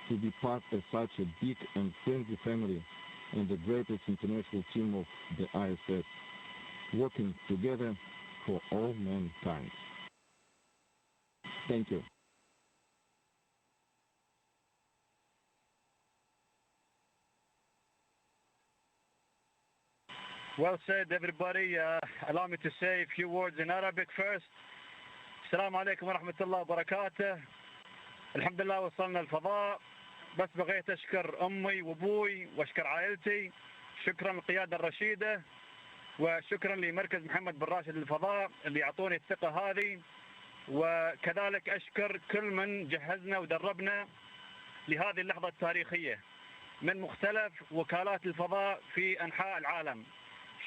S21: to be part of such a big and friendly family and the greatest international team of the ISS, working together for all mankind. Thank you.
S23: Well said, everybody. Allow me to say a few words in Arabic first. السلام عليكم ورحمة الله وبركاته. الحمد لله وصلنا الفضاء. بس بغيت أشكر أمي وأبوي وأشكر عائلتي. شكرا للقيادة الرشيدة وشكرا لمركز محمد بن راشد للفضاء اللي أعطوني الثقة هذه. وكذلك أشكر كل من جهزنا ودربنا لهذه اللحظة التاريخية من مختلف وكالات الفضاء في أنحاء العالم.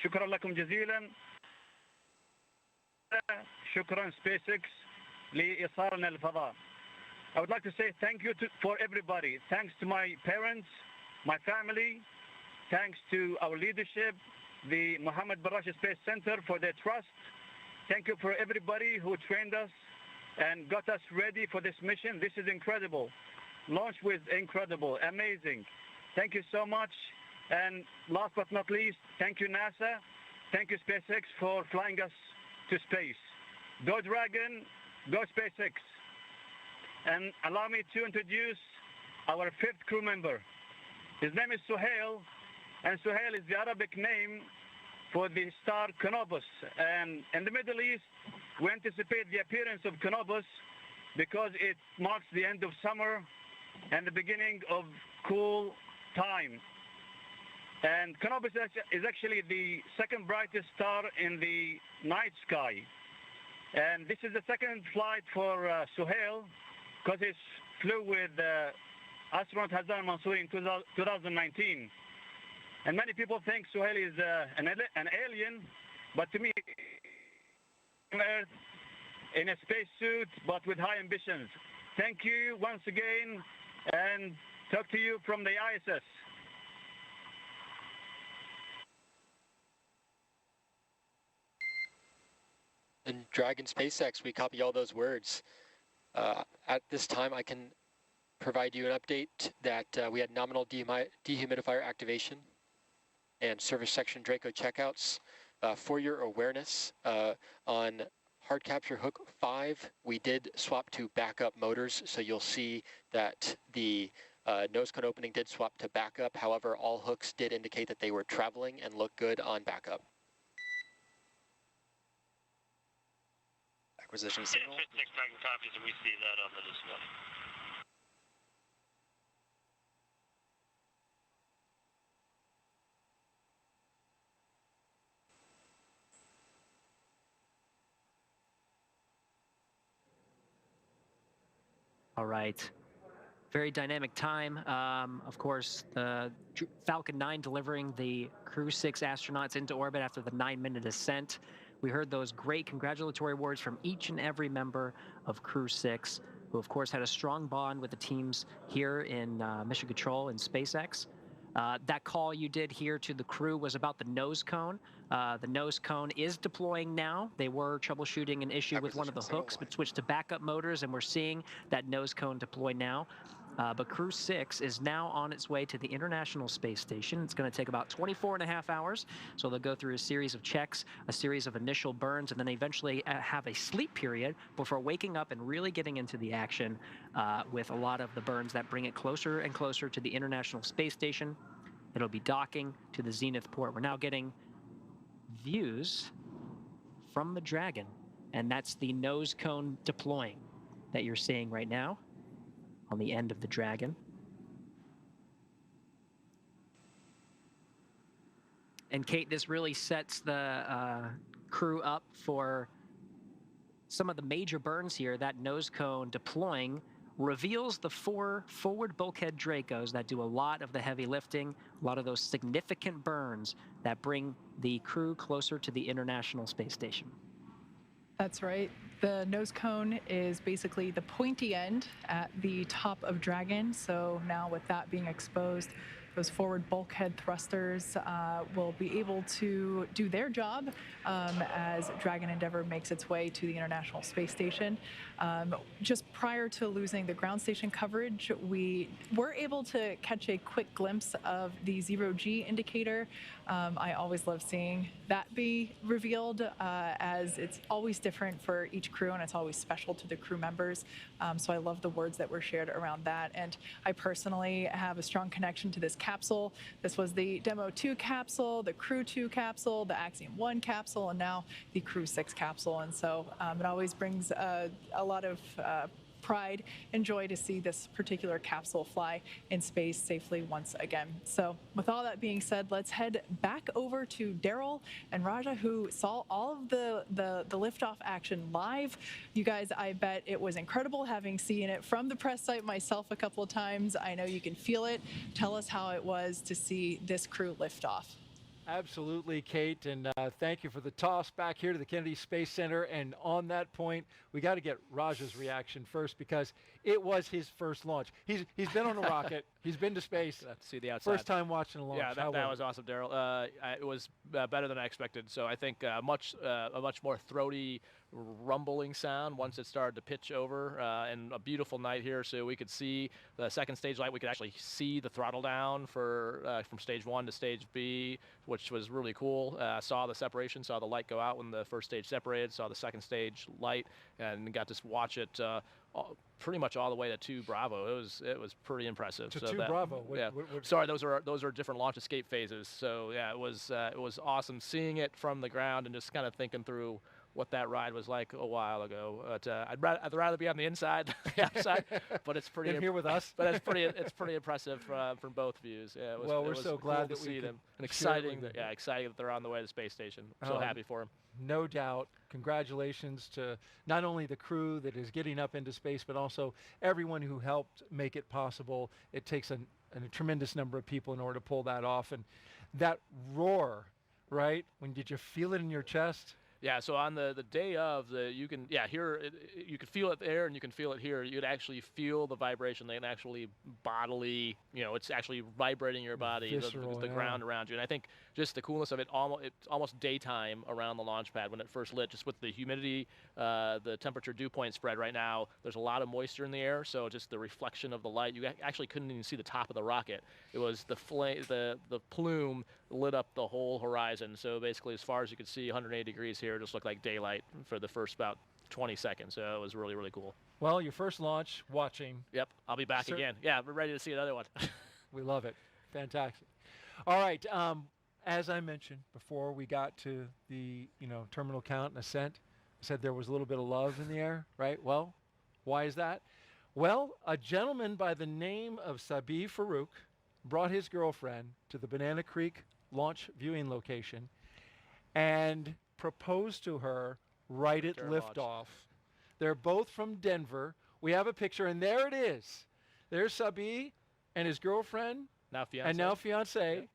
S23: شكرا لكم جزيلا. شكرا SpaceX لإيصالنا للفضاء. I would like to say thank you for everybody. Thanks to my parents, my family, thanks to our leadership, the Mohammed bin Rashid Space Center for their trust. Thank you for everybody who trained us and got us ready for this mission. This is incredible. Launch was incredible, amazing. Thank you so much. And last but not least, thank you NASA, thank you SpaceX for flying us to space. Go Dragon, go SpaceX. And allow me to introduce our fifth crew member. His name is Suhail, and Suhail is the Arabic name for the star Canopus. And in the Middle East, we anticipate the appearance of Canopus because it marks the end of summer and the beginning of cool time. And Canopus is actually the second brightest star in the night sky. And this is the second flight for Suhail because he flew with astronaut Hassan Mansouri in 2019. And many people think Suhail is an alien, but to me, on Earth in a spacesuit, but with high ambitions. Thank you once again, and talk to you from the ISS.
S7: And Dragon SpaceX, we copy all those words. At this time, I can provide you an update that we had nominal dehumidifier activation and service section Draco checkouts. For your awareness, on hard capture hook 5, we did swap to backup motors, so you'll see that the nose cone opening did swap to backup. However, all hooks did indicate that they were traveling and look good on backup. Acquisition signal.
S4: SpaceX Dragon copies, and we see that on the display.
S11: All right. Very dynamic time. Of course, the Falcon 9 delivering the Crew 6 astronauts into orbit after the 9-minute ascent. We heard those great congratulatory words from each and every member of Crew 6, who of course had a strong bond with the teams here in Mission Control and SpaceX. That call you did here to the crew was about the nose cone. The nose cone is deploying now. They were troubleshooting an issue with one of the hooks, but switched to backup motors, and we're seeing that nose cone deploy now. But Crew 6 is now on its way to the International Space Station. It's going to take about 24.5 hours. So they'll go through a series of checks, a series of initial burns, and then eventually have a sleep period before waking up and really getting into the action with a lot of the burns that bring it closer and closer to the International Space Station. It'll be docking to the Zenith port. We're now getting views from the Dragon, and that's the nose cone deploying that you're seeing right now on the end of the Dragon. And Kate, this really sets the crew up for some of the major burns here. That nose cone deploying reveals the 4 forward bulkhead Dracos that do a lot of the heavy lifting, a lot of those significant burns that bring the crew closer to the International Space Station.
S14: That's right. The nose cone is basically the pointy end at the top of Dragon. So now with that being exposed, those forward bulkhead thrusters will be able to do their job as Dragon Endeavour makes its way to the International Space Station. Just prior to losing the ground station coverage, we were able to catch a quick glimpse of the 0G indicator. I always love seeing that be revealed as it's always different for each crew and it's always special to the crew members. So I love the words that were shared around that. And I personally have a strong connection to this capsule. This was the Demo 2 capsule, the Crew 2 capsule, the Axiom 1 capsule, and now the Crew 6 capsule. And so it always brings a lot of pride and joy to see this particular capsule fly in space safely once again. So with all that being said, let's head back over to Daryl and Raja, who saw all of the liftoff action live. You guys, I bet it was incredible having seen it from the press site myself a couple of times. I know you can feel it. Tell us how it was to see this crew lift off.
S1: Absolutely, Kate, and thank you for the toss back here to the Kennedy Space Center. And on that point, we got to get Raja's reaction first because it was his first launch. He's been on a rocket. He's been to space.
S6: Let's see the outside.
S1: First time watching a launch.
S6: Yeah, that was awesome, Daryl. It was better than I expected. So I think a much more throaty, rumbling sound once it started to pitch over, and a beautiful night here, so we could see the second stage light. We could actually see the throttle down for from stage 1 to stage B, which was really cool. Saw the separation, saw the light go out when the first stage separated, saw the second stage light, and got to watch it pretty much all the way to 2 Bravo. It was pretty impressive.
S1: To 2 Bravo.
S6: Sorry, those are different launch escape phases. So yeah, it was awesome seeing it from the ground and just kind of thinking through what that ride was like a while ago. But I'd rather be on the inside than the outside. But it's pretty
S1: here with us.
S6: But it's pretty impressive from both views. Yeah,
S1: we're so glad
S6: to
S1: that
S6: see
S1: we
S6: them, and exciting that they're on the way to the space station. So happy for them.
S1: No doubt. Congratulations to not only the crew that is getting up into space, but also everyone who helped make it possible. It takes a tremendous number of people in order to pull that off. And that roar, right? Did you feel it in your chest?
S6: Yeah, so on the day of, you can hear it, you can feel it there and you can feel it here. You could actually feel the vibration. They can actually bodily, it's actually vibrating your body,
S1: Visceral,
S6: the ground around you. And I think just the coolness of it, it's almost daytime around the launch pad when it first lit, just with the humidity, the temperature dew point spread right now. There's a lot of moisture in the air, so just the reflection of the light, you actually couldn't even see the top of the rocket. It was the plume lit up the whole horizon. So basically, as far as you could see, 180 degrees here, it just looked like daylight for the first about 20 seconds. So it was really, really cool.
S1: Well, your first launch, watching.
S6: Yep, I'll be back again. Yeah, we're ready to see another one.
S1: We love it. Fantastic. All right. As I mentioned before we got to the terminal count and ascent, I said there was a little bit of love in the air, right? Well, why is that? Well, a gentleman by the name of Sabi Farouk brought his girlfriend to the Banana Creek launch viewing location and proposed to her right at liftoff. They're both from Denver. we have a picture, and there it is. There's Sabi and his girlfriend.
S6: Now fiance.
S1: And now fiance.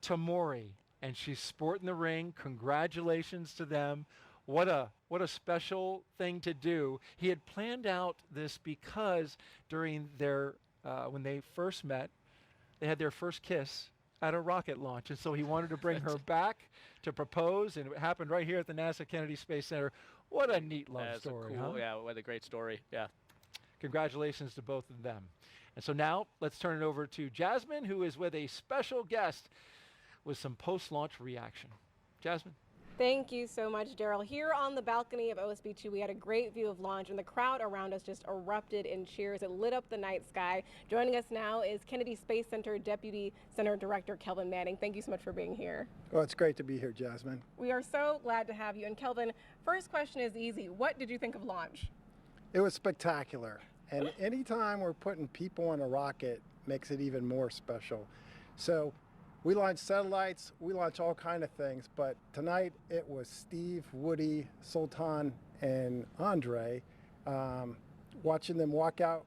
S1: Tamori. And she's sporting the ring. Congratulations to them. What a special thing to do. He had planned out this because during their, when they first met, they had their first kiss at a rocket launch. And so he wanted to bring her back to propose, and it happened right here at the NASA Kennedy Space Center. What a neat love story,
S6: cool,
S1: huh?
S6: Yeah, what a great story, yeah.
S1: Congratulations to both of them. And so now let's turn it over to Jasmine, who is with a special guest with some post-launch reaction. Jasmine.
S9: Thank you so much, Daryl. Here on the balcony of OSB-2, we had a great view of launch, and the crowd around us just erupted in cheers. It lit up the night sky. Joining us now is Kennedy Space Center Deputy Center Director Kelvin Manning. Thank you so much for being here.
S2: Well, it's great to be here, Jasmine.
S9: We are so glad to have you. And Kelvin, first question is easy. What did you think of launch?
S2: It was spectacular. And anytime we're putting people on a rocket makes it even more special. So we launch satellites, we launch all kinds of things, but tonight it was Steve, Woody, Sultan, and Andrey, watching them walk out,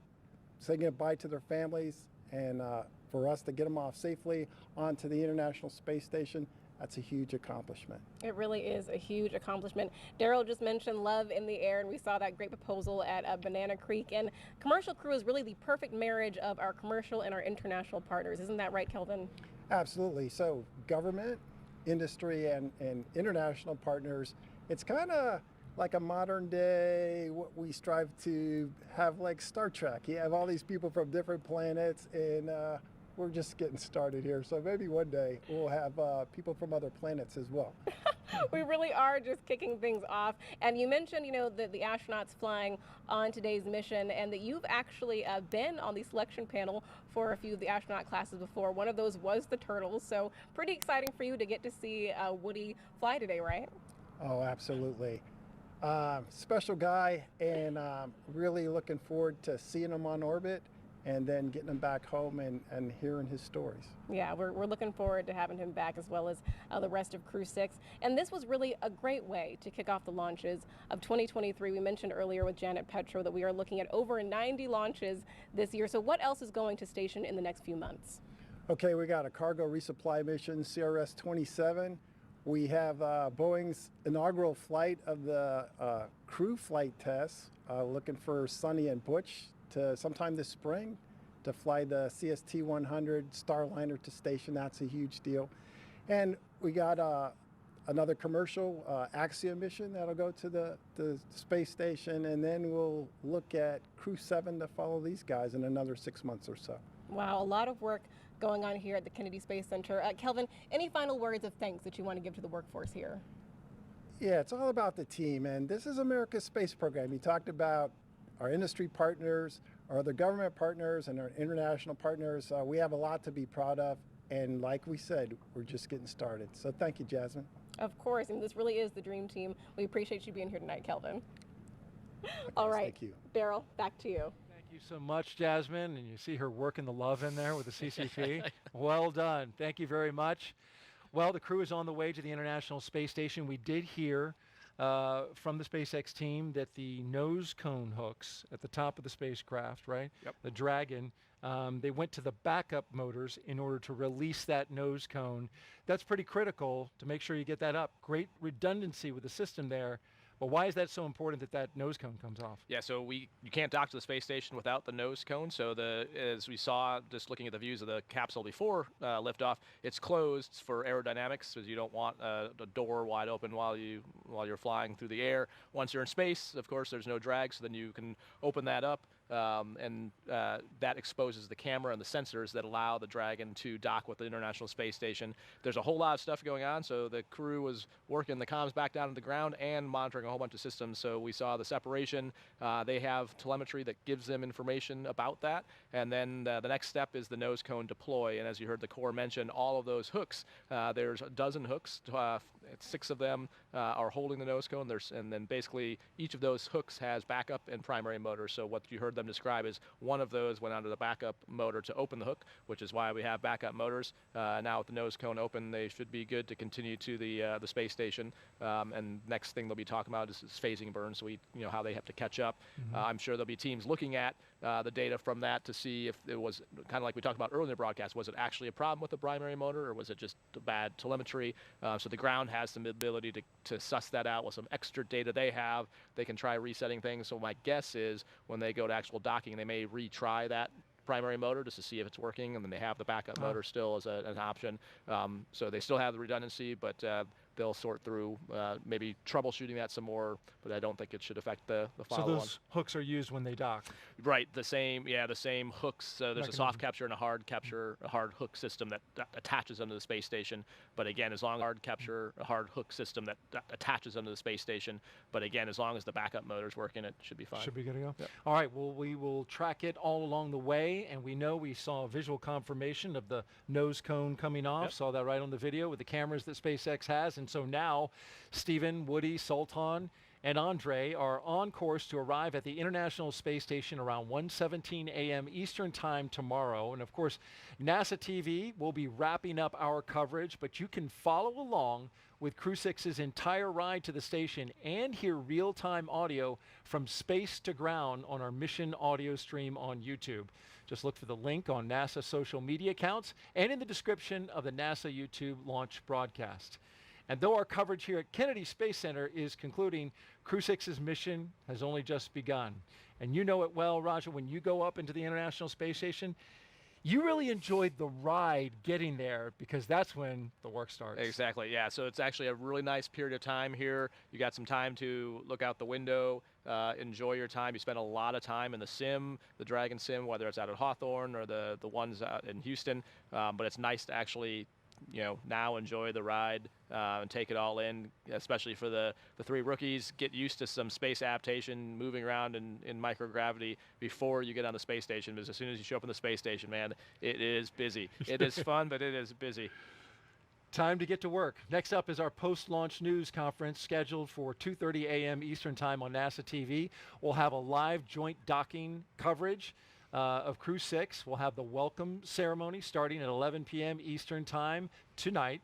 S2: saying goodbye to their families, and for us to get them off safely onto the International Space Station, that's a huge accomplishment.
S9: It really is a huge accomplishment. Daryl just mentioned love in the air, and we saw that great proposal at Banana Creek. And Commercial Crew is really the perfect marriage of our commercial and our international partners. Isn't that right, Kelvin?
S2: Absolutely. So government, industry, and international partners, it's kind of like a modern day, what we strive to have like Star Trek. You have all these people from different planets, and we're just getting started here. So maybe one day we'll have people from other planets as well.
S9: We really are just kicking things off. And you mentioned, you know, the astronauts flying on today's mission, and that you've actually been on the selection panel for a few of the astronaut classes before. One of those was the Turtles. So pretty exciting for you to get to see Woody fly today, right?
S2: Oh, absolutely. Special guy, and really looking forward to seeing him on orbit and then getting him back home and hearing his stories.
S9: Yeah, we're looking forward to having him back, as well as the rest of Crew 6. And this was really a great way to kick off the launches of 2023. We mentioned earlier with Janet Petro that we are looking at over 90 launches this year. So what else is going to station in the next few months?
S2: Okay, we got a cargo resupply mission, CRS-27. We have Boeing's inaugural flight of the crew flight tests, looking for Sonny and Butch to sometime this spring to fly the CST-100 Starliner to station. That's a huge deal. And we got another commercial Axiom mission that'll go to the space station, and then we'll look at Crew 7 to follow these guys in another 6 months or so.
S9: Wow, a lot of work going on here at the Kennedy Space Center. Kelvin, any final words of thanks that you want to give to the workforce here?
S2: Yeah, it's all about the team, and this is America's space program. You talked about our industry partners, our other government partners, and our international partners. We have a lot to be proud of, and like we said, we're just getting started. So thank you, Jasmine.
S9: Of course, and this really is the dream team. We appreciate you being here tonight, Kelvin. All right,
S2: thank you.
S9: Daryl, back to you.
S1: Thank you so much, Jasmine, and you see her working the love in there with the CCP. Well done. Thank you very much. Well, the crew is on the way to the International Space Station. We did hear from the SpaceX team that the nose cone hooks at the top of the spacecraft, right?
S6: Yep.
S1: The Dragon, they went to the backup motors in order to release that nose cone. That's pretty critical to make sure you get that up. Great redundancy with the system there. But why is that so important that that nose cone comes off?
S6: Yeah, so you can't dock to the space station without the nose cone. So as we saw, just looking at the views of the capsule before liftoff, it's closed for aerodynamics, because you don't want the door wide open while you're flying through the air. Once you're in space, of course, there's no drag, so then you can open that up. And that exposes the camera and the sensors that allow the Dragon to dock with the International Space Station. There's a whole lot of stuff going on, so the crew was working the comms back down to the ground and monitoring a whole bunch of systems. So we saw the separation. They have telemetry that gives them information about that. And then the next step is the nose cone deploy. And as you heard the Corps mention, all of those hooks, there's a dozen hooks. 6 of them are holding the nose cone. And then basically each of those hooks has backup and primary motors. So what you heard them describe is one of those went onto the backup motor to open the hook, which is why we have backup motors. Now with the nose cone open, they should be good to continue to the space station. And next thing they'll be talking about is phasing burn, so how they have to catch up. I'm sure there'll be teams looking at the data from that to see if it was kind of like we talked about earlier in the broadcast. Was it actually a problem with the primary motor, or was it just bad telemetry? So the ground has some ability to suss that out with some extra data they have. They can try resetting things. So my guess is when they go to actual docking, they may retry that primary motor just to see if it's working, and then they have the backup motor still as an option. So they still have the redundancy, but they'll sort through maybe troubleshooting that some more, but I don't think it should affect the follow-on.
S1: So those hooks are used when they dock?
S6: Right, the same hooks. There's a soft capture and a hard capture, a hard hook system that attaches onto the space station. But again, as long as a hard hook system that attaches onto the space station. But again, as long as the backup motor's working, it should be fine.
S1: Should be good to go.
S6: Yep.
S1: All right, well, we will track it all along the way, and we know we saw visual confirmation of the nose cone coming off.
S6: Yep.
S1: Saw that right on the video with the cameras that SpaceX has. And so now Stephen, Woody, Sultan, and Andrey are on course to arrive at the International Space Station around 1:17 a.m. Eastern Time tomorrow. And of course, NASA TV will be wrapping up our coverage, but you can follow along with Crew 6's entire ride to the station and hear real-time audio from space to ground on our mission audio stream on YouTube. Just look for the link on NASA social media accounts and in the description of the NASA YouTube launch broadcast. And though our coverage here at Kennedy Space Center is concluding, Crew 6's mission has only just begun. And you know it well, Roger, when you go up into the International Space Station, you really enjoyed the ride getting there because that's when the work starts.
S6: Exactly, yeah. So it's actually a really nice period of time here. You got some time to look out the window, enjoy your time. You spend a lot of time in the sim, the Dragon sim, whether it's out at Hawthorne or the ones out in Houston. But it's nice to actually now enjoy the ride and take it all in, especially for the three rookies. Get used to some space adaptation, moving around in microgravity before you get on the space station, because as soon as you show up on the space station, man, it is busy. It is fun, but it is busy.
S1: Time to get to work. Next up is our post-launch news conference scheduled for 2:30 a.m. Eastern Time on NASA TV. We'll have a live joint docking coverage of Crew 6. We'll have the welcome ceremony starting at 11 p.m. Eastern Time tonight.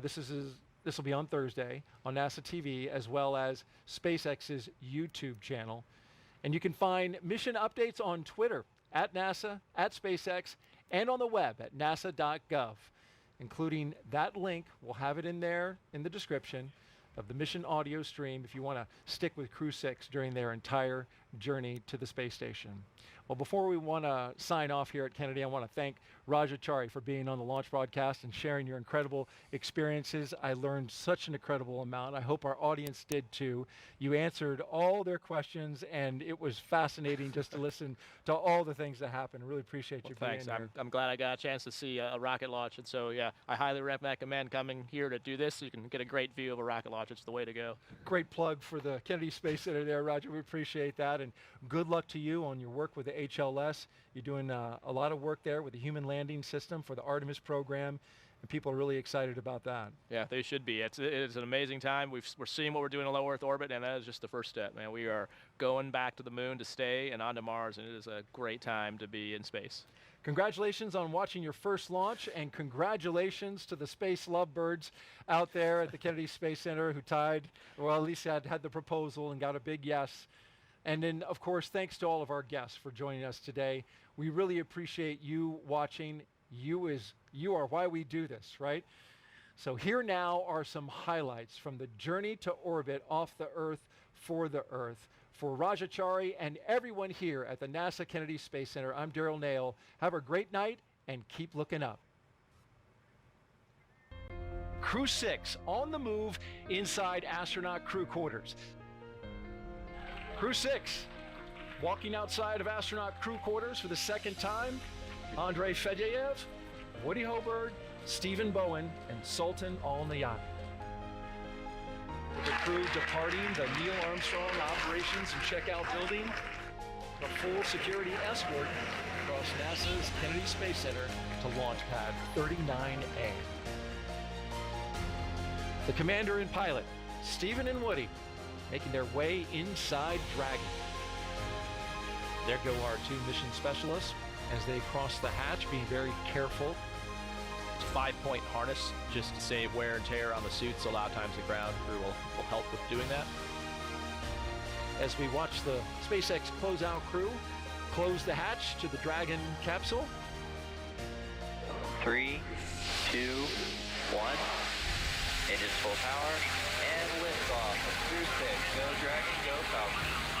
S1: This will be on Thursday on NASA TV, as well as SpaceX's YouTube channel. And you can find mission updates on Twitter, at NASA, at SpaceX, and on the web at nasa.gov, including that link. We'll have it in there in the description of the mission audio stream if you want to stick with Crew 6 during their entire journey to the space station. Well, before we want to sign off here at Kennedy, I want to thank Rajachari for being on the launch broadcast and sharing your incredible experiences. I learned such an incredible amount. I hope our audience did too. You answered all their questions, and it was fascinating just to listen to all the things that happened. Really appreciate you being here.
S6: I'm glad I got a chance to see a rocket launch, and so yeah, I highly recommend coming here to do this so you can get a great view of a rocket launch. It's the way to go.
S1: Great plug for the Kennedy Space Center there, Roger. We appreciate that, and good luck to you on your work with the HLS. You're doing a lot of work there with the human landing system for the Artemis program, and people are really excited about that.
S6: Yeah, they should be. It is an amazing time. We're seeing what we're doing in low Earth orbit, and that is just the first step, man. We are going back to the moon to stay and onto Mars, and it is a great time to be in space.
S1: Congratulations on watching your first launch, and congratulations to the space lovebirds out there at the Kennedy Space Center who tied, well, at least had the proposal and got a big yes. And then, of course, thanks to all of our guests for joining us today. We really appreciate you watching. You are why we do this, right? So here now are some highlights from the journey to orbit off the Earth for the Earth. For Rajachari and everyone here at the NASA Kennedy Space Center, I'm Daryl Nail. Have a great night and keep looking up. Crew 6 on the move inside astronaut crew quarters. Crew 6 walking outside of astronaut crew quarters for the second time. Andrey Fedyaev, Woody Hoburg, Stephen Bowen, and Sultan Alneyadi. With the crew departing the Neil Armstrong Operations and Checkout Building, the full security escort across NASA's Kennedy Space Center to Launch Pad 39A. The commander and pilot, Stephen and Woody, making their way inside Dragon. There go our 2 mission specialists as they cross the hatch, being very careful.
S6: It's a 5-point harness just to save wear and tear on the suits. A lot of times the ground crew will help with doing that.
S1: As we watch the SpaceX closeout crew close the hatch to the Dragon capsule.
S15: 3, 2, 1. Engines full power and liftoff of Crew 6. Go Dragon, go Falcon.